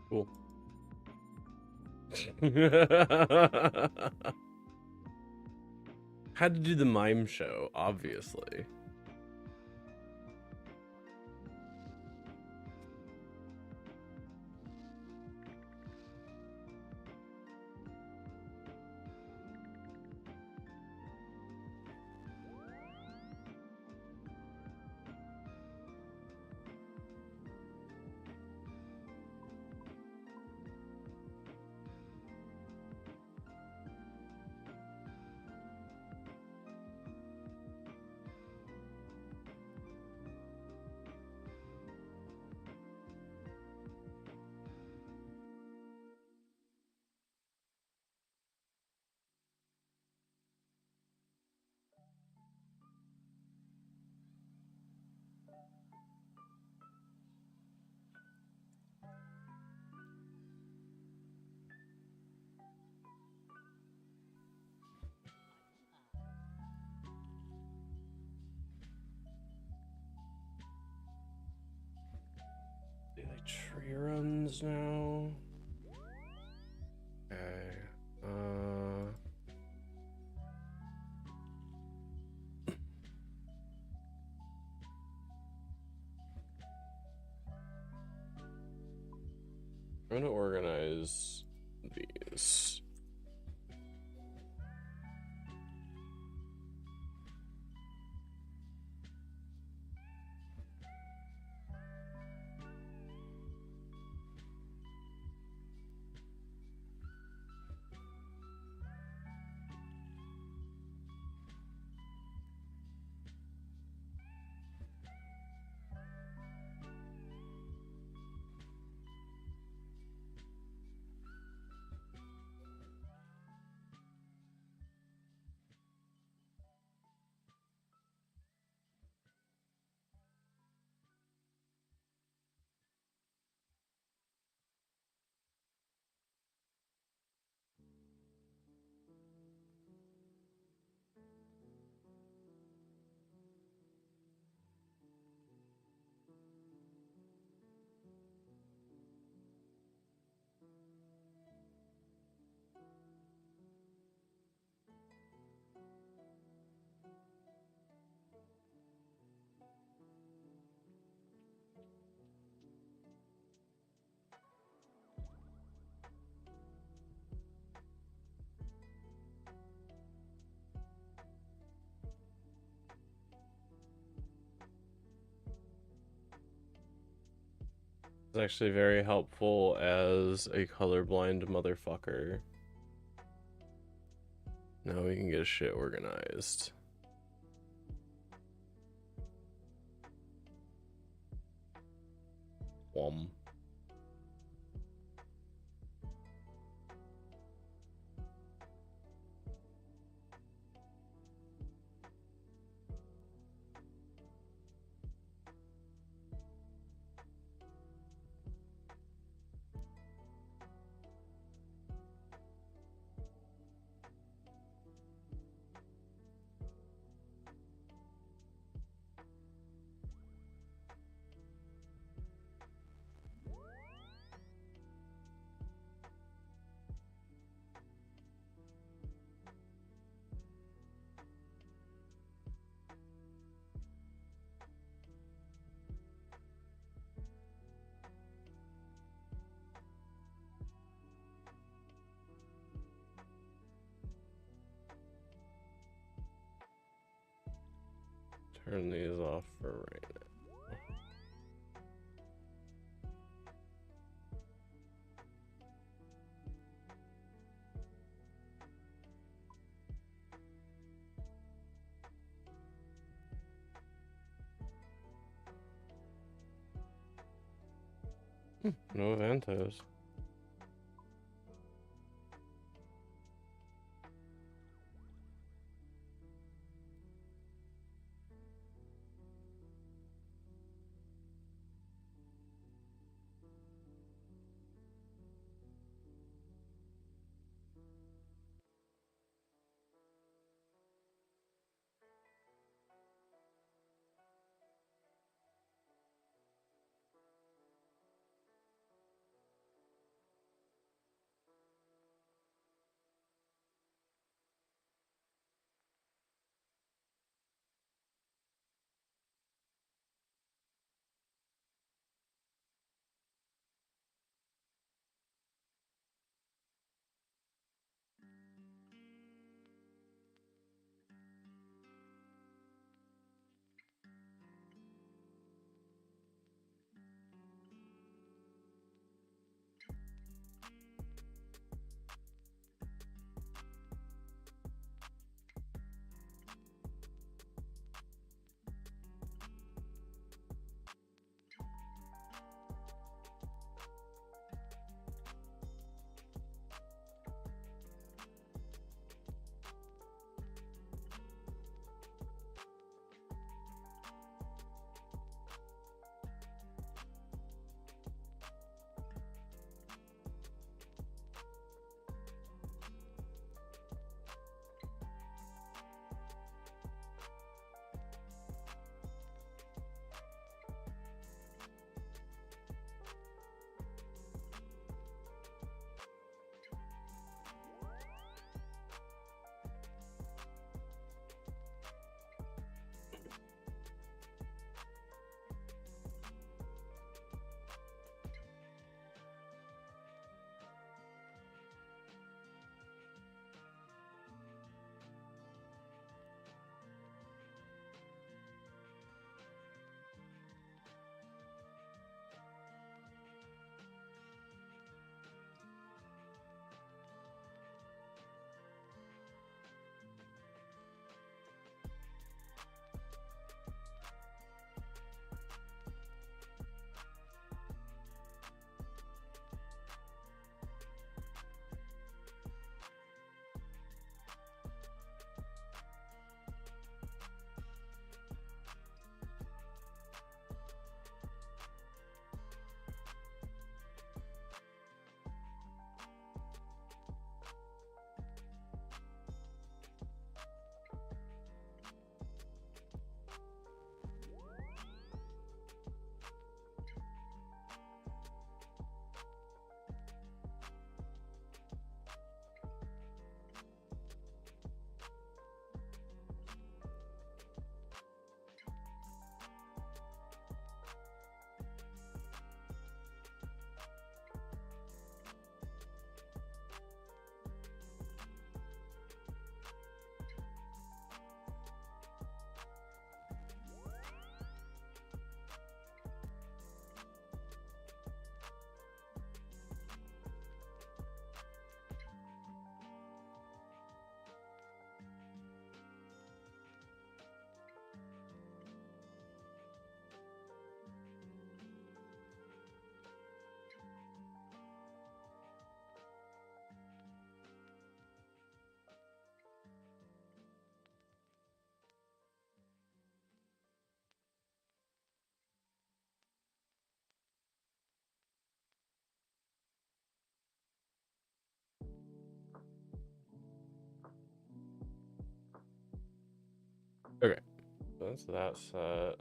Cool. Had to do the mime show, obviously. Do they tree runs now? Okay. I'm gonna organize these. It's actually very helpful as a colorblind motherfucker. Now we can get shit organized. Wom. Turn these off for right now. No Ventos. Okay, that's that set.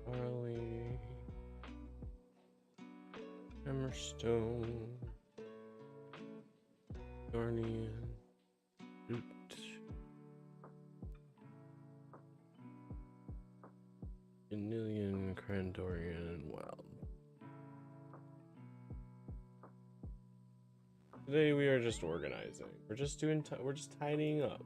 Barley, Hammerstone, Darnian, Root, Vanillion, Crandorian, and Wild. Today we are just organizing. We're just doing. We're just tidying up.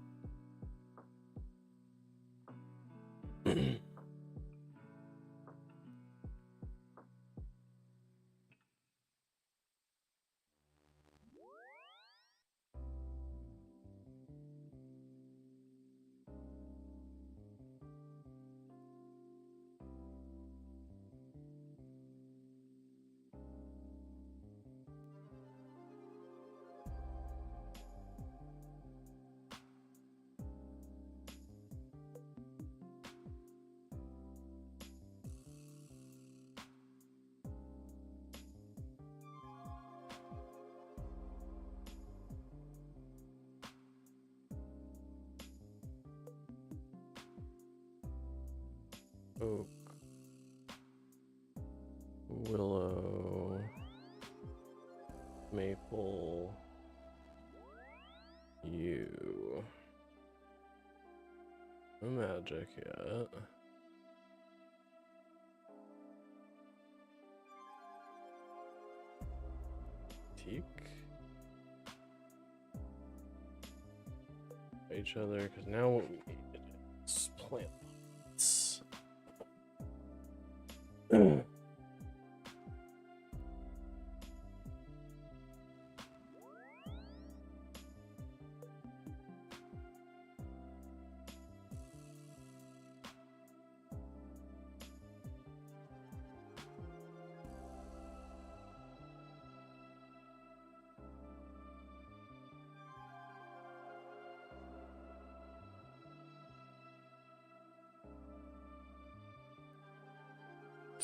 Oak, willow, maple, yew. No magic yet. Teak. Each other, because now what we need is plant pots.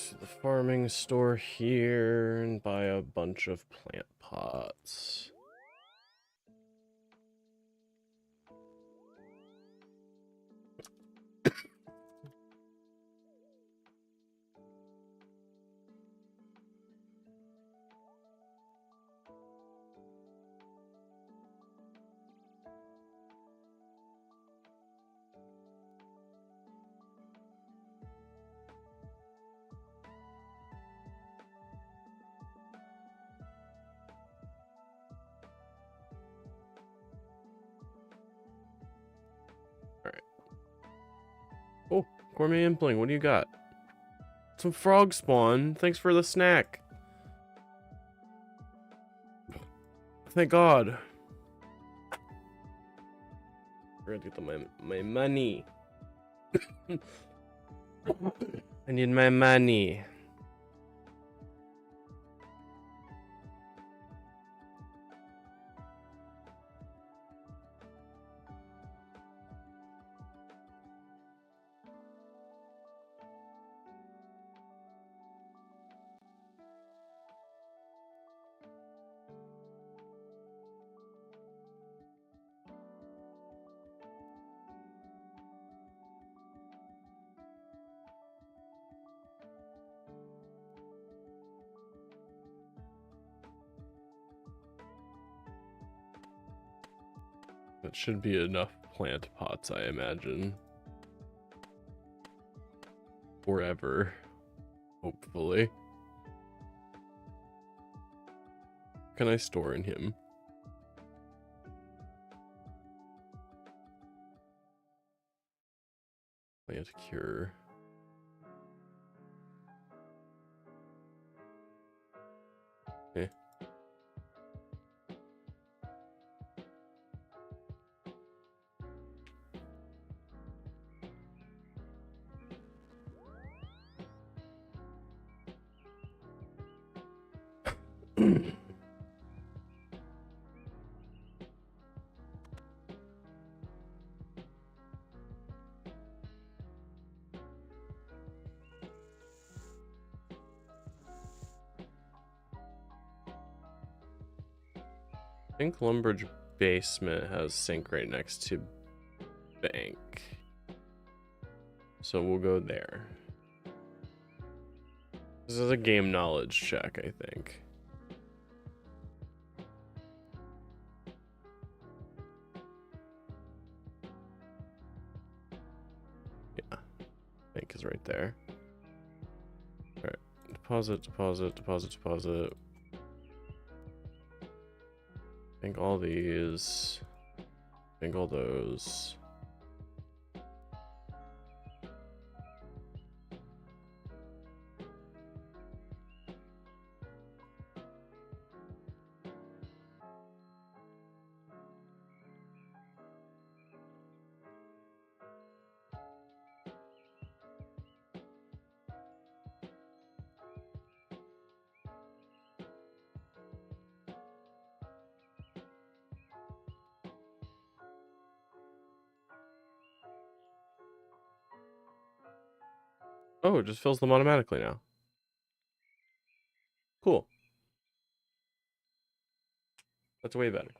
To the farming store here and buy a bunch of plant pots. Oh, gourmet impling, what do you got? Some frog spawn. Thanks for the snack. Thank God. We're gonna get my money. I need my money. That should be enough plant pots, I imagine. Forever. Hopefully. Can I store in him? Plant cure. Okay. I think Lumbridge basement has sink right next to bank. So we'll go there. This is a game knowledge check, I think. Yeah, bank is right there. Alright, deposit, deposit, deposit, deposit. Bank all these. Bank all those. Oh, it just fills them automatically now. Cool. That's way better.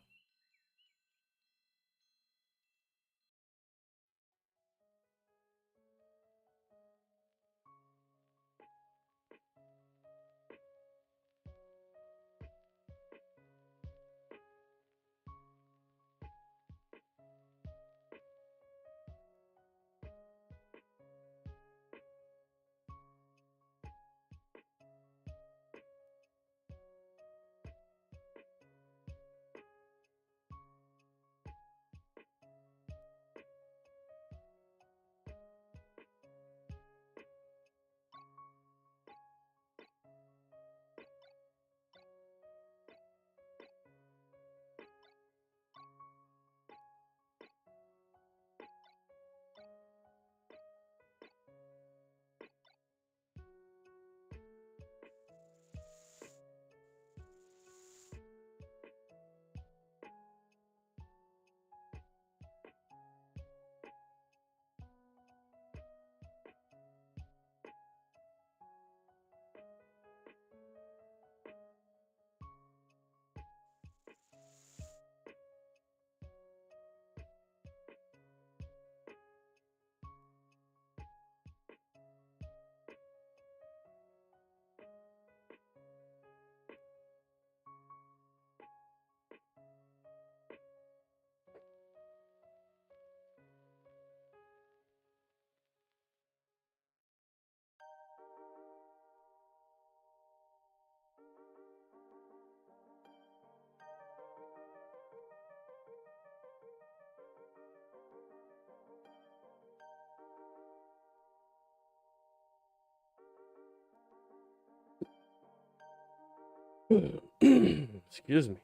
Excuse me.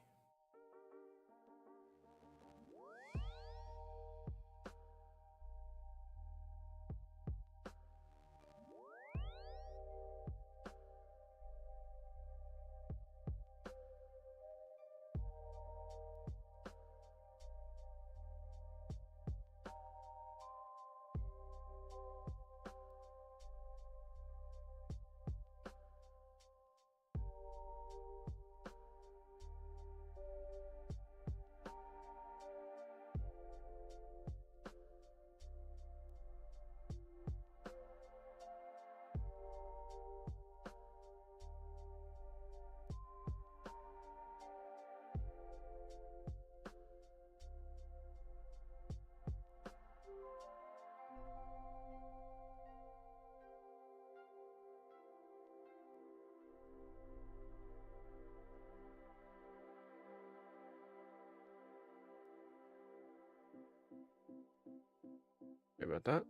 about that.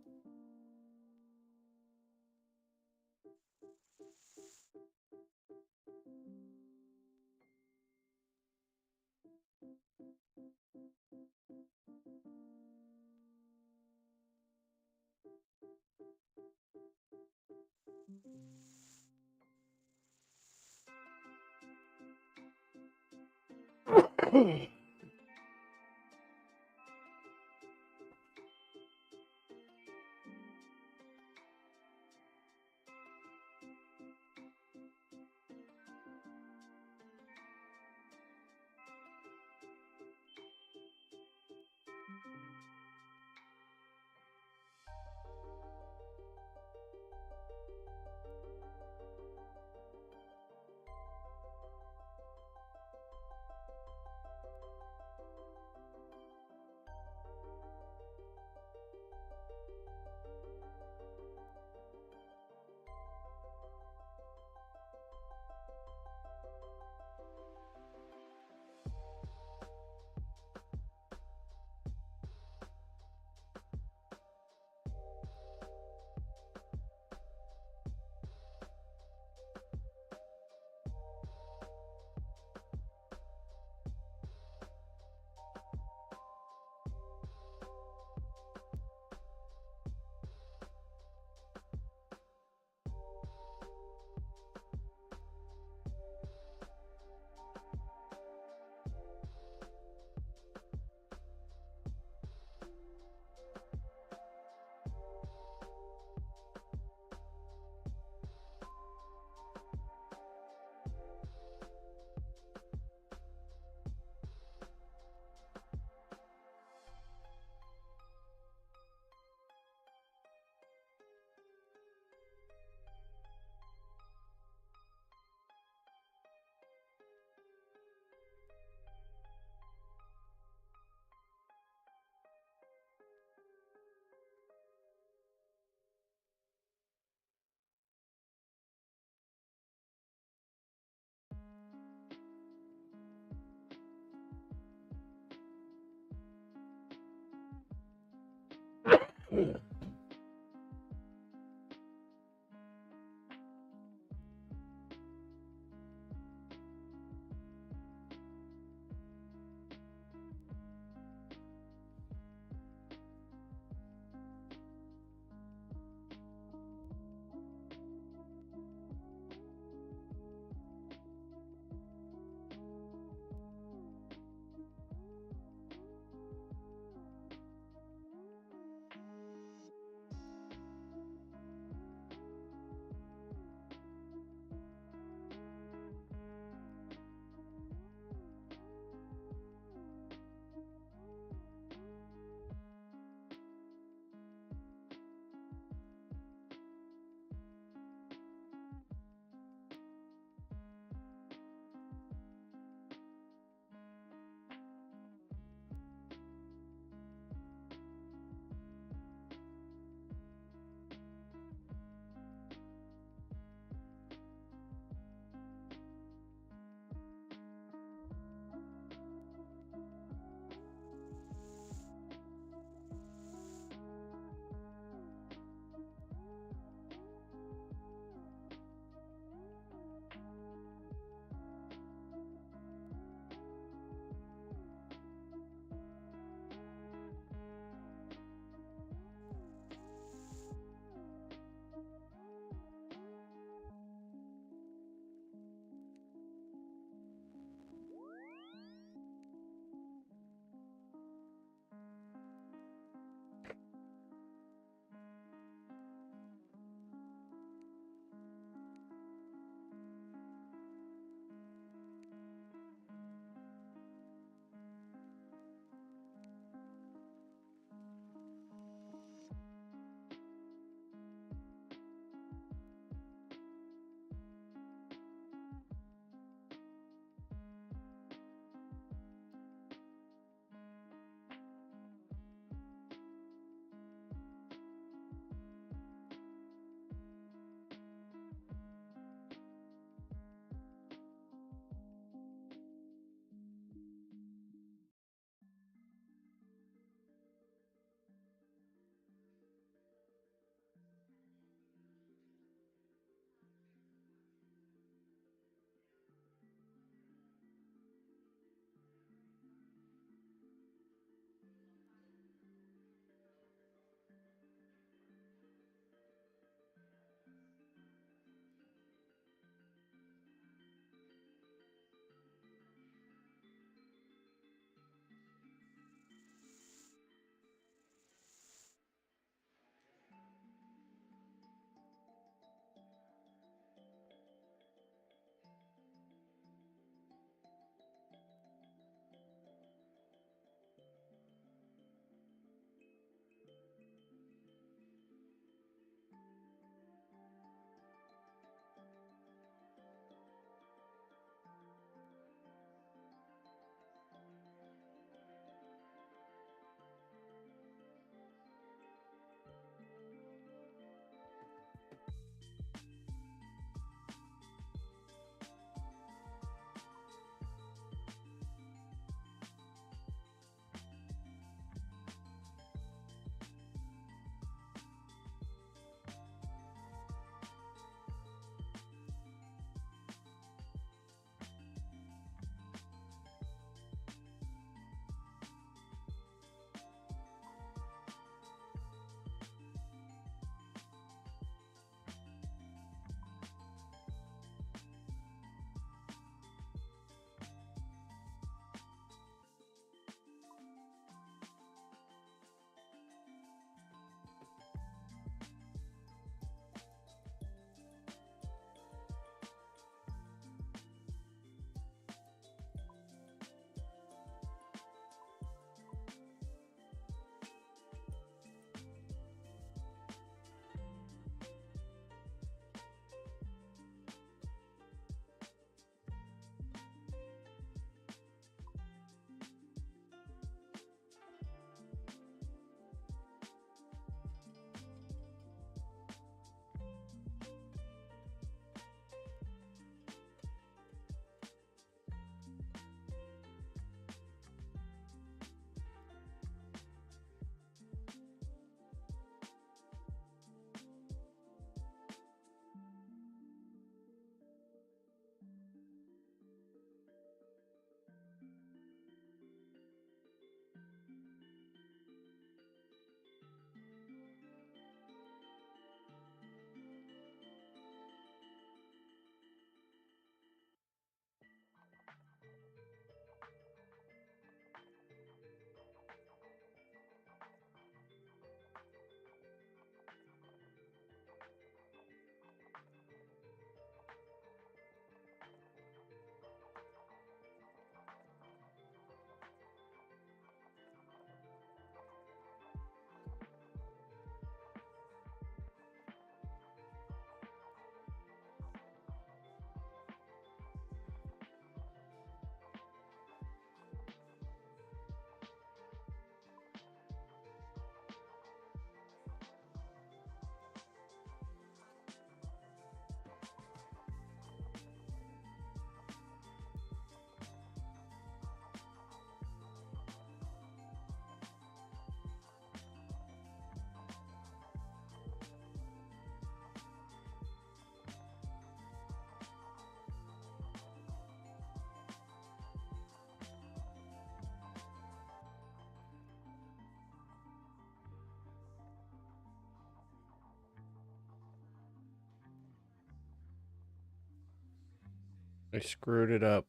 I screwed it up.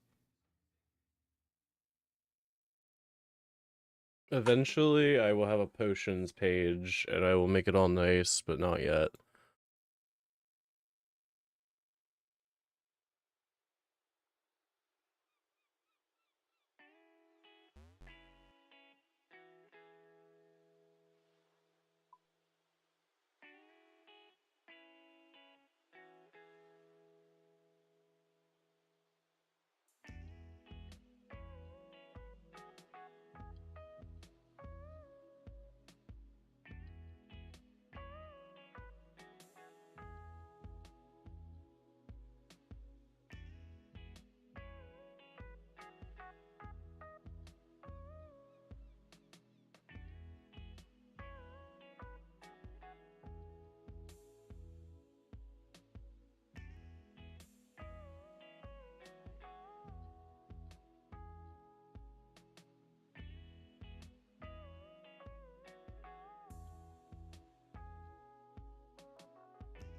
Eventually, I will have a potions page, and I will make it all nice, but not yet.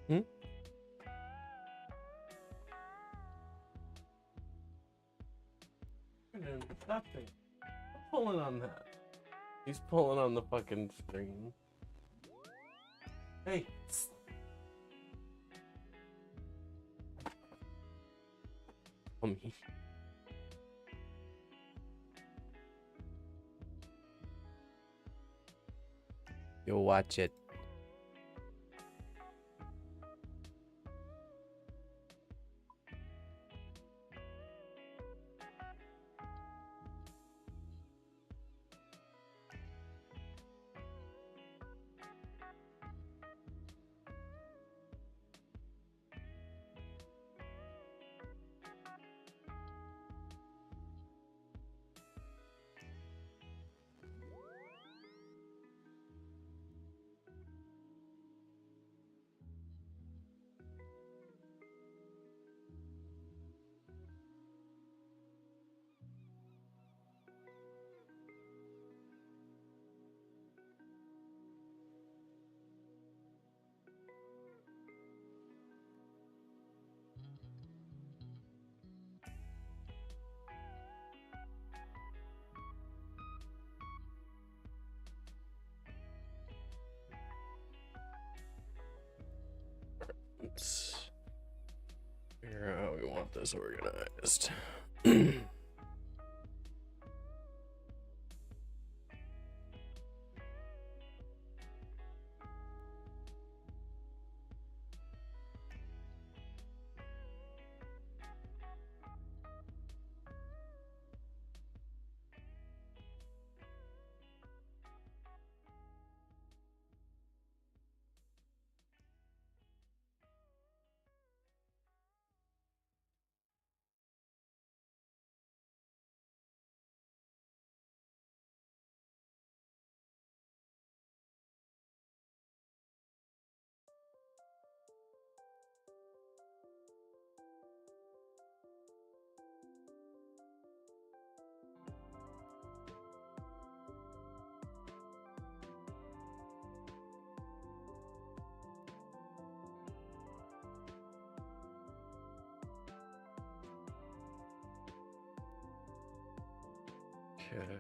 Hmm? Nothing. I'm pulling on that. He's pulling on the fucking screen. Hey. Me. You'll watch it. Let's figure out how we want this organized. Okay.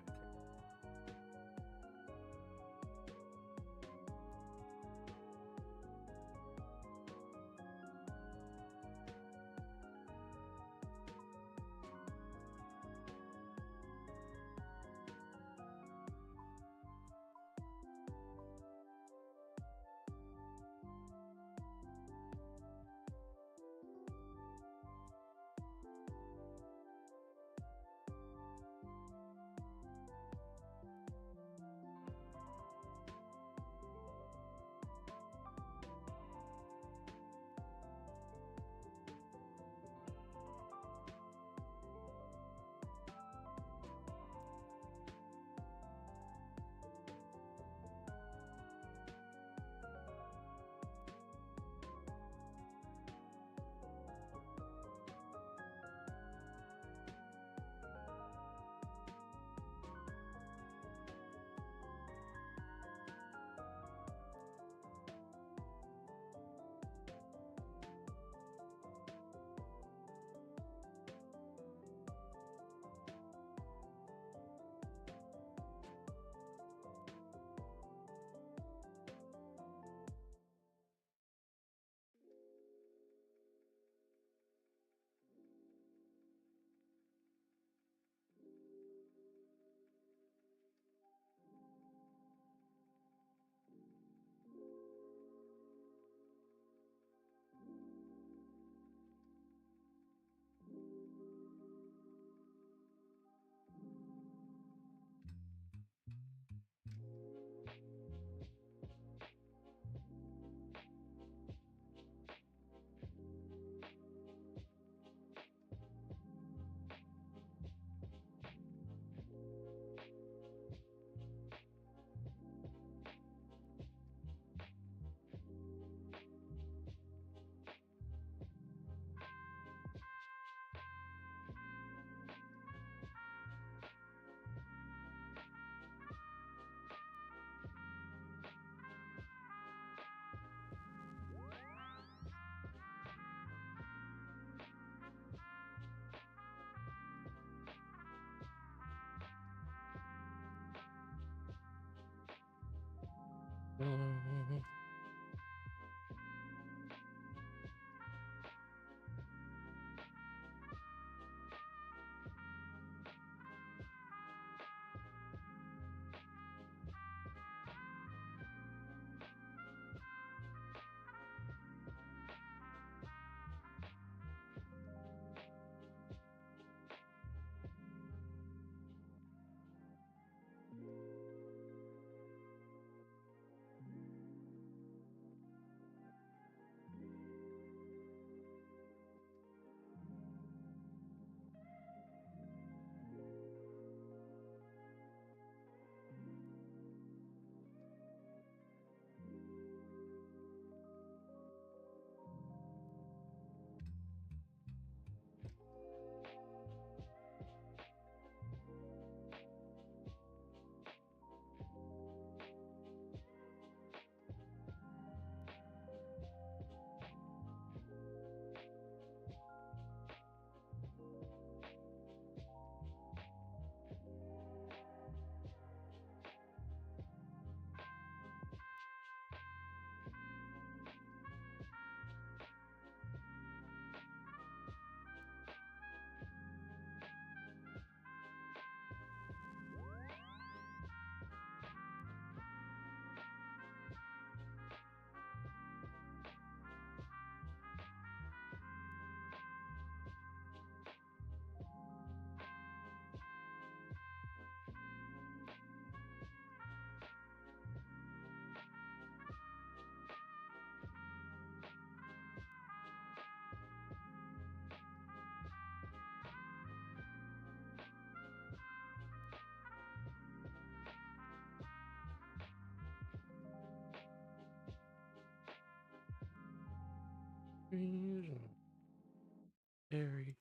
Harry.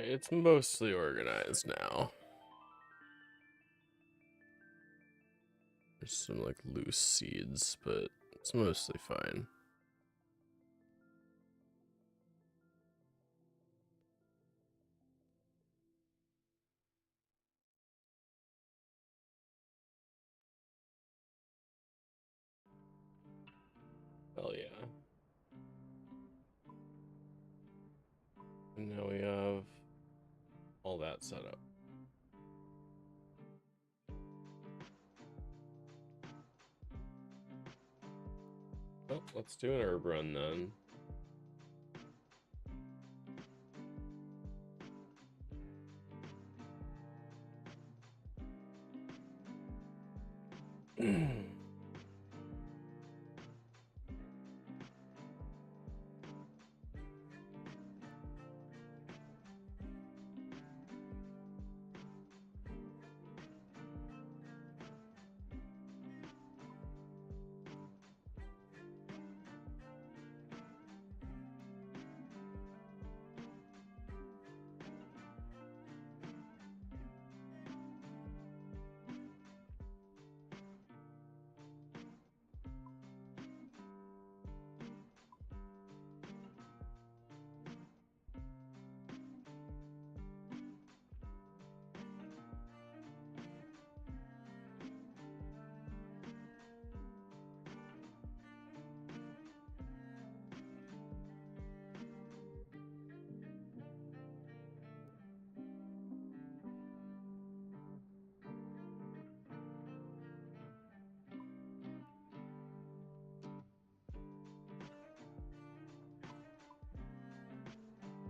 It's mostly organized now. There's some like loose seeds, but it's mostly fine. Hell yeah. And now we have all that set up. Oh, let's do an herb run then.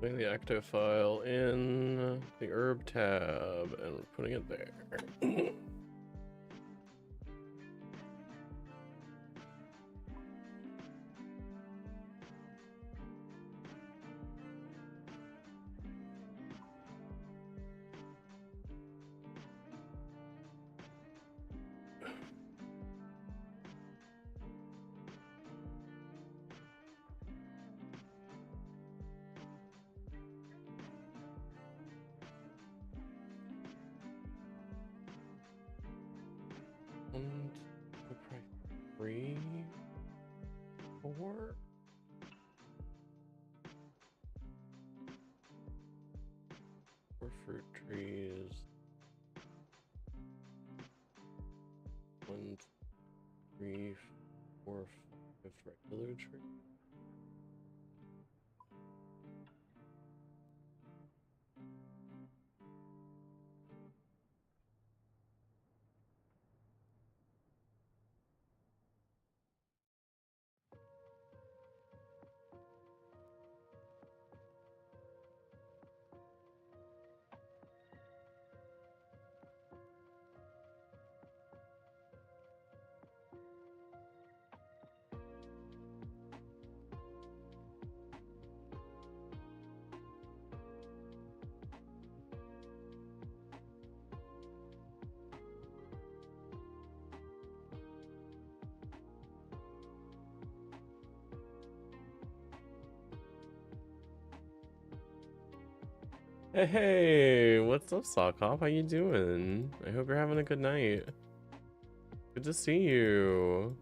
Putting the active file in the herb tab and we're putting it there. And probably 3, 4. Four fruit trees. 1, 2, 3, 4, 5 regular trees. Hey, what's up, Sockop? How you doing? I hope you're having a good night. Good to see you.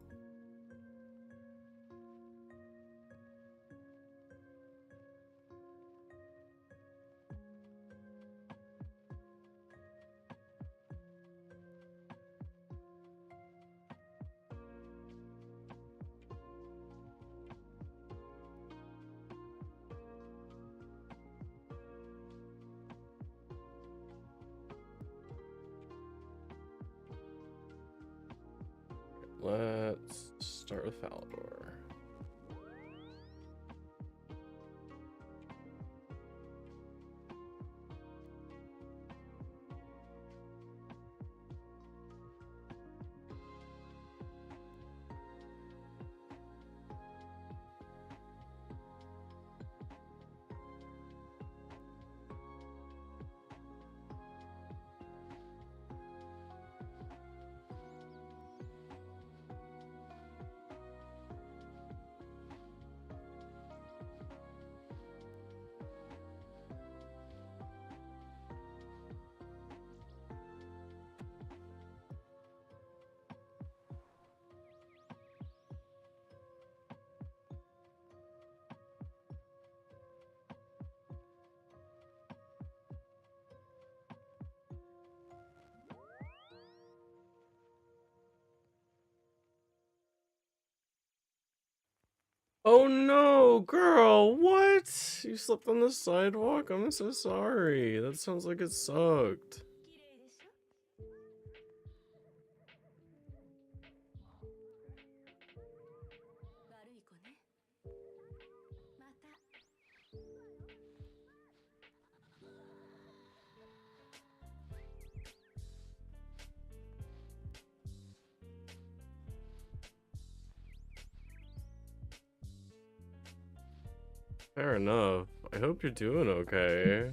Let's start with Falador. Oh no, girl, what? You slept on the sidewalk? I'm so sorry. That sounds like it sucked. Fair enough. I hope you're doing okay.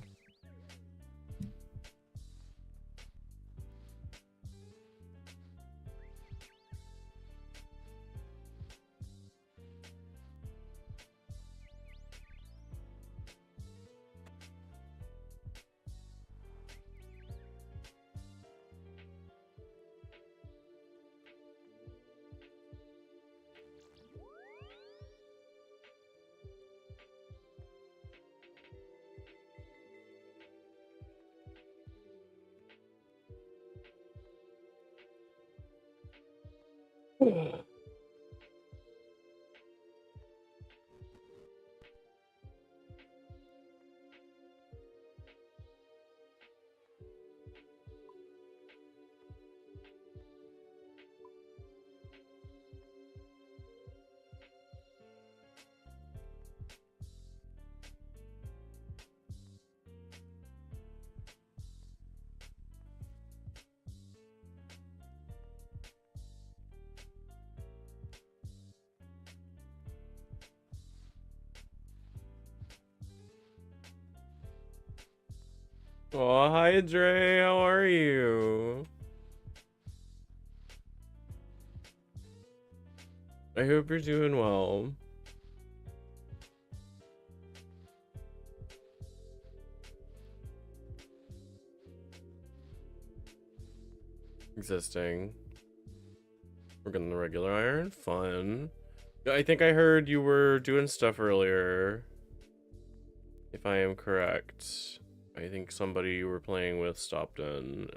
Oh, hi Dre, how are you? I hope you're doing well. Existing. We're getting the regular iron. Fun. I think I heard you were doing stuff earlier. If I am correct. I think somebody you were playing with stopped in.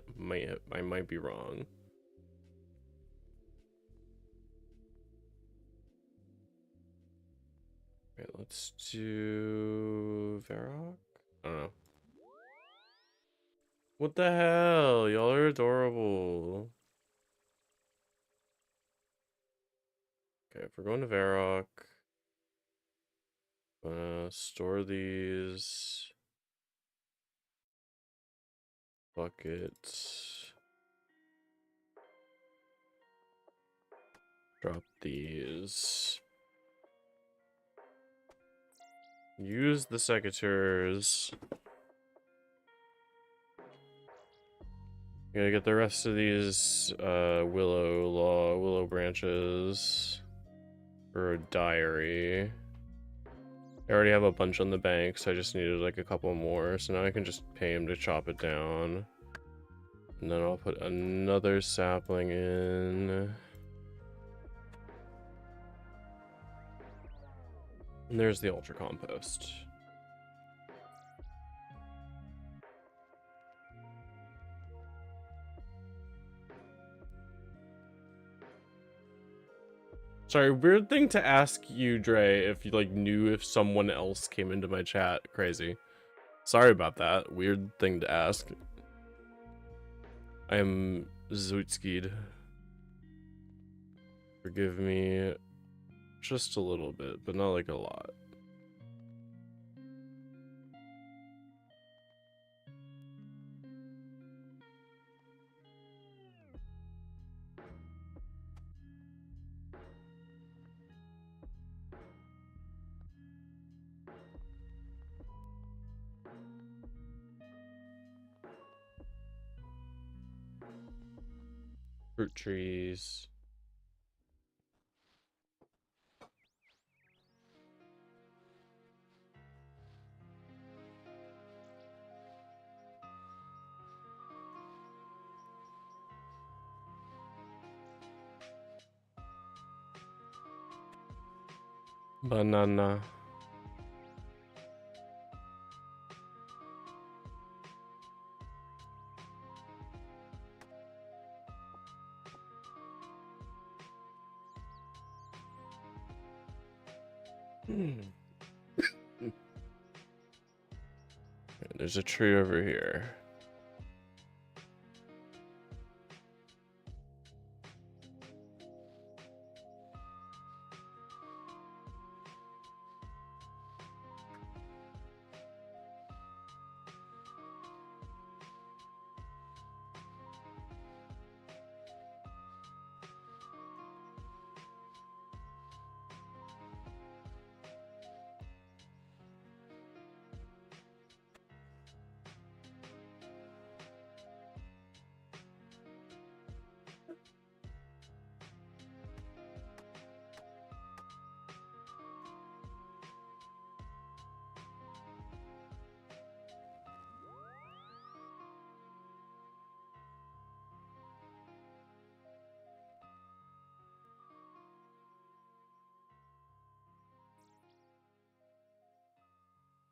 I might be wrong. Okay, let's do Varrock? I don't know. What the hell? Y'all are adorable. Okay, if we're going to Varrock, store these. Bucket. Drop these. Use the secateurs. Gotta get the rest of these willow branches for a diary. I already have a bunch on the bank, so I just needed like a couple more. So now I can just pay him to chop it down. And then I'll put another sapling in. And there's the ultra compost. Sorry, weird thing to ask you, Dre, if you like knew if someone else came into my chat. Crazy. Sorry about that. Weird thing to ask. I am Zootskied. Forgive me just a little bit, but not like a lot. Fruit trees. Banana. There's a tree over here.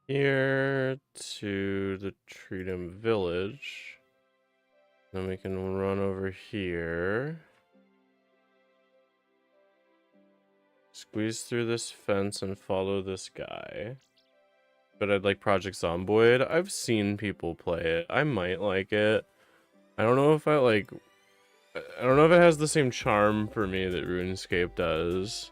Here to the Treatum village. Then we can run over here. Squeeze through this fence and follow this guy. But I'd like Project Zomboid. I've seen people play it. I might like it. I don't know if I don't know if it has the same charm for me that RuneScape does.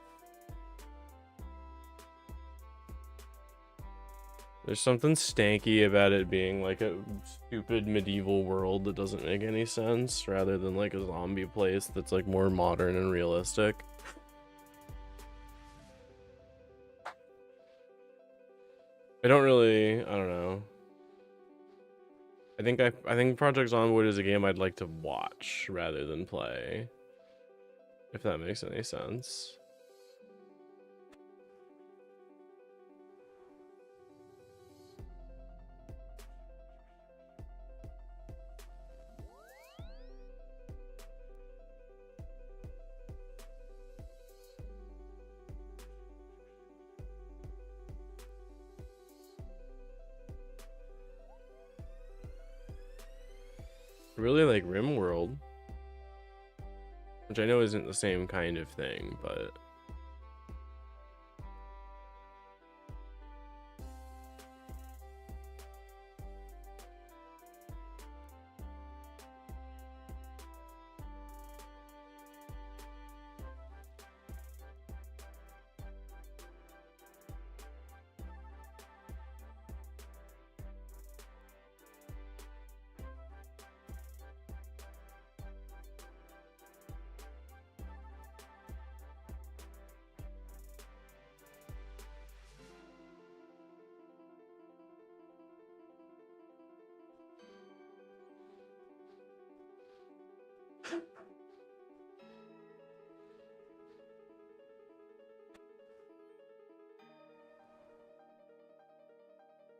There's something stanky about it being like a stupid medieval world that doesn't make any sense, rather than like a zombie place that's like more modern and realistic. I don't know. I think Project Zomboid is a game I'd like to watch rather than play, if that makes any sense. I really like RimWorld, which I know isn't the same kind of thing, but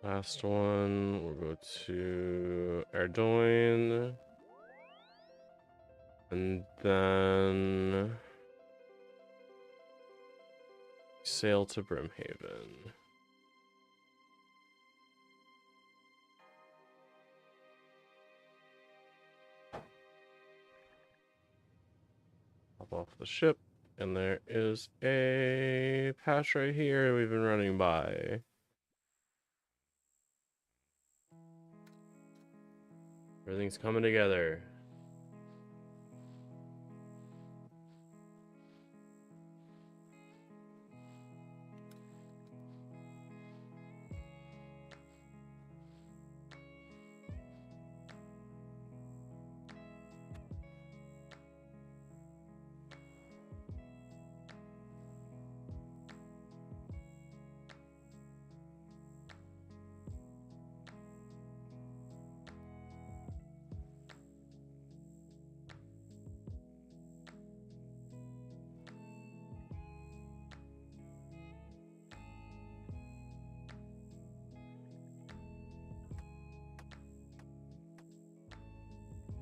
last one, we'll go to Erdoin, and then sail to Brimhaven. Hop off the ship, and there is a patch right here we've been running by. Everything's coming together.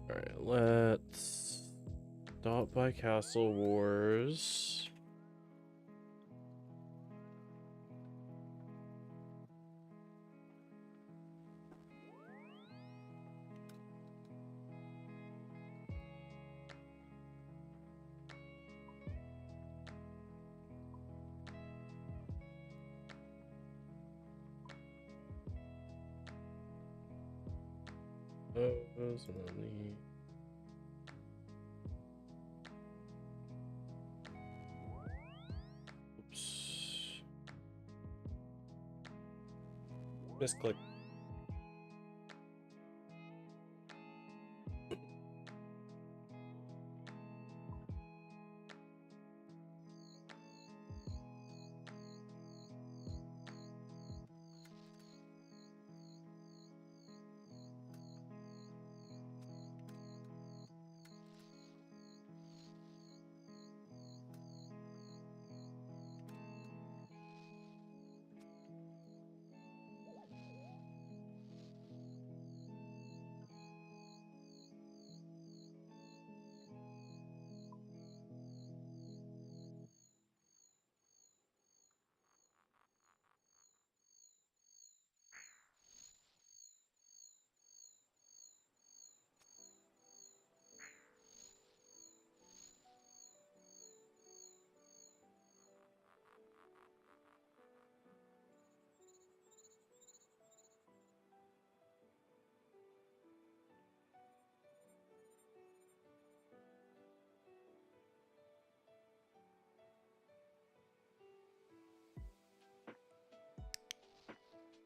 Alright, let's stop by Castle Wars. Those and then the... Oops. Misclick.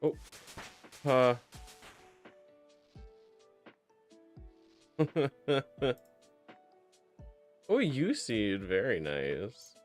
Oh, oh, you seed, very nice.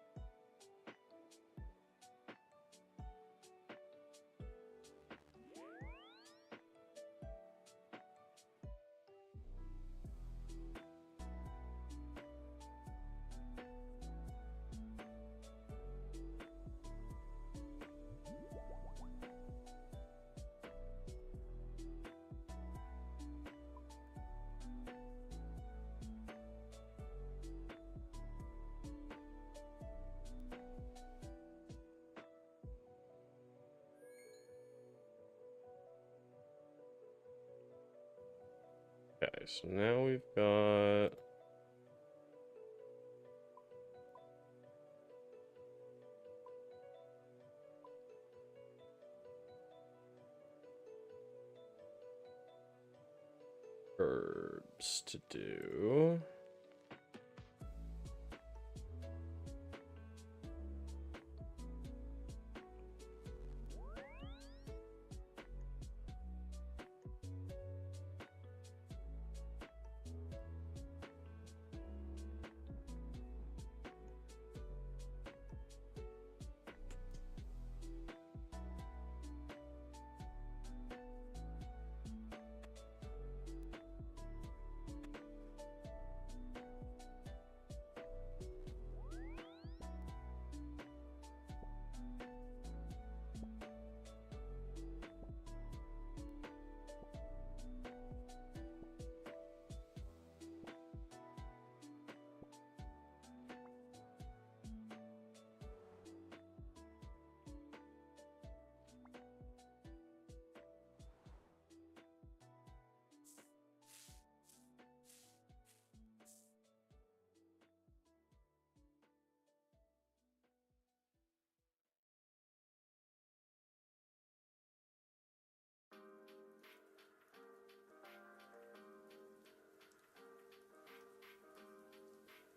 Okay, so now we've got herbs to do.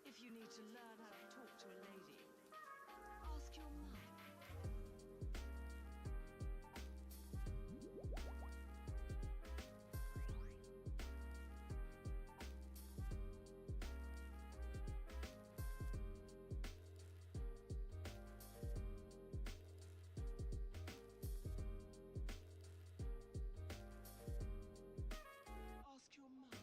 If you need to learn how to talk to a lady, ask your mum. Ask your mum.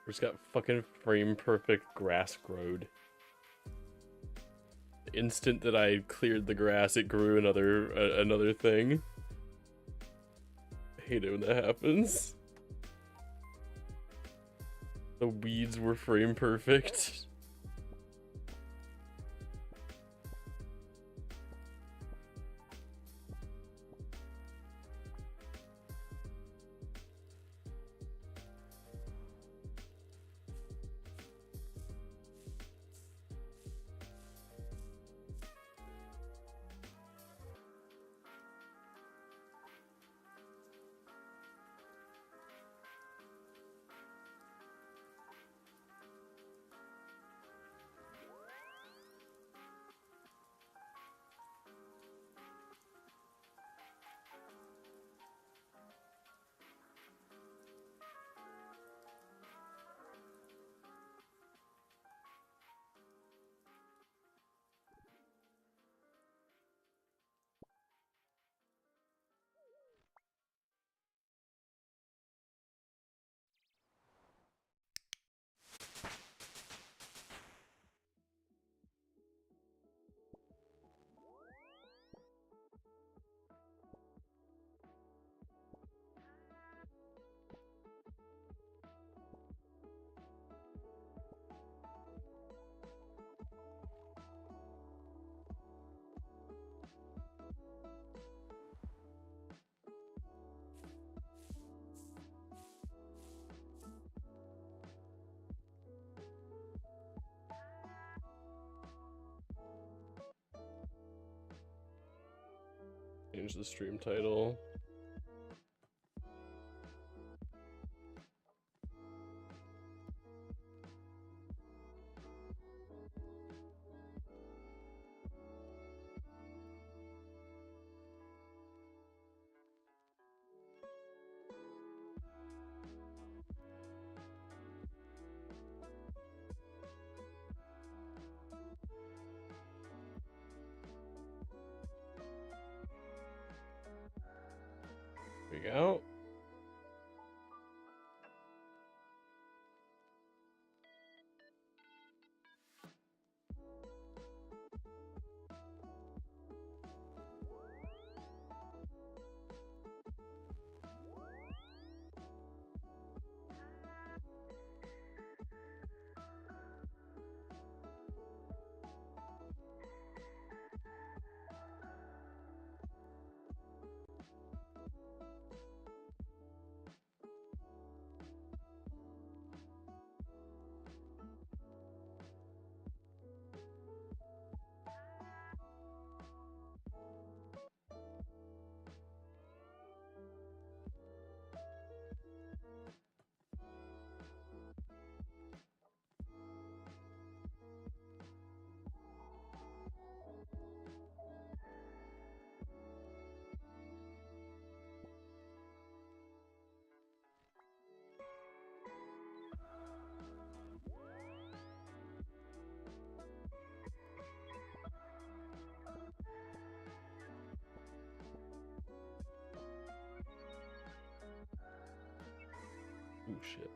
We just got fucking frame perfect grass growed. The instant that I cleared the grass, it grew another thing. I hate it when that happens. The weeds were frame perfect. change the stream title. There we go. Ooh, shit.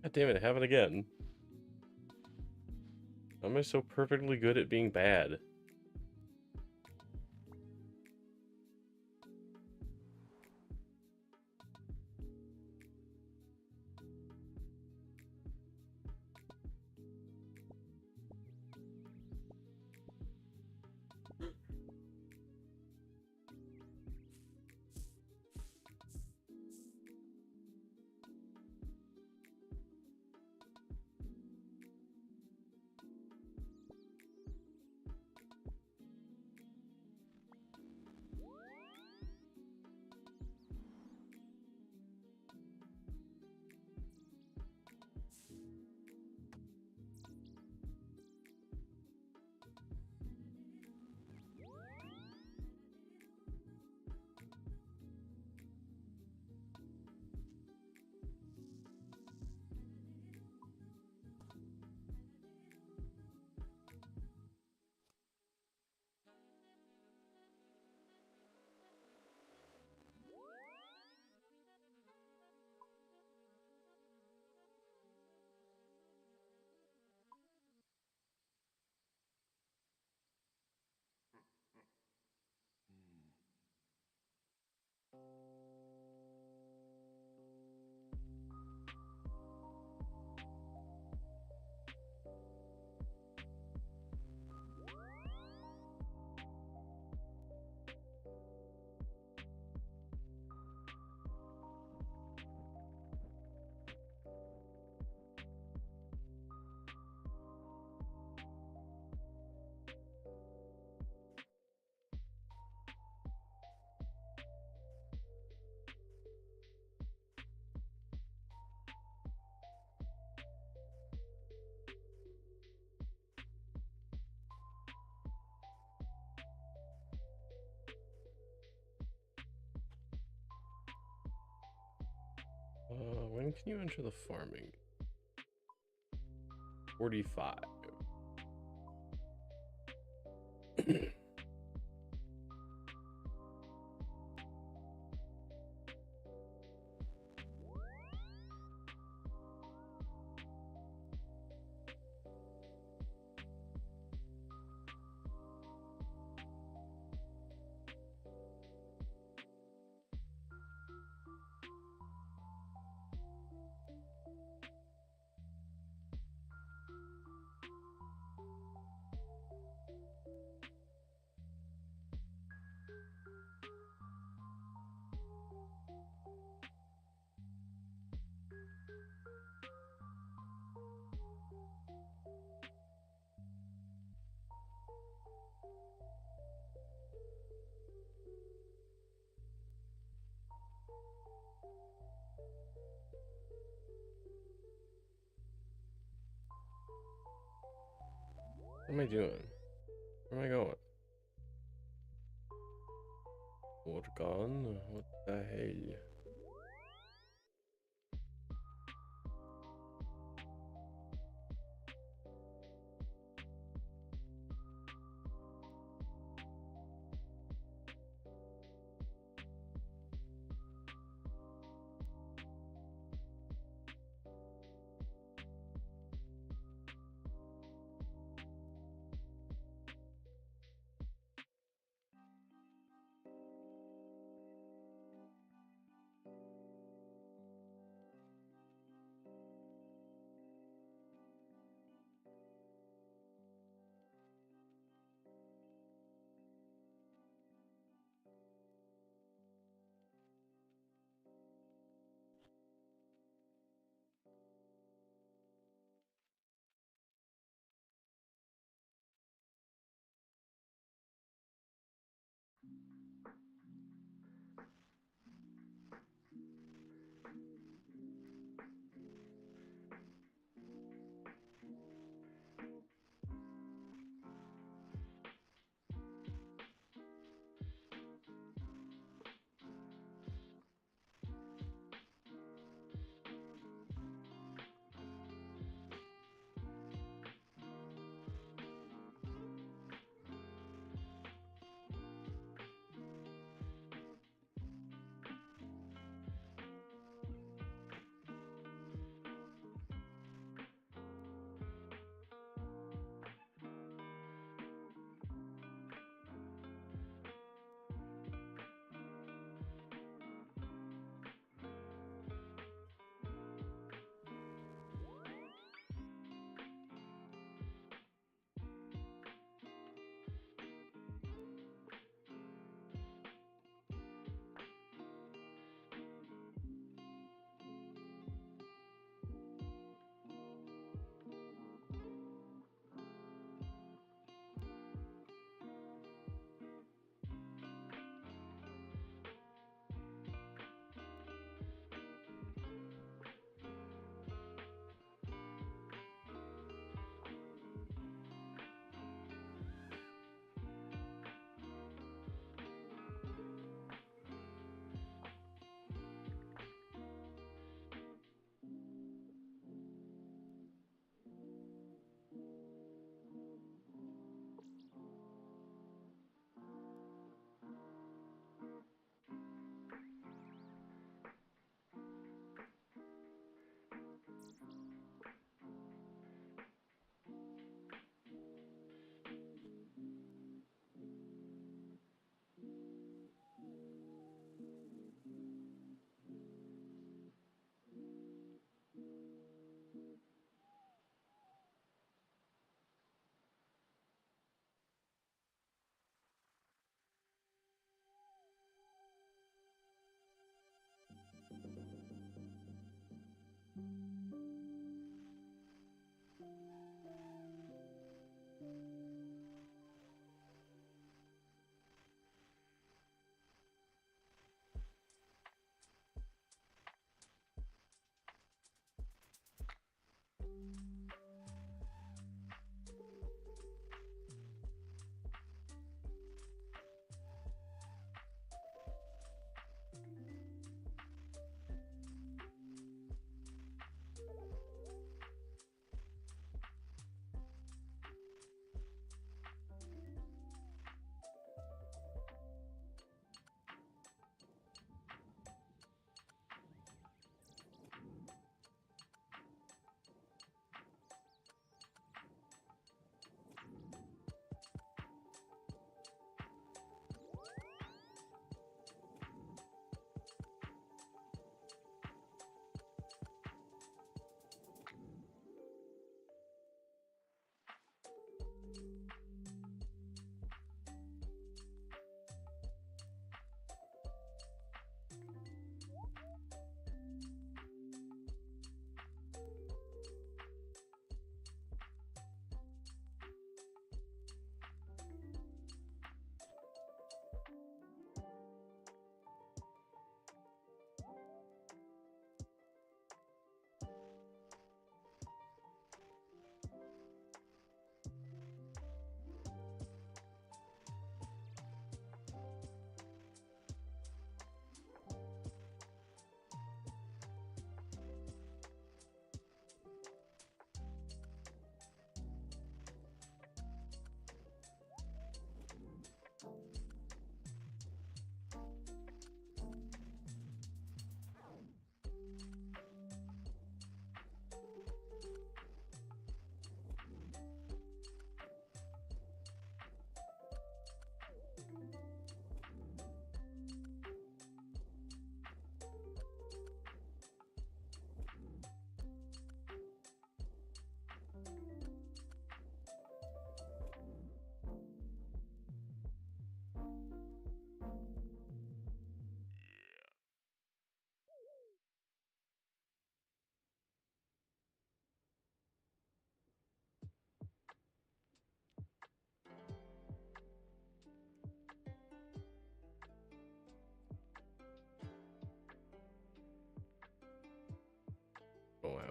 God damn it, have it again. How am I so perfectly good at being bad? When can you enter the farming? 45. What am I doing? Where am I going? Organ? What the hell?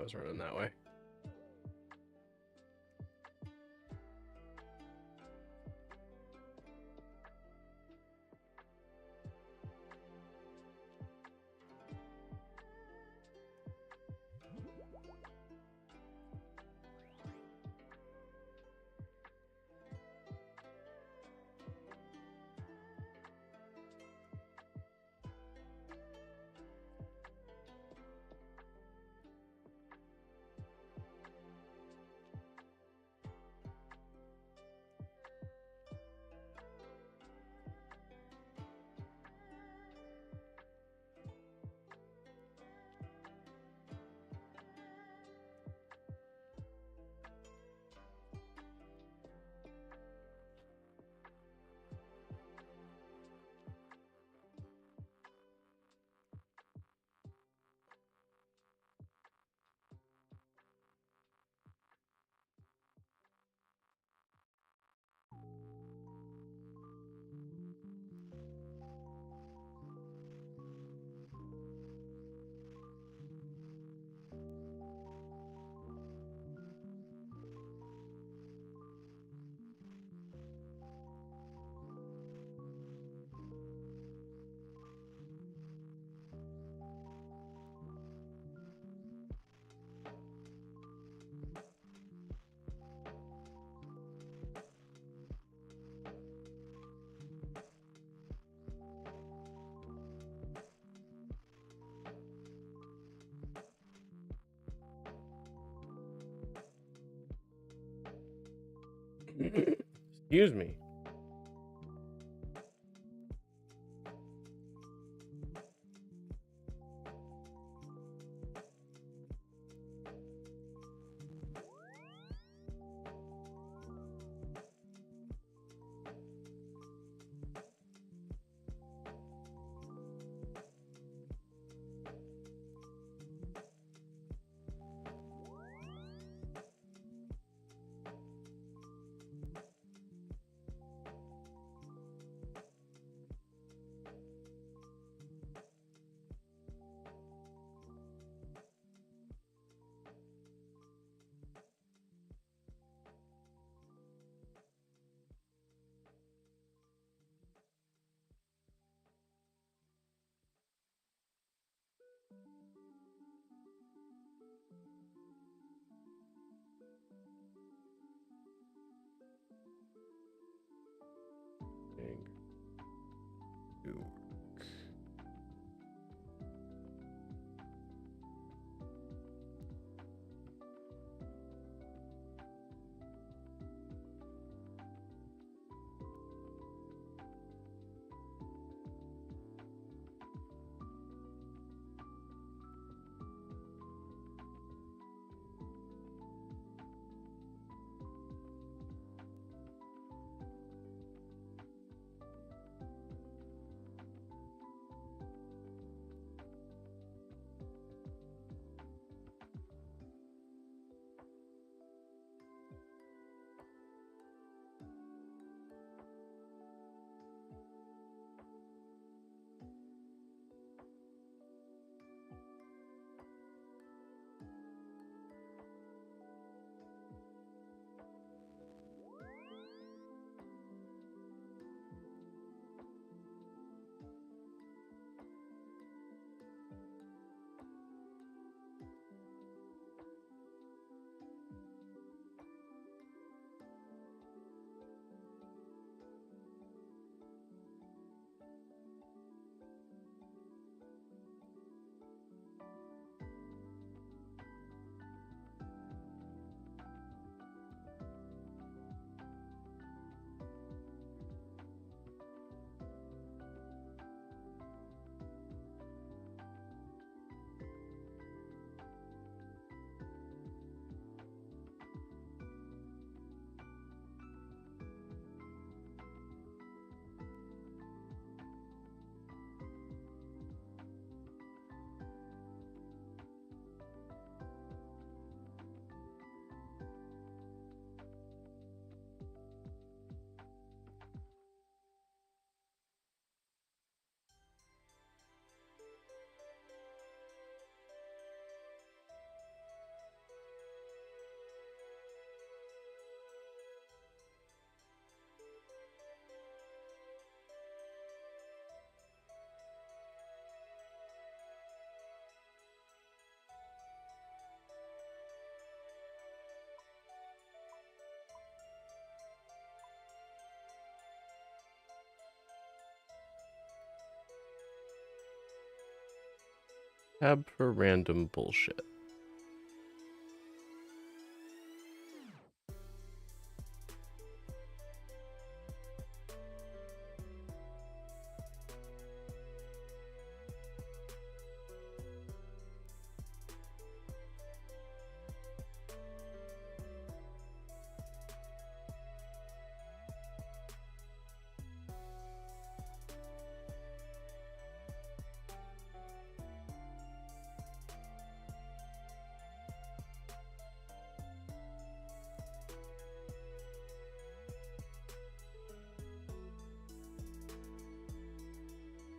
was running that way. Excuse me. Tab for random bullshit.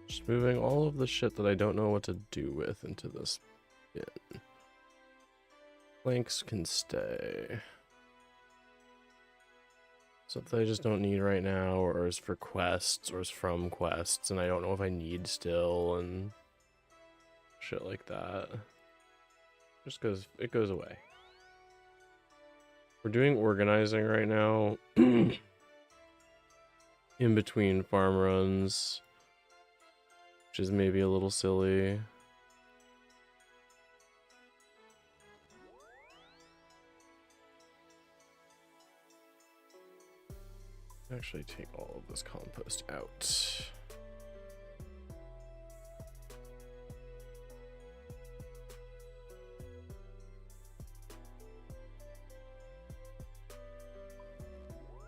Just moving all of the shit that I don't know what to do with into this bin. Planks can stay. Stuff that I just don't need right now, or is for quests, or is from quests, and I don't know if I need still, and shit like that. Just goes, it goes away. We're doing organizing right now. In between farm runs. Which is maybe a little silly. Actually take all of this compost out.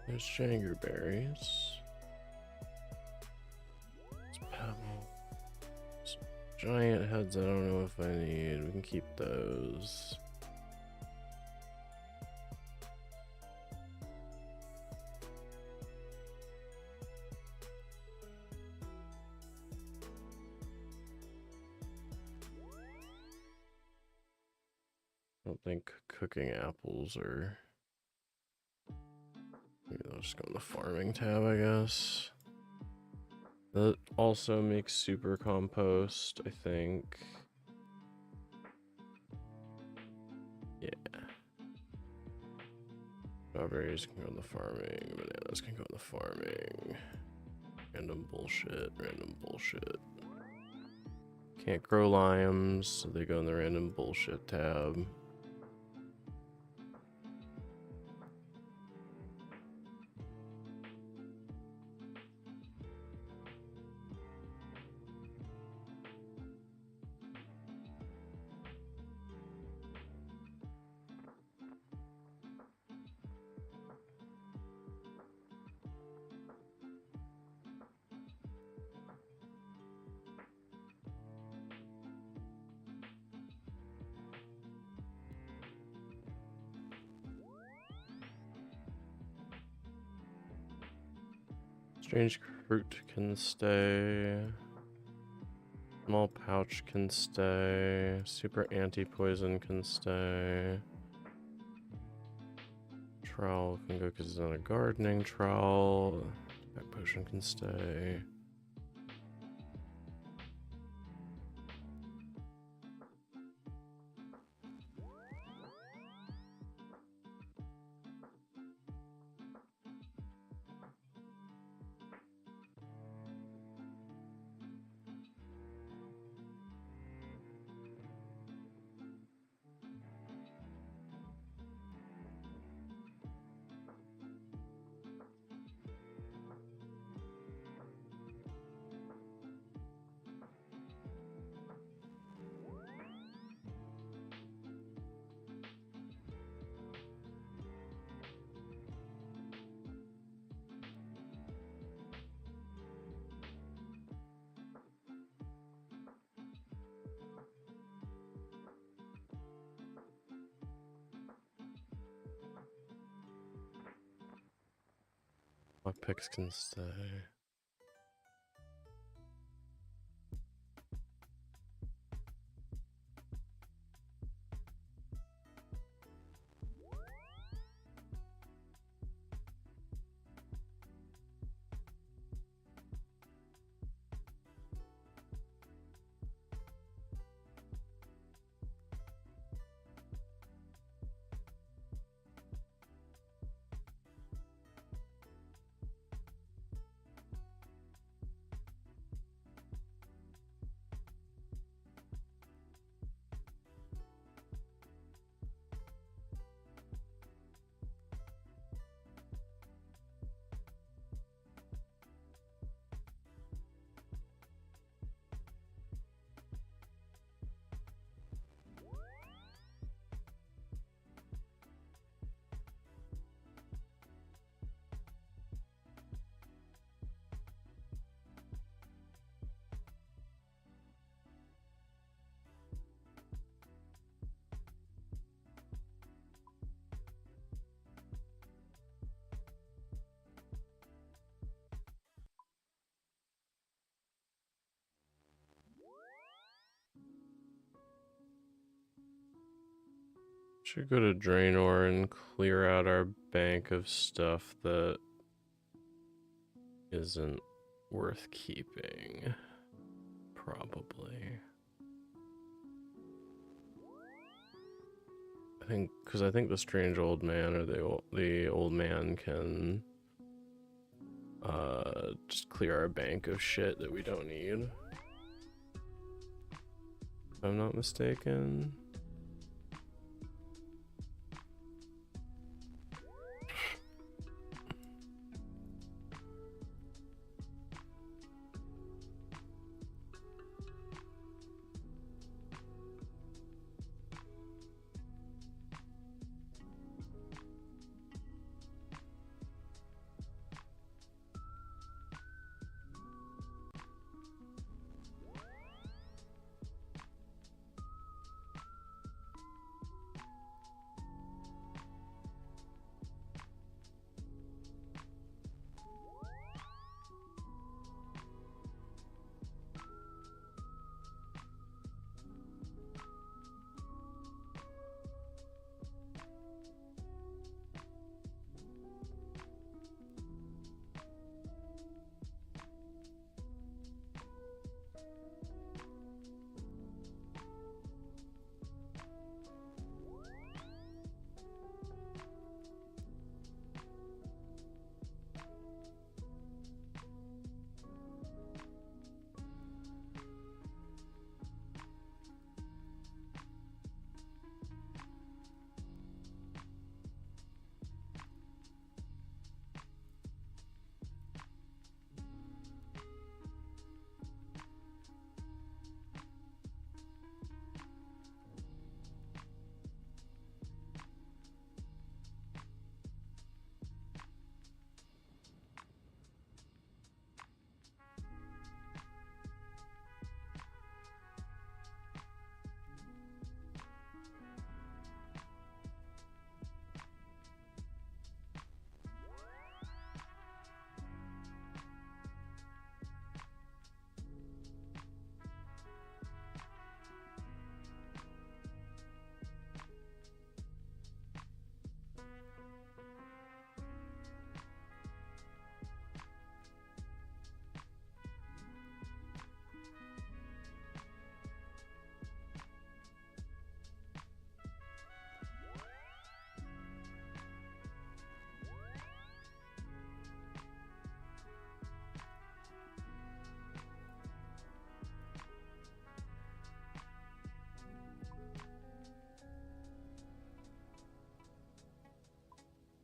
There's jangerberries. Giant heads, I don't know if I need. We can keep those. I don't think cooking apples are... Maybe they'll just go in the farming tab, I guess. That also makes super compost, I think. Yeah. Strawberries can go in the farming, bananas can go in the farming. Random bullshit, random bullshit. Can't grow limes, so they go in the random bullshit tab. Strange fruit can stay. Small pouch can stay. Super anti-poison can stay. Trowel can go because it's not a gardening trowel. Back potion can stay. Lockpicks can stay. Should go to Draenor and clear out our bank of stuff that isn't worth keeping. Probably. Because I think the strange old man or the old man can just clear our bank of shit that we don't need. If I'm not mistaken.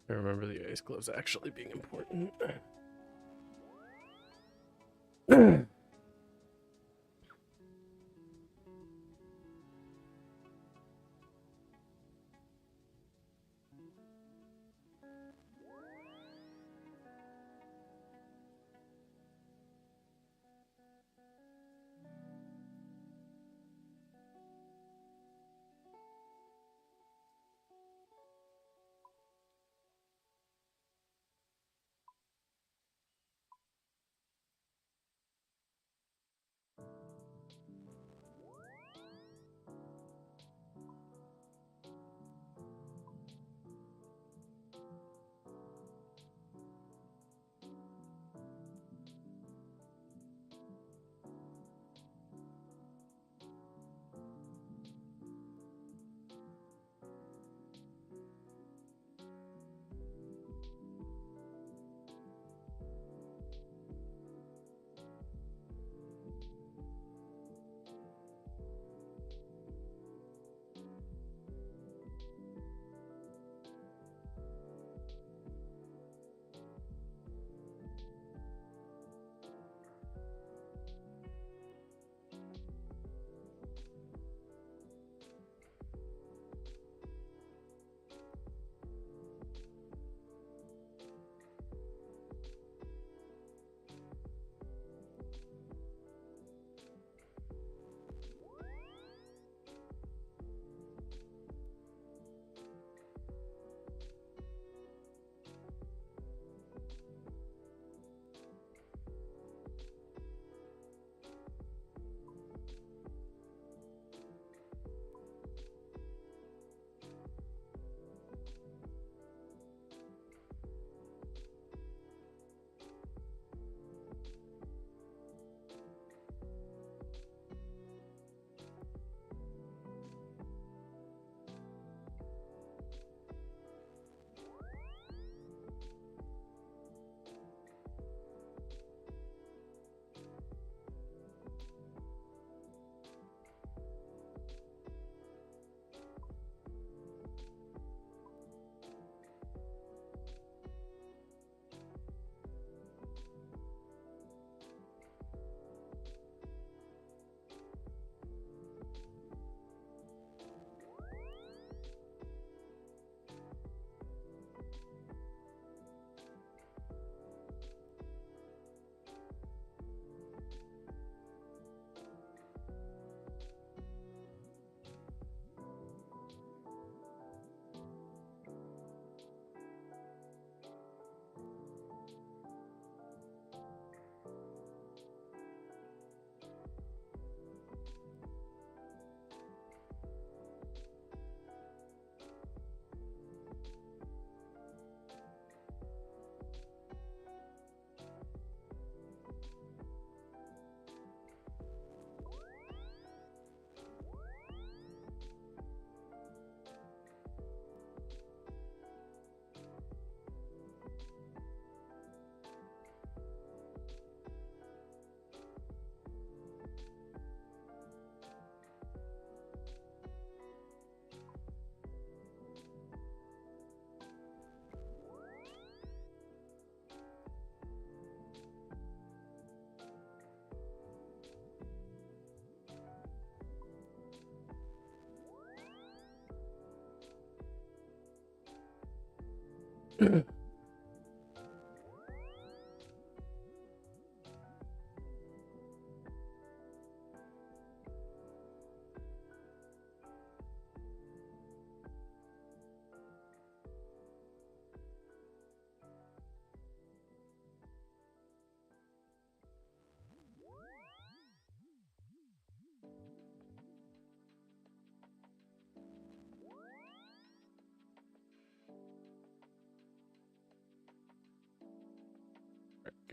I remember the ice gloves actually being important. Give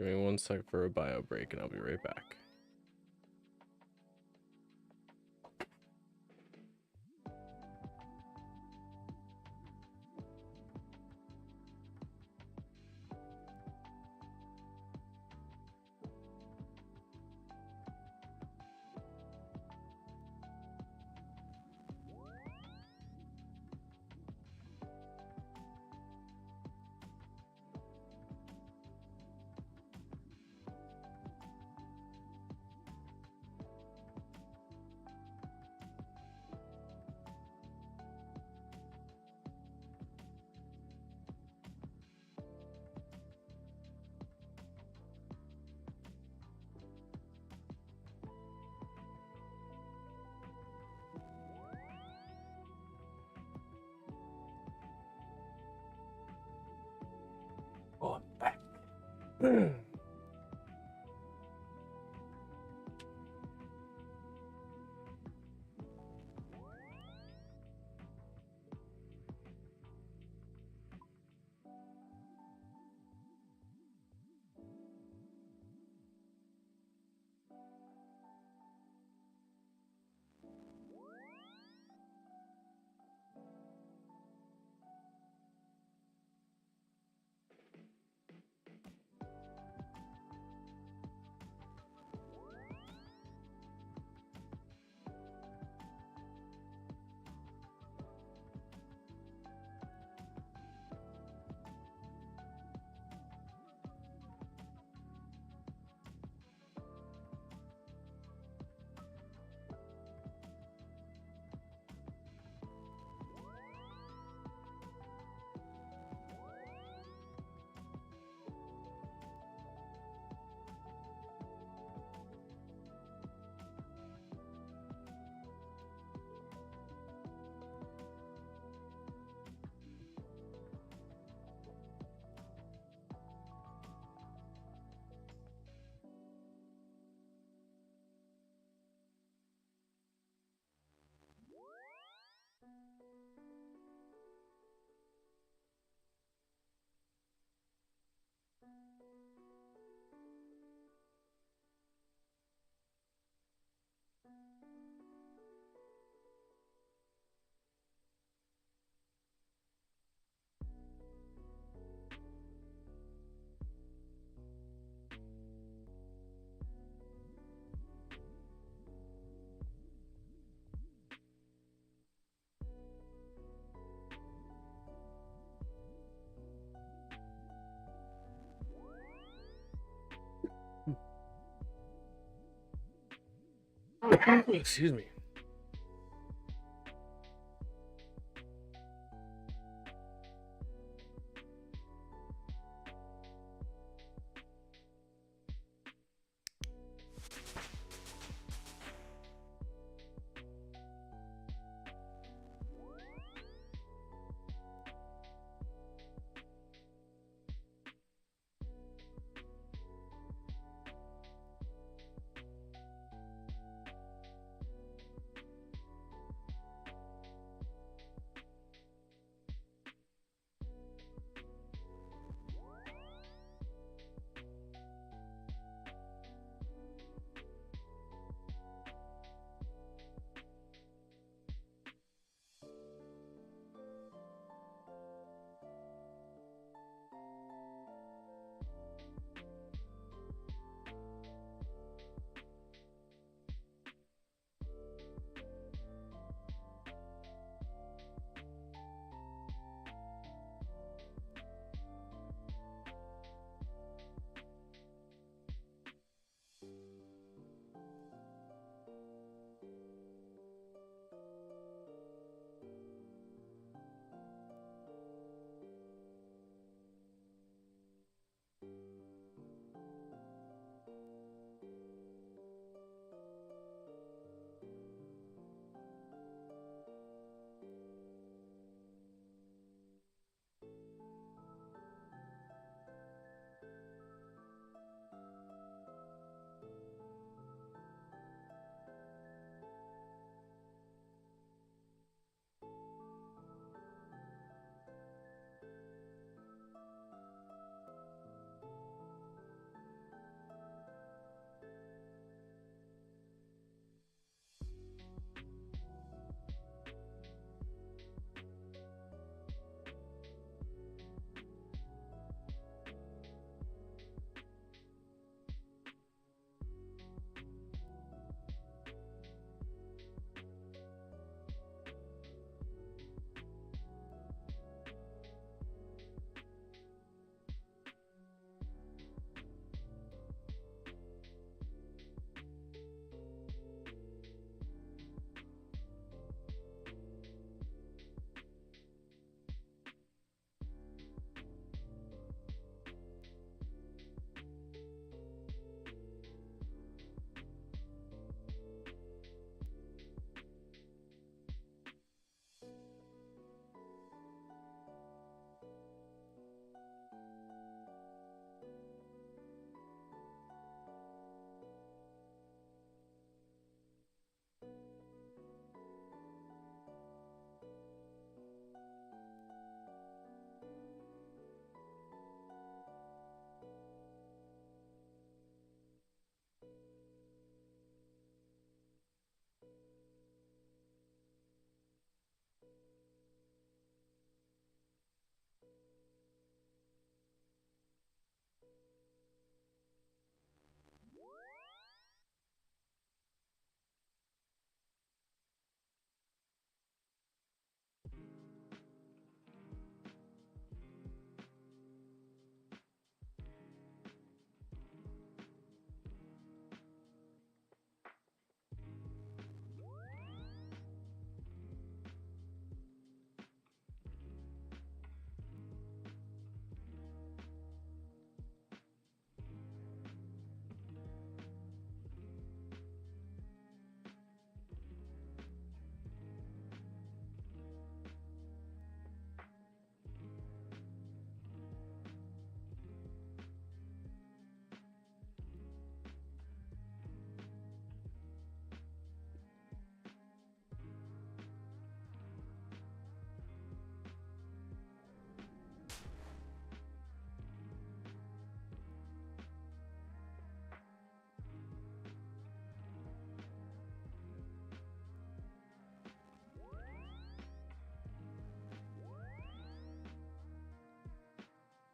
me 1 sec for a bio break and I'll be right back. Oh, I'm back. Excuse me.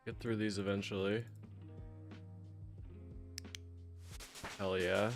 Get through these eventually. Hell yeah.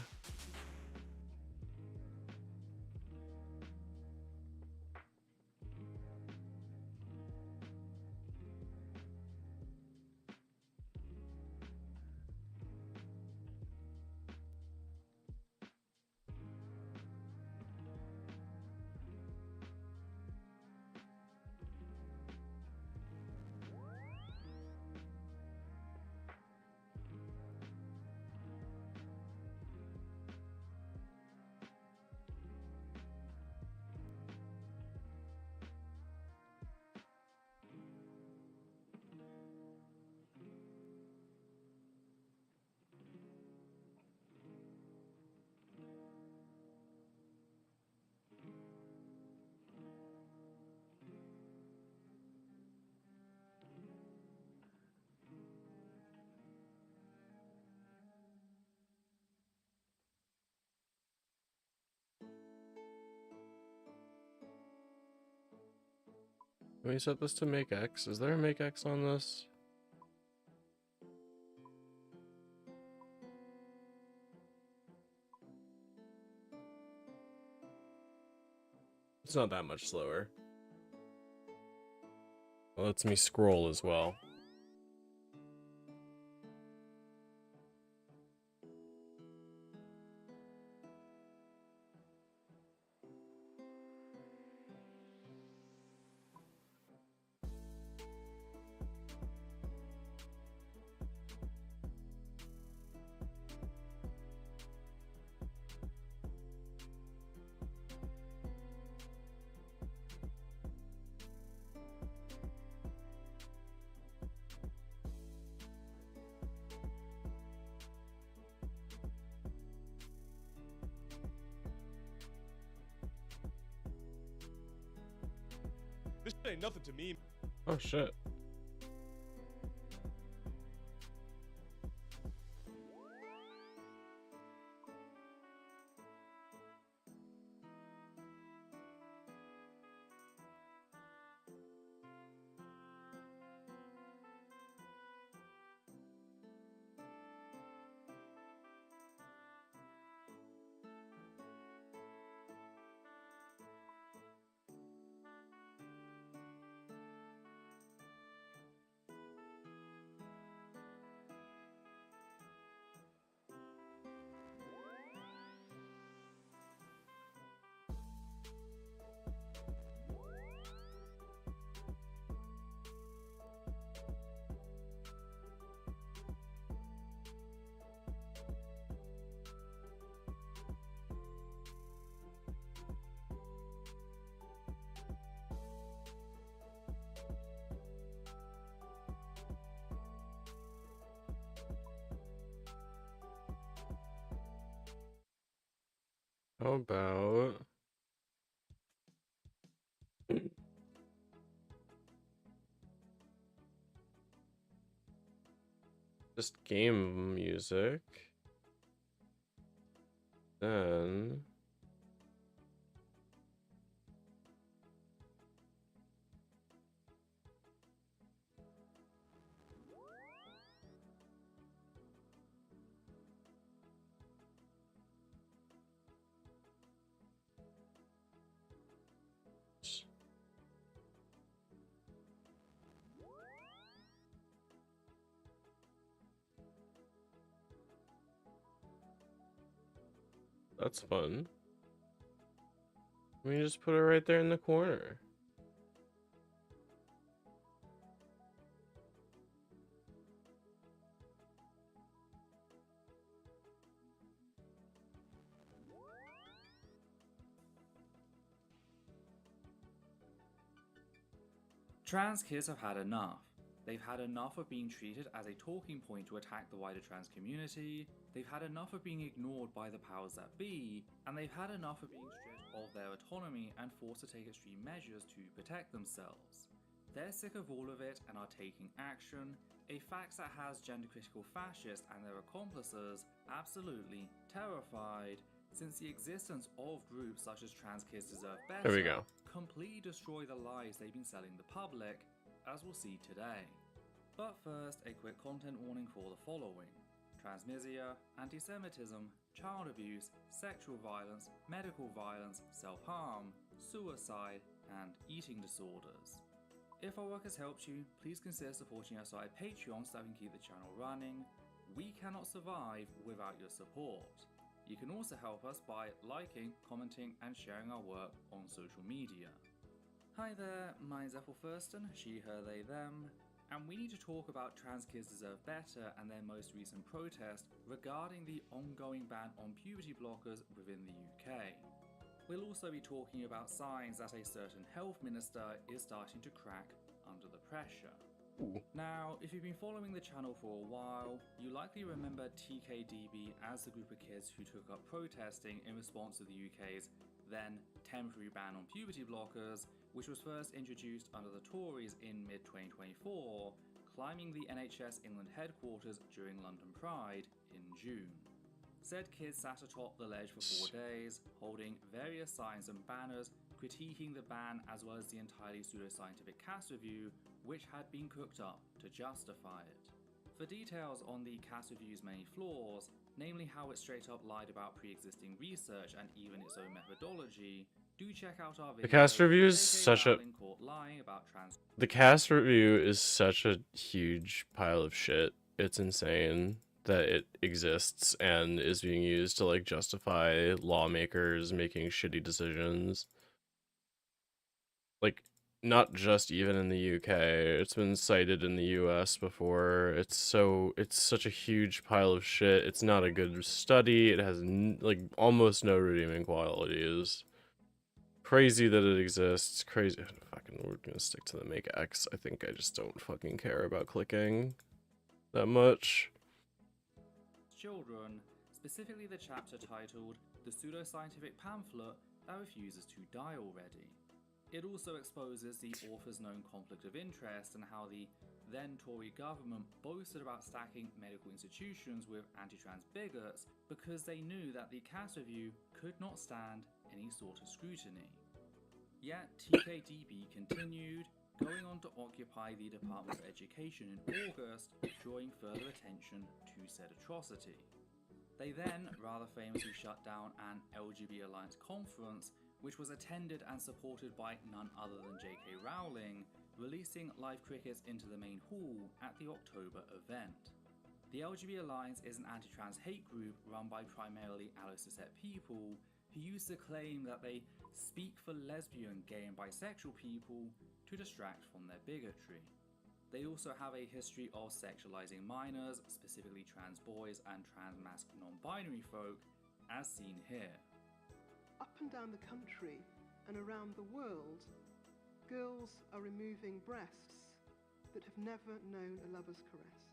Can we set this to make X? Is there a make X on this? It's not that much slower. It lets me scroll as well. This shit ain't nothing to me. Oh shit. How about just game music? Then that's fun. We just put it right there in the corner. Trans kids have had enough. They've had enough of being treated as a talking point to attack the wider trans community, they've had enough of being ignored by the powers that be, and they've had enough of being stripped of their autonomy and forced to take extreme measures to protect themselves. They're sick of all of it and are taking action, a fact that has gender-critical fascists and their accomplices absolutely terrified, since the existence of groups such as Trans Kids Deserve Better There we go. completely destroy the lies they've been selling the public, as we'll see today. But first, a quick content warning for the following: transmisia, anti-Semitism, child abuse, sexual violence, medical violence, self-harm, suicide, and eating disorders. If our work has helped you, please consider supporting us via Patreon so that we can keep the channel running. We cannot survive without your support. You can also help us by liking, commenting, and sharing our work on social media. Hi there, mine's Ethel Thurston, she, her, they, them, and we need to talk about Trans Kids Deserve Better and their most recent protest regarding the ongoing ban on puberty blockers within the UK. We'll also be talking about signs that a certain health minister is starting to crack under the pressure. Now, if you've been following the channel for a while, you likely remember TKDB as the group of kids who took up protesting in response to the UK's then temporary ban on puberty blockers, which was first introduced under the Tories in mid-2024, climbing the NHS England headquarters during London Pride in June. Said kids sat atop the ledge for 4 days, holding various signs and banners critiquing the ban as well as the entirely pseudoscientific CAS review, which had been cooked up to justify it. For details on the CAS review's many flaws, namely how it straight up lied about pre-existing research and even its own methodology, do check out our video. The CAS review is such a... The CAS review is such a huge pile of shit. It's insane that it exists and is being used to like justify lawmakers making shitty decisions. Like, not just even in the UK, it's been cited in the US before. It's such a huge pile of shit. It's not a good study. It has like almost no redeeming qualities. Crazy that it exists. Crazy. Fucking, we're gonna stick to the make X. I think I just don't fucking care about clicking that much. Children, specifically the chapter titled The Pseudoscientific Pamphlet That Refuses to Die Already. It also exposes the author's known conflict of interest and how the then Tory government boasted about stacking medical institutions with anti-trans bigots because they knew that the CAS review could not stand any sort of scrutiny. Yet TKDB continued, going on to occupy the Department of Education in August, drawing further attention to said atrocity. They then rather famously shut down an LGBT Alliance conference, which was attended and supported by none other than J.K. Rowling, releasing live crickets into the main hall at the October event. The LGBT Alliance is an anti-trans hate group run by primarily allo-cishet people who use the claim that they speak for lesbian, gay and bisexual people to distract from their bigotry. They also have a history of sexualizing minors, specifically trans boys and trans-masc non-binary folk, as seen here. Up and down the country and around the world, girls are removing breasts that have never known a lover's caress.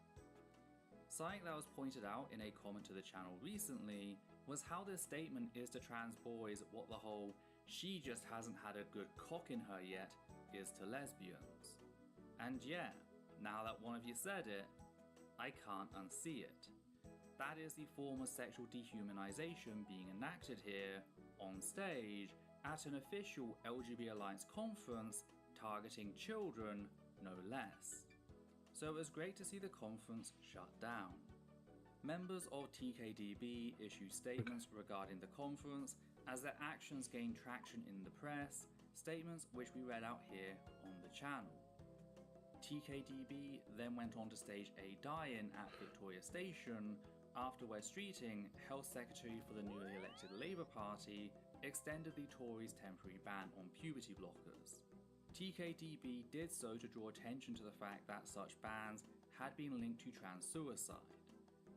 Something that was pointed out in a comment to the channel recently was how this statement is to trans boys what the whole "she just hasn't had a good cock in her yet" is to lesbians. And yeah, now that one of you said it, I can't unsee it. That is the form of sexual dehumanization being enacted here, on stage, at an official LGBT Alliance conference targeting children, no less. So it was great to see the conference shut down. Members of TKDB issued statements regarding the conference as their actions gained traction in the press, statements which we read out here on the channel. TKDB then went on to stage a die-in at Victoria Station, after Wes Streeting, Health Secretary for the newly elected Labour Party, extended the Tories' temporary ban on puberty blockers. TKDB did so to draw attention to the fact that such bans had been linked to trans suicide.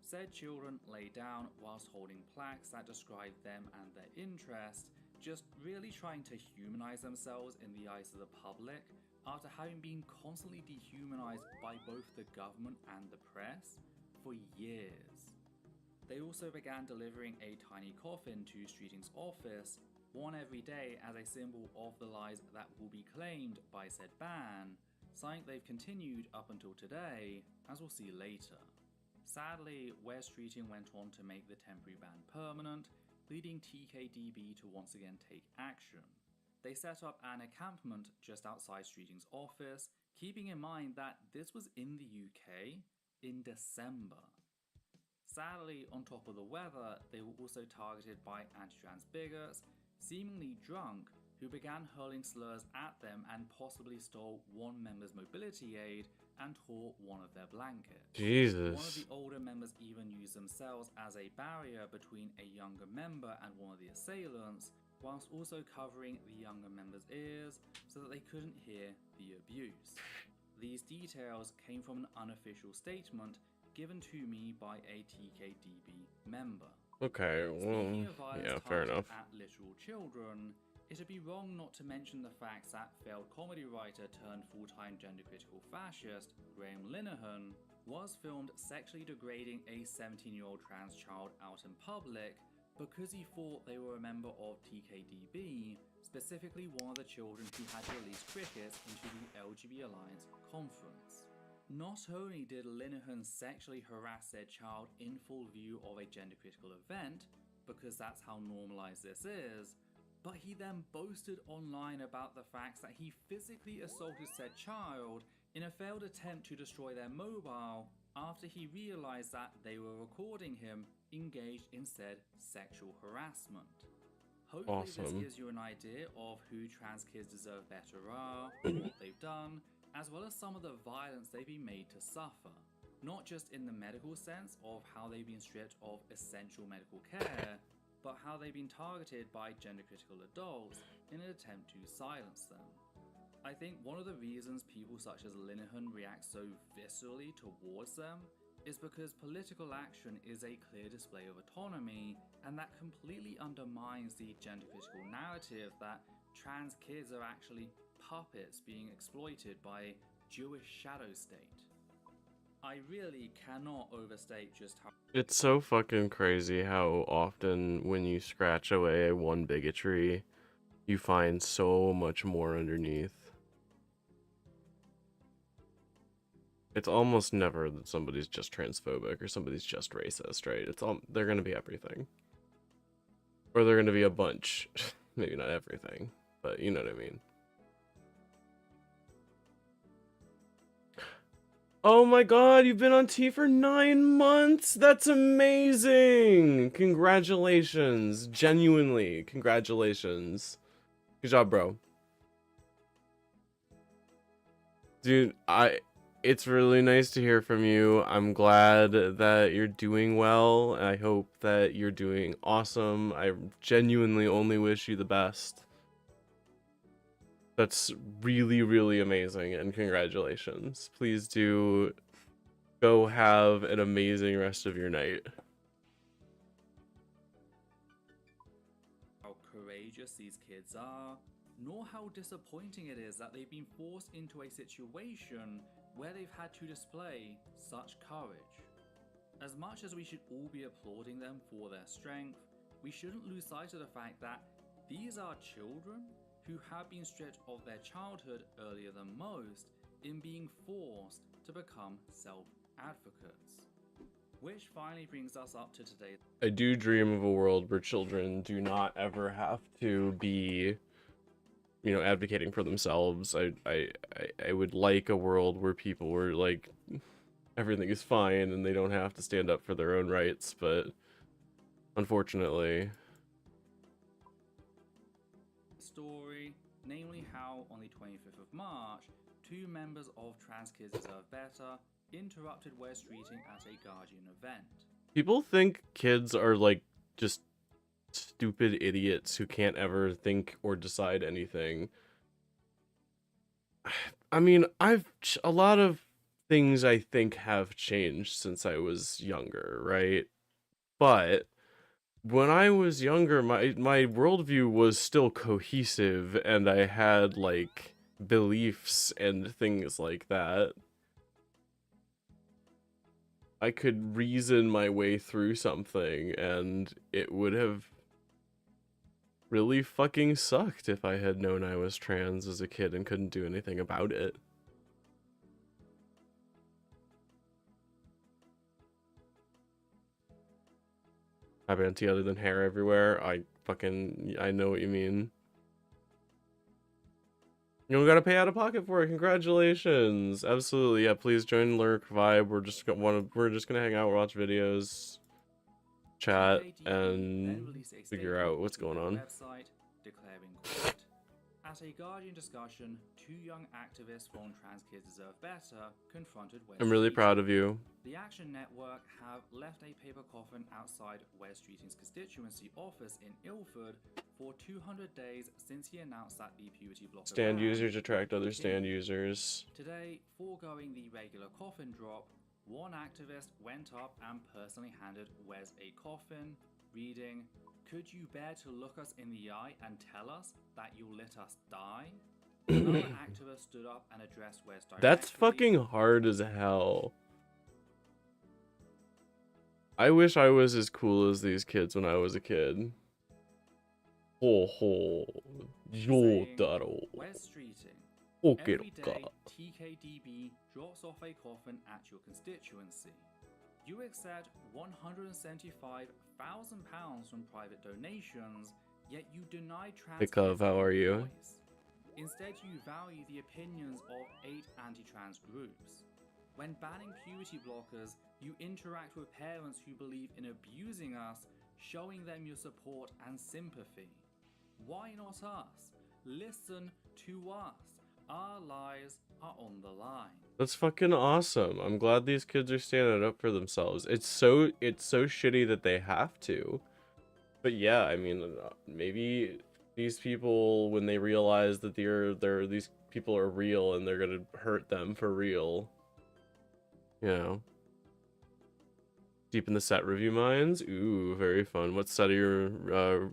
Said children lay down whilst holding plaques that described them and their interest, just really trying to humanize themselves in the eyes of the public after having been constantly dehumanized by both the government and the press for years. They also began delivering a tiny coffin to Streeting's office, one every day as a symbol of the lies that will be claimed by said ban, something they've continued up until today, as we'll see later. Sadly, Wes Streeting went on to make the temporary ban permanent, leading TKDB to once again take action. They set up an encampment just outside Streeting's office, Keeping in mind that this was in the UK in December. Sadly, on top of the weather, they were also targeted by anti-trans bigots, seemingly drunk, who began hurling slurs at them and possibly stole one member's mobility aid and tore one of their blankets. Jesus. One of the older members even used themselves as a barrier between a younger member and one of the assailants, whilst also covering the younger member's ears so that they couldn't hear the abuse. These details came from an unofficial statement given to me by a TKDB member. Okay, well, Speaking of violence yeah, fair targeted enough. at literal children, it'd be wrong not to mention the fact that failed comedy writer turned full-time gender-critical fascist Graham Linehan was filmed sexually degrading a 17-year-old trans child out in public because he thought they were a member of TKDB, specifically one of the children who had released crickets into the LGBT Alliance conference. Not only did Linehan sexually harass their child in full view of a gender-critical event, because that's how normalized this is, but he then boasted online about the facts that he physically assaulted said child in a failed attempt to destroy their mobile after he realized that they were recording him engaged in said sexual harassment. Hopefully this Awesome. gives you an idea of who trans kids deserve better are, what they've done, as well as some of the violence they've been made to suffer. Not just in the medical sense of how they've been stripped of essential medical care, but how they've been targeted by gender-critical adults in an attempt to silence them. I think one of the reasons people such as Linehan react so viscerally towards them is because political action is a clear display of autonomy, and that completely undermines the gender-critical narrative that trans kids are actually puppets being exploited by a Jewish shadow state. I really cannot overstate just how It's so fucking crazy how often when you scratch away one bigotry, you find so much more underneath. It's almost never that somebody's just transphobic or somebody's just racist, right? They're gonna be everything. Or they're gonna be a bunch. Maybe not everything, but you know what I mean. Oh my god, you've been on T for 9 months? That's amazing! Congratulations. Genuinely, congratulations. Good job, bro. Dude, it's really nice to hear from you. I'm glad that you're doing well. I hope that you're doing awesome. I genuinely only wish you the best. That's really, really amazing, and congratulations. Please do go have an amazing rest of your night. how courageous these kids are, nor how disappointing it is that they've been forced into a situation where they've had to display such courage. As much as we should all be applauding them for their strength, we shouldn't lose sight of the fact that these are children who have been stripped of their childhood earlier than most in being forced to become self-advocates. Which finally brings us up to today. I do dream of a world where children do not ever have to be, you know, advocating for themselves. I would like a world where people were like, everything is fine and they don't have to stand up for their own rights, but unfortunately. Story, namely how on the 25th of March, 2 members of Trans Kids Deserve Better interrupted West Streeting at a Guardian event. People think kids are like just stupid idiots who can't ever think or decide anything. I mean, a lot of things I think have changed since I was younger, right? But when I was younger, my worldview was still cohesive, and I had like beliefs and things like that. I could reason my way through something, and it would have really fucking sucked if I had known I was trans as a kid and couldn't do anything about it. Habanti other than hair everywhere. I know what you mean. You don't gotta pay out of pocket for it. Congratulations. Absolutely. Yeah, please join Lurk Vibe. We're just gonna hang out, watch videos, chat, and figure out what's going on. Website declaring quote, at a Guardian discussion, 2 young activists from Trans Kids Deserve Better confronted Wes I'm really Streeting. proud of you. The Action Network have left a paper coffin outside Wes Streeting's constituency office in Ilford for 200 days since he announced that the puberty blocker Stand ban users attract other would stand continue. users. Today, foregoing the regular coffin drop, one activist went up and personally handed Wes a coffin, reading, "Could you bear to look us in the eye and tell us that you'll let us die?" Another activist stood up and addressed Wes directly. That's fucking hard as hell. I wish I was as cool as these kids when I was a kid. Ho ho. Yo daro. Wes Streeting. Okay, Every day, TKDB drops off a coffin at your constituency. You accept £175,000 from private donations, yet you deny trans Hey, Cove, kids how are a you? voice. Instead, you value the opinions of 8 anti-trans groups. When banning puberty blockers, you interact with parents who believe in abusing us, showing them your support and sympathy. Why not us? Listen to us. Our lives are on the line. That's fucking awesome. I'm glad these kids are standing up for themselves. It's so shitty that they have to. But yeah, I mean, maybe these people, when they realize that these people are real and they're gonna hurt them for real, you know. Deep in the set review minds. Ooh, very fun. What set are your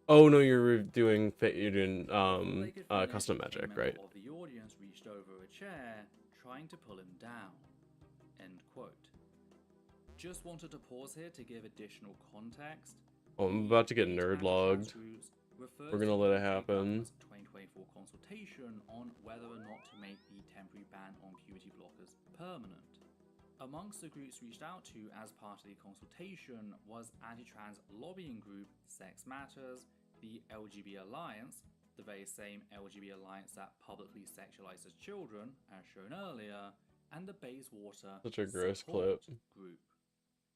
oh no, you're doing custom magic, right? Of the audience reached over a chair, trying to pull him down. End quote. Just wanted to pause here to give additional context. Oh, I'm about to get nerd logged. We're gonna let it happen. 2024 consultation on whether or not to make the temporary ban on puberty blockers permanent. Amongst the groups reached out to as part of the consultation was anti-trans lobbying group Sex Matters, the LGBT Alliance, the very same LGBT Alliance that publicly sexualizes children, as shown earlier, and the Bayswater Such a gross Support clip. Group.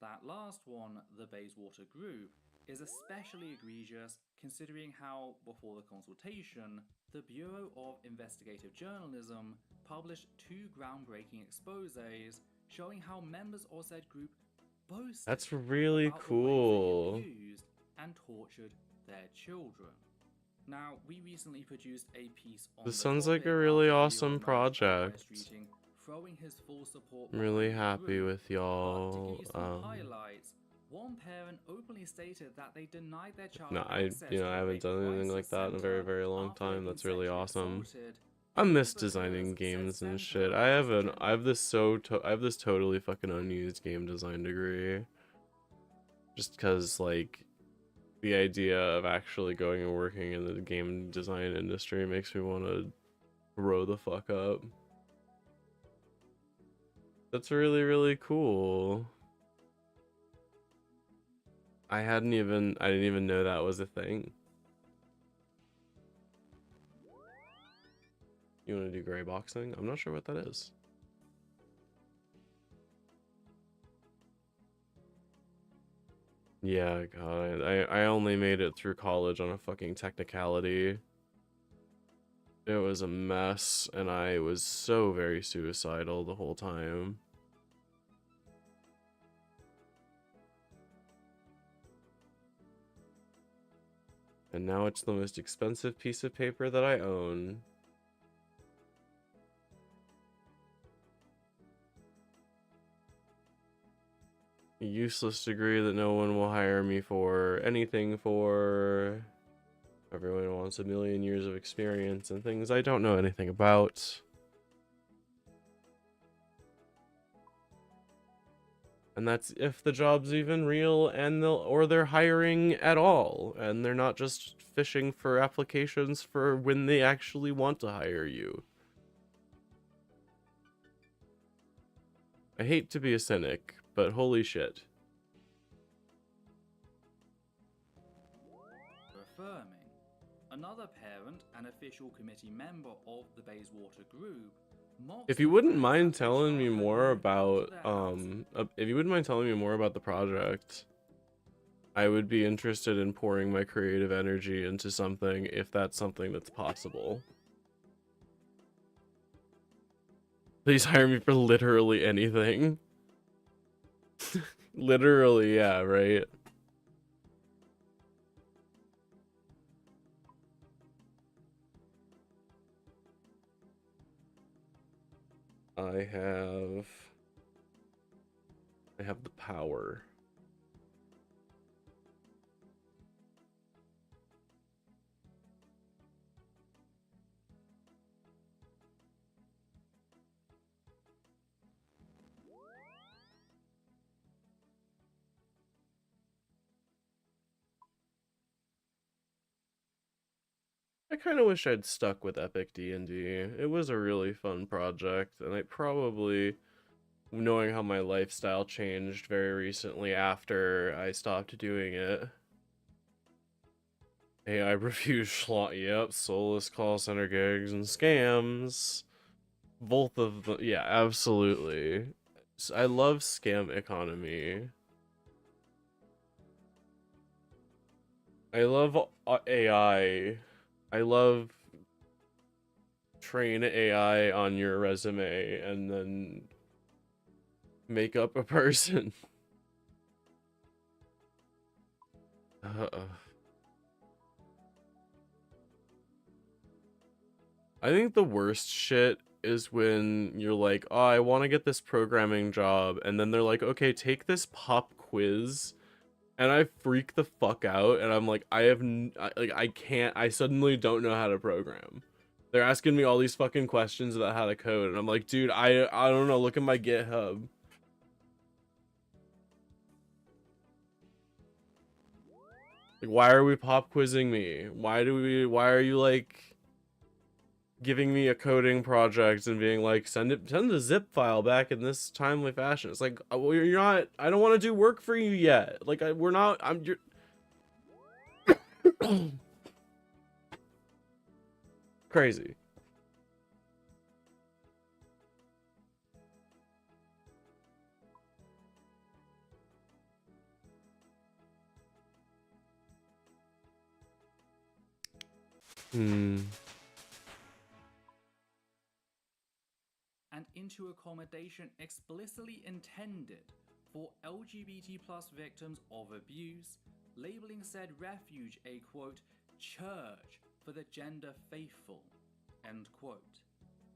That last one, the Bayswater Group, is especially egregious considering how, before the consultation, the Bureau of Investigative Journalism published 2 groundbreaking exposés showing how members of said group boasted That's really about the ways cool. they abused and tortured their children. Now, we recently produced a piece on This the sounds like topic a really after the awesome emerged by project. Wes Streeting, throwing his full support I'm really behind the happy group. with y'all. But to give you some highlights, one parent openly stated that they denied their child No, access I to a haven't rape done anything like crisis that in a very, center very long after they'd time. been That's really sexually awesome. assaulted. I miss Because designing said games and center shit. has I have agenda. this totally fucking unused game design degree. Just cause like the idea of actually going and working in the game design industry makes me want to grow the fuck up. That's really, really cool. I didn't even know that was a thing. You want to do gray boxing? I'm not sure what that is. Yeah, God, I only made it through college on a fucking technicality. It was a mess, and I was so very suicidal the whole time. And now it's the most expensive piece of paper that I own. A useless degree that no one will hire me for anything for. Everyone wants a million years of experience and things I don't know anything about. And that's if the job's even real and they're hiring at all and they're not just fishing for applications for when they actually want to hire you. I hate to be a cynic, but holy shit. Affirming. Another parent and official committee member of the Bayswater group mocks If you the wouldn't fact mind that they telling me charge more women about, to their housing. if you wouldn't mind telling me more about the project, I would be interested in pouring my creative energy into something if that's something that's possible. Please hire me for literally anything. Literally, yeah, right? I have the power. I kind of wish I'd stuck with Epic D&D. It was a really fun project, and I probably, knowing how my lifestyle changed very recently after I stopped doing it. AI review slot, yep, soulless call center gigs and scams. Both of them, yeah, absolutely. I love scam economy. I love AI. I love train AI on your resume and then make up a person. I think the worst shit is when you're like, oh, I want to get this programming job, and then they're like, okay, take this pop quiz, and I freak the fuck out, and I'm like, I can't, I suddenly don't know how to program. They're asking me all these fucking questions about how to code, and I'm like, dude, I don't know, look at my GitHub. Like, why are we pop quizzing me? Why are you like giving me a coding project and being like, send the zip file back in this timely fashion? It's like, well, you're not, I don't want to do work for you yet. Like, you're crazy. And into accommodation explicitly intended for LGBT plus victims of abuse, labeling said refuge a quote, church for the gender faithful, end quote.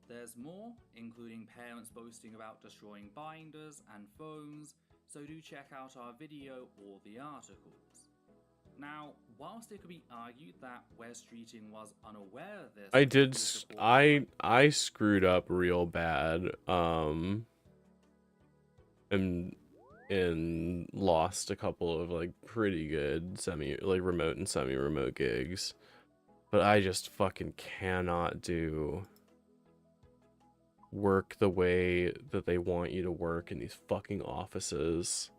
There's more, including parents boasting about destroying binders and phones, so do check out our video or the articles. Now, whilst it could be argued that West Streeting was unaware of this, I screwed up real bad, and lost a couple of like pretty good remote and semi-remote gigs, but I just fucking cannot do work the way that they want you to work in these fucking offices.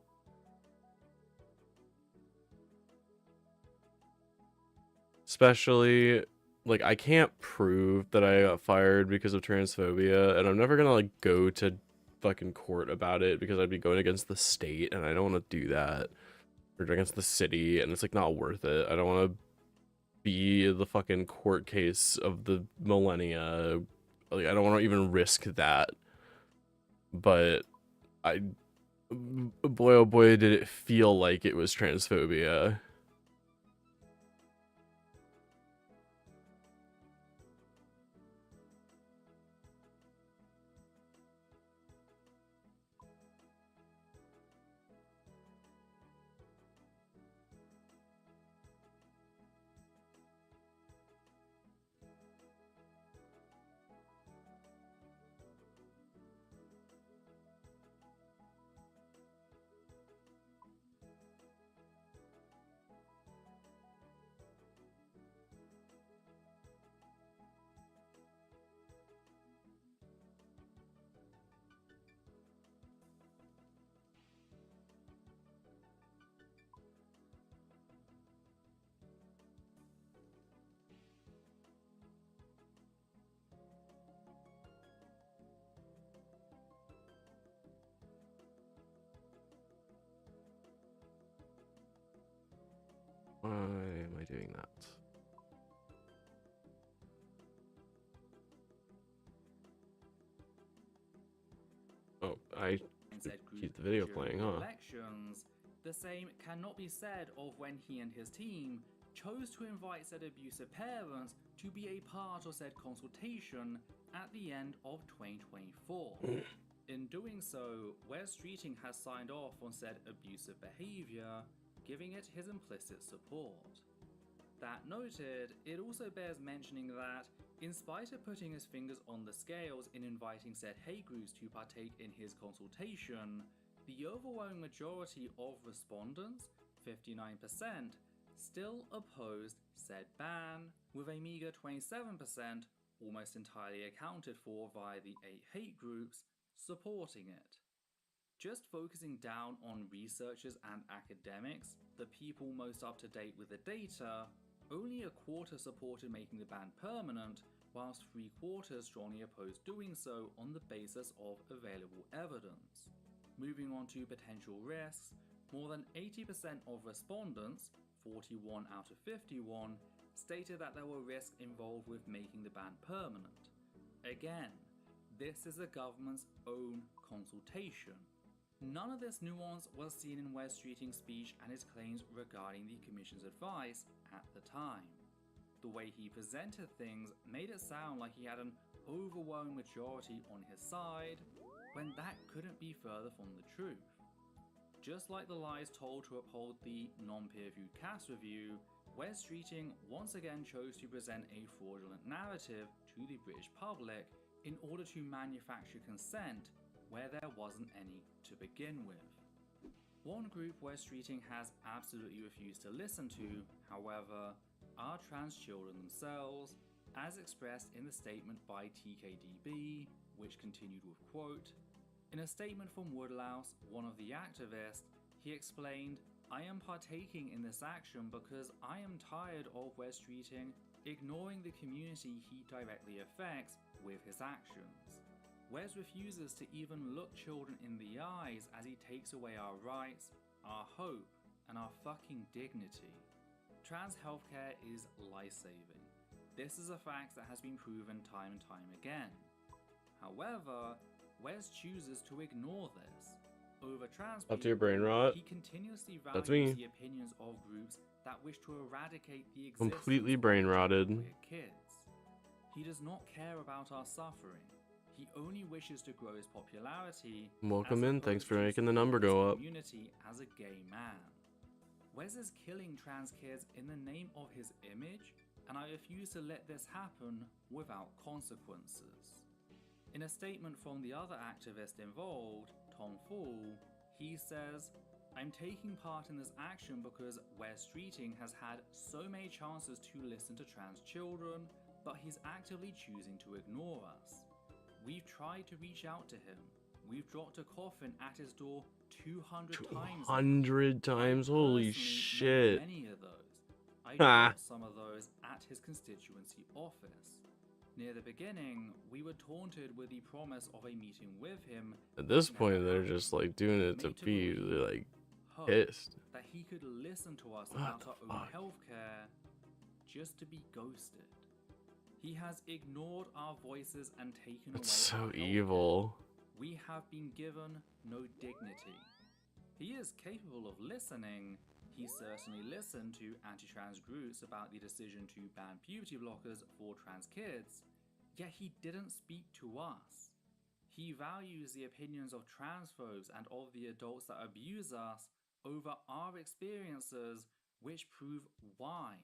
Especially, like, I can't prove that I got fired because of transphobia, and I'm never gonna, like, go to fucking court about it because I'd be going against the state, and I don't want to do that. Or against the city, and it's, like, not worth it. I don't want to be the fucking court case of the millennia. Like, I don't want to even risk that. But boy, oh boy, did it feel like it was transphobia. Why am I doing that? Oh, I keep the video playing, huh? Elections, the same cannot be said of when he and his team chose to invite said abusive parents to be a part of said consultation at the end of 2024. In doing so, Wes Streeting has signed off on said abusive behavior, giving it his implicit support. That noted, it also bears mentioning that, in spite of putting his fingers on the scales in inviting said hate groups to partake in his consultation, the overwhelming majority of respondents, 59%, still opposed said ban, with a meager 27%, almost entirely accounted for via the 8 hate groups, supporting it. Just focusing down on researchers and academics, the people most up to date with the data, only a quarter supported making the ban permanent, whilst 3/4 strongly opposed doing so on the basis of available evidence. Moving on to potential risks, more than 80% of respondents, 41 out of 51, stated that there were risks involved with making the ban permanent. Again, this is the government's own consultation. None of this nuance was seen in Wes Streeting's speech and his claims regarding the Commission's advice at the time. The way he presented things made it sound like he had an overwhelming majority on his side, when that couldn't be further from the truth. Just like the lies told to uphold the non-peer-reviewed CAS review, Wes Streeting once again chose to present a fraudulent narrative to the British public in order to manufacture consent where there wasn't any to begin with. One group Wes Streeting has absolutely refused to listen to, however, are trans children themselves, as expressed in the statement by TKDB, which continued with quote, "In a statement from Woodlouse, one of the activists, he explained, I am partaking in this action because I am tired of Wes Streeting ignoring the community he directly affects with his actions. Wes refuses to even look children in the eyes as he takes away our rights, our hope, and our fucking dignity. Trans healthcare is life-saving. This is a fact that has been proven time and time again. However, Wes chooses to ignore this. Over trans Up to your people, brain rot. he continuously That's values me. the opinions of groups that wish to eradicate the existence Completely of brain rotted. queer kids. He does not care about our suffering. He only wishes to grow his popularity. Welcome as in. Thanks opposed for to making the number support go his up. community as a gay man. Wes is killing trans kids in the name of his image, and I refuse to let this happen without consequences." In a statement from the other activist involved, Tom Fool, he says, "I'm taking part in this action because Wes Streeting has had so many chances to listen to trans children, but he's actively choosing to ignore us. We've tried to reach out to him. We've dropped a coffin at his door 200 times. 200 times? Holy Personally, shit. many of those. I Ha. dropped some of those at his constituency office. Near the beginning, we were taunted with the promise of a meeting with him. At this point, they're just like doing it to be like pissed. That he could listen to us What about the our own fuck? healthcare, just to be ghosted. He has ignored our voices and taken That's away so our healthcare. evil. We have been given no dignity. He is capable of listening. He certainly listened to anti-trans groups about the decision to ban puberty blockers for trans kids, yet he didn't speak to us. He values the opinions of transphobes and of the adults that abuse us over our experiences, which prove why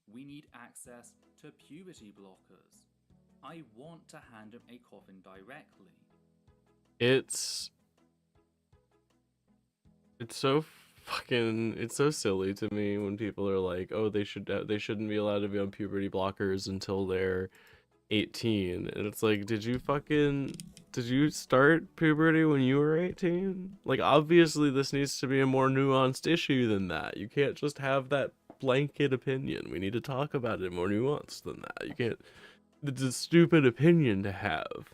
we need access to puberty blockers. I want to hand him a coffin directly." It's so silly to me when people are like, oh, they shouldn't be allowed to be on puberty blockers until they're 18, and it's like, did you start puberty when you were 18? Like, obviously this needs to be a more nuanced issue than that. You can't just have that blanket opinion. We need to talk about it more nuanced than that. You can't, it's a stupid opinion to have.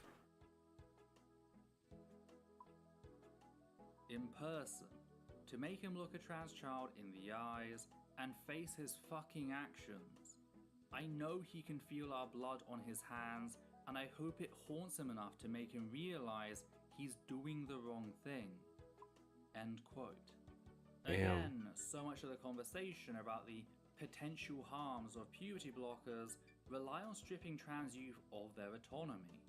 In person. To make him look a trans child in the eyes, and face his fucking actions. I know he can feel our blood on his hands, and I hope it haunts him enough to make him realize he's doing the wrong thing. End quote. Damn. Again, so much of the conversation about the potential harms of puberty blockers rely on stripping trans youth of their autonomy.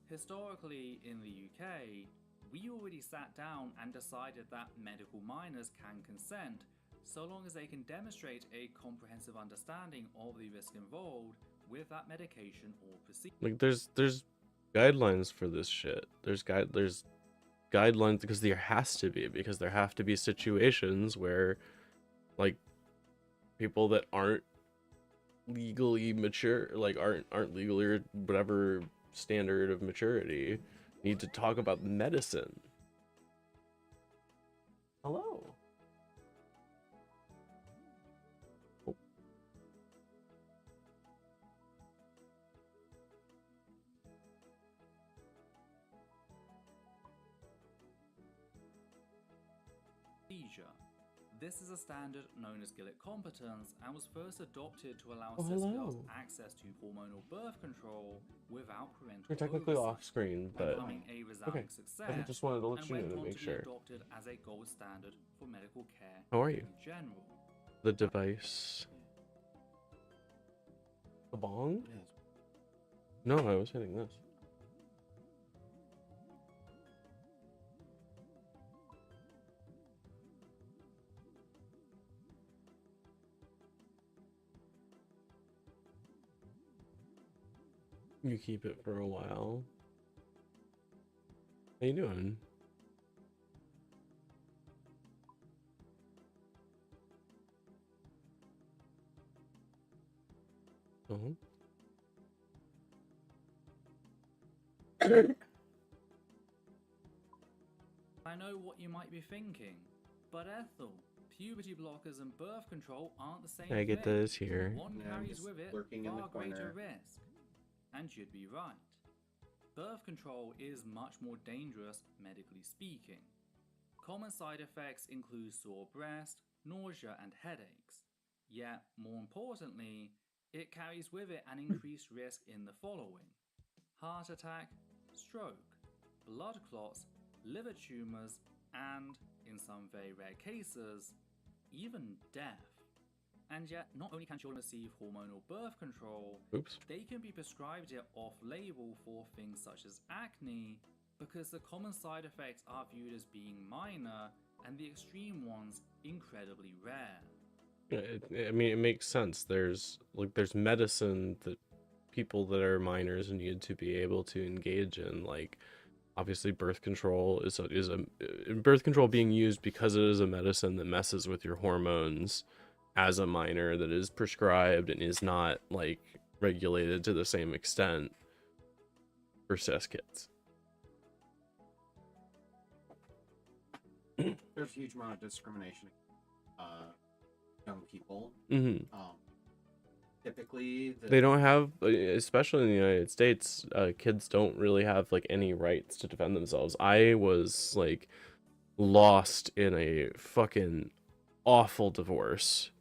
Historically, in the UK, we already sat down and decided that medical minors can consent so long as they can demonstrate a comprehensive understanding of the risk involved with that medication or procedure. Like there's guidelines for this shit. There's guidelines because there has to be, because there have to be situations where like people that aren't legally mature, like aren't legally or whatever standard of maturity, need to talk about medicine. Hello. Oh. This is a standard known as Gillett competence and was first adopted to allow Oh, cis hello. girls access to hormonal birth control without parental You're technically oversight, off screen, but becoming a resounding okay. success, I just wanted to let and you know went to on make to be sure. adopted as a gold standard for medical care How are you? in general. The device. The bong? No, I was hitting this. You keep it for a while. How you doing? Uh-huh. I know what you might be thinking, but Ethel, puberty blockers and birth control aren't the same I get thing. this here. One Yeah, I'm carries just with it lurking in the far greater corner. risk. And you'd be right. Birth control is much more dangerous, medically speaking. Common side effects include sore breast, nausea, and headaches. Yet, more importantly, it carries with it an increased risk in the following: heart attack, stroke, blood clots, liver tumors, and, in some very rare cases, even death. And yet, not only can children receive hormonal birth control, Oops. they can be prescribed it off-label for things such as acne, because the common side effects are viewed as being minor and the extreme ones incredibly rare. I mean, it makes sense. There's medicine that people that are minors need to be able to engage in. Like, obviously, birth control is birth control being used because it is a medicine that messes with your hormones as a minor, that is prescribed and is not like regulated to the same extent for cis kids. There's a huge amount of discrimination young people. Mm-hmm. Typically They don't have, especially in the United States, kids don't really have like any rights to defend themselves. I was like lost in a fucking awful divorce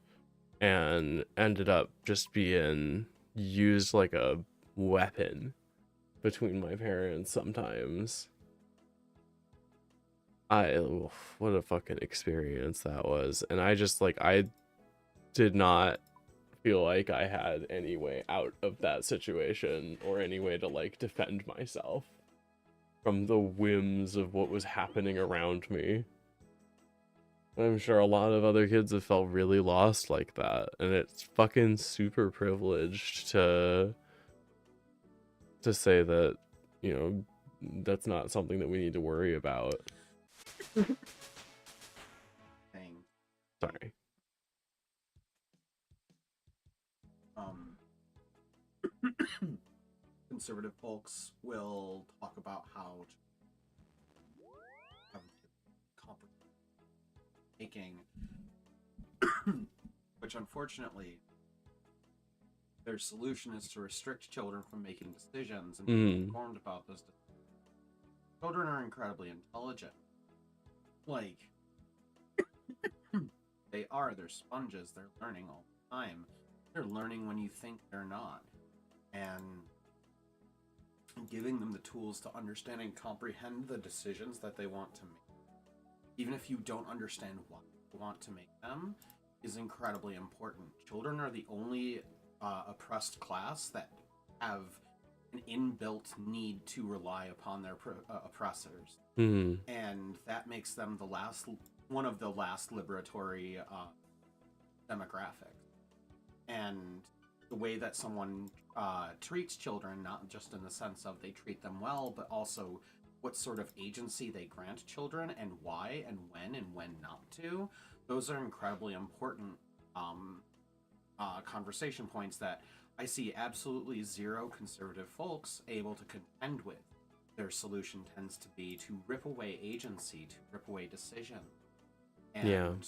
and ended up just being used like a weapon between my parents sometimes. What a fucking experience that was. And I just like, I did not feel like I had any way out of that situation or any way to like defend myself from the whims of what was happening around me. I'm sure a lot of other kids have felt really lost like that, and it's fucking super privileged to say that, you know, that's not something that we need to worry about. thing. Sorry. Conservative folks will talk about how making, which unfortunately their solution is to restrict children from making decisions and being informed about those decisions. Children are incredibly intelligent. Like, they are. They're sponges. They're learning all the time. They're learning when you think they're not. And giving them the tools to understand and comprehend the decisions that they want to make, even if you don't understand why you want to make them, is incredibly important. Children are the only oppressed class that have an inbuilt need to rely upon their oppressors. And that makes them one of the last liberatory demographics. And the way that someone treats children, not just in the sense of they treat them well, but also what sort of agency they grant children and why and when not to, those are incredibly important conversation points that I see absolutely zero conservative folks able to contend with. Their solution tends to be to rip away agency, to rip away decision, and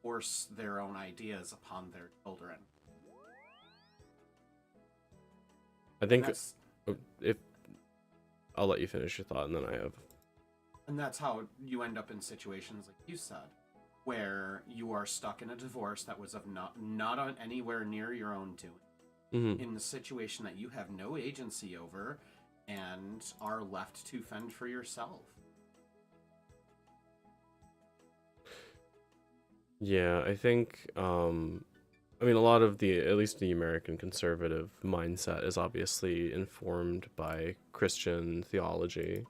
force their own ideas upon their children. I think if I'll let you finish your thought, and then I have. And that's how you end up in situations like you said, where you are stuck in a divorce that was of not on anywhere near your own doing, in a situation that you have no agency over, and are left to fend for yourself. Yeah, I think, I mean, a lot of at least the American conservative mindset is obviously informed by Christian theology.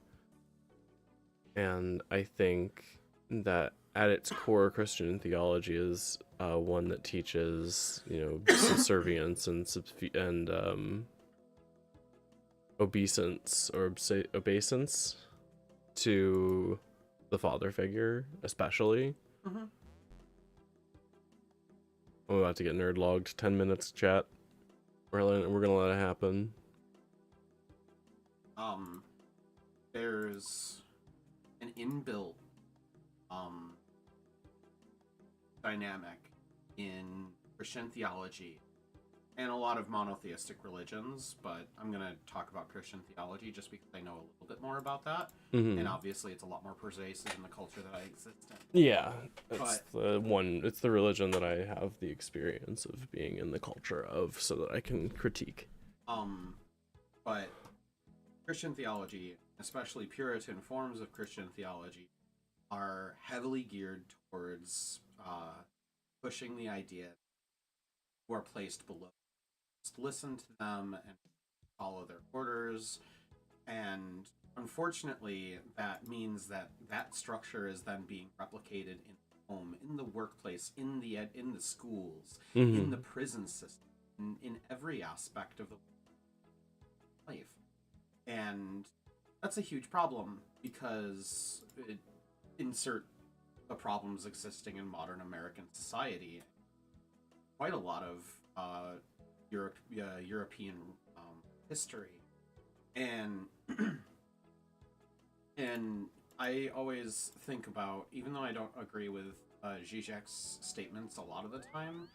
And I think that at its core, Christian theology is one that teaches, subservience and obeisance to the father figure, especially. I'm about to get nerd logged. 10 minutes, chat. We're gonna let it happen. There's an inbuilt dynamic in Christian theology and a lot of monotheistic religions, but I'm going to talk about Christian theology just because I know a little bit more about that. And obviously it's a lot more pervasive in the culture that I exist in. Yeah, it's the religion that I have the experience of being in the culture of, so that I can critique. But Christian theology, especially Puritan forms of Christian theology, are heavily geared towards pushing the idea who are placed below. Just listen to them and follow their orders. And unfortunately, that means that structure is then being replicated in the home, in the workplace, in the schools, in the prison system, in every aspect of the life. And that's a huge problem because insert the problems existing in modern American society. Quite a lot of European history, and and I always think about, even though I don't agree with Zizek's statements a lot of the time,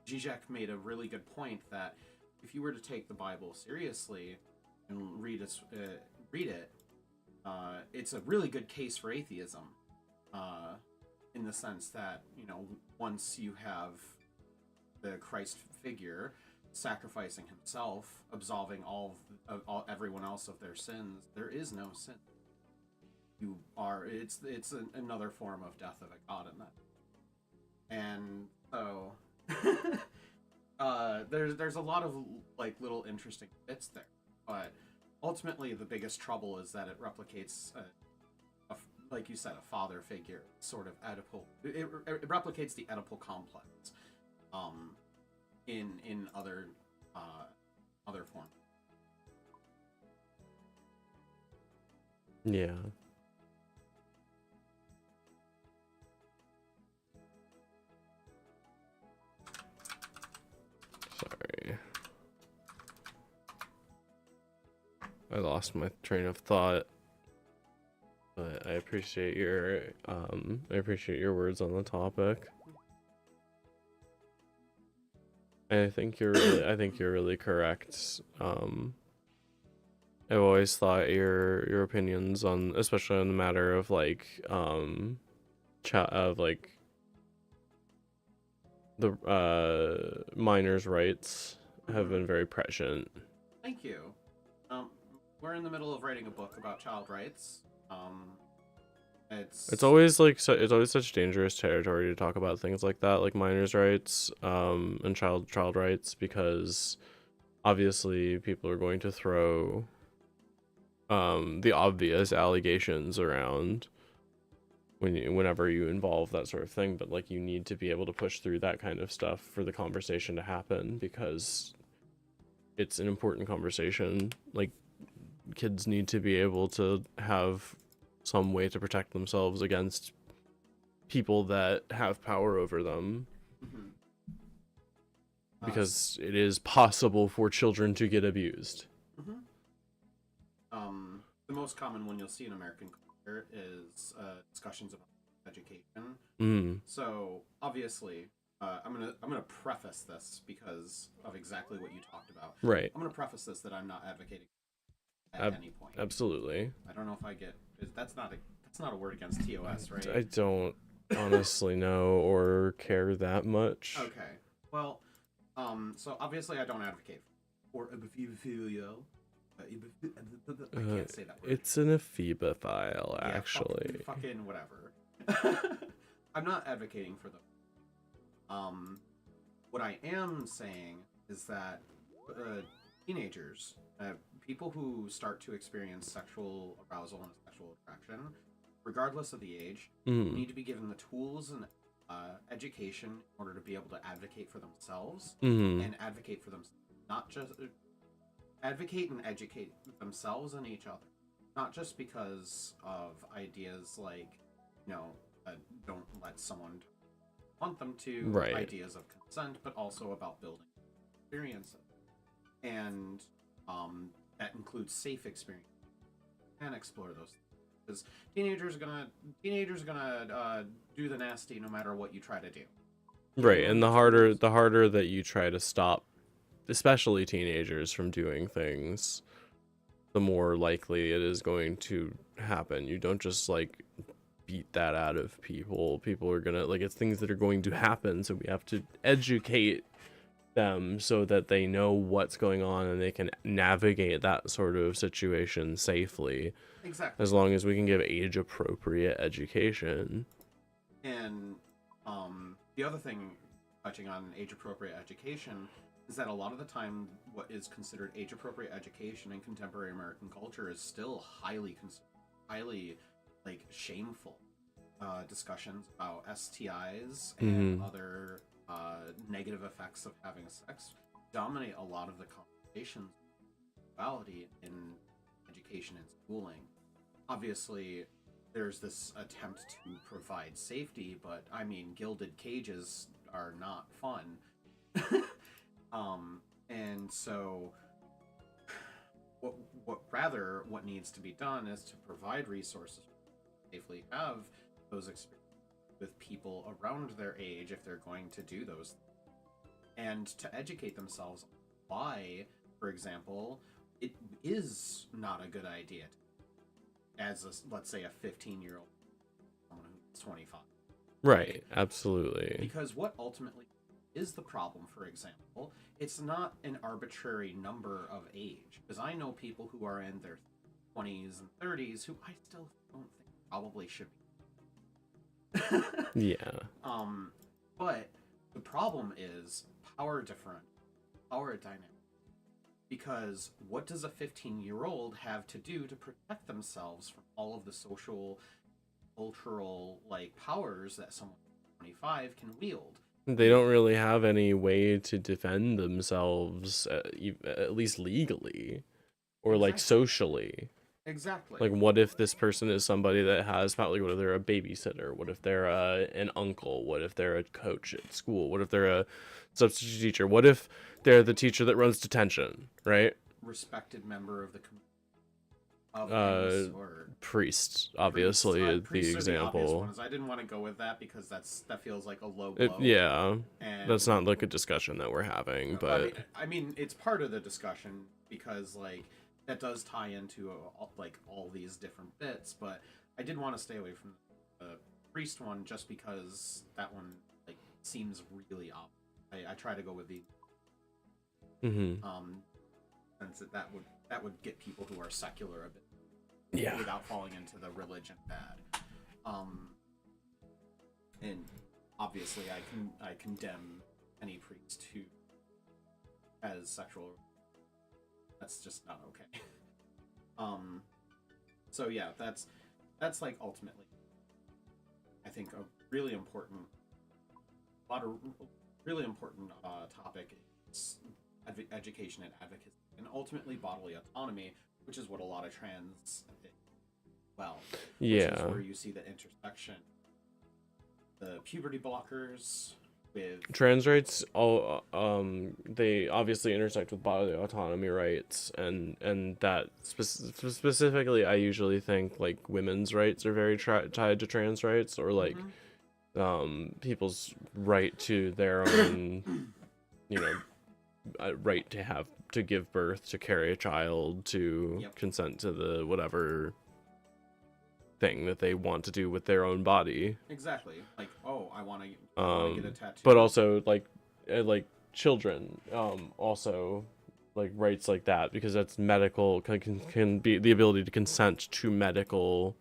Zizek made a really good point that if you were to take the Bible seriously and read it, it's a really good case for atheism, in the sense that, once you have the Christ figure sacrificing himself, absolving everyone else of their sins, there is no sin. It's another form of death of a god in that. And so there's a lot of little interesting bits there, but ultimately the biggest trouble is that it replicates like you said, a father figure, sort of Oedipal. It replicates the Oedipal complex in other forms. Yeah. Sorry. I lost my train of thought. But I appreciate your words on the topic. I think you're really correct. I've always thought your opinions on, especially on the matter of like the minors' rights have been very prescient. Thank you. We're in the middle of writing a book about child rights. It's always like it's always such dangerous territory to talk about things like that, like minors' rights, and child rights, because obviously people are going to throw the obvious allegations around whenever you involve that sort of thing, but like you need to be able to push through that kind of stuff for the conversation to happen, because it's an important conversation. Like, kids need to be able to have some way to protect themselves against people that have power over them. Mm-hmm. Because it is possible for children to get abused. Mm-hmm. The most common one you'll see in American culture is discussions about education. Mm. So obviously, I'm gonna preface this because of exactly what you talked about. Right. I'm gonna preface this that I'm not advocating at any point. Absolutely. I don't know if I get that's not a word against TOS, right? I don't honestly know or care that much. Okay. Well, so obviously I don't advocate for epiphobia. I can't say that word. It's an ephebophile, actually. Fucking whatever. I'm not advocating for them. What I am saying is that teenagers, people who start to experience sexual arousal and sexual attraction, regardless of the age, need to be given the tools and education in order to be able to advocate for themselves and advocate for themselves, not just advocate and educate themselves and each other, not just because of ideas like, don't let someone want them to, right, ideas of consent, but also about building experiences, and that includes safe experiences, and explore those things. Because teenagers are gonna do the nasty no matter what you try to do. Right, and the harder that you try to stop, especially teenagers, from doing things, the more likely it is going to happen. You don't just like beat that out of people. People are gonna, like, it's things that are going to happen, so we have to educate them so that they know what's going on and they can navigate that sort of situation safely. Exactly. As long as we can give age appropriate education. And the other thing, touching on age appropriate education, is that a lot of the time what is considered age appropriate education in contemporary American culture is still highly like shameful. Discussions about STIs and other negative effects of having sex dominate a lot of the conversations about sexuality in education and schooling. Obviously, there's this attempt to provide safety, but I mean, gilded cages are not fun. And so what needs to be done is to provide resources to safely have those experiences with people around their age if they're going to do those things, and to educate themselves why, for example, it is not a good idea as let's say a 15-year-old someone who's 25. Right, absolutely. Because what ultimately is the problem, for example, it's not an arbitrary number of age, because I know people who are in their 20s and 30s who I still don't think probably should be. Yeah. But the problem is power dynamic. Because what does a 15-year-old have to do to protect themselves from all of the social, cultural, like, powers that someone 25 can wield? They don't really have any way to defend themselves, at least legally, or like socially. Exactly. Like, what if this person is somebody that has power? Like, what if they're a babysitter? What if they're an uncle? What if they're a coach at school? What if they're a substitute teacher? What if they're the teacher that runs detention, right? Respected member of the community. Priests, obviously, is the example. I didn't want to go with that because that feels like a low blow. Yeah, and that's not like a discussion that we're having, but I mean, it's part of the discussion because like that does tie into like all these different bits. But I did want to stay away from the priest one just because that one like seems really off. I try to go with the since that would get people who are secular a bit without falling into the religion bad. And obviously I condemn any priest who has sexual. That's just not okay. So yeah, that's like ultimately, I think a really important topic is education and advocacy, and ultimately bodily autonomy, which is what a lot of trans, which is where you see the intersection, the puberty blockers with trans rights. They obviously intersect with bodily autonomy rights, and that specifically, I usually think like women's rights are very tied to trans rights, or like people's right to their own, right to give birth, to carry a child, to consent to the whatever thing that they want to do with their own body. Exactly. Like, oh, I want to get a tattoo. But also like children, also like rights like that, because that's medical, can be the ability to consent to medical,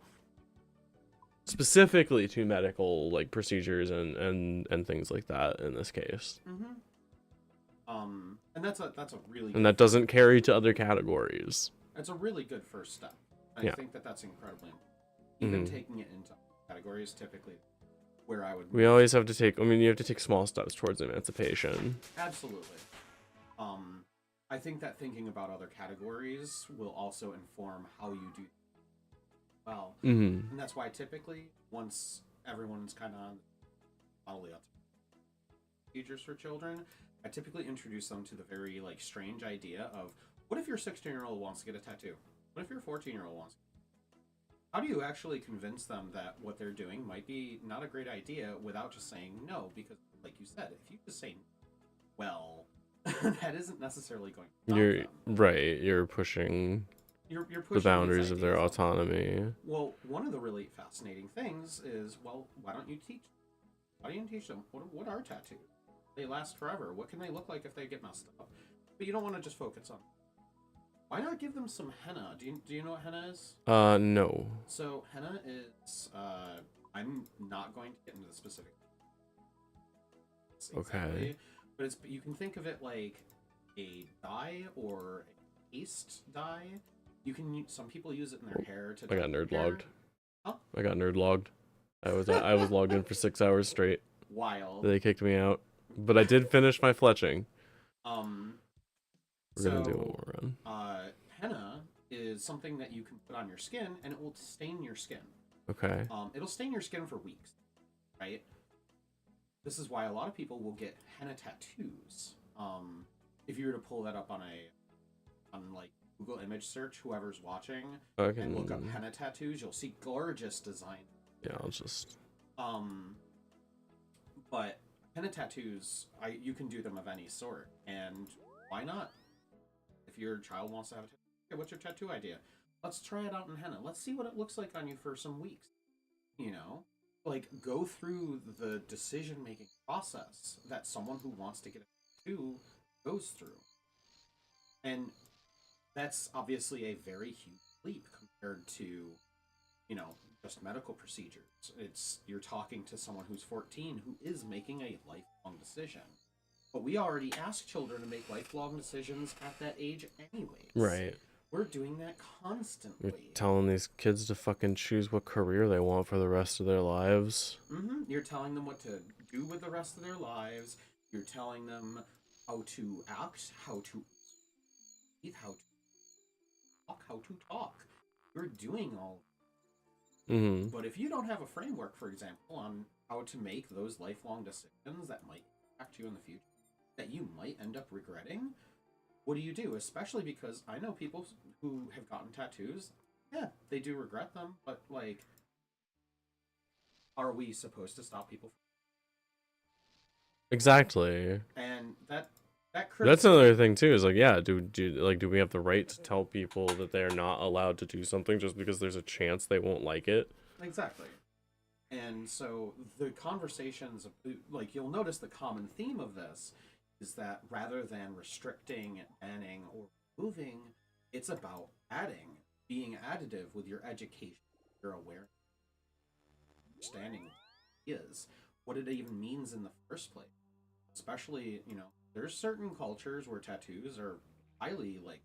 specifically to medical like procedures and things like that in this case. And that's a really good, and that doesn't carry to other categories. That's a really good first step. I think that's incredibly important. Even taking it into categories, typically where I would. We always have to take. I mean, you have to take small steps towards emancipation. Absolutely. I think that thinking about other categories will also inform how you do well. And that's why typically, once everyone's kind of on bodily procedures for children, I typically introduce them to the very like strange idea of, what if your 16-year-old wants to get a tattoo? What if your 14-year-old wants? How do you actually convince them that what they're doing might be not a great idea without just saying no? Because, like you said, if you just say, well, that isn't necessarily going to stop them. Right. You're pushing the boundaries of their autonomy. Well, one of the really fascinating things is, well, why don't you teach them? What are tattoos? They last forever. What can they look like if they get messed up? But you don't want to just focus on. Why not give them some henna? Do you know what henna is? No. So henna is I'm not going to get into the specific. Okay. But you can think of it like a dye or a paste dye. Some people use it in their hair to. I got nerd logged. Huh? I got nerd logged. I was logged in for 6 hours straight. Wild. They kicked me out, but I did finish my fletching. We're gonna do one more run. Henna is something that you can put on your skin, and it will stain your skin. Okay. It'll stain your skin for weeks, right? This is why a lot of people will get henna tattoos. If you were to pull that up on like Google image search, whoever's watching, and look up henna tattoos, you'll see gorgeous design. Yeah, I'll just. But henna tattoos, you can do them of any sort, and why not? If your child wants to have a tattoo, okay, what's your tattoo idea? Let's try it out in henna. Let's see what it looks like on you for some weeks. Like go through the decision-making process that someone who wants to get a tattoo goes through. And that's obviously a very huge leap compared to, just medical procedures. You're talking to someone who's 14 who is making a lifelong decision. But we already ask children to make lifelong decisions at that age anyways. Right. We're doing that constantly. You're telling these kids to fucking choose what career they want for the rest of their lives. You're telling them what to do with the rest of their lives. You're telling them how to act, how to eat, how to talk. You're doing all. But if you don't have a framework, for example, on how to make those lifelong decisions that might impact you in the future, that you might end up regretting, what do? Especially because I know people who have gotten tattoos. Yeah, they do regret them, but like, are we supposed to stop people? Exactly. And that's another thing too. Is like, yeah, do we have the right to tell people that they're not allowed to do something just because there's a chance they won't like it? Exactly. And so the conversations, like you'll notice the common theme of this is that rather than restricting, banning, or removing, it's about adding, being additive with your education, your awareness, understanding is what it even means in the first place. Especially, you know, there's certain cultures where tattoos are highly like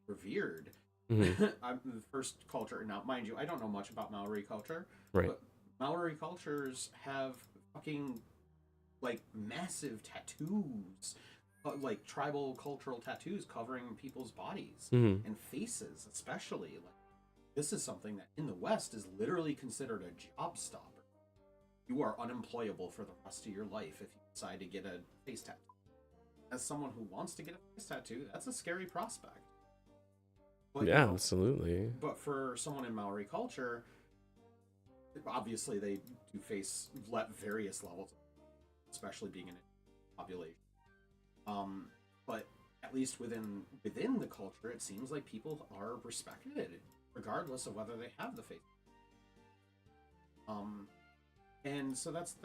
revered. I'm the first culture now, mind you, I don't know much about Maori culture, Right. but Maori cultures have fucking like massive tattoos, like tribal cultural tattoos covering people's bodies and faces, especially. Like this is something that in the West is literally considered a job stopper. You are unemployable for the rest of your life if you decide to get a face tattoo. As someone who wants to get a face tattoo, that's a scary prospect. But, yeah, you know, absolutely. But for someone in Maori culture, obviously they do face various levels, especially being in a population. But at least within the culture, it seems like people are respected, regardless of whether they have the face. And so that's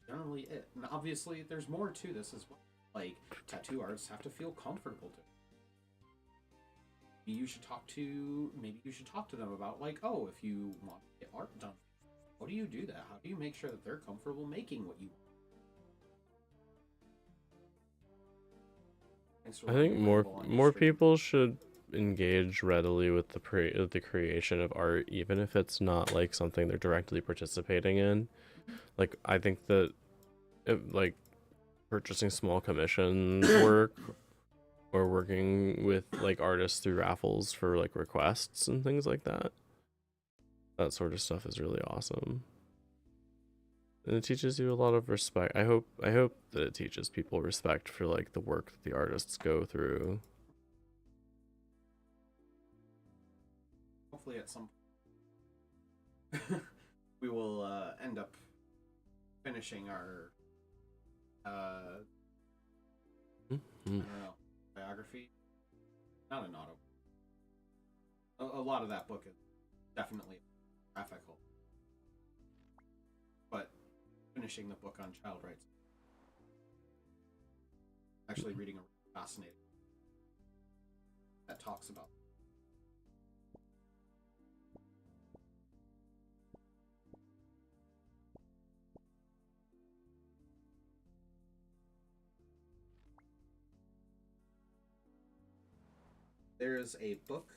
generally it. And obviously, there's more to this as well. Like tattoo artists have to feel comfortable to. Maybe you should talk to them about like, oh, if you want to get art done, how do you do that? How do you make sure that they're comfortable making what you want? I think more people should engage readily with the creation of art, even if it's not like something they're directly participating in. Like I think that like purchasing small commission work or working with like artists through raffles for like requests and things like that. That sort of stuff is really awesome. And it teaches you a lot of respect. I hope that it teaches people respect for like the work that the artists go through. Hopefully at some point we will end up finishing our I don't know, biography. Not an auto. A lot of that book is definitely graphical. But finishing the book on child rights. Actually reading a fascinating that talks about there's a book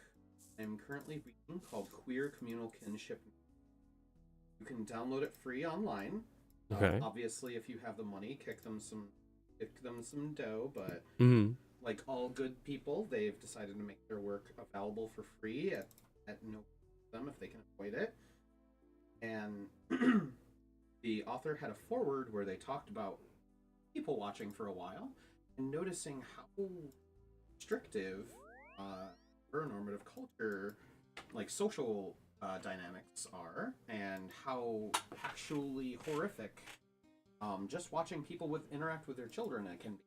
I'm currently reading called Queer Communal Kinship. You can download it free online. Okay. Obviously, if you have the money, kick them some dough. But like all good people, they've decided to make their work available for free at no cost to them if they can avoid it. And the author had a foreword where they talked about people watching for a while and noticing how restrictive heteronormative culture, like social dynamics are, and how actually horrific just watching people interact with their children can be.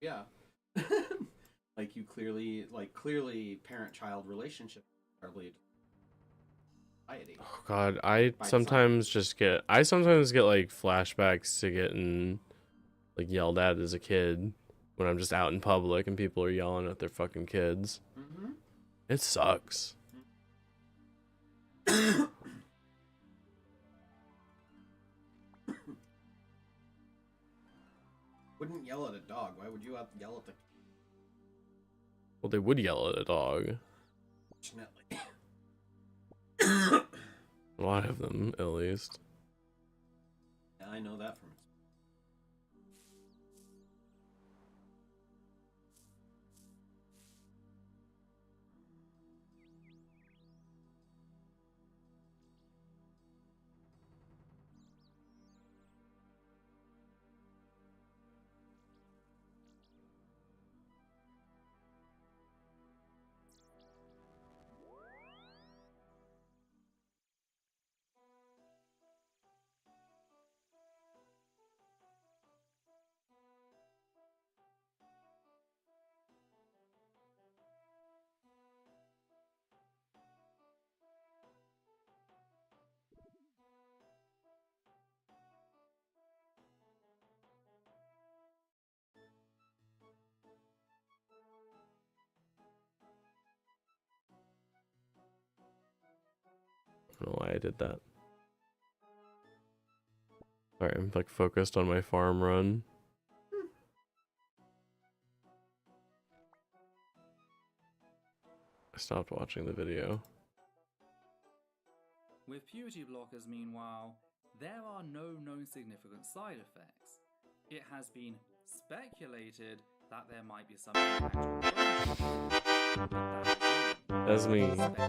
Yeah. Like you clearly parent-child relationships are lead society. Oh God, I sometimes get like flashbacks to getting like yelled at as a kid when I'm just out in public and people are yelling at their fucking kids. It sucks. Wouldn't yell at a dog. Why would you yell at the... Well, they would yell at a dog. Fortunately. A lot of them, at least. Yeah, I know that from... I don't know why I did that. Alright, I'm like focused on my farm run. I stopped watching the video. With puberty blockers, meanwhile, there are no known significant side effects. It has been speculated that there might be some impact on That's me.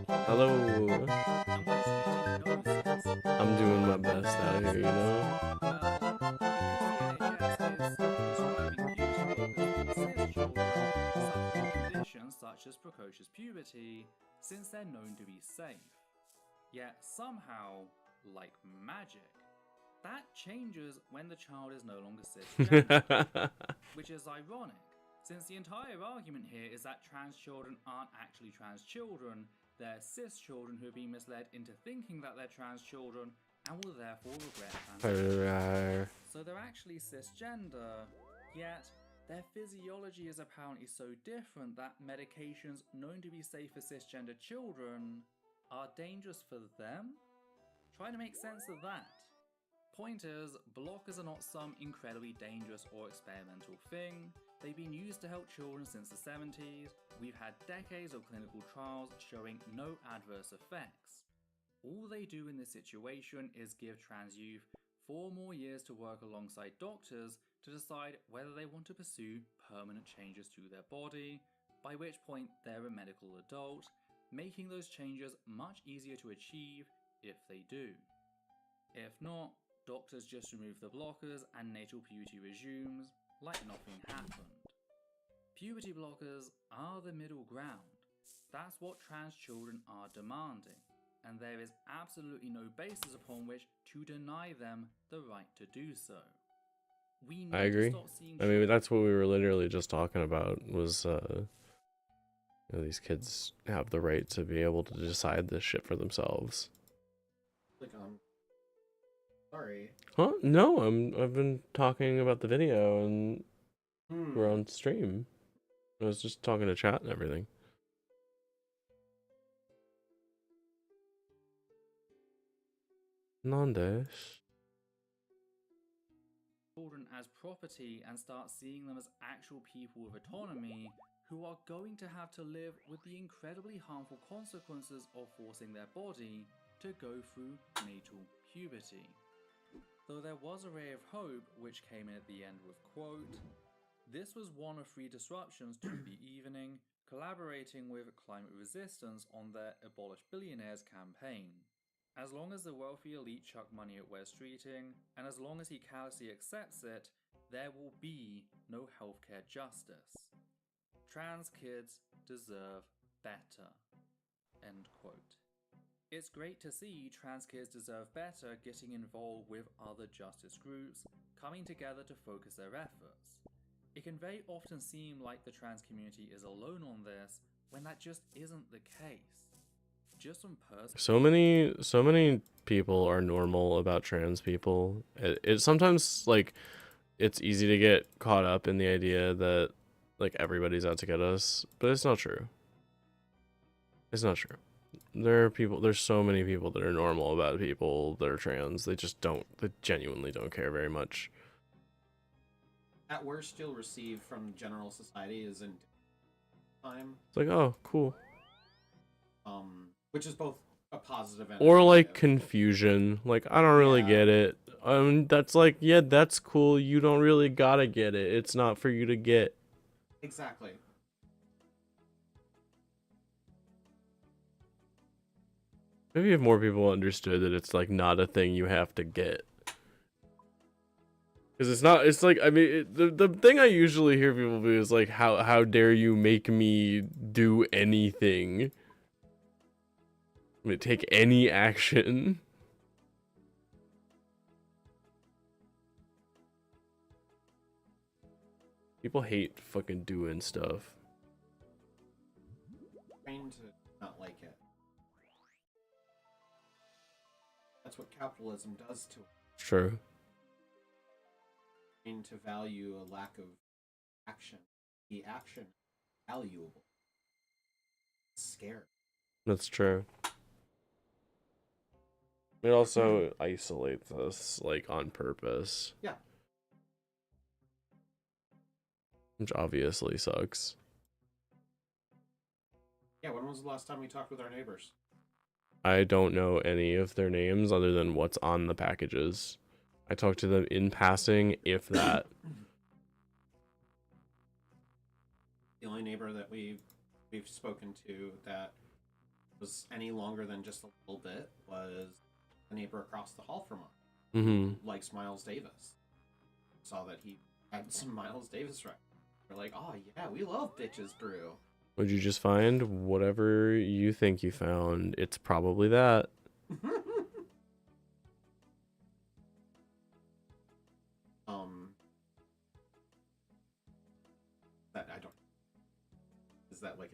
Hello. I'm doing my best out here, you know? Conditions such as precocious puberty, since they're known to be safe. Yet somehow, like magic, that changes when the child is no longer cisgender, which is ironic, since the entire argument here is that trans children aren't actually trans children, they're cis children who are being misled into thinking that they're trans children and will therefore regret transition. So they're actually cisgender, yet their physiology is apparently so different that medications known to be safe for cisgender children are dangerous for them? Try to make sense of that. Point is, blockers are not some incredibly dangerous or experimental thing. They've been used to help children since the 70s. We've had decades of clinical trials showing no adverse effects. All they do in this situation is give trans youth 4 more years to work alongside doctors to decide whether they want to pursue permanent changes to their body, by which point they're a medical adult, making those changes much easier to achieve if they do. If not, doctors just remove the blockers and natal puberty resumes like nothing happened. Puberty blockers are the middle ground. That's what trans children are demanding, and there is absolutely no basis upon which to deny them the right to do so. We need I agree. To stop seeing I mean, that's what we were literally just talking about was, you know, these kids have the right to be able to decide this shit for themselves. Sorry. Huh? No, I've been talking about the video and we're on stream. I was just talking to chat and everything. Nandes. Children as property and start seeing them as actual people with autonomy who are going to have to live with the incredibly harmful consequences of forcing their body to go through natal puberty. Though there was a ray of hope which came in at the end with quote, "This was one of 3 disruptions to the evening, collaborating with climate resistance on their Abolish Billionaires campaign. As long as the wealthy elite chuck money at Wes Streeting, and as long as he callously accepts it, there will be no healthcare justice. Trans kids deserve better." End quote. It's great to see Trans Kids Deserve Better getting involved with other justice groups, coming together to focus their efforts. It can very often seem like the trans community is alone on this, when that just isn't the case. Just from personal... So many people are normal about trans people. It sometimes, like, it's easy to get caught up in the idea that, like, everybody's out to get us, but it's not true. It's not true. There's so many people that are normal about people that are trans. They genuinely don't care very much. At worst, still received from general society is in time. It's like, oh, cool. Which is both a positive and or like negative. confusion. Like, I don't really get it. That's like, yeah, that's cool. You don't really gotta get it. It's not for you to get. Exactly. Maybe if more people understood that it's like not a thing you have to get. Because it's not, it's like, I mean, the thing I usually hear people be is like, how dare you make me do anything? I mean, take any action. People hate fucking doing stuff. Trained to not like it. That's what capitalism does to it. True. Trained to value a lack of action. The action is valuable. It's scary. That's true. It also isolates us, like, on purpose. Yeah. Which obviously sucks. Yeah, when was the last time we talked with our neighbors? I don't know any of their names other than what's on the packages. I talk to them in passing, if that. The only neighbor that we've spoken to that was any longer than just a little bit was the neighbor across the hall from us. Mm-hmm. Likes Miles Davis. Saw that he had some Miles Davis records. We're like, oh yeah, we love Bitches Brew. Would you just find whatever you think you found? It's probably that. That I don't. Is that like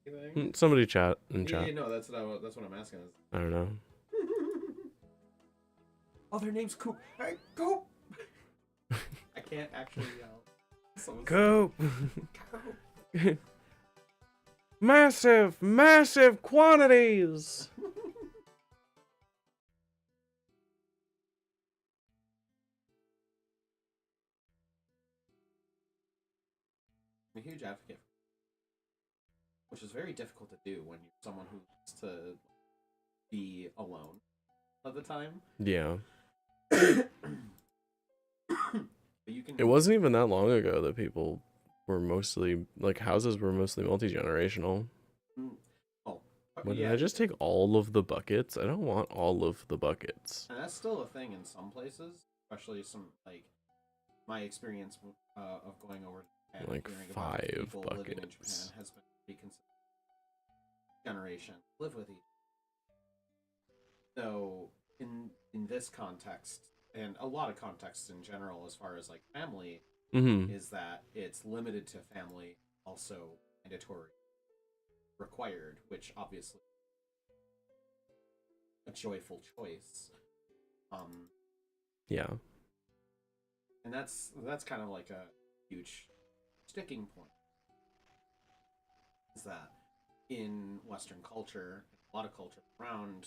a thing? Somebody chat in chat. Yeah, no, that's what I'm asking. Is I don't know. oh, their name's Coop. Hey, Coop. I can't actually yell. Coop. Massive quantities. I'm a huge advocate, which is very difficult to do when you're someone who wants to be alone all the time. Yeah. But you can. It wasn't even that long ago that people were mostly, like, houses were mostly multi-generational. Oh, What, yeah. did I just take all of the buckets? I don't want all of the buckets. And that's still a thing in some places, especially some, like, my experience of going over to Japan, Like hearing about 5 people living in buckets. Japan has been pretty consistent. Generation live with each. So in this context, and a lot of contexts in general, as far as like family, is that it's limited to family, also mandatory, required, which obviously a joyful choice. Yeah. And that's kind of like a huge sticking point. Is that in Western culture, a lot of culture around,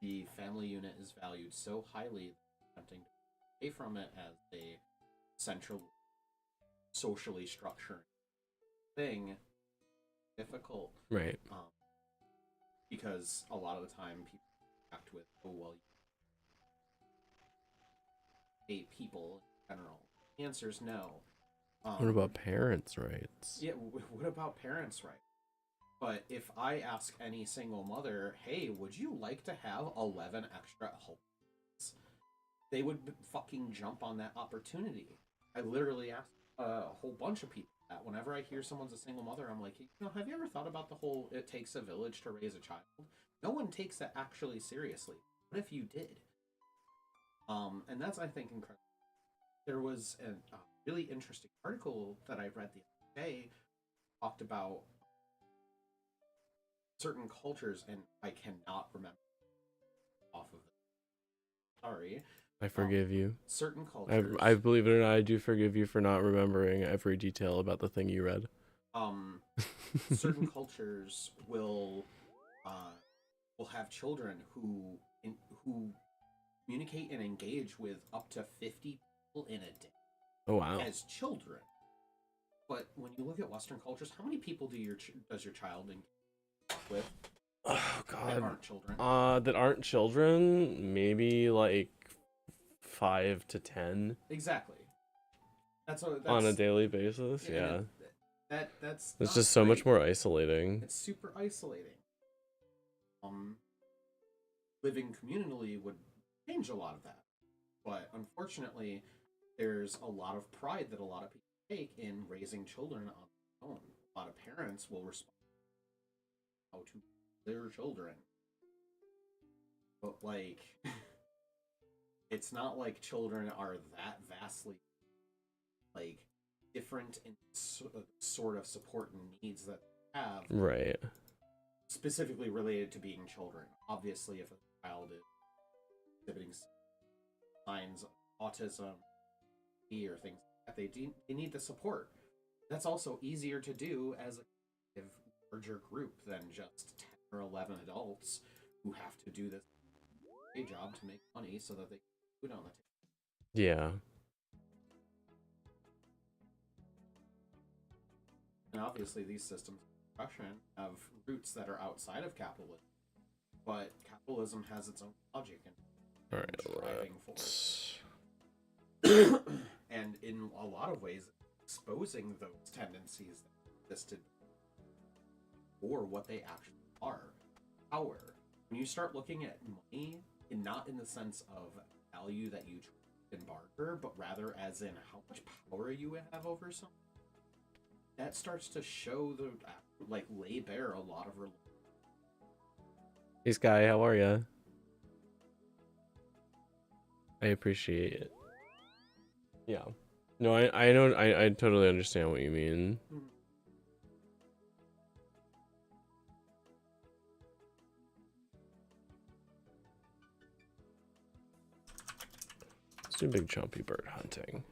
the family unit is valued so highly that attempting to get away from it as a central, socially structured thing difficult. Right. Because a lot of the time people act with, oh well, you hate people in general. The answer is no. What about parents' rights? Yeah, what about parents' rights? But if I ask any single mother, hey, would you like to have 11 extra helpers? They would fucking jump on that opportunity. I literally ask a whole bunch of people that. Whenever I hear someone's a single mother, I'm like, you know, have you ever thought about the whole it takes a village to raise a child? No one takes that actually seriously. What if you did? And that's, I think, incredible. There was a really interesting article that I read the other day, talked about certain cultures, and I cannot remember off of it. Sorry. I forgive you. Certain cultures. I believe it or not, I do forgive you for not remembering every detail about the thing you read. Certain cultures will have children who communicate and engage with up to 50 people in a day. Oh wow! As children, but when you look at Western cultures, how many people does your child engage with? Oh god! That aren't children. That aren't children. Maybe like 5 to 10. Exactly. That's on a daily basis. Yeah. That's. It's just so much more isolating. It's super isolating. Living communally would change a lot of that, but unfortunately, there's a lot of pride that a lot of people take in raising children on their own. A lot of parents will respond how to their children, but like, it's not like children are that vastly like different in sort of support and needs that they have. Right. Specifically related to being children. Obviously, if a child is exhibiting signs of autism or things like that, they need the support. That's also easier to do as a larger group than just 10 or 11 adults who have to do this day job to make money so that they can put food on the table. Yeah. And obviously, these systems of oppression have roots that are outside of capitalism, but capitalism has its own logic and driving force. And in a lot of ways, exposing those tendencies that existed for what they actually are. Power. When you start looking at money, and not in the sense of value that you trade and barter, but rather as in how much power you have over something, that starts to show the, like, lay bare a lot of religion. Hey Sky, how are ya? I appreciate it. Yeah. No, I know, I totally understand what you mean. Let's do big chumpy bird hunting.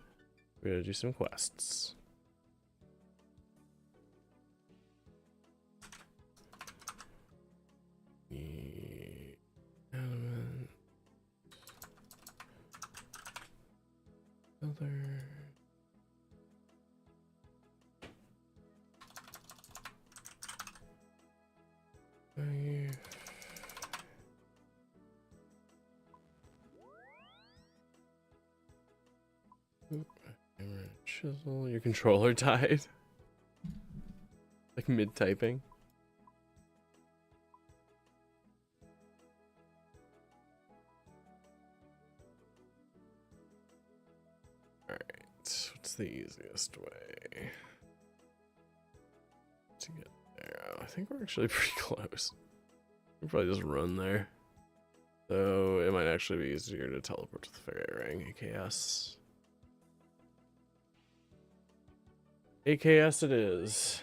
We're gonna do some quests. Element. Other. Chisel. Your controller died. Like mid typing. Alright, what's the easiest way to get there? I think we're actually pretty close. We'll probably just run there. So it might actually be easier to teleport to the fairy ring, AKS. AKS it is.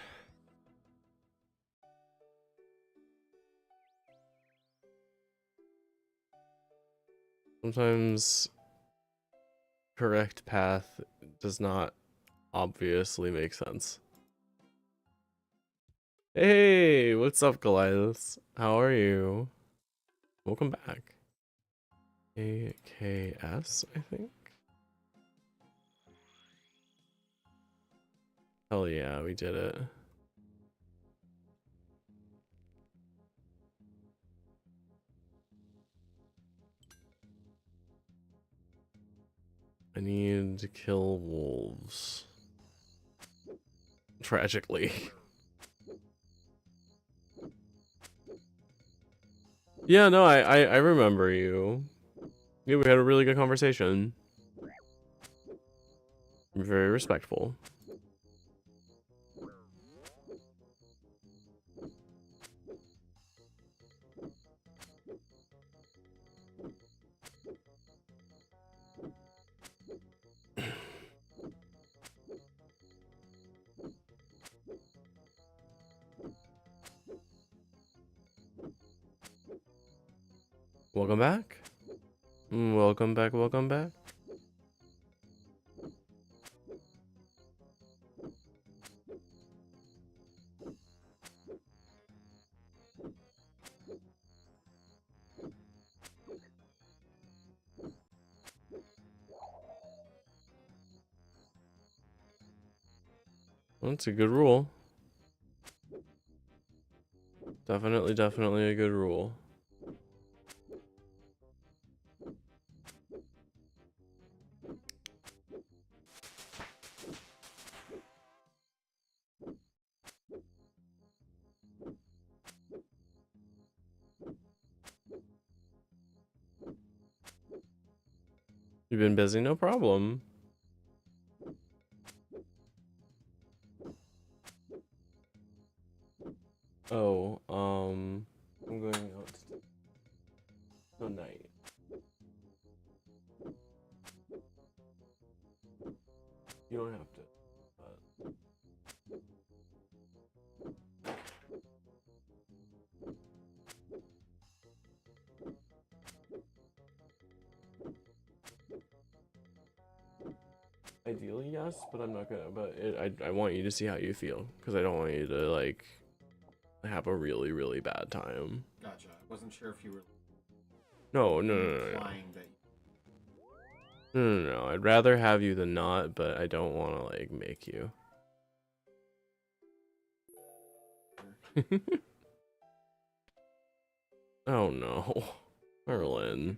Sometimes correct path does not obviously make sense. Hey, what's up, Goliath? How are you? Welcome back. AKS, I think. Hell yeah, we did it. I need to kill wolves. Tragically. Yeah, no, I remember you. Yeah, we had a really good conversation. Very respectful. Welcome back. Welcome back, welcome back. Well, that's a good rule. Definitely a good rule. You've been busy? No problem. Oh, I'm going out tonight. You don't have to, but... Ideally, yes, but I'm not gonna. But I want you to see how you feel, because I don't want you to like have a really bad time. Gotcha. I wasn't sure if you were. No, no, no, no, no. implying that No, no, no. I'd rather have you than not, but I don't want to like make you. Oh no, Merlin.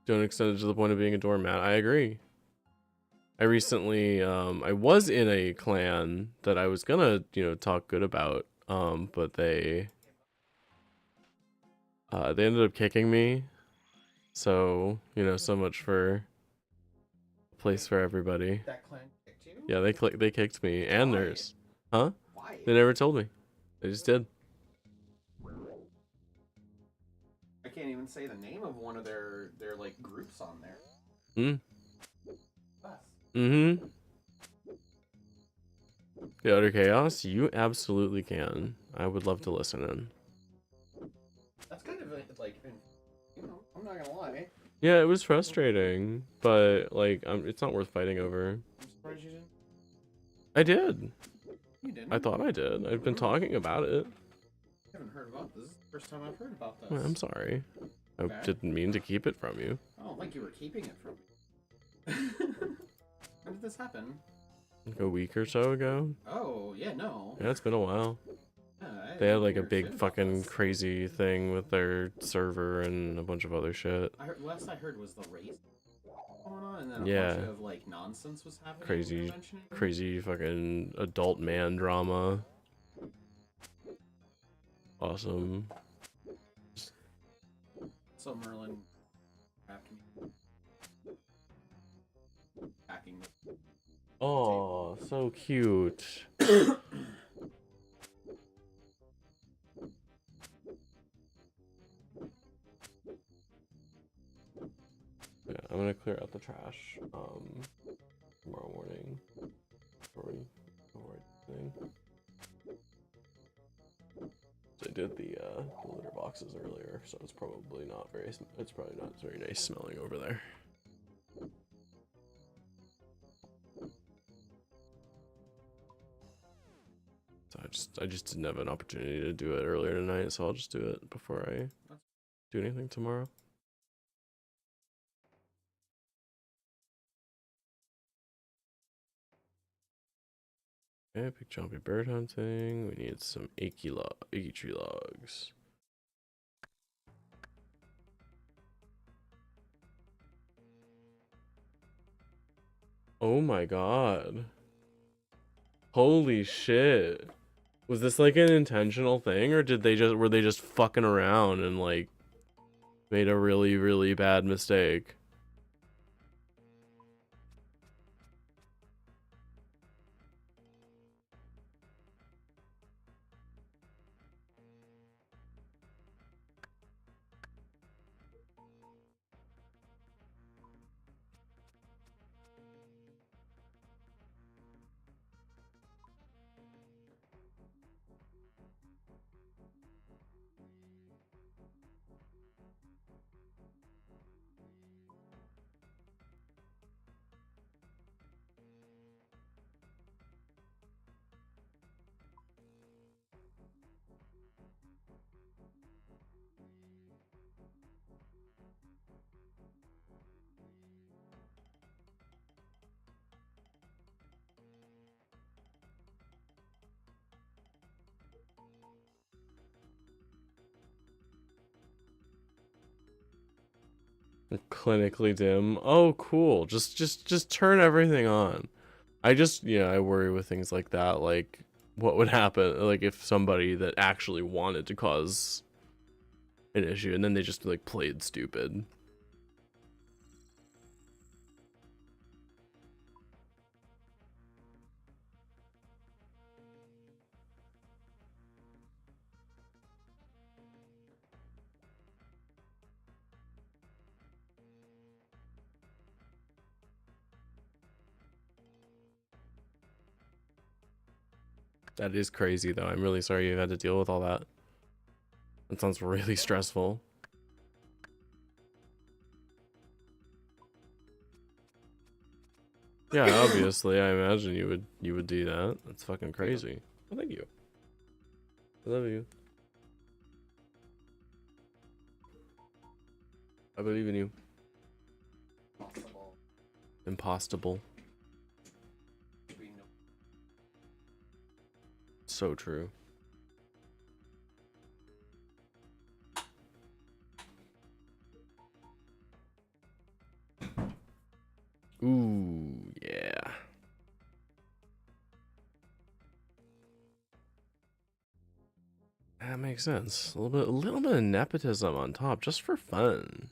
Don't extend it to the point of being a doormat. I agree. I recently, I was in a clan that I was gonna, talk good about, but they ended up kicking me. So, so much for a place for everybody. that clan kicked you. Yeah, they kicked me and Why? theirs. Huh? Why? They never told me. They just did. I can't even say the name of one of their like groups on there. Hmm. Us. Mm-hmm. The Utter Chaos? You absolutely can. I would love to listen in. That's kind of like, I'm not gonna lie. Yeah, it was frustrating, but like, it's not worth fighting over. I'm surprised you didn't. I did. You didn't. I thought I did. I've been talking about it. I haven't heard about this. This is the first time I've heard about this. Well, I'm sorry. I Okay. didn't mean to keep it from you. I don't think you were keeping it from me. When did this happen? Like a week or so ago. Oh, yeah, no. Yeah, it's been a while. Yeah, They had like a weird big shit about fucking this. crazy thing with their server and a bunch of other shit. Last I heard was the race going on, and then a Yeah. bunch of like nonsense was happening. Crazy fucking adult man drama. Awesome. So Merlin grabbed me. Hacking the Oh, so cute. Yeah, I'm gonna clear out the trash tomorrow morning before anything. So I did the litter boxes earlier, so it's probably not very nice smelling over there. So I just didn't have an opportunity to do it earlier tonight, so I'll just do it before I do anything tomorrow. Okay, big jumpy bird hunting. We need some achy tree logs. Oh my god. Holy shit. Was this like an intentional thing, or were they just fucking around and like made a really, really bad mistake? Clinically dim. Oh, cool. Just turn everything on. I worry with things like that, like what would happen like if somebody that actually wanted to cause an issue and then they just like played stupid. That is crazy though. I'm really sorry you had to deal with all that. That sounds really stressful. Yeah, obviously, I imagine you would do that. That's fucking crazy. Oh, thank you. I love you. I believe in you. Impossible. So true. Ooh, yeah. That makes sense. A little bit of nepotism on top, just for fun.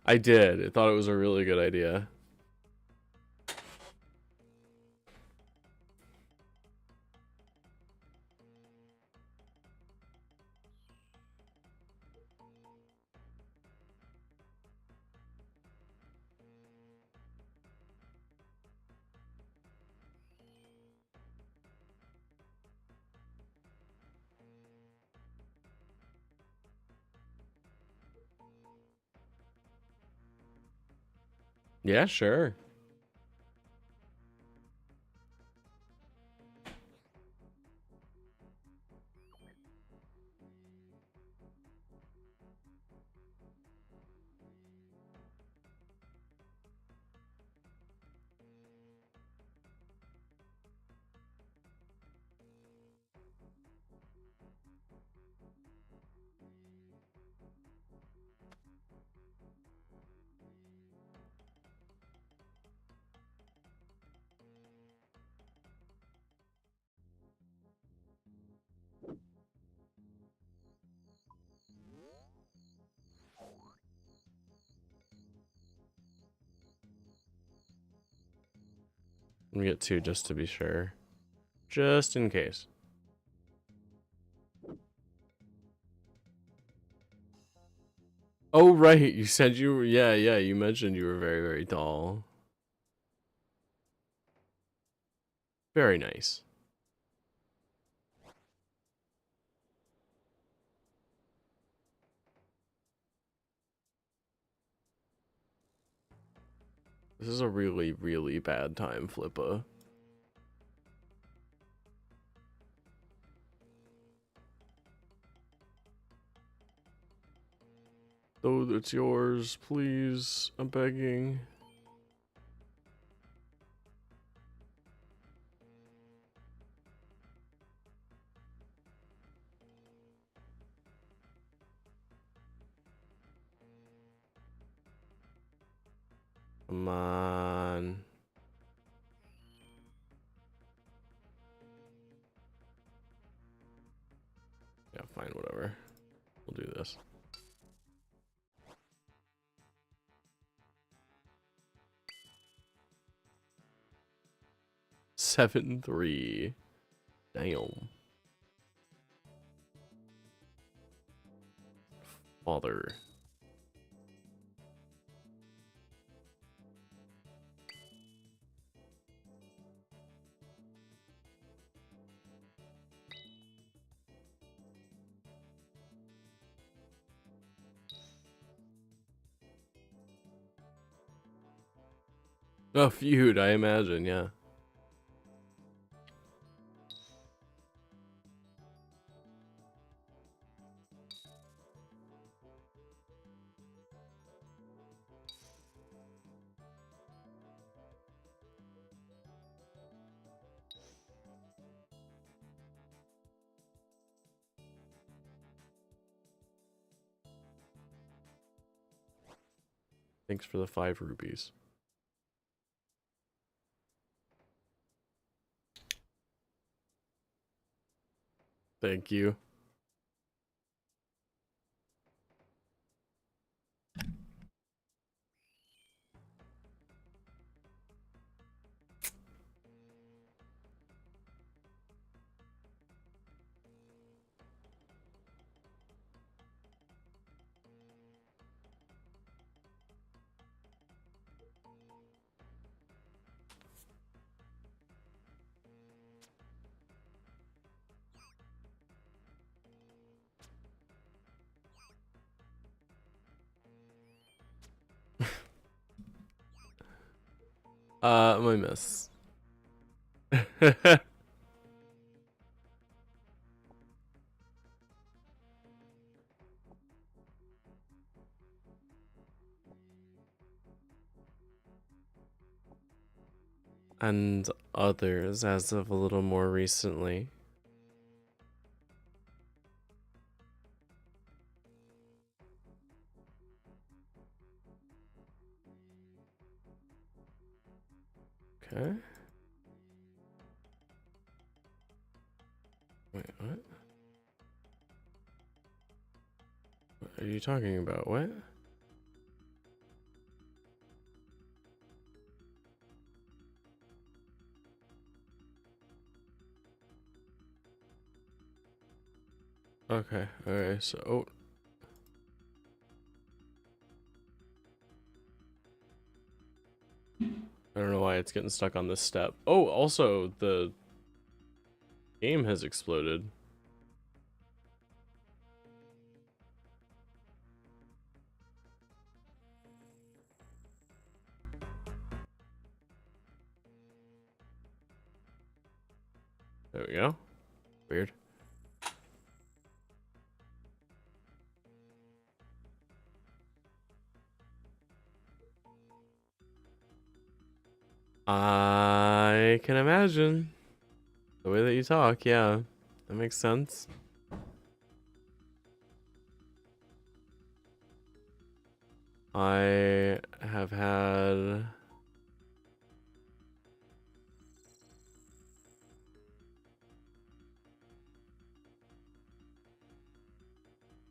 I did. I thought it was a really good idea. Yeah, sure. Let me get two just to be sure. Just in case. Oh, right. You said you were, yeah, you mentioned you were very, very tall. Very nice. This is a really, really bad time, Flippa. Oh, it's yours, please. I'm begging. Come on. Yeah, fine, whatever. We'll do this. Seven, 3. Damn. Father. A feud, I imagine, yeah. Thanks for the 5 rupees. Thank you. My miss. And others as of a little more recently. Okay. Wait, what? What are you talking about? What? Okay, alright, so I don't know why it's getting stuck on this step. Oh, also the game has exploded. There we go. Weird. I can imagine the way that you talk. Yeah, that makes sense. I have had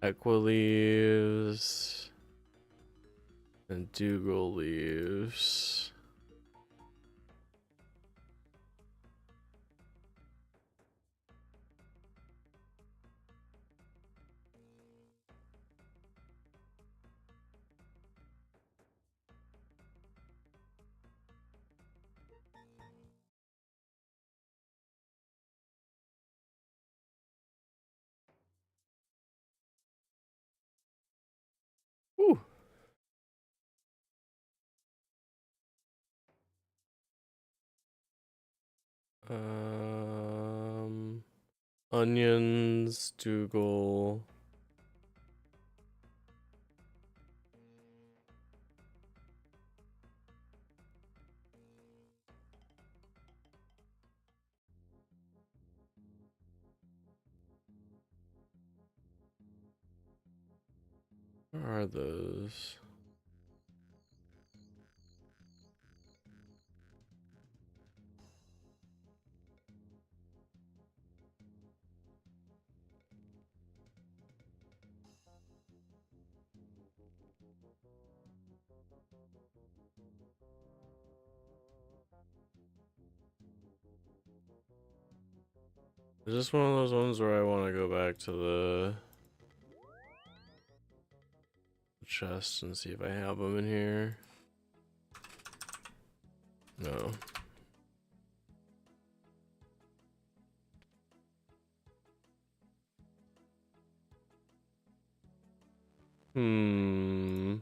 Equa-leaves and Dougal leaves. Whew. Onions, Dougal. Where are those? Is this one of those ones where I want to go back to the chest and see if I have them in here? No. Hmm.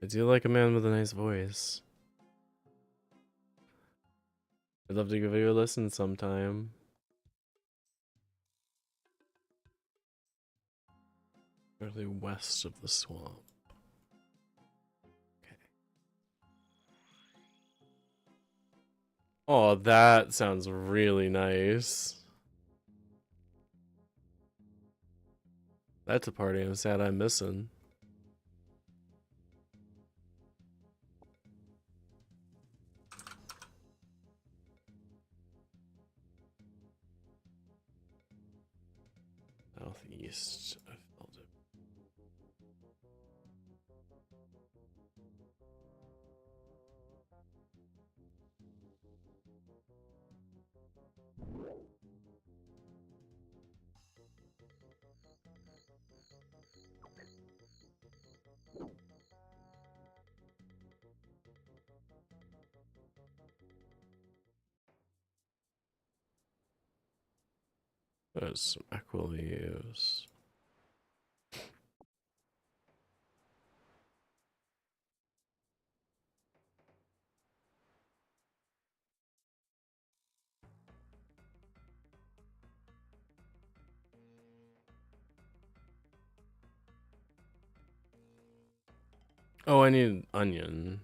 I do like a man with a nice voice. I'd love to give you a listen sometime. Fairly west of the swamp. Okay. Oh, that sounds really nice. That's a party I'm sad I'm missing. Southeast. I felt it. There's some Equileaves. Oh, I need onion.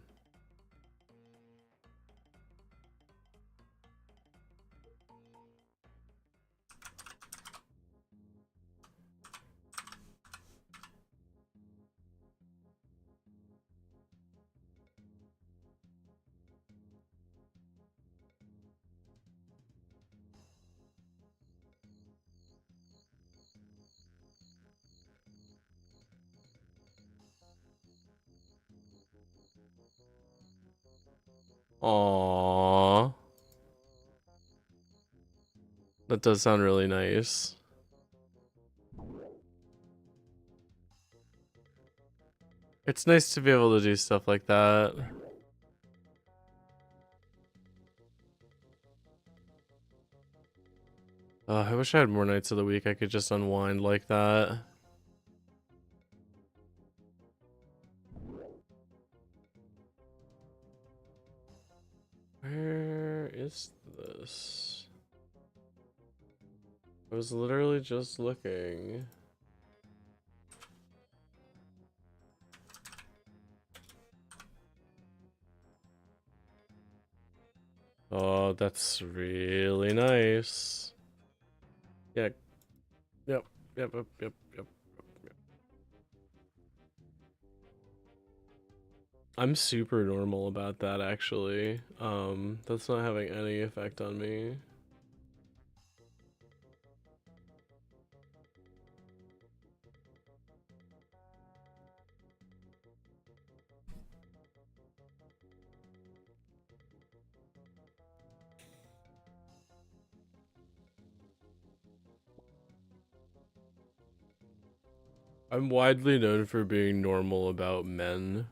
Aww. That does sound really nice. It's nice to be able to do stuff like that. I wish I had more nights of the week I could just unwind like that. Where is this? I was literally just looking. Oh, that's really nice. Yeah. Yep. Yep. I'm super normal about that, actually. That's not having any effect on me. I'm widely known for being normal about men.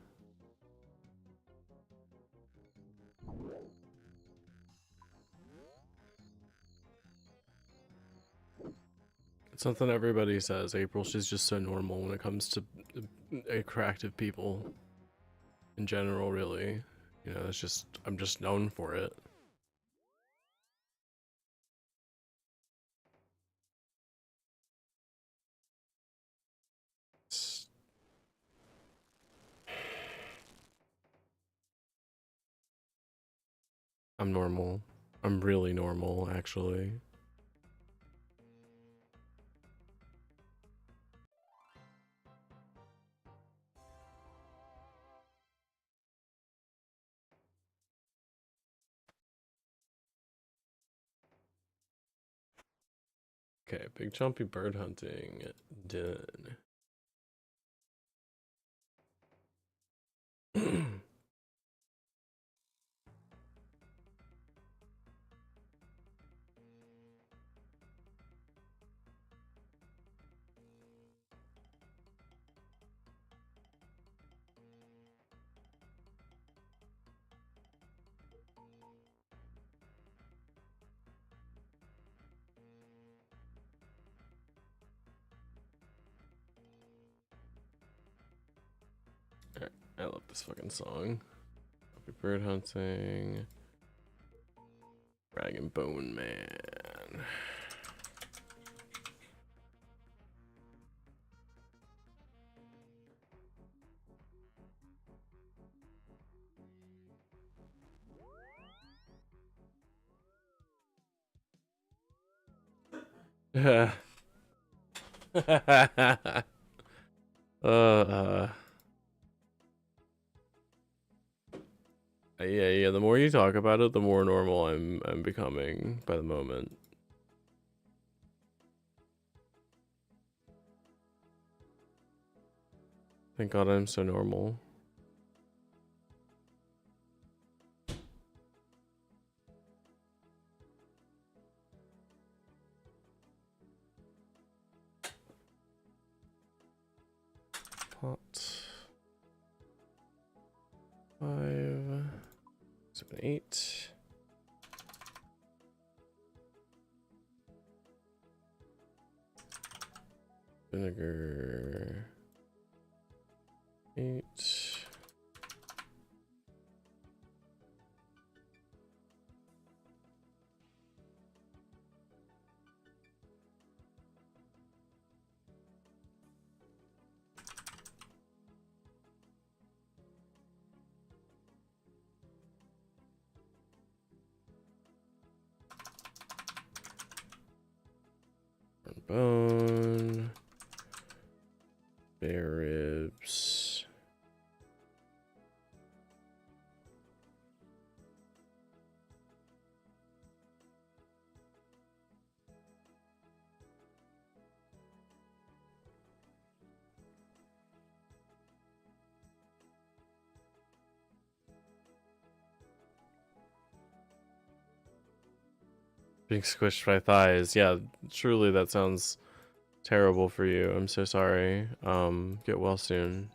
It's something everybody says. April, she's just so normal when it comes to attractive people in general, really. You know, it's just, I'm just known for it. I'm normal. I'm really normal, actually. Okay, big jumpy bird hunting done. I love this fucking song. Jumpy bird hunting. Rag and Bone Man. Yeah, the more you talk about it, the more normal I'm becoming by the moment. Thank God I'm so normal. Pot 5, 7, 8. Vinegar. 8. Bone. Spare ribs. Being squished by thighs. Yeah, truly that sounds terrible for you. I'm so sorry. Get well soon.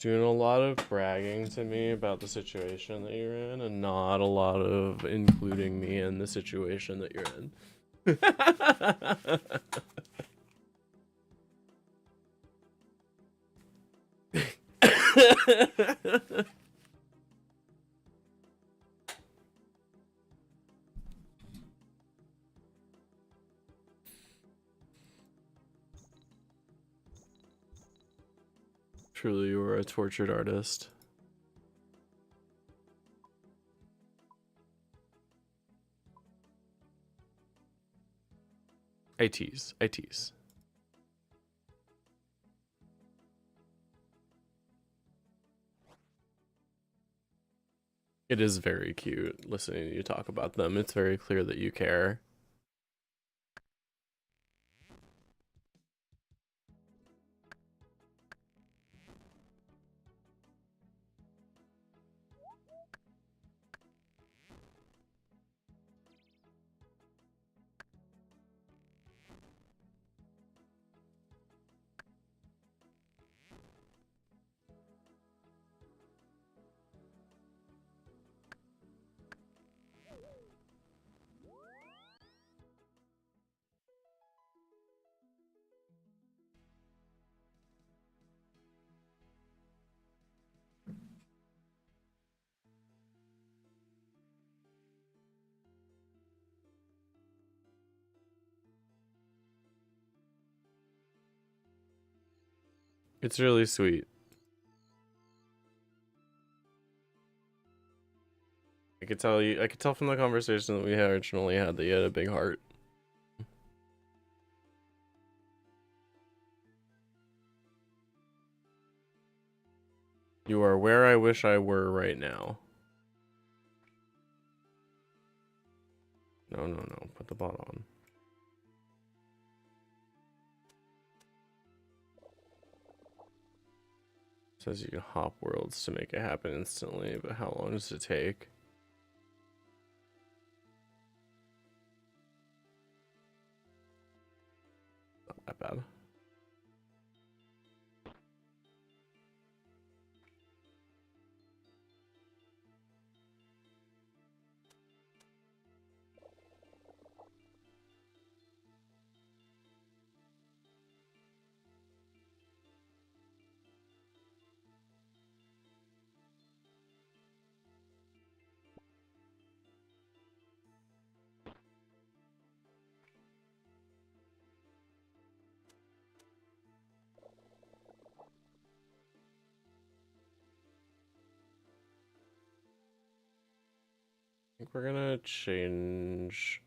Doing a lot of bragging to me about the situation that you're in, and not a lot of including me in the situation that you're in. Truly, you were a tortured artist. I tease. It is very cute listening to you talk about them. It's very clear that you care. It's really sweet. I could tell from the conversation that we originally had that you had a big heart. You are where I wish I were right now. No. Put the bot on. Says you can hop worlds to make it happen instantly, but how long does it take? Not that bad. I think we're gonna change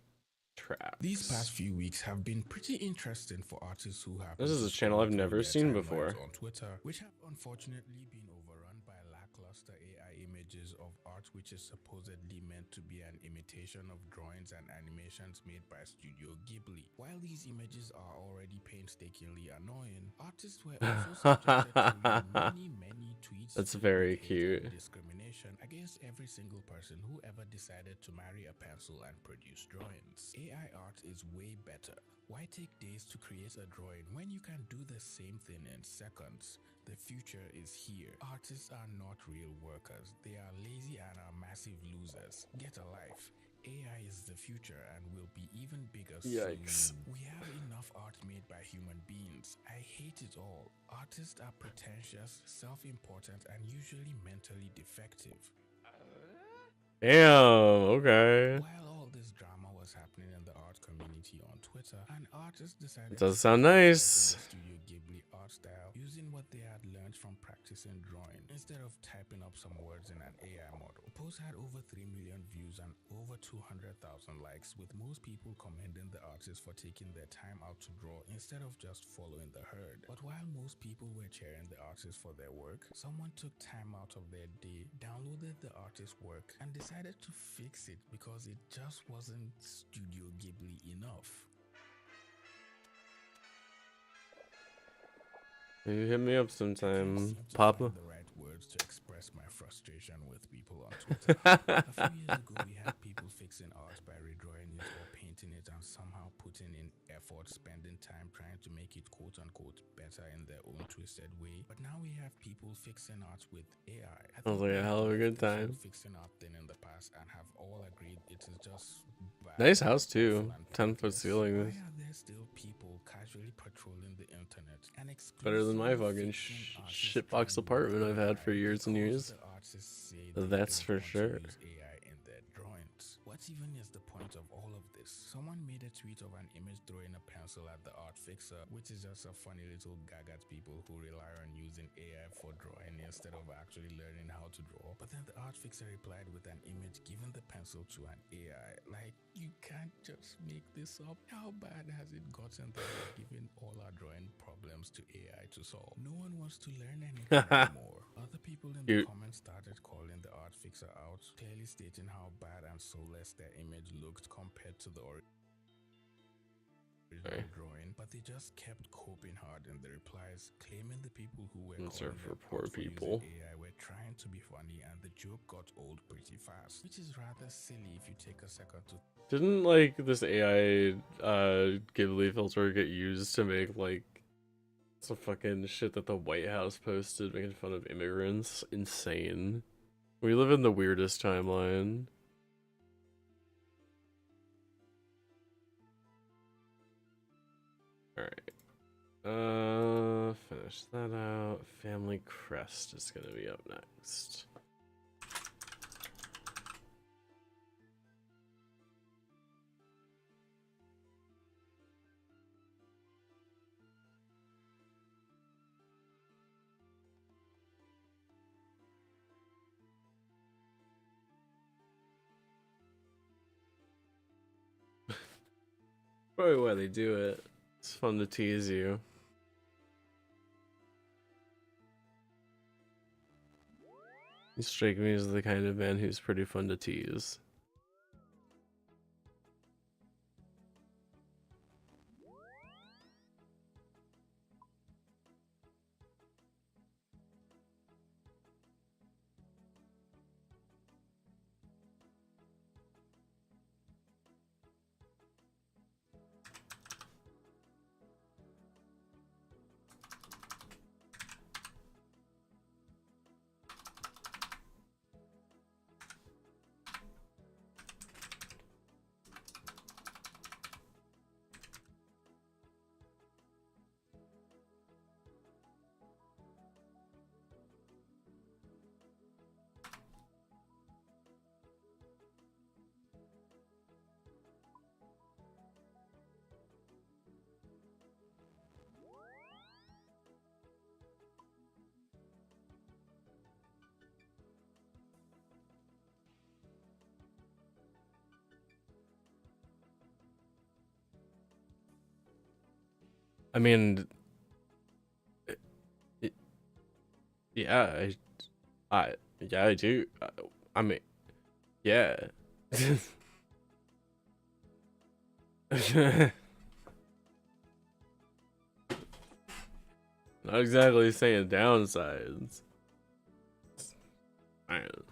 tracks. These past few weeks have been pretty interesting for artists who have. This is a channel I've never seen before. On Twitter, which have unfortunately been overrun by lackluster AI images images of art which is supposedly meant to be an imitation of drawings and animations made by Studio Ghibli. While these images are already painstakingly annoying, artists were also subjected to read many tweets. That's very cute. Discrimination against every single person who ever decided to marry a pencil and produce drawings. AI art is way better. Why take days to create a drawing when you can do the same thing in seconds? The future is here. Artists are not real workers. They are lazy and are massive losers. Get a life. AI is the future and will be even bigger Yikes. soon. We have enough art made by human beings. I hate it all. Artists are pretentious, self-important, and usually mentally defective. Damn, okay. While all this drama was happening in the art community on Twitter, an artist decided It does sound nice. Studio Ghibli art style using what they had learned from practicing drawing instead of typing up some words in an AI model. The post had over 3 million views and over 200,000 likes, with most people commending the artist for taking their time out to draw instead of just following the herd. But while most people were cheering the artist for their work, someone took time out of their day, downloaded the artist's work, and decided to fix it because it just wasn't Studio Ghibli enough. You hit me up sometime, Papa. The right words to express my frustration with people on Twitter. A few years ago, we had people fixing art by redrawing it or painting it and somehow putting in effort, spending time trying to make it quote-unquote better in their own twisted way. But now we have people fixing art with AI. Sounds like a hell of a good time. Fixing art thing in the past and have all agreed it is just bad. Nice house too. 10-foot ceilings. Why are there still people casually patrolling the internet and Better than my fucking shitbox apartment I've had for years and years. That's for sure. What even is the point of all of this? Someone made a tweet of an image throwing a pencil at the art fixer, which is just a funny little gag at people who rely on using AI for drawing instead of actually learning how to draw. But then the art fixer replied with an image giving the pencil to an AI. Like, you can't just make this up. How bad has it gotten that we're giving all our drawing problems to AI to solve? No one wants to learn anything anymore. Other people in the comments started calling the art fixer out, clearly stating how bad and soulless their image looked compared to the original drawing, but they just kept coping hard in the replies, claiming the people who were calling for poor people. AI were trying to be funny, and the joke got old pretty fast, which is rather silly if you take a second to. Didn't like this AI Ghibli filter get used to make like some fucking shit that the White House posted making fun of immigrants? Insane. We live in the weirdest timeline. Alright. Finish that out. Family Crest is gonna be up next. Probably why they do it. It's fun to tease you. You strike me as the kind of man who's pretty fun to tease. I mean, yeah, Yeah, I do. I mean, yeah. Not exactly saying downsides. I don't know.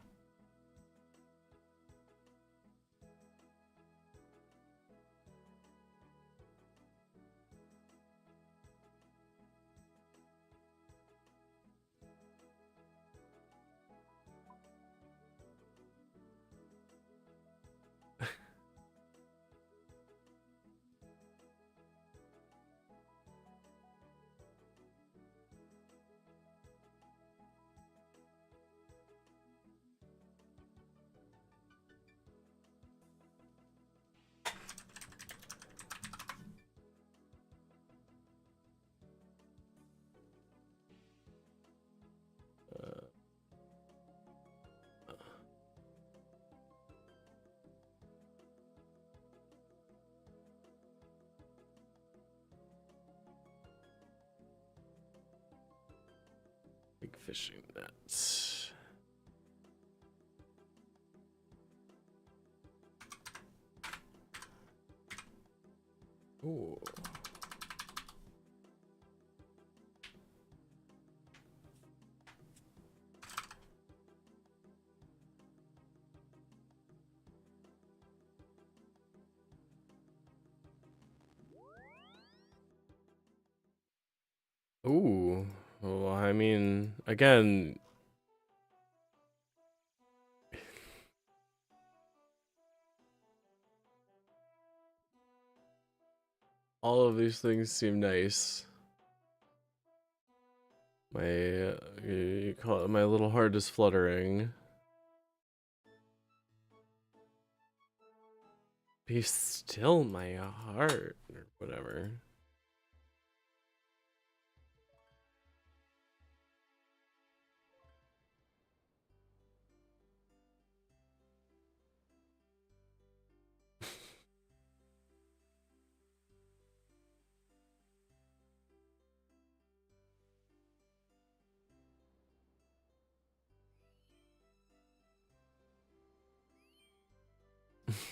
Big fishing nets. Ooh. Ooh. Well, I mean, again, all of these things seem nice. My, you call it, my little heart is fluttering. Be still, my heart, or whatever.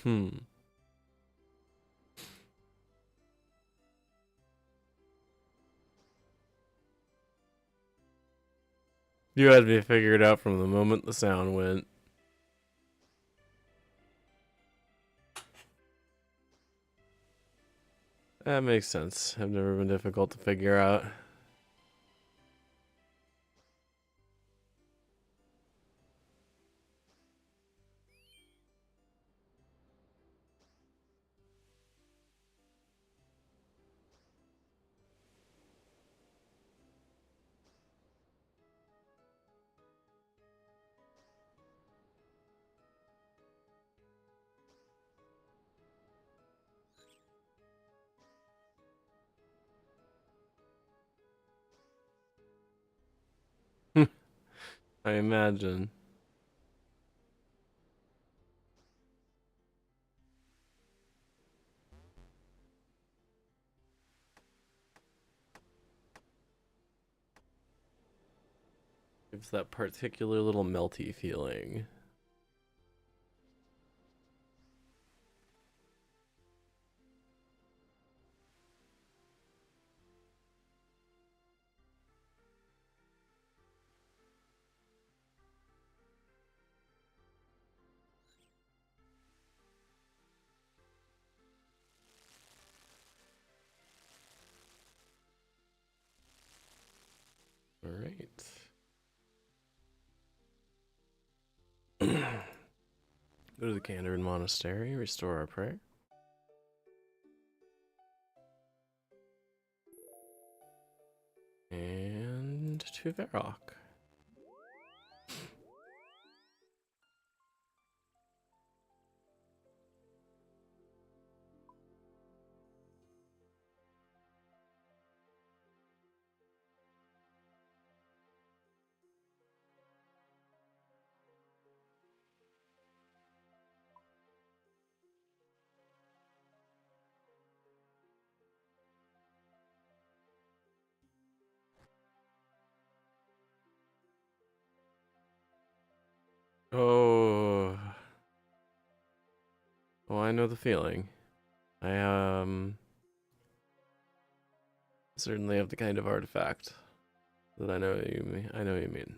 Hmm. You had me figured out from the moment the sound went. That makes sense. I've never been difficult to figure out. I imagine. Gives that particular little melty feeling. All right. Go to the Kandarin Monastery, restore our prayer. And to Varrock. Oh. Oh, I know the feeling. I certainly have the kind of artifact that I know you mean. I know you mean.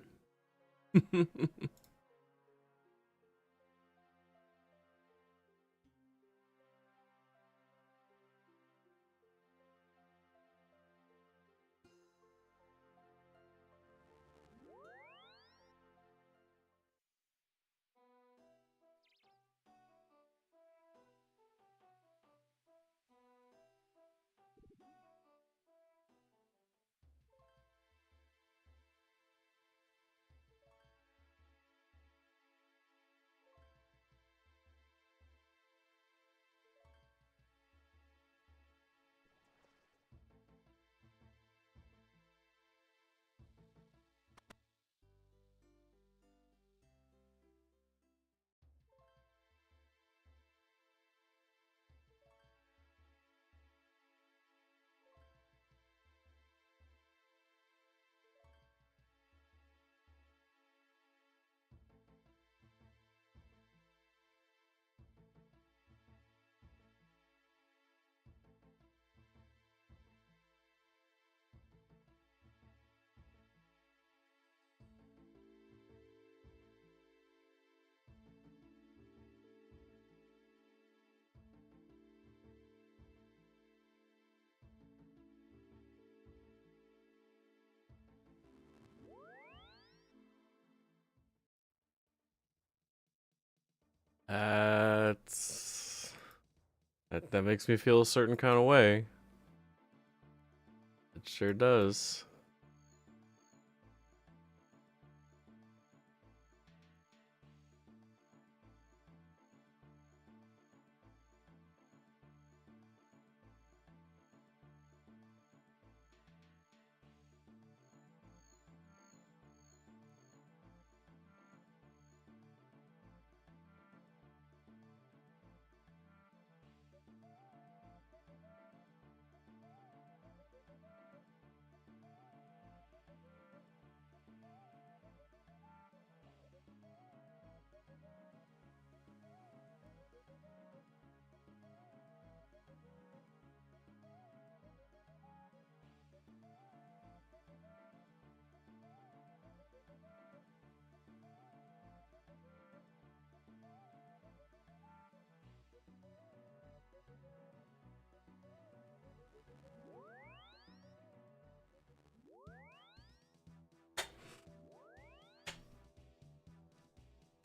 That's that makes me feel a certain kind of way. It sure does.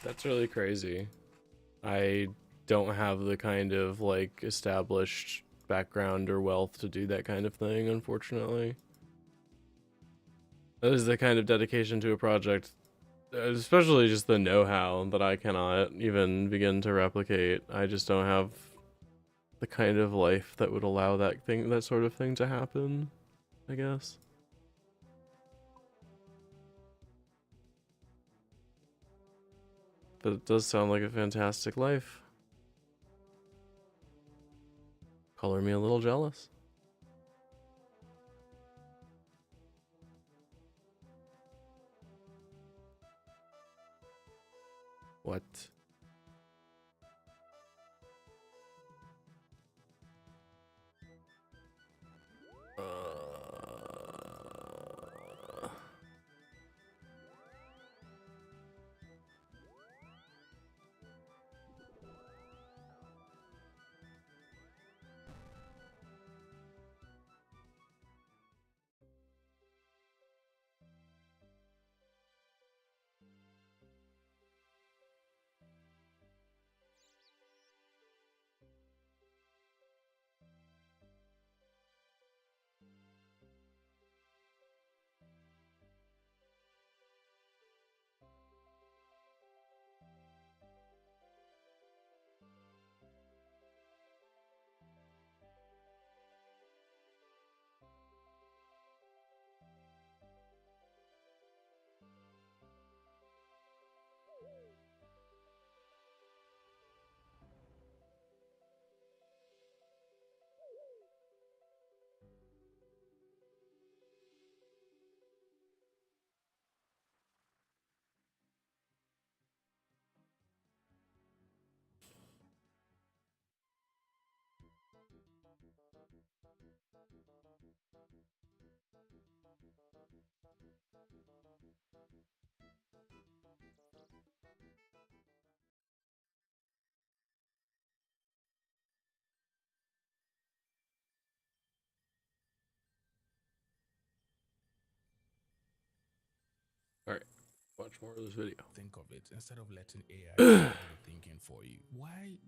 That's really crazy. I don't have the kind of like established background or wealth to do that kind of thing, unfortunately. That is the kind of dedication to a project, especially just the know-how that I cannot even begin to replicate. I just don't have the kind of life that would allow that sort of thing to happen, I guess. But it does sound like a fantastic life. Color me a little jealous. What? All right, watch more of this video. Think of it instead of letting AI do all the thinking for you. Why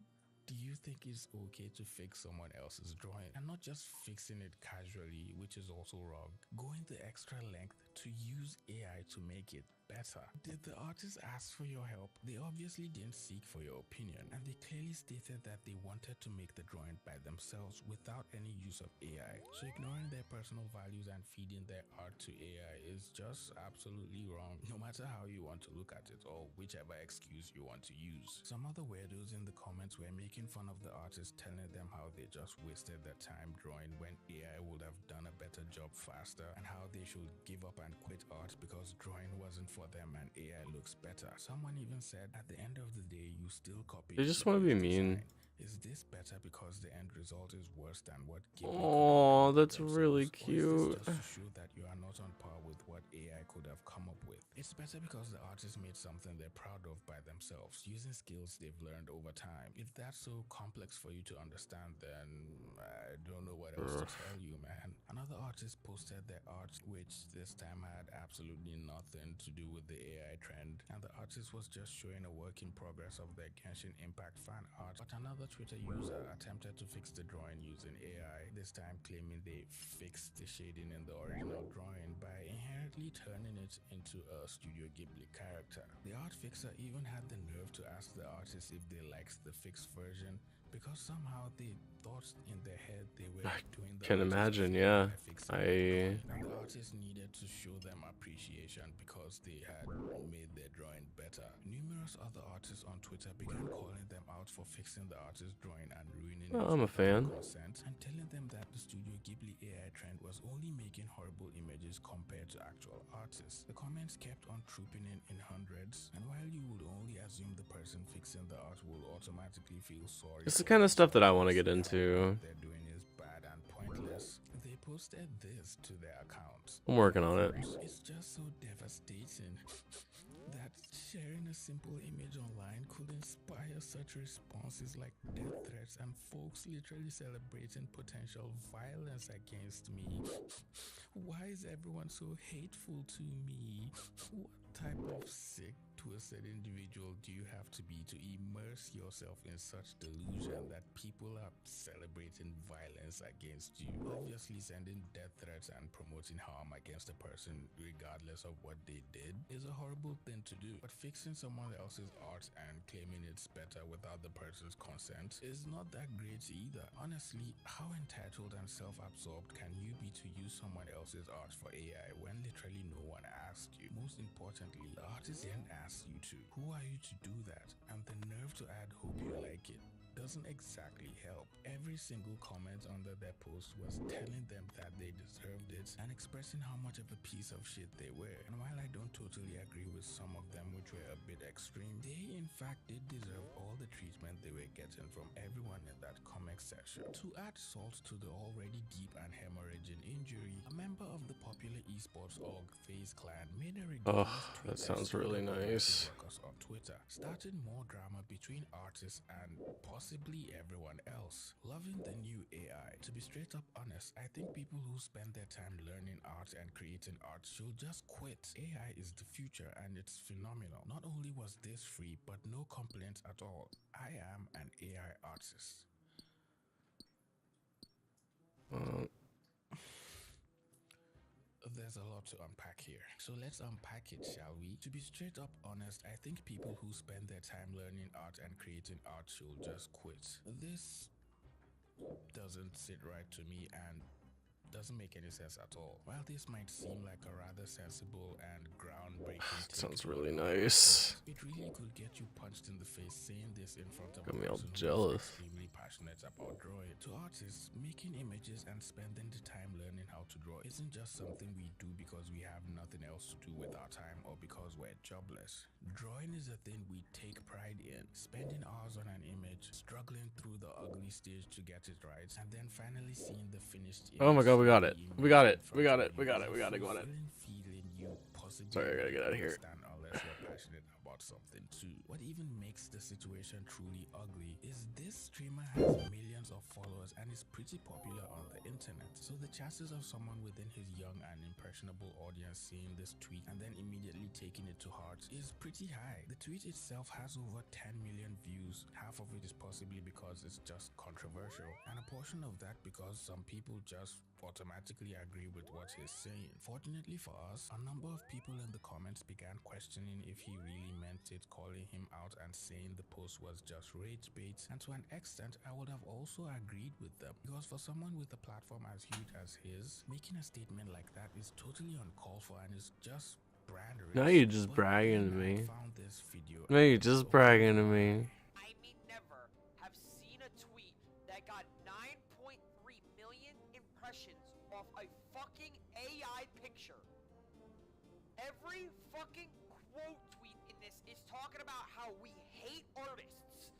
do you think it's okay to fix someone else's drawing and not just fixing it casually, which is also wrong? Going the extra length to use AI to make it better. Did the artist ask for your help? They obviously didn't seek for your opinion, and they clearly stated that they wanted to make the drawing by themselves without any use of AI. So ignoring their personal values and feeding their art to AI is just absolutely wrong, no matter how you want to look at it or whichever excuse you want to use. Some other weirdos in the comments were making fun of the artist, telling them how they just wasted their time drawing when AI would have done a better job faster, and how they should give up and quit art because drawing wasn't for them and AI looks better. Someone even said, at the end of the day, you still copy. They just want to be mean. Is this better because the end result is worse than what Ghibli Oh, that's really cute. Or is this just to show that you are not on par with what AI could have come up with? It's better because the artist made something they're proud of by themselves, using skills they've learned over time. If that's so complex for you to understand, then I don't know what else to tell you, man. Another artist posted their art, which this time had absolutely nothing to do with the AI trend, and the artist was just showing a work in progress of their Genshin Impact fan art. But another Twitter user attempted to fix the drawing using AI, this time claiming they fixed the shading in the original drawing by inherently turning it into a Studio Ghibli character. The art fixer even had the nerve to ask the artist if they liked the fixed version, because somehow they thought in their head they were doing the Can imagine, yeah. And the artist needed to show them appreciation because they had made their drawing better. Numerous other artists on Twitter began calling them out for fixing the artist's drawing and ruining it I'm a fan. consent, and telling them that the Studio Ghibli AI trend was only making horrible images compared to actual artists. The comments kept on trooping in hundreds, and while you would only assume the person fixing the art will automatically feel sorry, It's the kind of stuff that I want to get into. they're doing is bad and pointless. They posted this to their accounts. I'm working on it. It's just so devastating that sharing a simple image online could inspire such responses like death threats and folks literally celebrating potential violence against me. Why is everyone so hateful to me? What type of sick, twisted individual do you have to be to immerse yourself in such delusion that people are celebrating violence against you? Obviously, sending death threats and promoting harm against a person regardless of what they did is a horrible thing to do, but fixing someone else's art and claiming it's better without the person's consent is not that great either. Honestly, how entitled and self-absorbed can you be to use someone else's art for AI when literally no one asked you? Most importantly, the artist didn't ask you to. Who are you to do that? And the nerve to add hope you like it doesn't exactly help. Every single comment under their post was telling them that they deserved it and expressing how much of a piece of shit they were. And while I don't totally agree with some of them, which were a bit extreme, they in fact did deserve all the treatment they were getting from everyone in that comment section. To add salt to the already deep and hemorrhaging injury, a member of the popular esports org FaZe Clan made a ridiculous tweet that sounds really nice. on Twitter, started more drama between artists and possibly everyone else. Loving the new AI. To be straight up honest, I think people who spend their time learning art and creating art should just quit. AI is the future and it's phenomenal. Not only was this free, but no complaints at all. I am an AI artist. There's a lot to unpack here, so let's unpack it, shall we? To be straight up honest, I think people who spend their time learning art and creating art should just quit. This doesn't sit right to me and doesn't make any sense at all. While this might seem like a rather sensible and groundbreaking Sounds really nice. it really could get you punched in the face saying this in front of Got a me all person who's jealous. extremely passionate about drawing. To artists, making images and spending the time learning how to draw isn't just something we do because we have nothing else to do with our time or because we're jobless. Drawing is a thing we take pride in, spending hours on an image, struggling through the ugly stage to get it right, and then finally seeing the finished image. Oh my god, we got it. We got it. We got it. We got it. We got it. We got it. Feeling you possibly Sorry, I gotta get out of here. understand unless you're passionate about something too. What even makes the situation truly ugly is this streamer has millions of followers and is pretty popular on the internet. So the chances of someone within his young and impressionable audience seeing this tweet and then immediately taking it to heart is pretty high. The tweet itself has over 10 million views. Half of it is possibly because it's just controversial, and a portion of that because some people just automatically agree with what he's saying. Fortunately for us, a number of people in the comments began questioning if he really meant it, calling him out and saying the post was just rage bait, and to an extent I would have also agreed with them, because for someone with a platform as huge as his, making a statement like that is totally uncalled for and is just brand rage. Now you're just bragging to me. Now you're just bragging to me. I may never have seen a tweet that got 9.3 million impressions off a fucking AI picture. Every fucking quote tweet in this is talking about how we hate artists.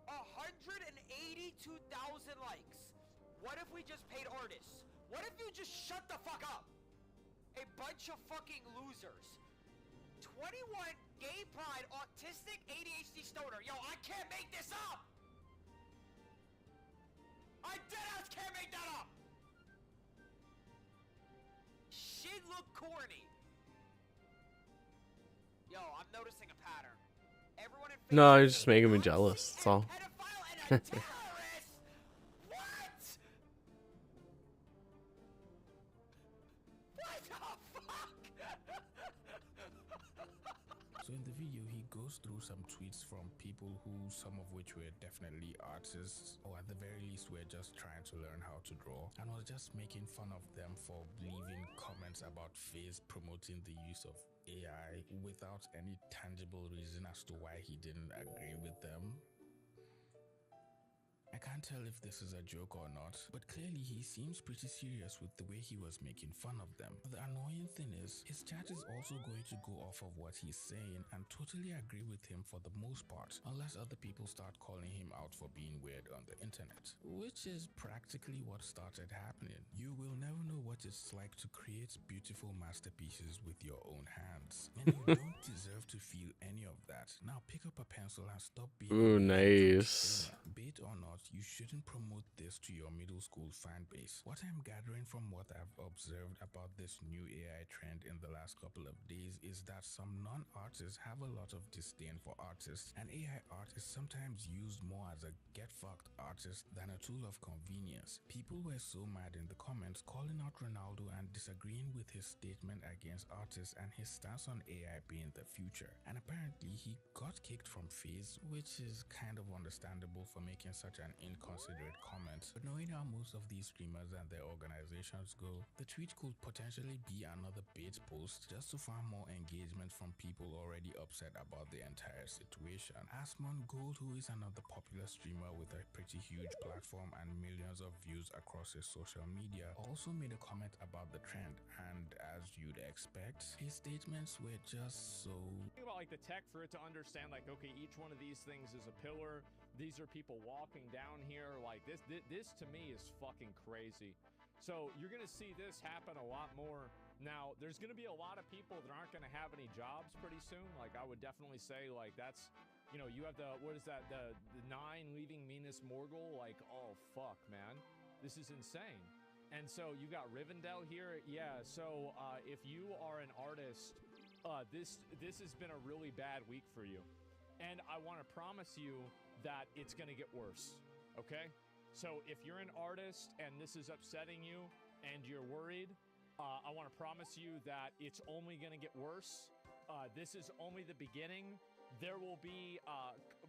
182,000 likes. What if we just paid artists? What if you just shut the fuck up? A bunch of fucking losers. 21 gay pride, autistic, ADHD stoner. Yo, I can't make this up! I deadass can't make that up! Shit look corny. Yo, I'm noticing a pattern. Everyone in No, you're just making me jealous. That's all. So in the video, he goes through some tweets from people who, some of which were definitely artists, or at the very least were just trying to learn how to draw, and was just making fun of them for leaving comments about FaZe promoting the use of AI without any tangible reason as to why he didn't agree with them. I can't tell if this is a joke or not, but clearly he seems pretty serious with the way he was making fun of them. The annoying thing is, his chat is also going to go off of what he's saying and totally agree with him for the most part, unless other people start calling him out for being weird on the internet, which is practically what started happening. You will never know what it's like to create beautiful masterpieces with your own hands, and you don't deserve to feel any of that. Now pick up a pencil and stop being Ooh, nice. Bait or not, you shouldn't promote this to your middle school fan base. What I'm gathering from what I've observed about this new AI trend in the last couple of days is that some non-artists have a lot of disdain for artists, and AI art is sometimes used more as a get-fucked artist than a tool of convenience. People were so mad in the comments calling out Ronaldo and disagreeing with his statement against artists and his stance on AI being the future. And apparently he got kicked from FaZe, which is kind of understandable for making such an inconsiderate comment. But knowing how most of these streamers and their organizations go, the tweet could potentially be another bait post just to farm more engagement from people already upset about the entire situation. Asmon Gold, who is another popular streamer with a pretty huge platform and millions of views across his social media, also made a comment about the trend, and as you'd expect, his statements were just so... Think about like the tech for it to understand, like, okay, each one of these things is a pillar. These are people walking down here. Like this to me is fucking crazy. So you're gonna see this happen a lot more. Now there's gonna be a lot of people that aren't gonna have any jobs pretty soon. Like I would definitely say like that's, you know, you have the, what is that, the 9 leaving Minas Morgul. Like, oh fuck, man, this is insane. And so you got Rivendell here. Yeah, so if you are an artist, this has been a really bad week for you. And I want to promise you that it's going to get worse, okay? So if you're an artist and this is upsetting you and you're worried, I want to promise you that it's only going to get worse. This is only the beginning. There will be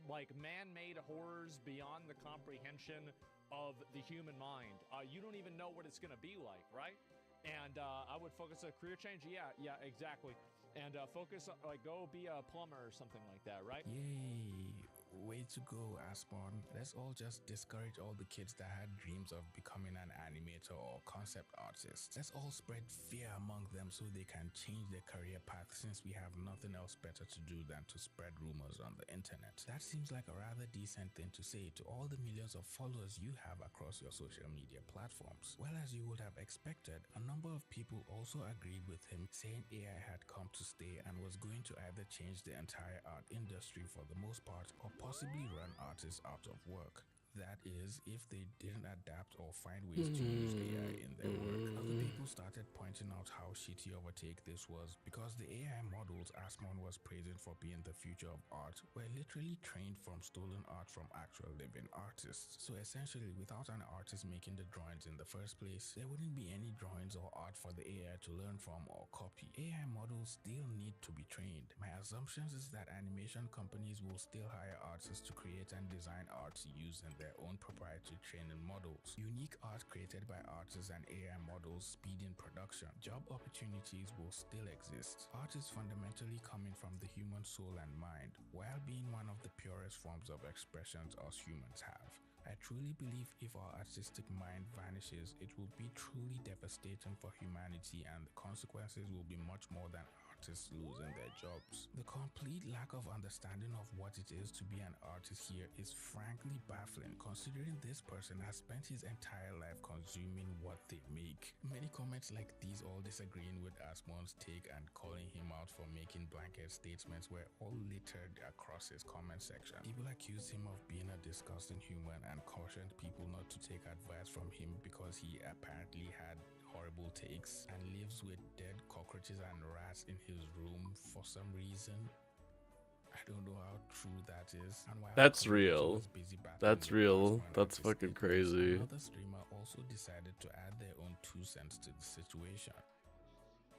like man-made horrors beyond the comprehension of the human mind. You don't even know what it's going to be like, right? And I would focus on career change. Yeah, exactly. And focus, like, go be a plumber or something like that, right? Yay! Way to go, Aspon. Let's all just discourage all the kids that had dreams of becoming an animator or concept artist. Let's all spread fear among them so they can change their career path, since we have nothing else better to do than to spread rumors on the internet. That seems like a rather decent thing to say to all the millions of followers you have across your social media platforms. Well, as you would have expected, a number of people also agreed with him, saying AI had come to stay and was going to either change the entire art industry for the most part or possibly run artists out of work. That is, if they didn't adapt or find ways to use AI in their work. Other people started pointing out how shitty of a take this was, because the AI models Asmon was praising for being the future of art were literally trained from stolen art from actual living artists. So essentially, without an artist making the drawings in the first place, there wouldn't be any drawings or art for the AI to learn from or copy. AI models still need to be trained. My assumption is that animation companies will still hire artists to create and design art to use in their own proprietary training models. Unique art created by artists and AI models speeding production. Job opportunities will still exist. Art is fundamentally coming from the human soul and mind, while being one of the purest forms of expressions us humans have. I truly believe if our artistic mind vanishes, it will be truly devastating for humanity, and the consequences will be much more than artists losing their jobs. The complete lack of understanding of what it is to be an artist here is frankly baffling, considering this person has spent his entire life consuming what they make. Many comments like these, all disagreeing with Asmon's take and calling him out for making blanket statements, were all littered across his comment section. People accused him of being a disgusting human and cautioned people not to take advice from him because he apparently had horrible takes and lives with dead cockroaches and rats in his room for some reason. I don't know how true that is. And while That's real. That's real. That's fucking crazy. Another streamer also decided to add their own 2 cents to the situation.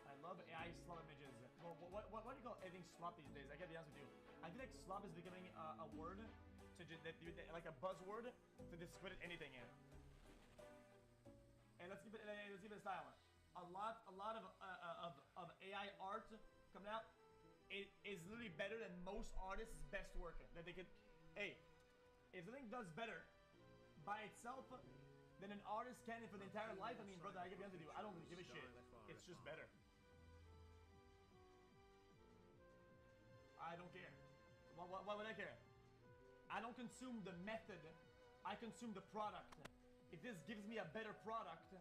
I love AI slop images. Well, what do you call anything slop these days? I gotta be honest with you. I feel like slop is becoming a word to just like a buzzword to discredit anything in. And let's keep it silent. A lot of AI art coming out, it is literally better than most artists' best work that they could. Hey, if something does better by itself than an artist can for the entire life, I mean, brother, I gotta be honest with you, I don't really give a shit. It's just better. I don't care. Why would I care? I don't consume the method. I consume the product. If this gives me a better product,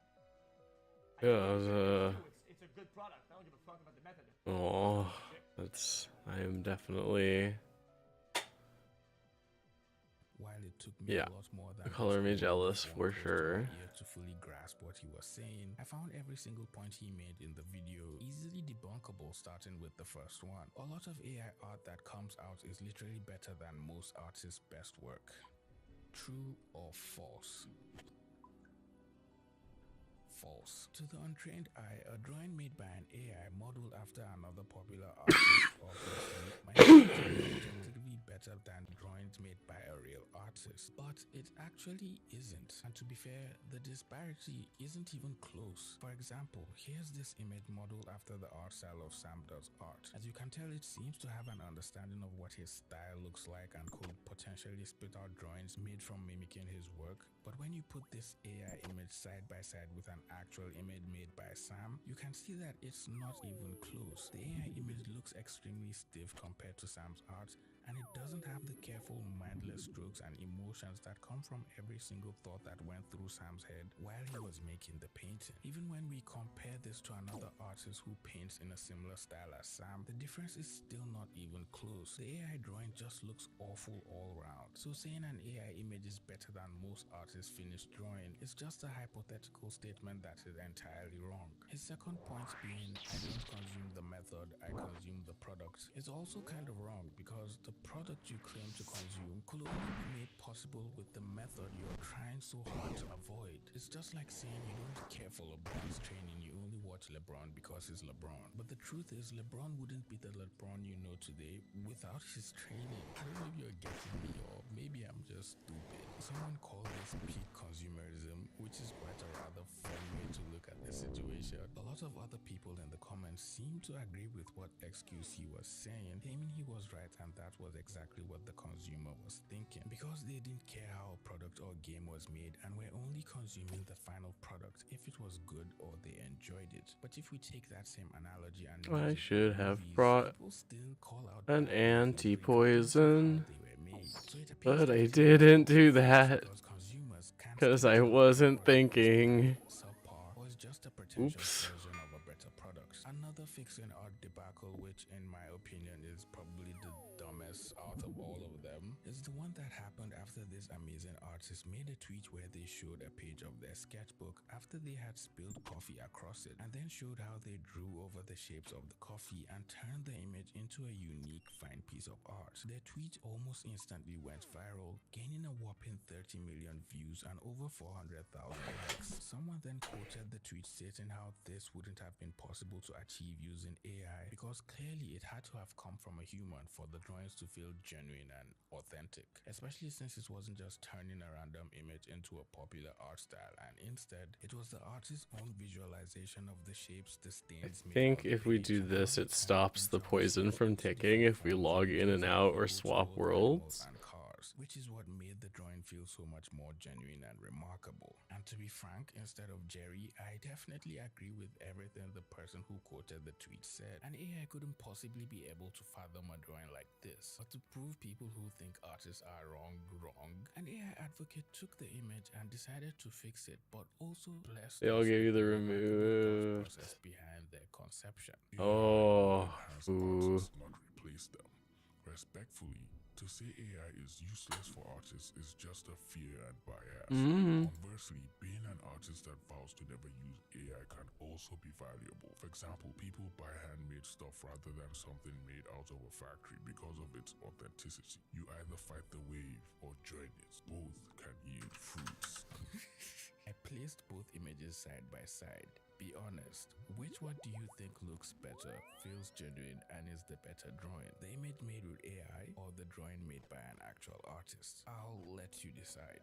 it's a good product. I don't give a fuck about the method. Oh, I am definitely. While it took me a lot more than color me jealous for sure. To fully grasp what he was saying, I found every single point he made in the video easily debunkable, starting with the first one. A lot of AI art that comes out is literally better than most artists' best work. True or false? False. To the untrained eye, a drawing made by an AI modeled after another popular artist obviously might be objectively better than drawings made by a real artist, but it actually isn't. And to be fair, the disparity isn't even close. For example, here's this image modeled after the art style of Sam Does Art. As you can tell, it seems to have an understanding of what his style looks like and could potentially spit out drawings made from mimicking his work. But when you put this AI image side by side with an actual image made by Sam, you can see that it's not even close. The AI image looks extremely stiff compared to Sam's art, and it doesn't have the careful, mindless strokes and emotions that come from every single thought that went through Sam's head while he was making the painting. Even when we compare this to another artist who paints in a similar style as Sam, the difference is still not even close. The AI drawing just looks awful all around. So saying an AI image is better than most artists' finished drawing is just a hypothetical statement that is entirely wrong. His second point being, I don't consume the method, I consume the product, is also kind of wrong, because the product you claim to consume could only be made possible with the method you're trying so hard to avoid. It's just like saying you don't care for LeBron's training, you only watch LeBron because he's LeBron. But the truth is, LeBron wouldn't be the LeBron you know today without his training. I don't know if you're getting me, or maybe I'm just stupid. Someone called this peak consumerism, which is quite a rather fun way to look at the situation. A lot of other people in the comments seem to agree with what XQC was saying, claiming he was right, and that was exactly what the consumer was thinking, because they didn't care how a product or game was made and were only consuming the final product if it was good or they enjoyed it. But if we take that same analogy and I use it should in have movies, brought people still call out an bad movies anti-poison, because of how they were made. So it appears but that I it's didn't not do obvious that because consumers can't because still I tell if wasn't a product is thinking. good, subpar, or is just a pretentious Oops. version of a better product. Another fixing art debacle, which in my opinion is probably the dumbest out of all of them, is the one that happened after this amazing artist made a tweet where they showed a page of their sketchbook after they had spilled coffee across it, and then showed how they drew over the shapes of the coffee and turned the image into a unique fine piece of art. Their tweet almost instantly went viral, gaining a whopping 30 million views and over 400,000 likes. Someone then quoted the tweet stating how this wouldn't have been possible to achieve using AI because clearly it had to have come from a human for the drawings to feel genuine and authentic, especially since it wasn't just turning a random image into a popular art style, and instead it was the artist's own visualization of the shapes the stains I made think on the if we page do and this, how it they stops the poison from ticking if we log in and out or swap worlds. and cars, which is what made the drawing feel so much more genuine and remarkable. And to be frank, instead of Jerry, I definitely agree with everything the person who quoted the tweet said. An AI couldn't possibly be able to fathom a drawing like this. But to prove people who think artists are wrong, an AI advocate took the image and decided to fix it, but also blessed They all us gave you with the the remarkable remove. process behind their conception. Oh, artists, not replace them. Respectfully, to say AI is useless for artists is just a fear and bias. Conversely, being an artist that vows to never use AI can also be valuable. For example, people buy handmade stuff rather than something made out of a factory because of its authenticity. You either fight the wave or join it. Both can yield fruits. I placed both images side by side. Be honest, which one do you think looks better, feels genuine, and is the better drawing? The image made with AI or the drawing made by an actual artist? I'll let you decide.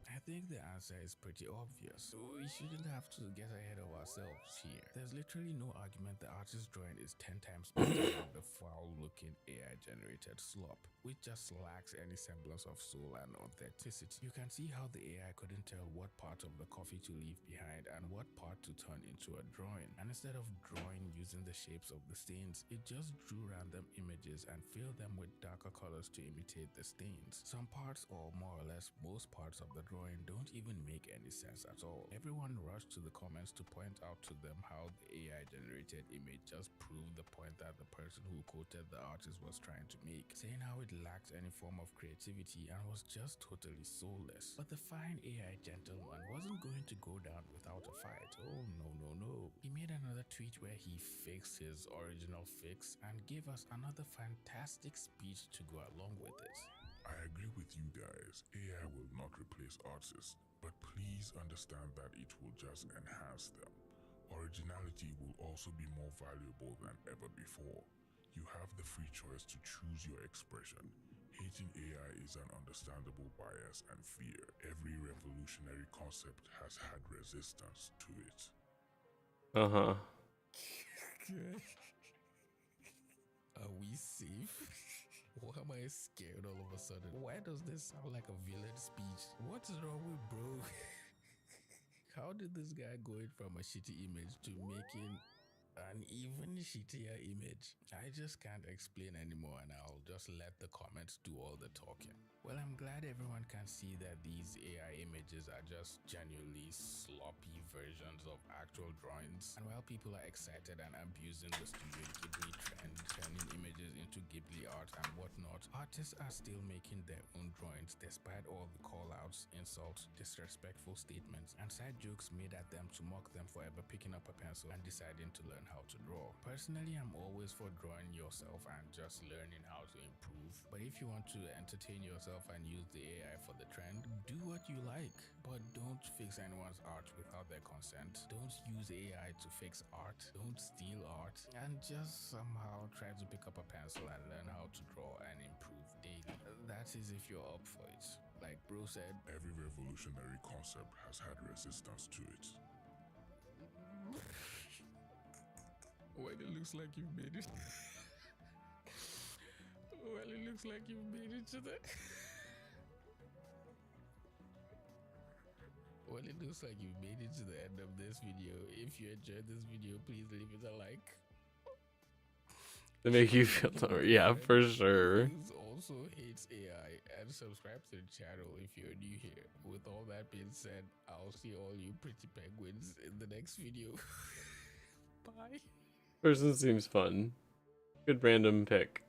I think the answer is pretty obvious. We shouldn't have to get ahead of ourselves here. There's literally no argument the artist's drawing is 10 times better than the foul-looking AI-generated slop, which just lacks any semblance of soul and authenticity. You can see how the AI couldn't tell what part of the coffee to leave behind and what part to turn into a drawing. And instead of drawing using the shapes of the stains, it just drew random images and filled them with darker colors to imitate the stains. Some parts, or more or less most parts of the drawing, don't even make any sense at all. Everyone rushed to the comments to point out to them how the AI generated image just proved the point that the person who quoted the artist was trying to make, saying how it lacked any form of creativity and was just totally soulless. But the fine AI gentleman wasn't going to go down without a fight. Oh no. He made another tweet where he fixed his original fix and gave us another fantastic speech to go along with it. I agree with you guys, AI will not replace artists, but please understand that it will just enhance them. Originality will also be more valuable than ever before. You have the free choice to choose your expression. Hating AI is an understandable bias and fear. Every revolutionary concept has had resistance to it. Uh-huh. Are we safe? Why am I scared all of a sudden? Why does this sound like a villain speech? What's wrong with bro? How did this guy go in from a shitty image to making an even shittier image? I just can't explain anymore, and I'll just let the comments do all the talking. Well, I'm glad everyone can see that these AI images are just genuinely sloppy versions of actual drawings. And while people are excited and abusing the Studio Ghibli trend, turning images into Ghibli art and whatnot, artists are still making their own drawings despite all the call-outs, insults, disrespectful statements, and side jokes made at them to mock them for ever picking up a pencil and deciding to learn how to draw. Personally, I'm always for drawing yourself and just learning how to improve. But if you want to entertain yourself and use the AI for the trend, do what you like. But don't fix anyone's art without their consent. Don't use AI to fix art. Don't steal art. And just somehow try to pick up a pencil and learn how to draw and improve daily. That is if you're up for it. Like bro said, every revolutionary concept has had resistance to it. Well, it looks like you've made it. Well, it looks like you've made it to the... Well, it looks like you've made it to the end of this video. If you enjoyed this video, please leave it a like. They make you feel sorry. Yeah, for sure. Please also hates AI and subscribe to the channel if you're new here. With all that being said, I'll see all you pretty penguins in the next video. Bye. Person seems fun. Good random pick.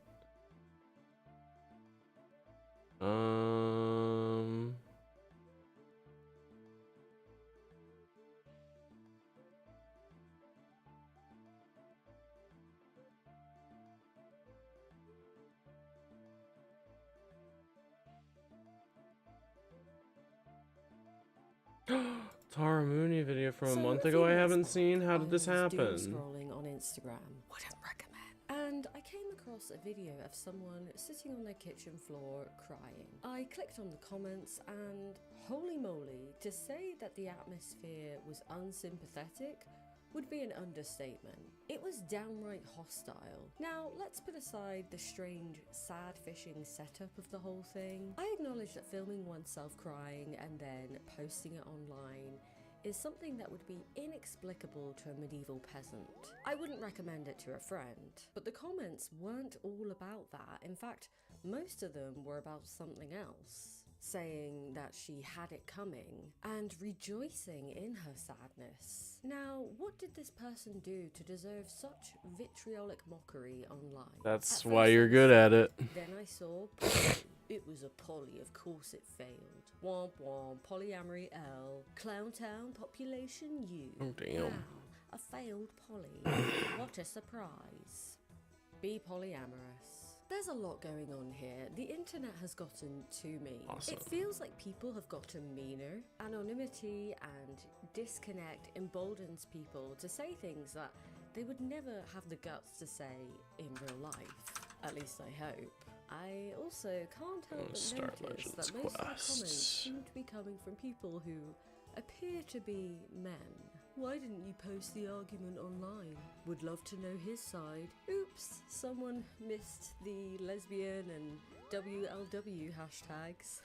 Tara Mooney video from a month ago I haven't seen. How did this happen? Scrolling on Instagram. Wouldn't recommend. And I came across a video of someone sitting on their kitchen floor crying. I clicked on the comments and holy moly, to say that the atmosphere was unsympathetic would be an understatement. It was downright hostile. Now, let's put aside the strange, sad fishing setup of the whole thing. I acknowledge that filming oneself crying and then posting it online is something that would be inexplicable to a medieval peasant. I wouldn't recommend it to a friend. But the comments weren't all about that. In fact, most of them were about something else, saying that she had it coming and rejoicing in her sadness. Now, what did this person do to deserve such vitriolic mockery online? That's why you're good at it. Then I saw poly. It was a poly, of course it failed. Womp womp, polyamory L, Clowntown population U. Oh damn. Wow, a failed poly. What a surprise. Be polyamorous. There's a lot going on here. The internet has gotten too mean. Awesome. It feels like people have gotten meaner. Anonymity and disconnect emboldens people to say things that they would never have the guts to say in real life. At least I hope. I also can't help but notice that most of the comments seem to be coming from people who appear to be men. Why didn't you post the argument online? Would love to know his side. Oops, someone missed the lesbian and WLW hashtags.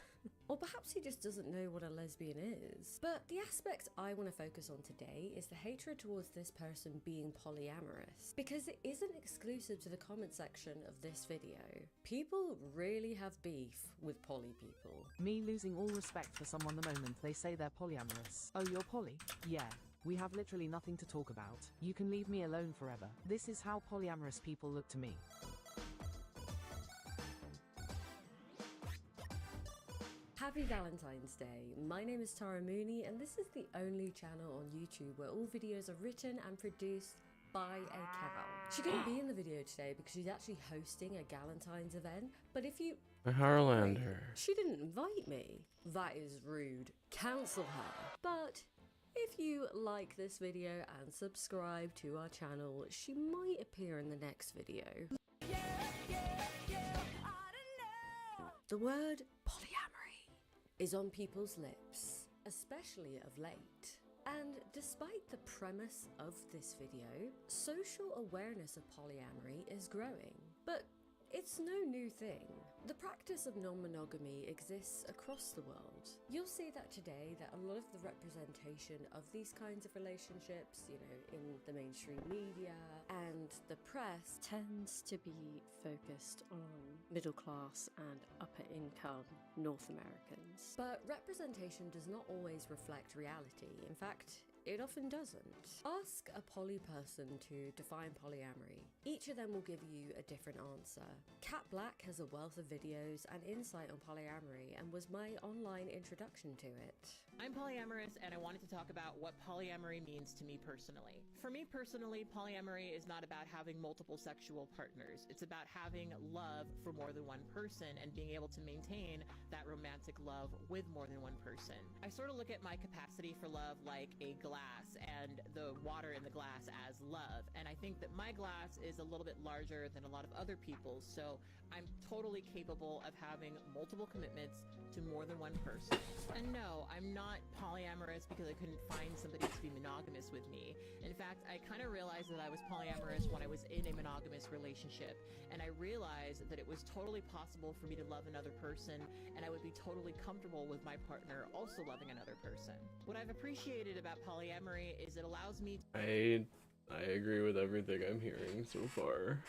Or perhaps he just doesn't know what a lesbian is. But the aspect I want to focus on today is the hatred towards this person being polyamorous, because it isn't exclusive to the comment section of this video. People really have beef with poly people. Me losing all respect for someone the moment they say they're polyamorous. Oh, you're poly? Yeah. We have literally nothing to talk about. You can leave me alone forever. This is how polyamorous people look to me. Happy Valentine's Day. My name is Tara Mooney and this is the only channel on YouTube where all videos are written and produced by a cow. She couldn't be in the video today because she's actually hosting a Galentine's event, but if you... A Harlander. She didn't invite me. That is rude. Cancel her. But if you like this video and subscribe to our channel, she might appear in the next video. The word polyamory is on people's lips, especially of late. And despite the premise of this video, social awareness of polyamory is growing. But it's no new thing. The practice of non-monogamy exists across the world. You'll see that today that a lot of the representation of these kinds of relationships, you know, in the mainstream media and the press tends to be focused on middle class and upper income North Americans. But representation does not always reflect reality. In fact, it often doesn't. Ask a poly person to define polyamory. Each of them will give you a different answer. Cat Black has a wealth of videos and insight on polyamory and was my online introduction to it. I'm polyamorous and I wanted to talk about what polyamory means to me personally. For me personally, polyamory is not about having multiple sexual partners. It's about having love for more than one person and being able to maintain that romantic love with more than one person. I sort of look at my capacity for love like a glass and the water in the glass as love. And I think that my glass is a little bit larger than a lot of other people's, so I'm totally capable of having multiple commitments to more than one person. And no, I'm not polyamorous because I couldn't find somebody to be monogamous with me. In fact, I kind of realized that I was polyamorous when I was in a monogamous relationship, and I realized that it was totally possible for me to love another person, and I would be totally comfortable with my partner also loving another person. What I've appreciated about polyamory is it allows me I agree with everything I'm hearing so far.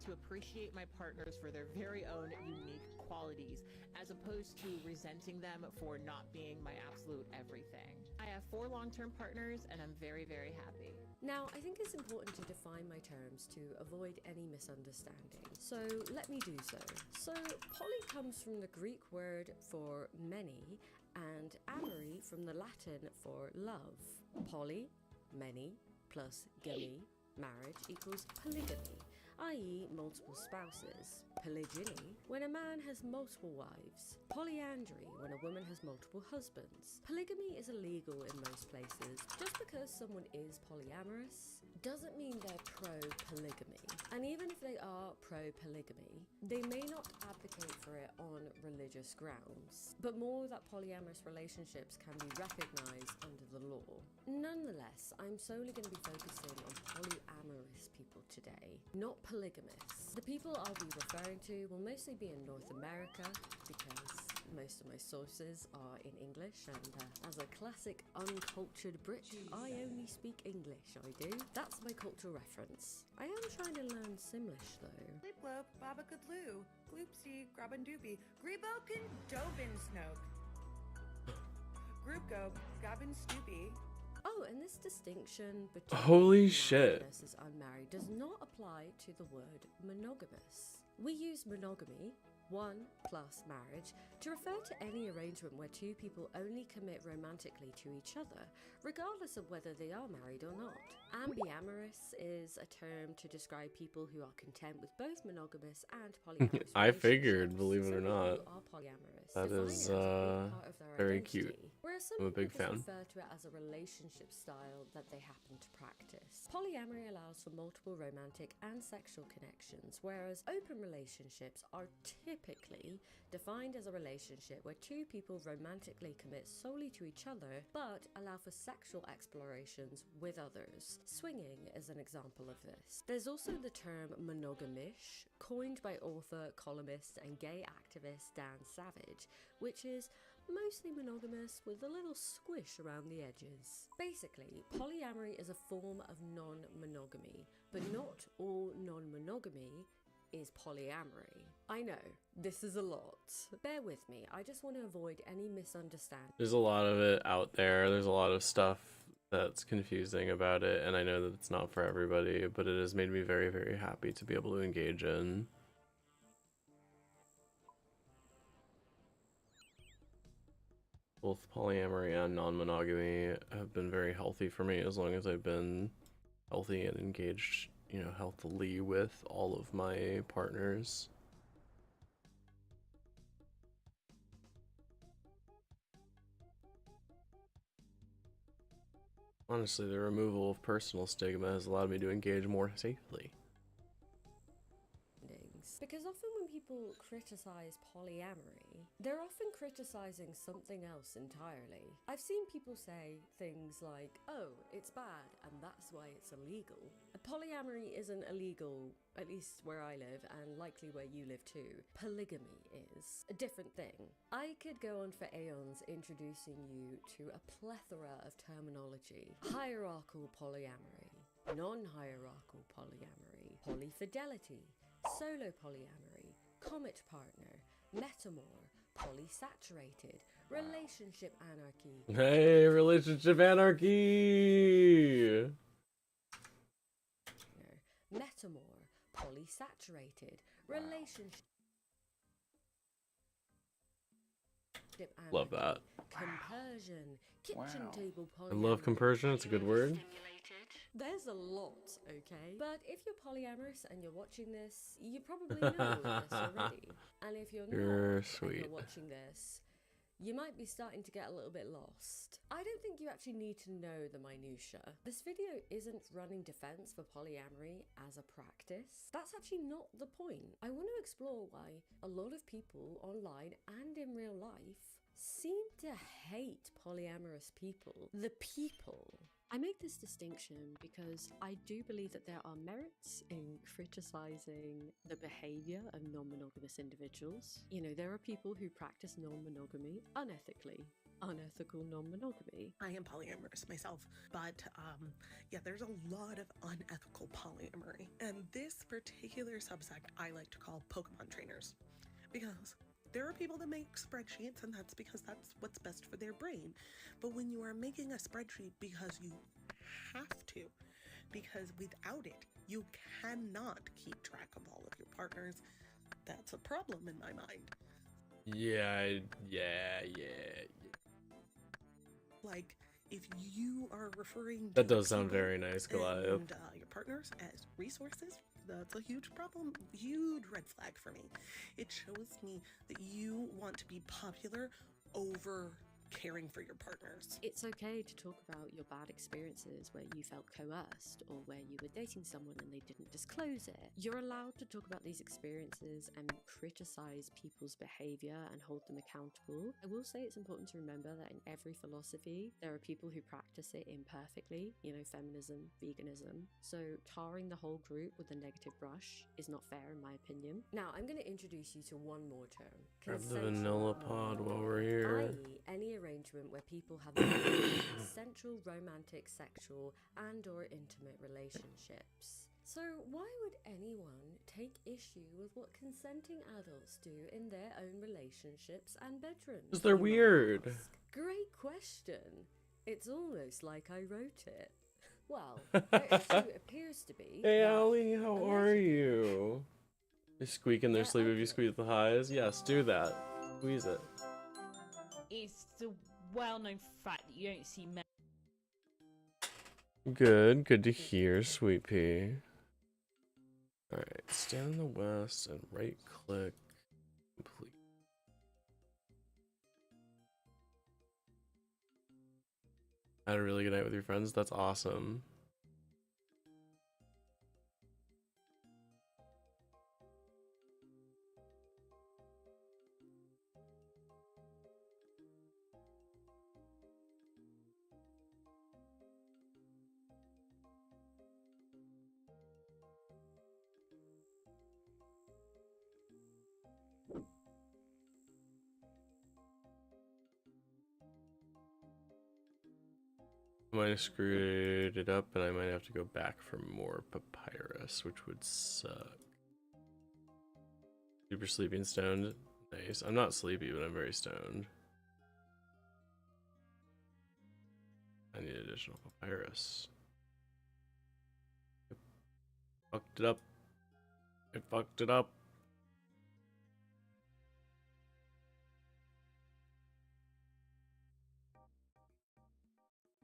to appreciate my partners for their very own unique qualities, as opposed to resenting them for not being my absolute everything. I have 4 long-term partners, and I'm very, very happy. Now, I think it's important to define my terms to avoid any misunderstanding. So let me do so. So poly comes from the Greek word for many, and amory from the Latin for love. Poly, many, plus gamy, marriage, equals polygamy, i.e. multiple spouses. Polygyny, when a man has multiple wives. Polyandry, when a woman has multiple husbands. Polygamy is illegal in most places. Just because someone is polyamorous doesn't mean they're pro-polygamy. And even if they are pro-polygamy, they may not advocate for it on religious grounds, but more that polyamorous relationships can be recognized under the law. Nonetheless, I'm solely going to be focusing on polyamorous people today, not polygamists. The people I'll be referring to will mostly be in North America, because most of my sources are in English, and as a classic uncultured Brit, I only speak English, I do. That's my cultural reference. I am trying to learn Simlish though. Sleep globe, baba kadloo, gloopsy, grabandoopy, greboken dobin snoke. Group go, gabin stoopy. Oh, and this distinction between Holy shit. versus unmarried does not apply to the word monogamous. We use monogamy, 1 plus marriage, to refer to any arrangement where 2 people only commit romantically to each other, regardless of whether they are married or not. Ambiamorous is a term to describe people who are content with both monogamous and polyamorous I figured, relationships. believe it or So people not. who are polyamorous That define is it as a big part of their very identity, cute. whereas some I'm a big people fan. refer to it as a relationship style that they happen to practice. Polyamory allows for multiple romantic and sexual connections, whereas open relationships are typically defined as a relationship where 2 people romantically commit solely to each other, but allow for sexual explorations with others. Swinging is an example of this. There's also the term monogamish, coined by author, columnist, and gay activist Dan Savage, which is mostly monogamous with a little squish around the edges. Basically, polyamory is a form of non-monogamy, but not all non-monogamy is polyamory. I know, this is a lot. Bear with me, I just want to avoid any misunderstanding. There's a lot of it out there. There's a lot of stuff that's confusing about it, and I know that it's not for everybody, but it has made me very, very happy to be able to engage in. Both polyamory and non-monogamy have been very healthy for me as long as I've been healthy and engaged, you know, healthily with all of my partners. Honestly, the removal of personal stigma has allowed me to engage more safely. Because often when people criticize polyamory, they're often criticizing something else entirely. I've seen people say things like, oh, it's bad and that's why it's illegal. Polyamory isn't illegal, at least where I live, and likely where you live too. Polygamy is a different thing. I could go on for aeons introducing you to a plethora of terminology. Hierarchical polyamory, non-hierarchical polyamory, polyfidelity, solo polyamory, comet partner, metamor, polysaturated, relationship anarchy. Hey, relationship anarchy! Metamor, polysaturated, relationship Love that. compersion, kitchen table I love polyamory. compersion, it's a good word. There's a lot, okay? But if you're polyamorous and you're watching this, you probably know this already. And if you're not, You're and sweet. you're watching this, you might be starting to get a little bit lost. I don't think you actually need to know the minutiae. This video isn't running defense for polyamory as a practice. That's actually not the point. I want to explore why a lot of people online and in real life seem to hate polyamorous people. The people. I make this distinction because I do believe that there are merits in criticizing the behavior of non-monogamous individuals. You know, there are people who practice non-monogamy unethically. Unethical non-monogamy. I am polyamorous myself, but yeah, there's a lot of unethical polyamory. And this particular subsect I like to call Pokemon trainers, because there are people that make spreadsheets, and that's because that's what's best for their brain. But when you are making a spreadsheet because you have to, because without it, you cannot keep track of all of your partners, that's a problem in my mind. Yeah. Like, if you are referring to That does sound people very nice, Goliath. and your partners as resources, that's a huge problem, huge red flag for me. It shows me that you want to be popular over caring for your partners. It's okay to talk about your bad experiences where you felt coerced or where you were dating someone and they didn't disclose it. You're allowed to talk about these experiences and criticize people's behavior and hold them accountable. I will say it's important to remember that in every philosophy, there are people who practice it imperfectly, you know, feminism, veganism. So tarring the whole group with a negative brush is not fair in my opinion. Now, I'm going to introduce you to one more term. Grab the vanilla pod while we're here. i.e. any arrangement where people have consensual, romantic, sexual, and/or intimate relationships. So why would anyone take issue with what consenting adults do in their own relationships and bedrooms? Because they're weird. Great question. It's almost like I wrote it. Well, their issue appears to be. Hey, Allie, how are you? They squeak in their sleep if you squeeze the highs? Yes, do that. Squeeze it. It's the well-known fact that you don't see men. Good to hear, sweet pea. Alright, stand in the west and right click. Complete. Had a really good night with your friends? That's awesome. I might have screwed it up and I might have to go back for more papyrus, which would suck. Super sleepy and stoned. Nice. I'm not sleepy, but I'm very stoned. I need additional papyrus. I fucked it up. I fucked it up.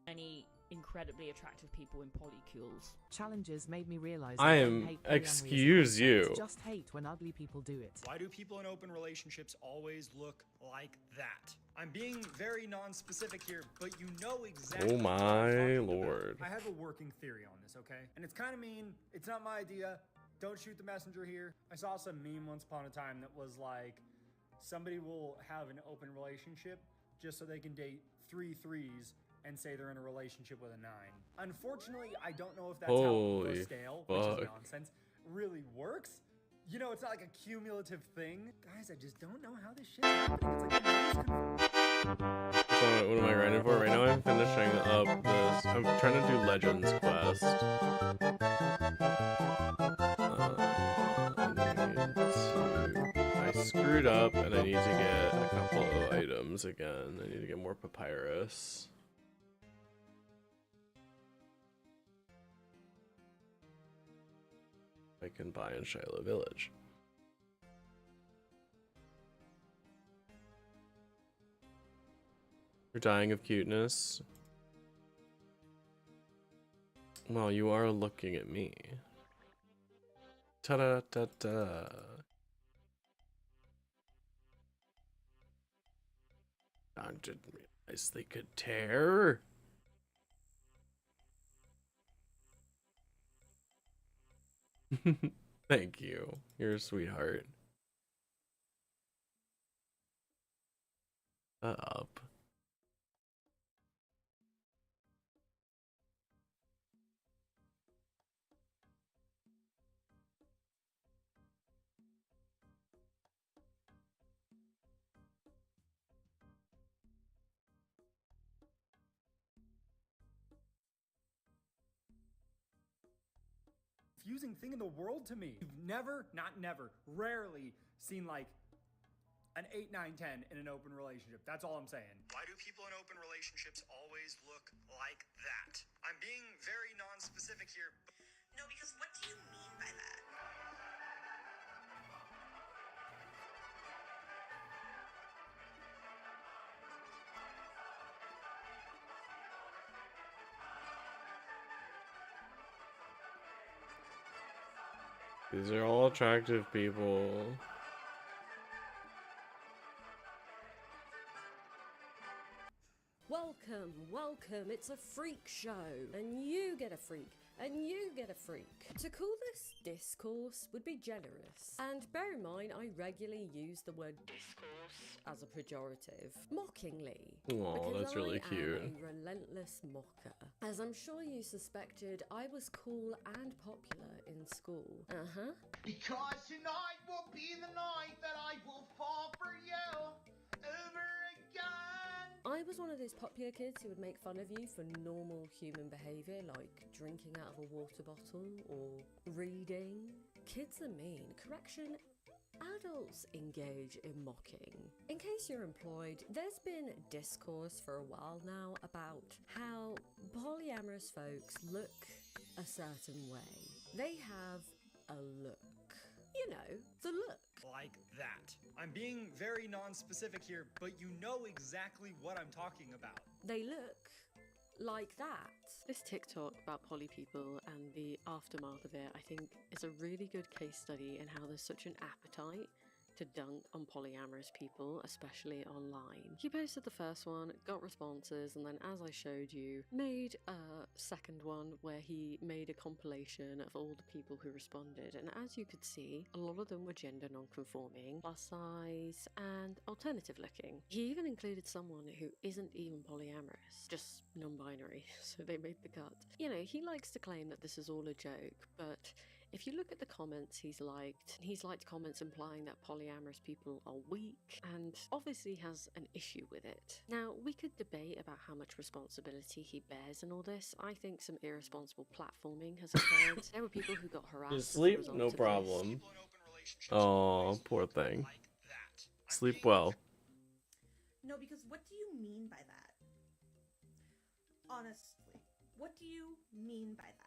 Many incredibly attractive people in polycules. Challenges made me realize I that am- hate polyamory as a excuse concept. you. Just hate when ugly people do it. Why do people in open relationships always look like that? I'm being very non-specific here, but you know exactly Oh what I'm my talking about. lord. I have a working theory on this, okay? And it's kind of mean. It's not my idea. Don't shoot the messenger here. I saw some meme once upon a time that was like, somebody will have an open relationship just so they can date 3 3s and say they're in a relationship with a 9. Unfortunately, I don't know if that's how Holy the scale, which fuck. is nonsense, really works. You know, it's not like a cumulative thing. Guys, I just don't know how this shit's happening. It's like So what am I grinding for? Right now I'm finishing up this. I'm trying to do Legends quest. screwed up and I need to get a couple of items again. I need to get more papyrus. I can buy in Shiloh Village. You're dying of cuteness. Well, you are looking at me. Ta-da-da-da. I didn't realize they could tear. Thank you. You're a sweetheart. Up. Confusing thing in the world to me. You've never, not never, rarely seen like an 8, 9, 10 in an open relationship. That's all I'm saying. Why do people in open relationships always look like that? I'm being very non-specific here. No, because what do you mean by that? These are all attractive people. Welcome, welcome, it's a freak show. And you get a freak, and you get a freak. To call this discourse would be generous. And bear in mind, I regularly use the word discourse as a pejorative, mockingly. Aw, that's really cute. I am a relentless mocker. As I'm sure you suspected, I was cool and popular in school. Because tonight will be the night that I will fall for you over again. I was one of those popular kids who would make fun of you for normal human behaviour, like drinking out of a water bottle or reading. Kids are mean. Correction, adults engage in mocking. In case you're employed, there's been discourse for a while now about how polyamorous folks look a certain way. They have a look. You know, the look. Like that. I'm being very non-specific here, but you know exactly what I'm talking about. They look like that. This TikTok about poly people and the aftermath of it, I think, is a really good case study in how there's such an appetite to dunk on polyamorous people, especially online. He posted the first one, got responses, and then, as I showed you, made a second one where he made a compilation of all the people who responded. And as you could see, a lot of them were gender non-conforming, plus size, and alternative looking. He even included someone who isn't even polyamorous, just non-binary, so they made the cut. You know, he likes to claim that this is all a joke, but if you look at the comments he's liked comments implying that polyamorous people are weak, and obviously has an issue with it. Now, we could debate about how much responsibility he bears in all this. I think some irresponsible platforming has occurred. There were people who got harassed. Just sleep? No problem. Oh, poor thing. Sleep well. No, because what do you mean by that? Honestly, what do you mean by that?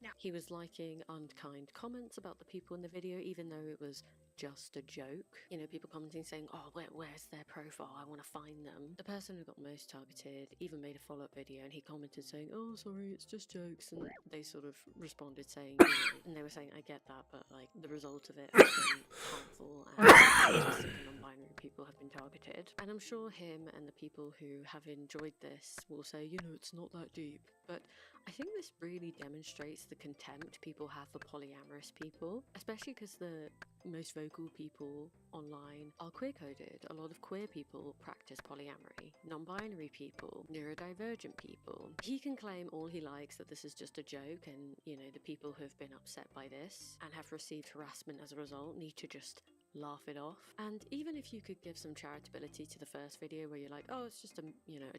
Now, he was liking unkind comments about the people in the video, even though it was just a joke. You know, people commenting saying, oh, where's their profile? I want to find them. The person who got most targeted even made a follow-up video, and he commented saying, oh, sorry, it's just jokes. And they sort of responded saying, you know, and they were saying, I get that, but like the result of it has been harmful, and autistic and non-binary people have been targeted. And I'm sure him and the people who have enjoyed this will say, you know, it's not that deep. But I think this really demonstrates the contempt people have for polyamorous people, especially because the most vocal people online are queer-coded. A lot of queer people practice polyamory, non-binary people, neurodivergent people. He can claim all he likes that this is just a joke, and, you know, the people who have been upset by this and have received harassment as a result need to just laugh it off. And even if you could give some charitability to the first video where you're like, oh, it's just a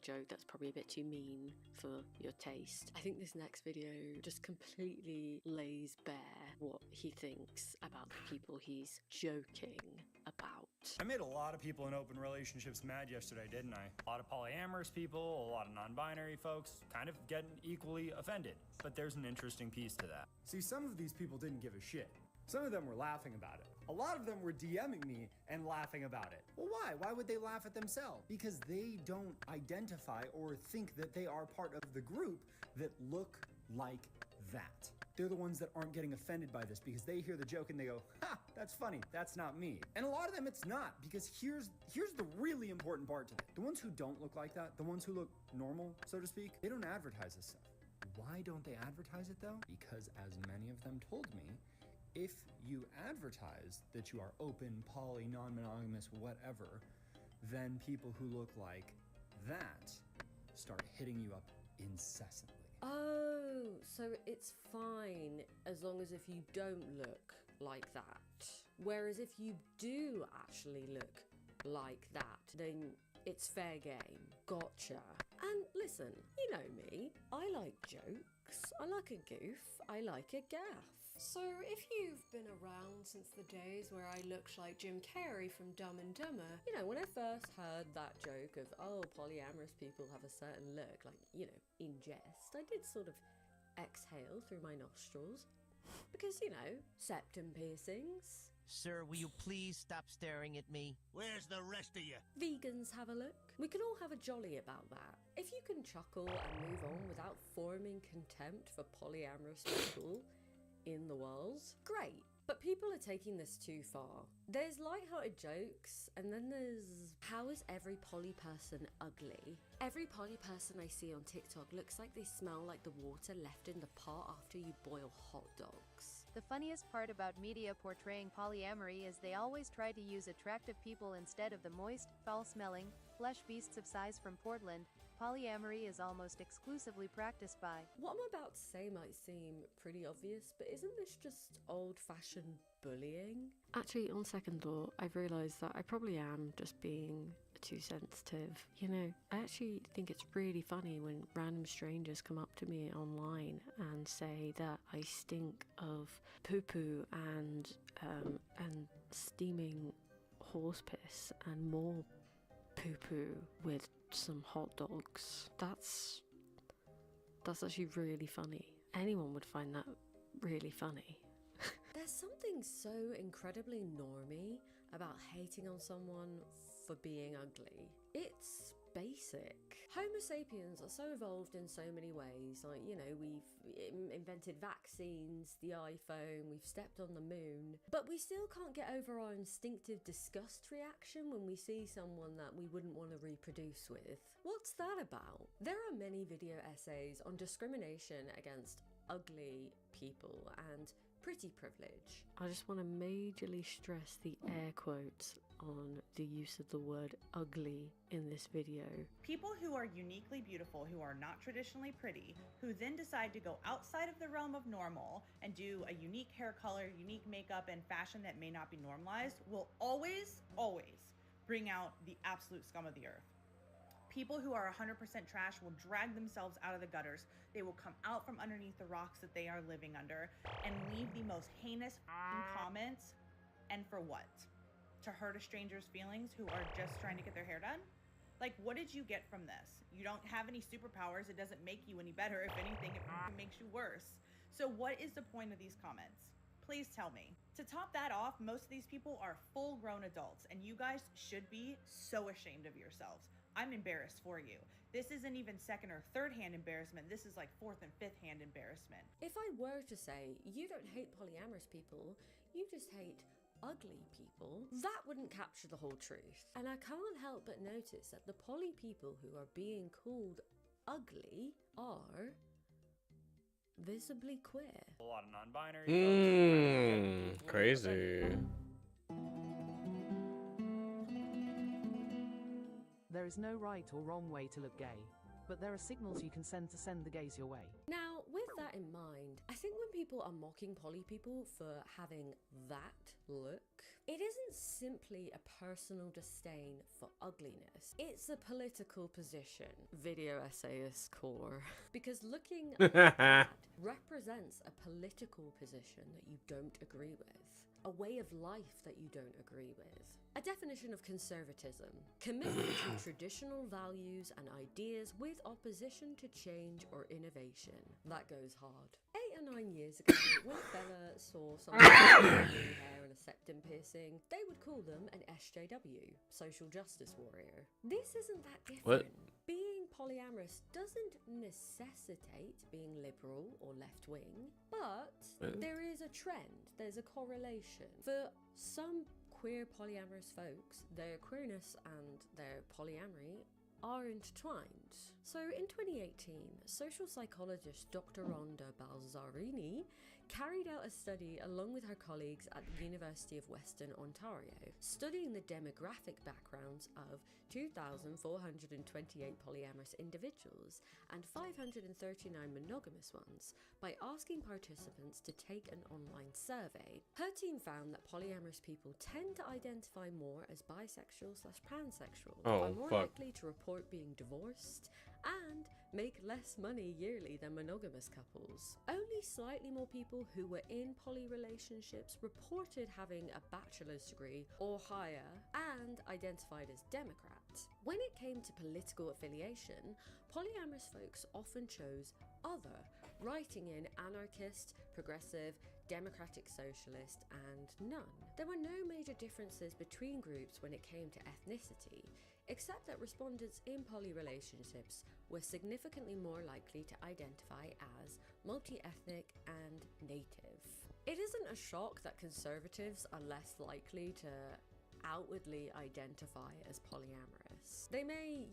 joke that's probably a bit too mean for your taste, I think this next video just completely lays bare what he thinks about the people he's joking about. I made a lot of people in open relationships mad yesterday, didn't I? A lot of polyamorous people, a lot of non-binary folks, kind of getting equally offended. But there's an interesting piece to that. See, some of these people didn't give a shit. Some of them were laughing about it. A lot of them were DMing me and laughing about it. Well, why? Why would they laugh at themselves? Because they don't identify or think that they are part of the group that look like that. They're the ones that aren't getting offended by this because they hear the joke and they go, ha, that's funny, that's not me. And a lot of them it's not, because here's the really important part to it. The ones who don't look like that, the ones who look normal, so to speak, they don't advertise this stuff. Why don't they advertise it though? Because as many of them told me, if you advertise that you are open, poly, non-monogamous, whatever, then people who look like that start hitting you up incessantly. Oh, so it's fine as long as if you don't look like that. Whereas if you do actually look like that, then it's fair game. Gotcha. And listen, you know me. I like jokes. I like a goof. I like a gaff. So if you've been around since the days where I looked like Jim Carrey from Dumb and Dumber, You know, when I first heard that joke of, oh, polyamorous people have a certain look, like, you know, in jest, I did sort of exhale through my nostrils. Because, you know, septum piercings. Sir, will you please stop staring at me? Where's the rest of you? Vegans have a look. We can all have a jolly about that. If you can chuckle and move on without forming contempt for polyamorous people in the world, great. But people are taking this too far. There's light-hearted jokes, and then there's, how is every poly person ugly? Every poly person I see on TikTok looks like they smell like the water left in the pot after you boil hot dogs. The funniest part about media portraying polyamory is they always try to use attractive people instead of the moist, foul-smelling, flesh beasts of size from Portland. Polyamory is almost exclusively practiced by. What I'm about to say might seem pretty obvious, but isn't this just old-fashioned bullying? Actually, on second thought, I've realised that I probably am just being too sensitive. You know, I actually think it's really funny when random strangers come up to me online and say that I stink of poo-poo and steaming horse piss and more poo-poo with some hot dogs. That's actually really funny. Anyone would find that really funny. There's something so incredibly normie about hating on someone for being ugly. It's basic. Homo sapiens are so evolved in so many ways. Like, you know, we've invented vaccines, the iPhone, we've stepped on the moon, but we still can't get over our instinctive disgust reaction when we see someone that we wouldn't want to reproduce with. What's that about? There are many video essays on discrimination against ugly people and pretty privilege. I just want to majorly stress the air quotes on the use of the word ugly in this video. People who are uniquely beautiful, who are not traditionally pretty, who then decide to go outside of the realm of normal and do a unique hair color, unique makeup, and fashion that may not be normalized, will always, always bring out the absolute scum of the earth. People who are 100% trash will drag themselves out of the gutters. They will come out from underneath the rocks that they are living under and leave the most heinous comments. And for what? To hurt a stranger's feelings who are just trying to get their hair done? Like, what did you get from this? You don't have any superpowers. It doesn't make you any better. If anything, it makes you worse. So what is the point of these comments? Please tell me. To top that off, most of these people are full-grown adults, and you guys should be so ashamed of yourselves. I'm embarrassed for you. This isn't even second or third hand embarrassment. This is like fourth and fifth hand embarrassment. If I were to say, you don't hate polyamorous people, you just hate ugly people, that wouldn't capture the whole truth. And I can't help but notice that the poly people who are being called ugly are visibly queer. A lot of non-binary folks. Crazy. There is no right or wrong way to look gay, but there are signals you can send to send the gays your way. Now, with that in mind, I think when people are mocking poly people for having that look, it isn't simply a personal disdain for ugliness. It's a political position. Video essayist core. Because looking like that represents a political position that you don't agree with. a way of life that you don't agree with. A definition of conservatism: commitment to traditional values and ideas with opposition to change or innovation. That goes hard. 8 or 9 years ago, when a fella saw someone with green hair and a septum piercing, they would call them an SJW, social justice warrior. This isn't that different. Being polyamorous doesn't necessitate being liberal or left-wing, but there is a trend, there's a correlation. For some queer polyamorous folks, their queerness and their polyamory are intertwined. So in 2018, social psychologist Dr. Rhonda Balzarini carried out a study along with her colleagues at the University of Western Ontario, studying the demographic backgrounds of 2,428 polyamorous individuals and 539 monogamous ones by asking participants to take an online survey. Her team found that polyamorous people tend to identify more as bisexual/pansexual, are more likely to report being divorced, and make less money yearly than monogamous couples. Only slightly more people who were in poly relationships reported having a bachelor's degree or higher and identified as Democrat. When it came to political affiliation, polyamorous folks often chose other, writing in anarchist, progressive, democratic socialist, and none. There were no major differences between groups when it came to ethnicity, except that respondents in poly relationships were significantly more likely to identify as multi-ethnic and native. It isn't a shock that conservatives are less likely to outwardly identify as polyamorous. They may,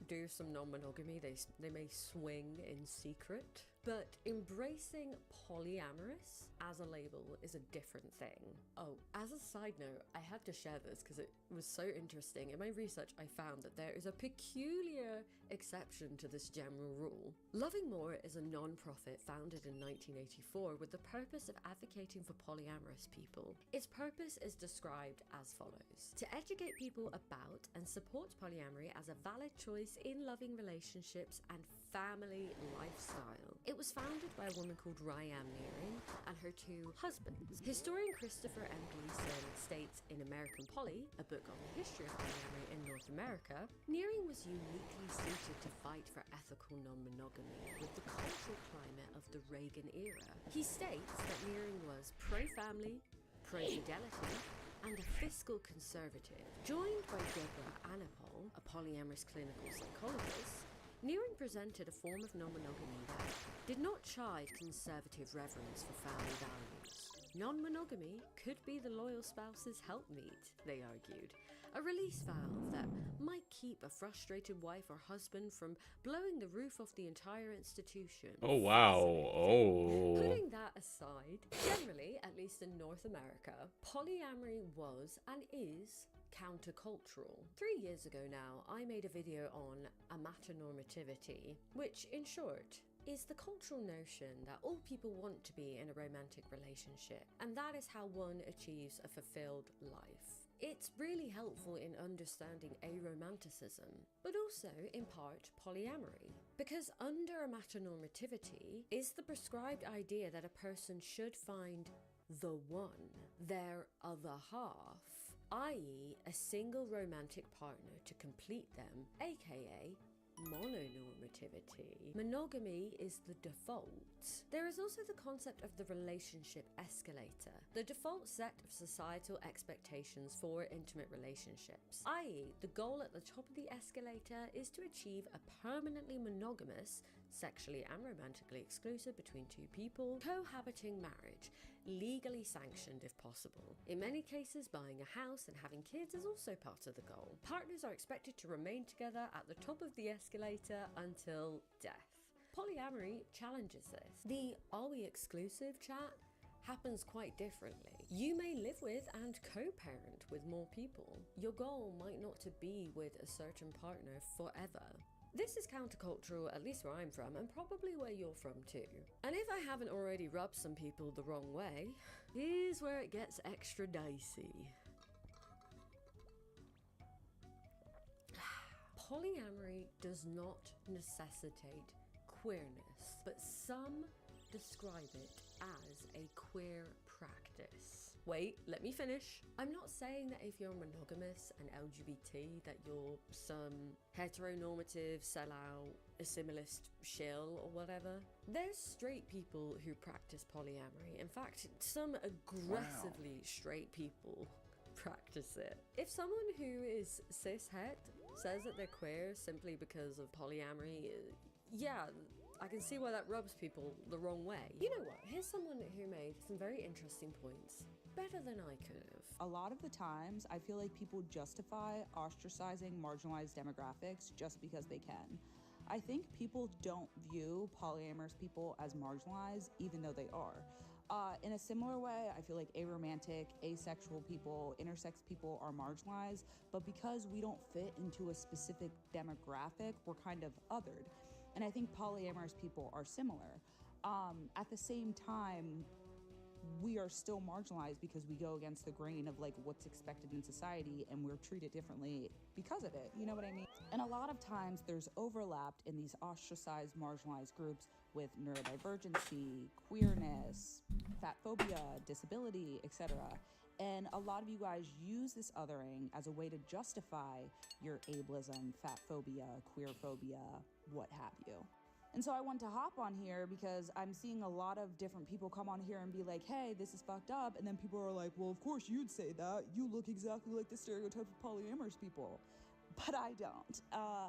do some non-monogamy, they may swing in secret, but embracing polyamorous as a label is a different thing. Oh, as a side note, I had to share this because it was so interesting. In my research, I found that there is a peculiar exception to this general rule. Loving More is a non-profit founded in 1984 with the purpose of advocating for polyamorous people. Its purpose is described as follows: to educate people about and support polyamory as a valid choice in loving relationships and family lifestyle. It was founded by a woman called Ryan Nearing and her 2 husbands. Historian Christopher M. Gleason states in American Poly, a book on the history of polyamory in North America, Nearing was uniquely suited to fight for ethical non-monogamy with the cultural climate of the Reagan era. He states that Nearing was pro-family, pro-fidelity, and a fiscal conservative. Joined by Deborah Anapol, a polyamorous clinical psychologist, Nearing presented a form of non-monogamy that did not chide conservative reverence for family values. Non-monogamy could be the loyal spouse's helpmeet, they argued, a release valve that might keep a frustrated wife or husband from blowing the roof off the entire institution. Oh, wow. Oh. Putting that aside, generally, at least in North America, polyamory was and is countercultural. 3 years ago now, I made a video on amatonormativity, which, in short, is the cultural notion that all people want to be in a romantic relationship, and that is how one achieves a fulfilled life. It's really helpful in understanding aromanticism, but also, in part, polyamory. Because under amatonormativity is the prescribed idea that a person should find the one, their other half, i.e. a single romantic partner to complete them, aka mononormativity. Monogamy is the default. There is also the concept of the relationship escalator, the default set of societal expectations for intimate relationships, i.e. the goal at the top of the escalator is to achieve a permanently monogamous, sexually and romantically exclusive between 2 people, cohabiting marriage, legally sanctioned if possible. In many cases, buying a house and having kids is also part of the goal. Partners are expected to remain together at the top of the escalator until death. Polyamory challenges this. The "are we exclusive" chat happens quite differently. You may live with and co-parent with more people. Your goal might not to be with a certain partner forever. This is countercultural, at least where I'm from, and probably where you're from too. And if I haven't already rubbed some people the wrong way, here's where it gets extra dicey. Polyamory does not necessitate queerness, but some describe it as a queer practice. wait, let me finish. I'm not saying that if you're monogamous and LGBT that you're some heteronormative, sellout, assimilist shill or whatever. There's straight people who practice polyamory. In fact, some aggressively straight people practice it. If someone who is cis-het says that they're queer simply because of polyamory, yeah, I can see why that rubs people the wrong way. You know what? Here's someone who made some very interesting points. Better than I could have. A lot of the times, I feel like people justify ostracizing marginalized demographics just because they can. I think people don't view polyamorous people as marginalized, even though they are. In a similar way, I feel like aromantic, asexual people, intersex people are marginalized, but because we don't fit into a specific demographic, we're kind of othered. And I think polyamorous people are similar. At the same time, we are still marginalized because we go against the grain of like what's expected in society, and we're treated differently because of it. You know what I mean? And a lot of times there's overlap in these ostracized, marginalized groups with neurodivergency, queerness, fat phobia, disability, etc. And a lot of you guys use this othering as a way to justify your ableism, fat phobia, queer phobia, what have you. And so I wanted to hop on here because I'm seeing a lot of different people come on here and be like, hey, this is fucked up. And then people are like, well, of course you'd say that. You look exactly like the stereotype of polyamorous people. But I don't.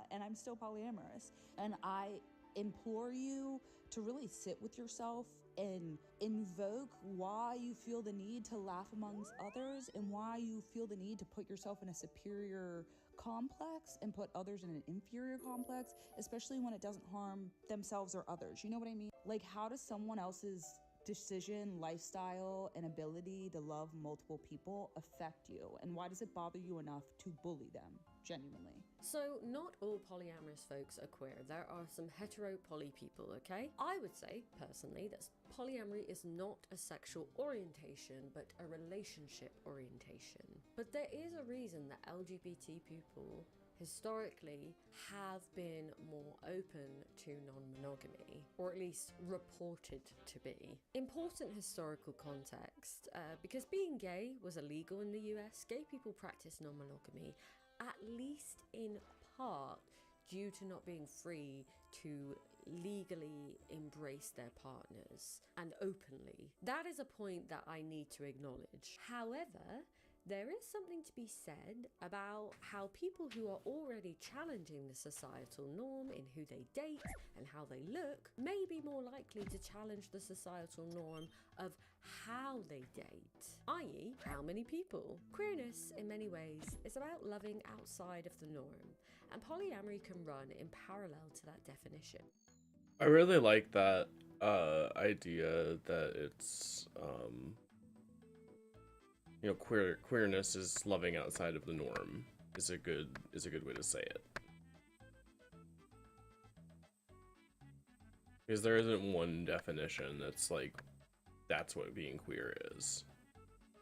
And I'm still polyamorous. And I implore you to really sit with yourself and invoke why you feel the need to laugh amongst others and why you feel the need to put yourself in a superior complex and put others in an inferior complex, especially when it doesn't harm themselves or others. You know what I mean? Like, how does someone else's decision, lifestyle, and ability to love multiple people affect you? And why does it bother you enough to bully them? Genuinely. So, not all polyamorous folks are queer. There are some hetero poly people, okay? I would say, personally, that polyamory is not a sexual orientation, but a relationship orientation. But there is a reason that LGBT people historically have been more open to non-monogamy, or at least reported to be. Important historical context, because being gay was illegal in the US, gay people practice non-monogamy, at least in part due to not being free to legally embrace their partners and openly. That is a point that I need to acknowledge. However, there is something to be said about how people who are already challenging the societal norm in who they date and how they look may be more likely to challenge the societal norm of how they date, i.e. how many people. Queerness, in many ways, is about loving outside of the norm, and polyamory can run in parallel to that definition. I really like that idea that it's you know, queerness is loving outside of the norm is a good way to say it. Because there isn't one definition that's like that's what being queer is.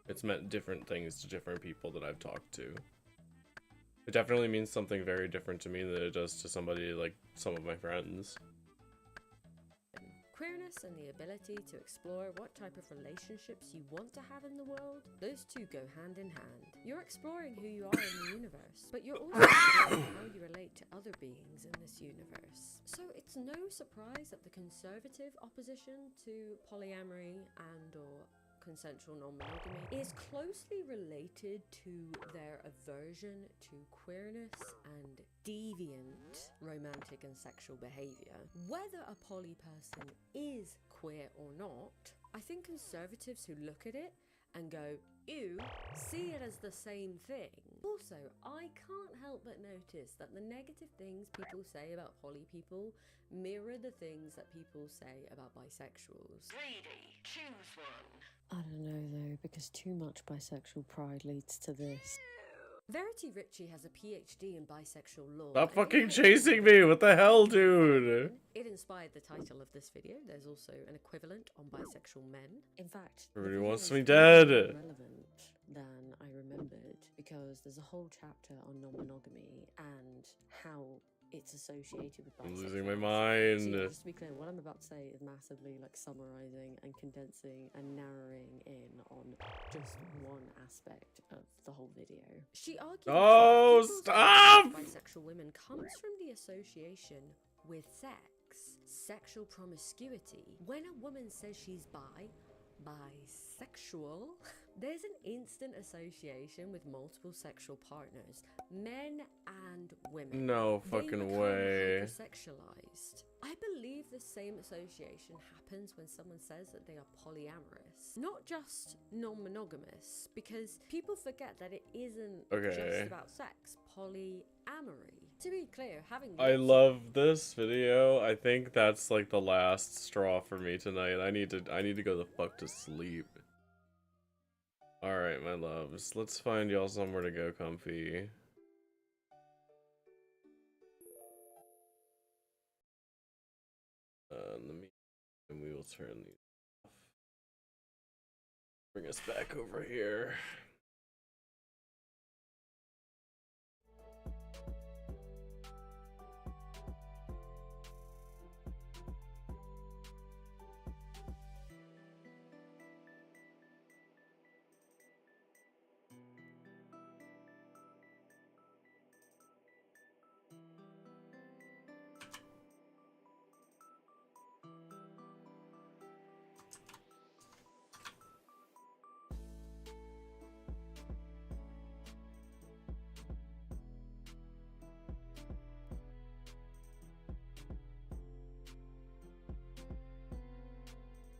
It's meant different things to different people that I've talked to. It definitely means something very different to me than it does to somebody like some of my friends. Queerness and the ability to explore what type of relationships you want to have in the world, those two go hand in hand. You're exploring who you are in the universe, but you're also exploring how you relate to other beings in this universe. So it's no surprise that the conservative opposition to polyamory and or consensual non-monogamy is closely related to their aversion to queerness and deviant romantic and sexual behavior. Whether a poly person is queer or not, I think conservatives who look at it and go, ew, see it as the same thing. Also, I can't help but notice that the negative things people say about poly people mirror the things that people say about bisexuals. Greedy, choose one. I don't know though, because too much bisexual pride leads to this. Verity Ritchie has a PhD in bisexual law. Stop fucking chasing me! What the hell, dude? It inspired the title of this video. There's also an equivalent on bisexual men. In fact, Everybody wants me dead. More relevant than I remembered, because there's a whole chapter on non-monogamy and how it's associated with I'm bisexuality. losing my So mind. yeah, just to be clear, what I'm about to say is massively like summarizing and condensing and narrowing in on just one aspect of the whole video. She argues Oh, that people's stop! opinion of bisexual women comes from the association with sex, sexual promiscuity. When a woman says she's bisexual, there's an instant association with multiple sexual partners, men and women. No They fucking become way. hypersexualized. I believe the same association happens when someone says that they are polyamorous, not just non-monogamous, because people forget that it isn't Okay. just about sex. Polyamory. To be clear, having I lots of love this video. I think that's like the last straw for me tonight. I need to go the fuck to sleep. Alright, my loves. Let's find y'all somewhere to go comfy. And we will turn these off. Bring us back over here.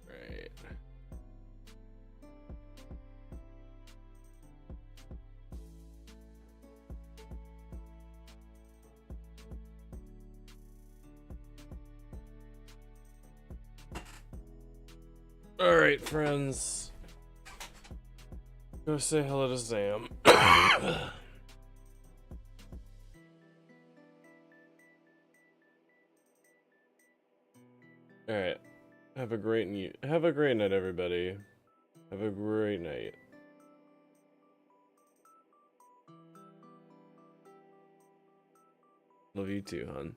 Right. Alright, friends. Go say hello to Sam. Alright. Have a great night, everybody. Have a great night. Love you too, hon.